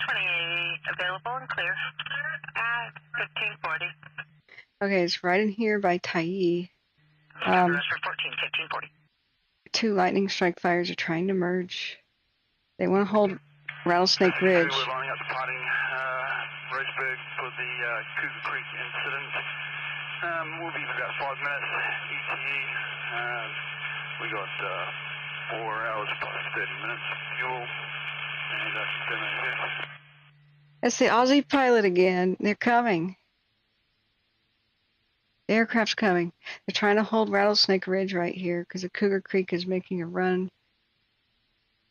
D: 28 available and clear at 1540.
A: Okay, it's right in here by Tyee.
D: Rest for 14, 1540.
A: Two lightning strike fires are trying to merge. They want to hold Rattlesnake Ridge.
E: We're lining up the potting race big for the Cougar Creek incident. We'll be about 5 minutes. ETA. We got 4 hours plus 30 minutes fuel. And that's 10 minutes here.
A: It's the Aussie pilot again. They're coming. The aircraft's coming. They're trying to hold Rattlesnake Ridge right here because the Cougar Creek is making a run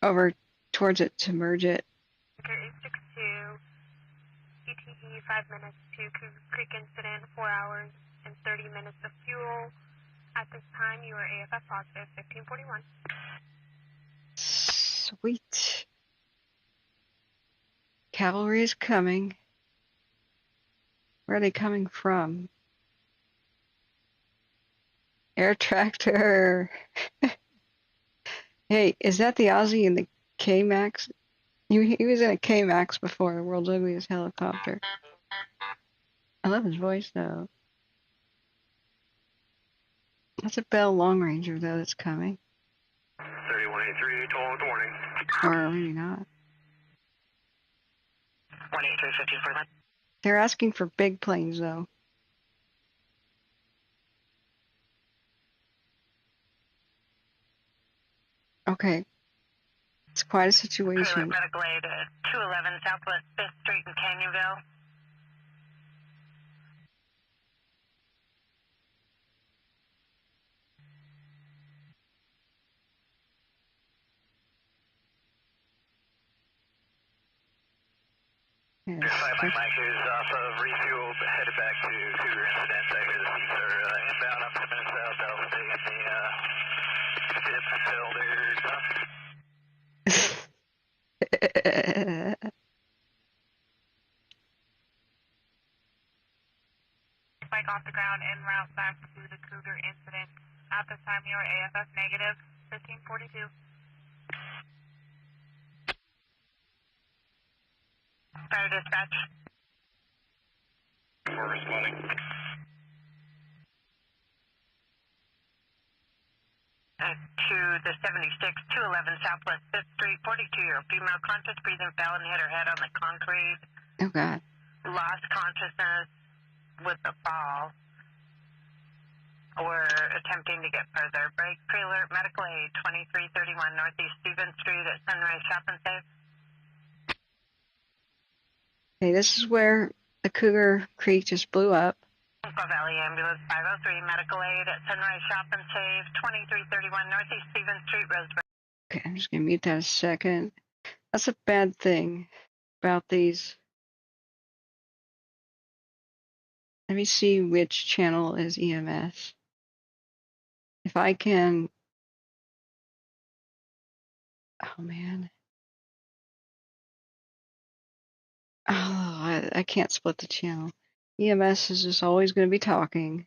A: over towards it to merge it.
F: 862, ETE 5 minutes to Cougar Creek incident, 4 hours and 30 minutes of fuel. At this time, you are AFF positive, 1541.
A: Sweet. Cavalry is coming. Where are they coming from? Air tractor. Hey, is that the Aussie in the K-Max? He was in a K-Max before, the world's ugliest helicopter. I love his voice, though. That's a Bell Long Ranger, though, that's coming.
E: 3183, total with warning.
A: Or maybe not.
D: 183, 1541.
A: They're asking for big planes, though. Okay. It's quite a situation.
D: Medical aid at 211 Southwest 5th Street in Canyonville.
A: Yes.
E: Mike is off of refuel, headed back to Cougar incident. I hear the seats are inbound up 10 minutes south. I'll stay in the dip until they're done.
F: Spike off the ground en route back to the Cougar incident. At this time, you are AFF negative, 1542.
D: Fire dispatch.
E: We're responding.
D: To the 76, 211 Southwest 5th Street, 42-year-old female conscious, breathing, fell and hit her head on the concrete.
A: Oh, God.
D: Lost consciousness with the fall. We're attempting to get further. Break, pre-alert, medical aid, 2331 Northeast Stevens Street at Sunrise Shop and Save.
A: Okay, this is where the Cougar Creek just blew up.
D: Uncle Valley Ambulance 503, medical aid at Sunrise Shop and Save, 2331 Northeast Stevens Street, Roseburg.
A: Okay, I'm just going to mute that a second. That's a bad thing about these. Let me see which channel is EMS. If I can... Oh, man. Oh, I can't split the channel. EMS is just always going to be talking.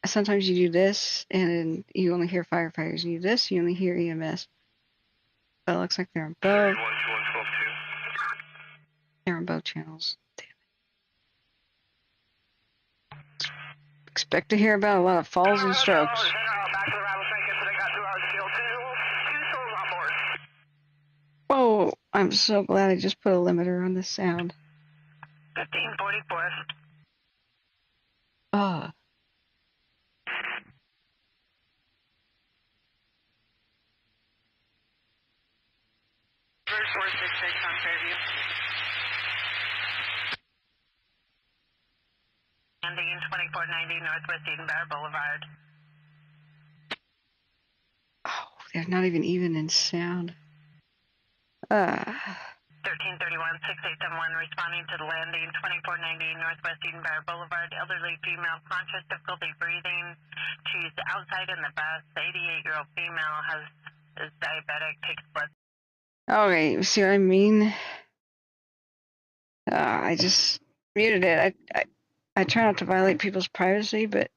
A: Sometimes you do this, and you only hear firefighters. You do this, you only hear EMS. But it looks like they're on both. They're on both channels. Damn it. Expect to hear about a lot of falls and strokes. Whoa, I'm so glad I just put a limiter on the sound.
D: 1544.
A: Ugh.
D: Bird 466 on Fairview. Landing 2490 Northwest Edenbauer Boulevard.
A: Oh, they're not even in sound.
D: 1331 6871 responding to the landing 2490 Northwest Edenbauer Boulevard. Elderly female conscious, difficulty breathing. She's outside in the bus. The 88-year-old female is diabetic, takes blood.
A: Okay, see what I mean? I just muted it. I try not to violate people's privacy, but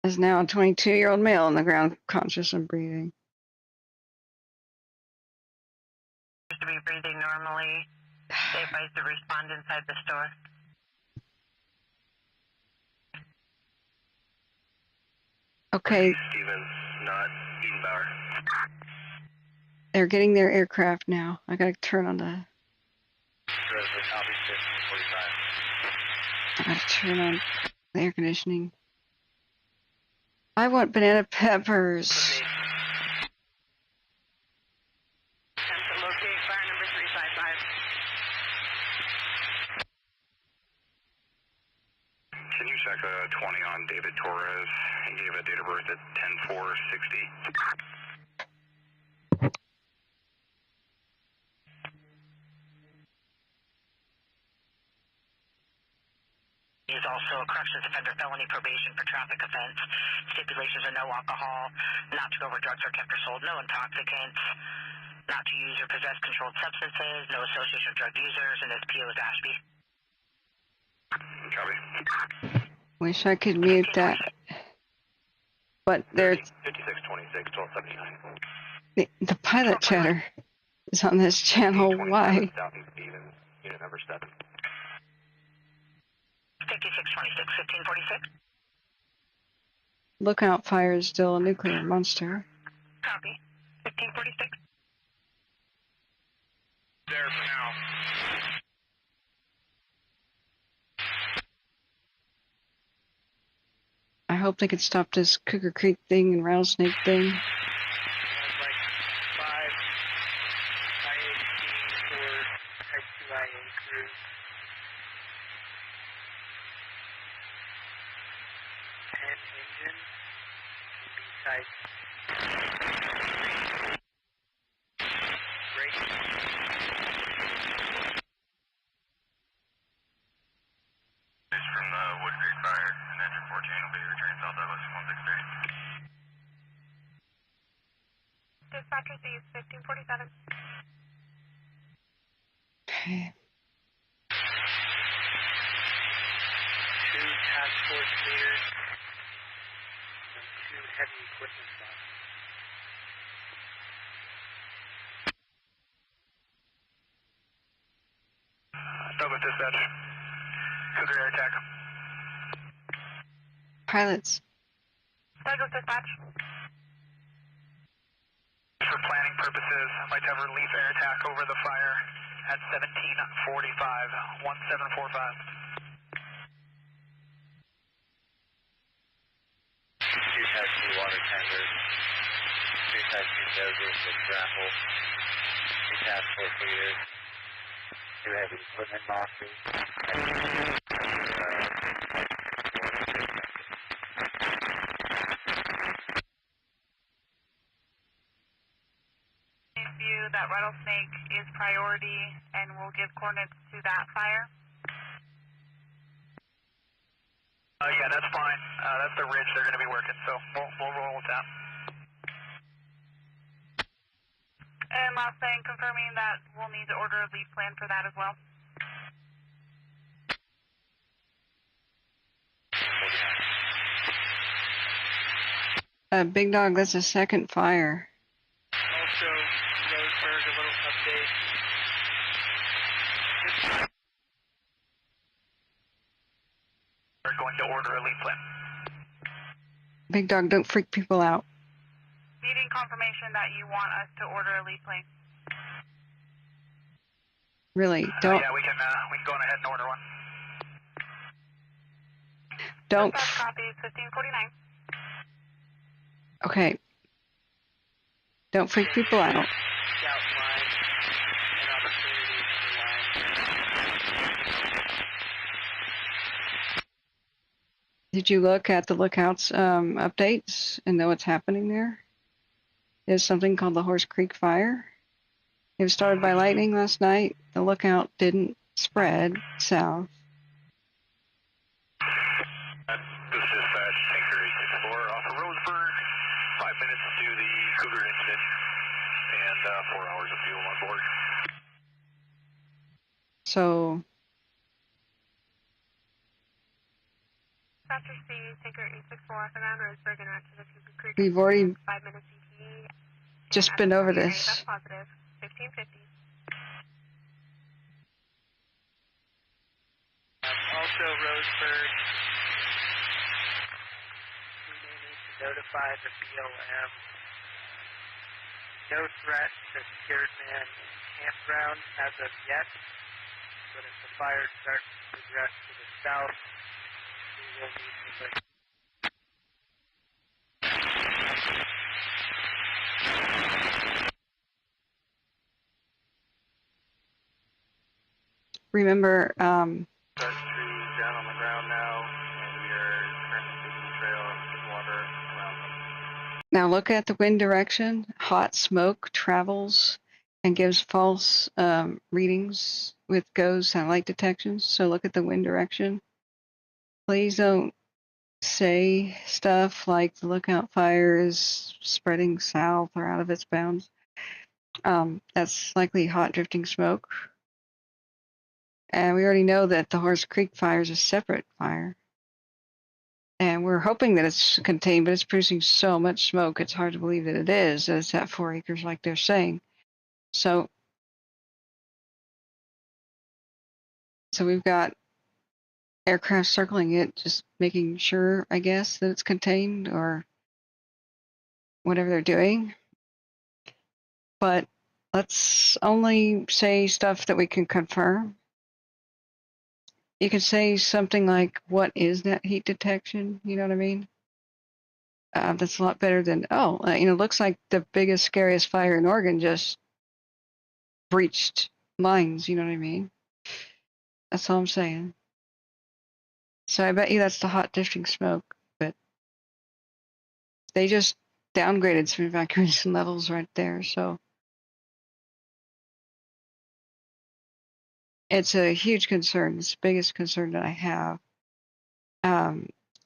A: there's now a 22-year-old male on the ground, conscious and breathing.
D: To be breathing normally. They advised to respond inside the store.
A: Okay,
E: Stevens, not Edenbauer.
A: they're getting their aircraft now. I gotta turn on the.
E: Resident copy 1545.
A: I gotta turn on the air conditioning. I want banana peppers.
D: Attempt to locate fire number 355.
E: Can you check a 20 on David Torres? He gave a date of birth at 10/4/60.
D: He's also a corrections offender felony probation for traffic offense. Stipulations are no alcohol, not to go where drugs are kept or sold, no intoxicants, not to use or possess controlled substances, no association of drug users, and his PO is Ashby.
E: Copy.
A: Wish I could mute that. But there's
E: 5626 1279.
A: the pilot chatter is on this channel. Why?
E: Southeast Stevens, unit number 7.
D: 5626 1546.
A: Lookout Fire is still a nuclear monster.
D: Copy. 1546.
E: There for now.
A: I hope they could stop this Cougar Creek thing and rattlesnake thing.
E: Like 5 IAC for Type 2 IA crew. 10 engine. Type. Brake. It's from the Wood Creek Fire, and engine 14 will be returning South Douglas 163.
F: Dispatcher sees 1547.
A: Okay.
E: 2 task force leaders and 2 heavy equipment spots. Douglas dispatch. Cougar air attack.
A: Pilots.
F: Douglas dispatch.
E: For planning purposes, I'd like to have a relief air attack over the fire at 1745, 1745. Two Type 2 water tankers, 2 Type 2 dozers with grapple, 2 task force leaders, 2 heavy equipment boxes,
F: View that rattlesnake is priority and we'll give coordinates to that fire.
E: Yeah, that's fine. That's the ridge they're going to be working, so we'll roll with that.
F: And last thing, confirming that we'll need to order a lead plan for that as well.
A: Big Dog, that's a second fire.
E: Also, Roseburg, a little update. We're going to order a lead plan.
A: Big Dog, don't freak people out.
F: Needing confirmation that you want us to order a lead plane.
A: Really, don't.
E: Yeah, we can go on ahead and order one.
A: Don't.
F: Dispatch copy 1549.
A: Okay. Don't freak people out.
E: Scout line and opportunity.
A: Did you look at the Lookout's updates and know what's happening there? There's something called the Horse Creek Fire. It was started by lightning last night. The Lookout didn't spread south.
E: This is dispatch, Tanker 864 off of Roseburg. 5 minutes to the Cougar incident and 4 hours of fuel on board.
A: So,
F: Dispatcher C, Tanker 864 off around Roseburg and out to the Cougar Creek.
A: we've already
F: 5 minutes ETA.
A: just been over this.
F: AFF positive, 1550.
E: Also, Roseburg, we may need to notify the BLM. No threat to Scared Man campground as of yet, but if the fire starts to progress to the south, we will need to let
A: Remember,
E: Dark trees down on the ground now, and we are currently taking the trail with water around them.
A: now look at the wind direction. Hot smoke travels and gives false readings with GOES satellite detections. So look at the wind direction. Please don't say stuff like the Lookout Fire is spreading south or out of its bounds. That's likely hot drifting smoke. And we already know that the Horse Creek Fire is a separate fire. And we're hoping that it's contained, but it's producing so much smoke, it's hard to believe that it is, that it's at 4 acres like they're saying. So we've got aircraft circling it, just making sure, I guess, that it's contained or whatever they're doing. But let's only say stuff that we can confirm. You could say something like, what is that heat detection? You know what I mean? That's a lot better than, looks like the biggest, scariest fire in Oregon just breached lines. You know what I mean? That's all I'm saying. So I bet you that's the hot drifting smoke, but they just downgraded some evacuation levels right there. So it's a huge concern. It's the biggest concern that I have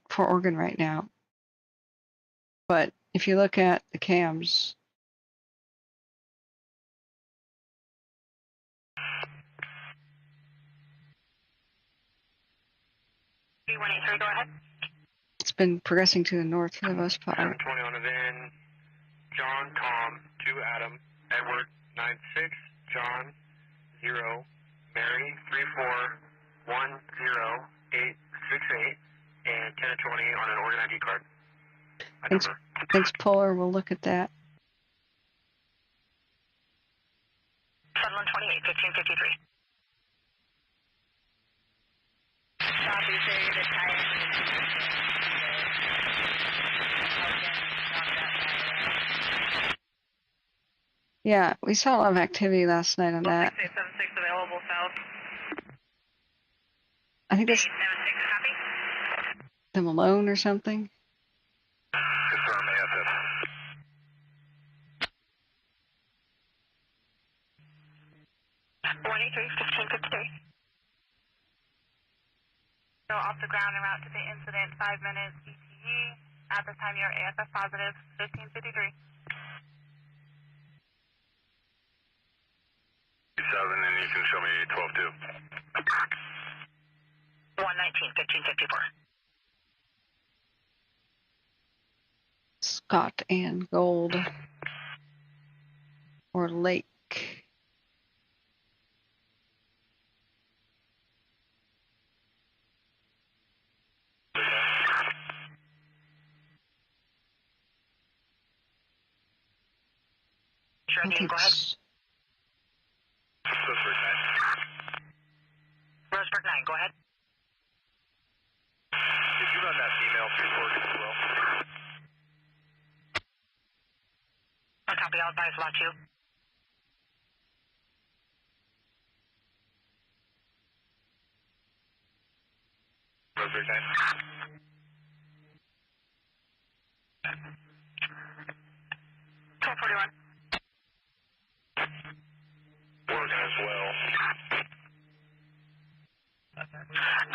A: for Oregon right now. But if you look at the cams,
F: B183, go ahead.
A: it's been progressing to the north for the most part.
E: 720 on the VIN, John, Tom, 2 Adam, Edward, 96, John, 0, Mary, 3410868, and 10 and 20 on an Oregon ID card.
A: Thanks, Polar. We'll look at that.
D: 7128, 1553.
G: Copy, sir. You're the tire.
A: Yeah, we saw a lot of activity last night on that.
D: 6876 available south.
A: I think that's
D: 876 copy.
A: them alone or something.
E: Confirm AFF.
D: One eight three 1553.
F: So off the ground en route to the incident, 5 minutes ETA. At this time, you're AFF positive, 1553.
E: 7, and you can show me 12-2.
D: 119 1554.
A: Scott and Gold or Lake.
D: you're ready,
A: Okay.
D: go ahead.
E: Roseburg 9.
D: Roseburg 9, go ahead.
E: Did you run that female through Oregon as well?
D: On copy, I'll advise lot 2.
E: Roseburg 9.
D: 1241.
E: Oregon as well.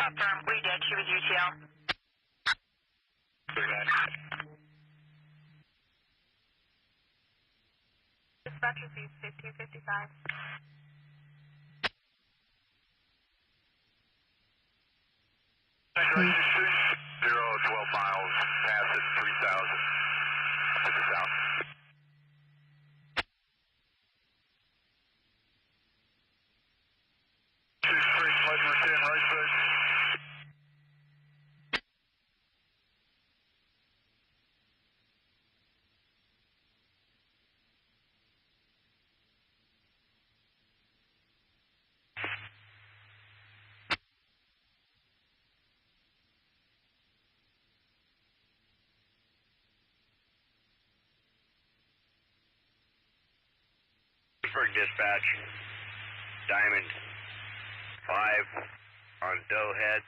D: Affirm, we did. She was UTL.
E: Roseburg 9.
F: Dispatch received 1555.
E: Right, 0, 12 miles, pass at 3,000. To the south. Two Creek, Ledger 10, Roseburg. Roseburg dispatch, Diamond 5 on Doe Head.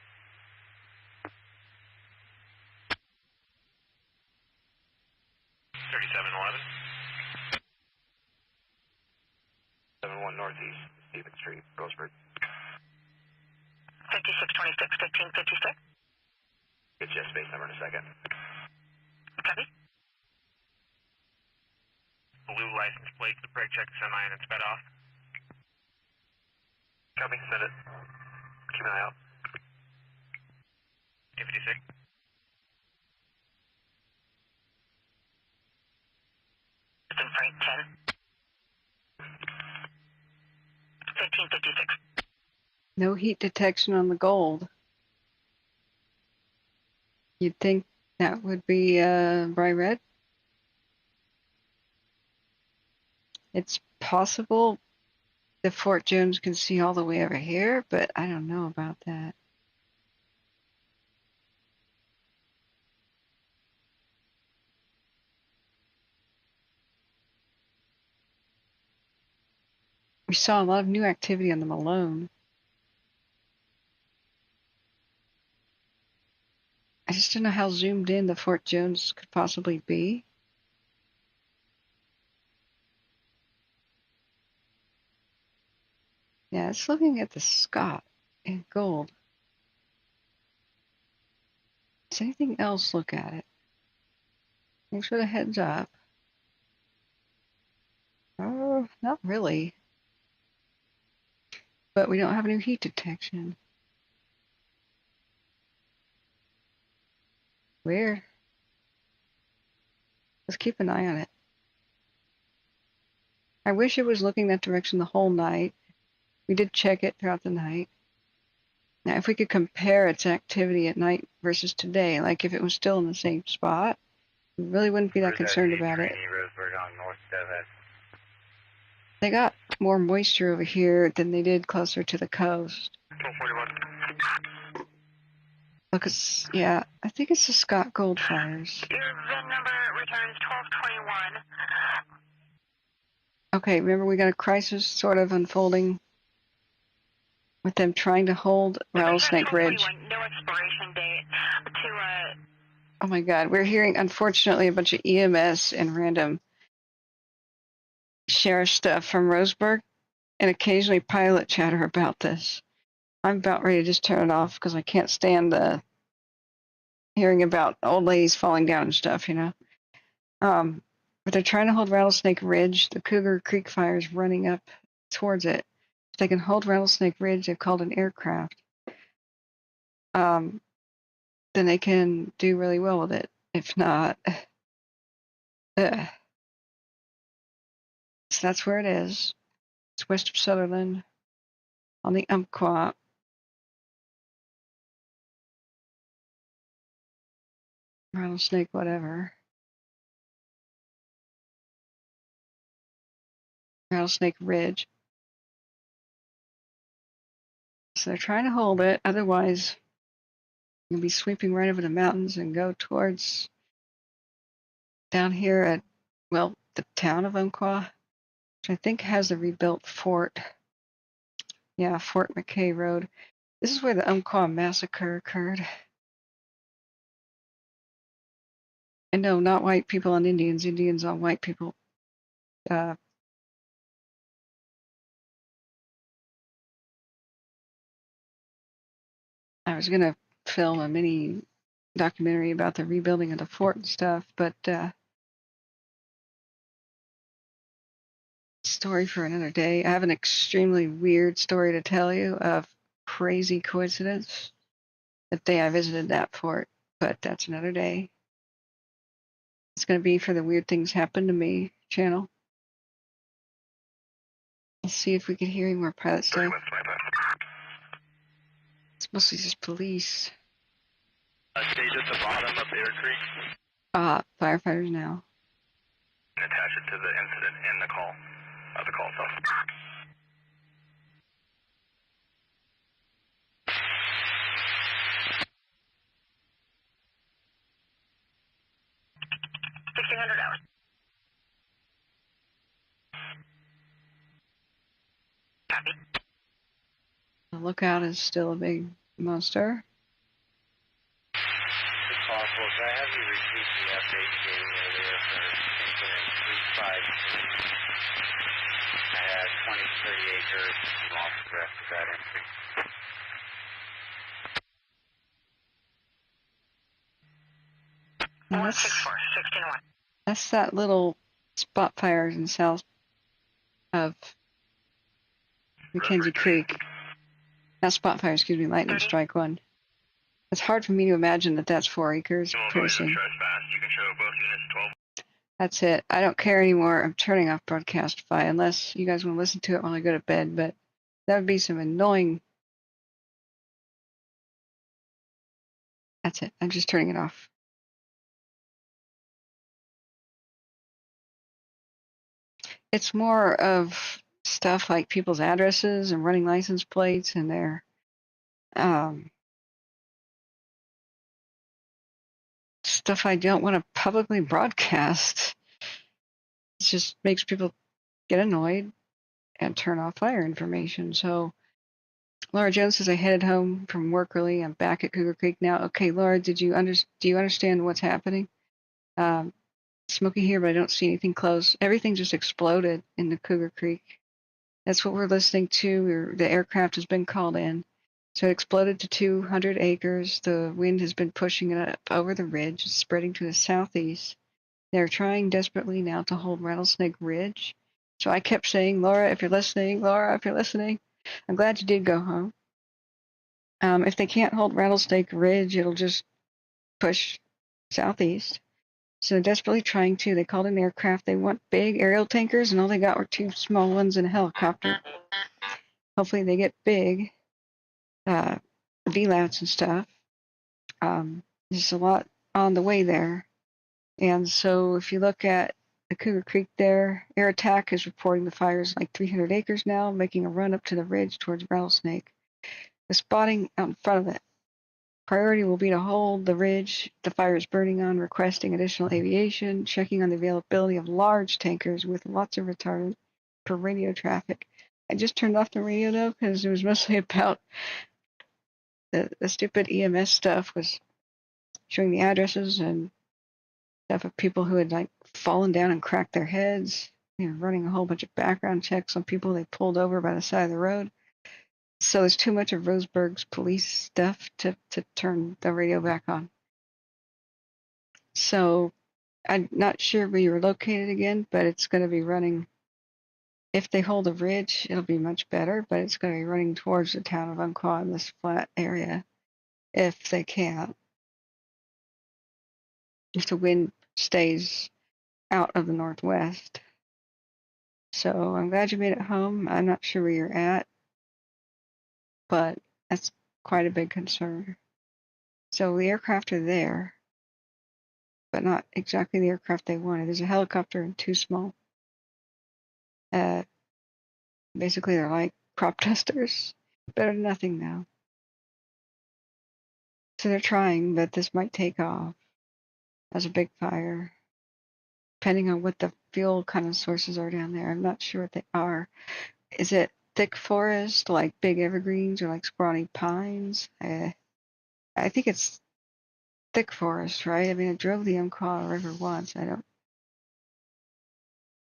E: 3711. 71 Northeast, Stevens Street, Roseburg.
D: 5626, 1556.
E: Get you a space number in a second.
D: Copy.
E: Blue license plate, the brake check semi and it's sped off. Copy, send it. Keep an eye out. 256.
D: It's in Frank 10. 1556.
A: No heat detection on the gold. You'd think that would be bright red. It's possible that Fort Jones can see all the way over here, but I don't know about that. We saw a lot of new activity on the Malone. I just don't know how zoomed in the Fort Jones could possibly be. Yeah, it's looking at the Scott in gold. Does anything else look at it? Thanks for the heads up. Oh, not really. But we don't have new heat detection. Weird. Let's keep an eye on it. I wish it was looking that direction the whole night. We did check it throughout the night. Now, if we could compare its activity at night versus today, like if it was still in the same spot, we really wouldn't be that concerned about it.
E: Roseburg on North Devon.
A: They got more moisture over here than they did closer to the coast.
E: 1241.
A: Look, it's, yeah, I think it's the Scott Gold fires.
D: Your VIN number returns 1221.
A: Okay, remember we got a crisis sort of unfolding with them trying to hold Rattlesnake Ridge.
D: No expiration date to
A: Oh my God, we're hearing, unfortunately, a bunch of EMS and random sheriff stuff from Roseburg, and occasionally pilot chatter about this. I'm about ready to just turn it off because I can't stand the hearing about old ladies falling down and stuff, you know. But they're trying to hold Rattlesnake Ridge. The Cougar Creek fire is running up towards it. If they can hold Rattlesnake Ridge, they've called an aircraft. Then they can do really well with it. If not, so that's where it is. It's west of Sutherland on the Umpqua. Rattlesnake, whatever. Rattlesnake Ridge. So they're trying to hold it, otherwise you'll be sweeping right over the mountains and go towards down here at, well, the town of Umpqua, which I think has a rebuilt fort. Yeah, Fort McKay Road. This is where the Umpqua massacre occurred. And no, not white people on Indians, Indians on white people. I was going to film a mini documentary about the rebuilding of the fort and stuff, but story for another day. I have an extremely weird story to tell you of crazy coincidence. The day I visited that fort, but that's another day. It's going to be for the Weird Things Happen to Me channel. Let's see if we can hear any more pilot stuff. It's mostly just police.
E: Stage at the bottom of Bear Creek.
A: Firefighters now.
E: And attach it to the incident in the call itself. $1,600. Copy.
A: The lookout is still a big monster.
H: If possible, can I have you repeat the update date earlier for incident 353? I had 20 to 30 acres, lost the rest of that entry.
A: And
D: 164, 16-1.
A: that's that little spot fires in south of McKenzie Creek. Not spot fire, excuse me, lightning strike one. It's hard for me to imagine that that's 4 acres. Pretty soon.
E: You can show both units 12.
A: That's it. I don't care anymore. I'm turning off Broadcastify unless you guys want to listen to it when I go to bed, but that would be some annoying. That's it. I'm just turning it off. It's more of stuff like people's addresses and running license plates and their stuff I don't want to publicly broadcast. It just makes people get annoyed and turn off fire information. So Laura Jones says I headed home from work early. I'm back at Cougar Creek now. Okay, Laura, do you understand what's happening? Smoky here, but I don't see anything close. Everything just exploded in the Cougar Creek. That's what we're listening to. The aircraft has been called in. So it exploded to 200 acres. The wind has been pushing it up over the ridge. It's spreading to the southeast. They're trying desperately now to hold Rattlesnake Ridge. So I kept saying, Laura, if you're listening, I'm glad you did go home. If they can't hold Rattlesnake Ridge, it'll just push southeast. So they're desperately trying to. They called in aircraft. They want big aerial tankers, and all they got were 2 small ones and a helicopter. Hopefully they get big VLATs and stuff. There's a lot on the way there. And so if you look at the Cougar Creek there, Air Attack is reporting the fires like 300 acres now, making a run up to the ridge towards Rattlesnake. The spotting out in front of it. Priority will be to hold the ridge the fire is burning on, requesting additional aviation, checking on the availability of large tankers with lots of retardant for radio traffic. I just turned off the radio though because it was mostly about the stupid EMS stuff was showing the addresses and stuff of people who had like fallen down and cracked their heads, running a whole bunch of background checks on people they pulled over by the side of the road. So there's too much of Roseburg's police stuff to turn the radio back on. So I'm not sure where you're located again, but it's going to be running. If they hold the ridge, it'll be much better, but it's going to be running towards the town of Umpqua in this flat area if they can't. If the wind stays out of the northwest. So I'm glad you made it home. I'm not sure where you're at, but that's quite a big concern. So the aircraft are there, but not exactly the aircraft they wanted. There's a helicopter and 2 small Basically, they're like crop dusters. Better than nothing now. So they're trying, but this might take off as a big fire, depending on what the fuel kind of sources are down there. I'm not sure what they are. Is it thick forest, like big evergreens, or like scrawny pines? I think it's thick forest, right? I mean, I drove the Umpqua River once. I don't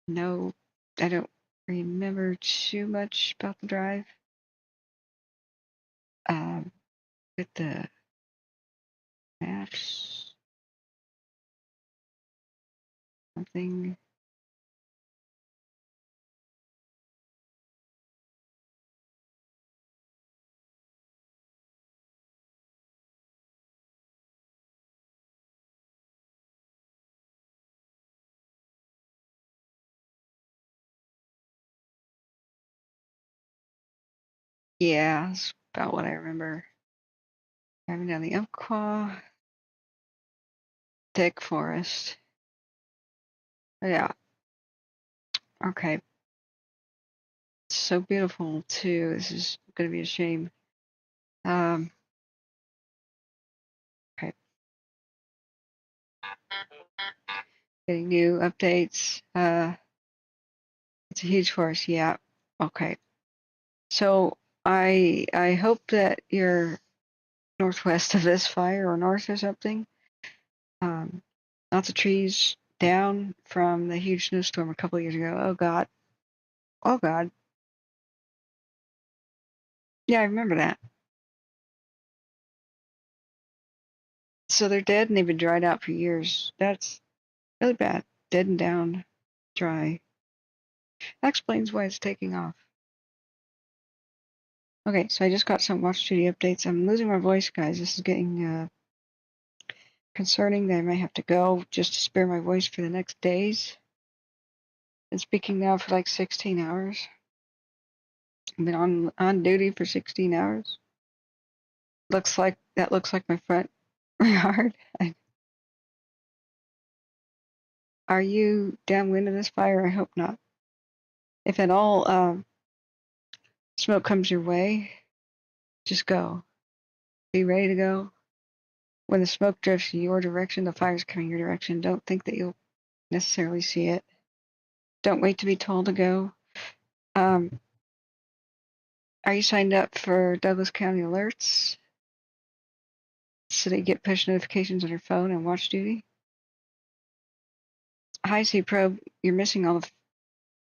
A: know. I don't remember too much about the drive. With the maps, something. Yeah, that's about what I remember. Driving down the Umpqua, thick forest. Yeah. Okay. It's so beautiful too. This is gonna be a shame. Okay. Getting new updates. It's a huge forest. Yeah. Okay. So I hope that you're northwest of this fire or north or something. Lots of trees down from the huge snowstorm a couple of years ago. Oh God. Oh God. Yeah, I remember that. So they're dead and they've been dried out for years. That's really bad. Dead and down, dry. That explains why it's taking off. Okay, so I just got some watch duty updates. I'm losing my voice, guys. This is getting concerning that I might have to go just to spare my voice for the next days. Been speaking now for like 16 hours. I've been on duty for 16 hours. Looks like my front yard. Are you downwind of this fire? I hope not. If at all smoke comes your way, just go. Be ready to go. When the smoke drifts in your direction, the fire's coming your direction. Don't think that you'll necessarily see it. Don't wait to be told to go. Are you signed up for Douglas County alerts so that you get push notifications on your phone and watch duty? High Sea Probe, you're missing all the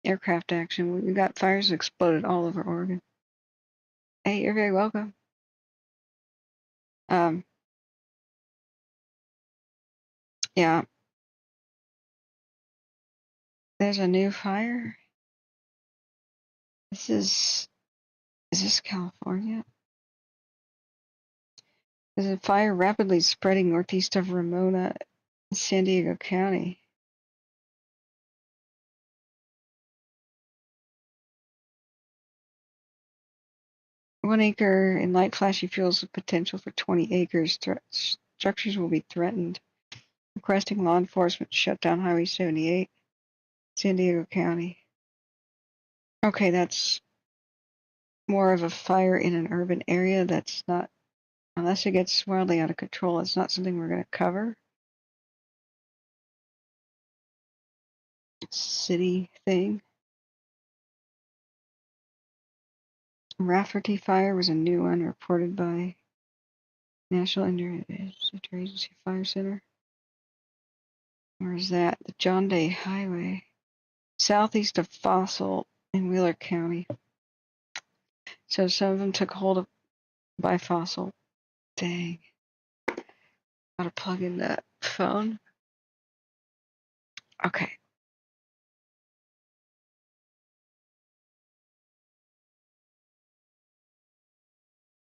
A: aircraft action. We've got fires that exploded all over Oregon. Hey, you're very welcome. Yeah, there's a new fire. Is this California? There's a fire rapidly spreading northeast of Ramona, San Diego County. One acre in light flashy fuels with potential for 20 acres. Structures will be threatened. Requesting law enforcement to shut down Highway 78, San Diego County. Okay, that's more of a fire in an urban area. That's not, unless it gets wildly out of control, it's not something we're going to cover. City thing. Rafferty fire was a new one reported by National Interagency Fire Center. Where is that? The John Day Highway. Southeast of Fossil in Wheeler County. So some of them took hold of by Fossil. Dang. Gotta plug in the phone. Okay.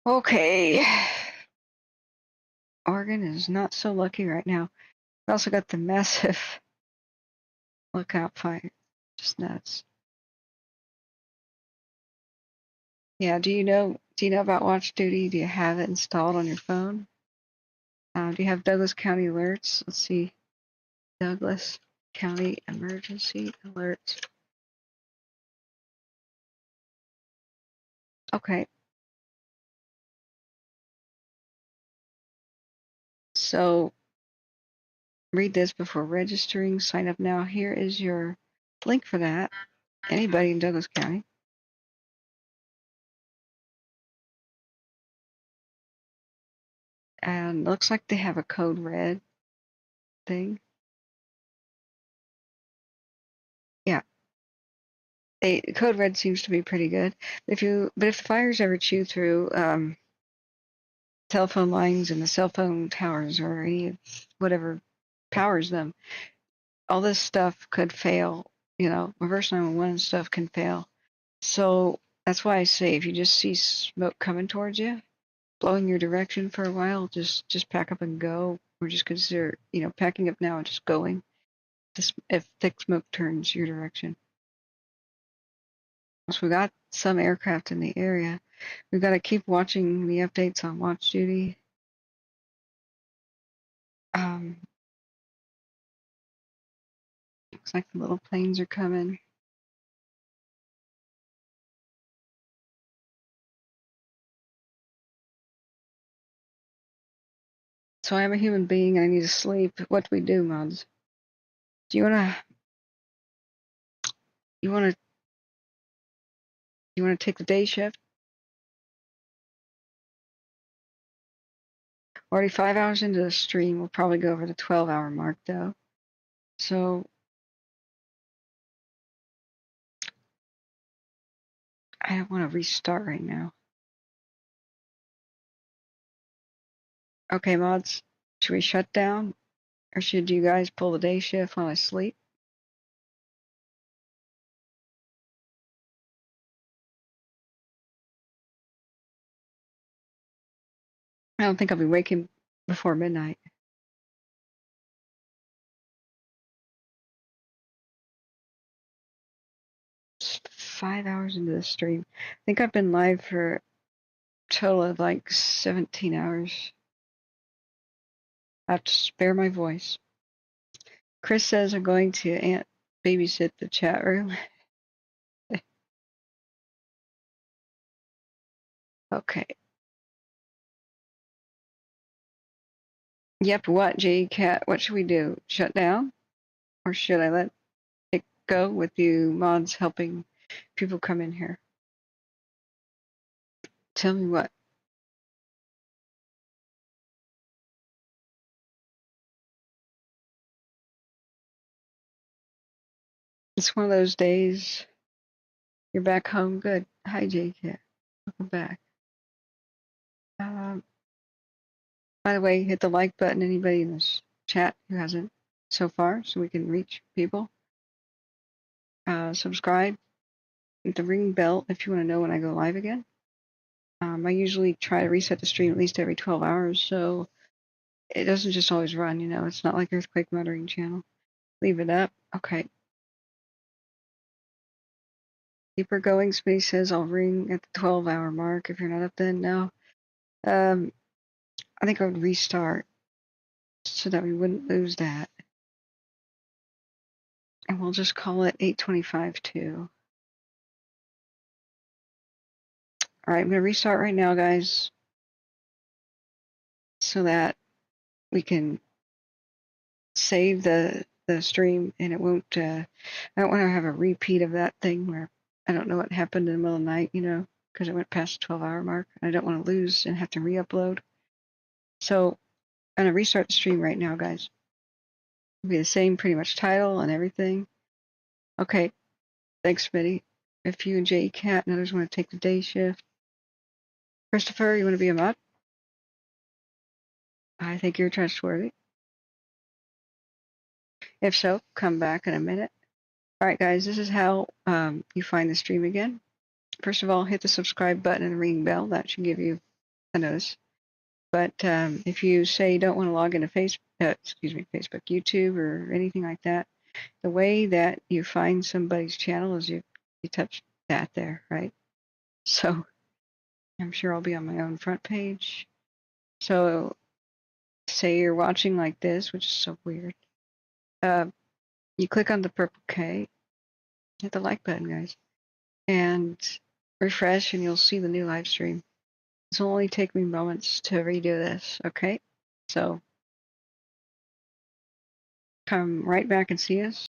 A: Okay. Oregon is not so lucky right now. We also got the massive lookout fire. Just nuts. Yeah, do you know about Watch Duty? Do you have it installed on your phone? Do you have Douglas County alerts? Let's see. Douglas County emergency alerts. Okay. So read this before registering. Sign up now. Here is your link for that. Anybody in Douglas County. And looks like they have a code red thing. Yeah. Code red seems to be pretty good. But if the fires ever chew through telephone lines and the cell phone towers or any of whatever powers them, all this stuff could fail. Reverse 911 stuff can fail. So that's why I say if you just see smoke coming towards you, blowing your direction for a while, just pack up and go, or just consider, packing up now and just going. Just if thick smoke turns your direction. So we got some aircraft in the area. We've got to keep watching the updates on watch duty. Looks like the little planes are coming. So I am a human being and I need to sleep. What do we do, mods? Do you wanna take the day shift? Already 5 hours into the stream. We'll probably go over the 12-hour mark though. So I don't want to restart right now. Okay, mods, should we shut down? Or should you guys pull the day shift while I sleep? I don't think I'll be waking before midnight. It's 5 hours into the stream. I think I've been live for a total of like 17 hours. I have to spare my voice. Chris says I'm going to babysit the chat room. Okay. Yep, what, J-Cat? What should we do? Shut down? Or should I let it go with you mods helping people come in here? Tell me what. It's one of those days. You're back home. Good. Hi, J-Cat. Welcome back. By the way, hit the like button, anybody in this chat who hasn't so far, so we can reach people. Subscribe. Hit the ring bell if you want to know when I go live again. I usually try to reset the stream at least every 12 hours, so it doesn't just always run, It's not like Earthquake Muttering Channel. Leave it up. Okay. Keep her going. Space says I'll ring at the 12-hour mark. If you're not up then, no. I think I would restart so that we wouldn't lose that. And we'll just call it 8:25 All right, I'm going to restart right now, guys, so that we can save the stream and it won't, I don't want to have a repeat of that thing where I don't know what happened in the middle of the night, because it went past the 12-hour mark. I don't want to lose and have to re-upload. So I'm going to restart the stream right now, guys. It'll be the same pretty much title and everything. Okay, thanks, Smitty. If you and J Cat and others want to take the day shift. Christopher, you want to be a mod? I think you're trustworthy. If so, come back in a minute. All right, guys, this is how you find the stream again. First of all, hit the subscribe button and ring bell. That should give you a notice. But if you say you don't want to log into Facebook, YouTube, or anything like that, the way that you find somebody's channel is you touch that there, right? So I'm sure I'll be on my own front page. So say you're watching like this, which is so weird. You click on the purple K, hit the like button, guys, and refresh and you'll see the new live stream. This will only take me moments to redo this, okay? So come right back and see us.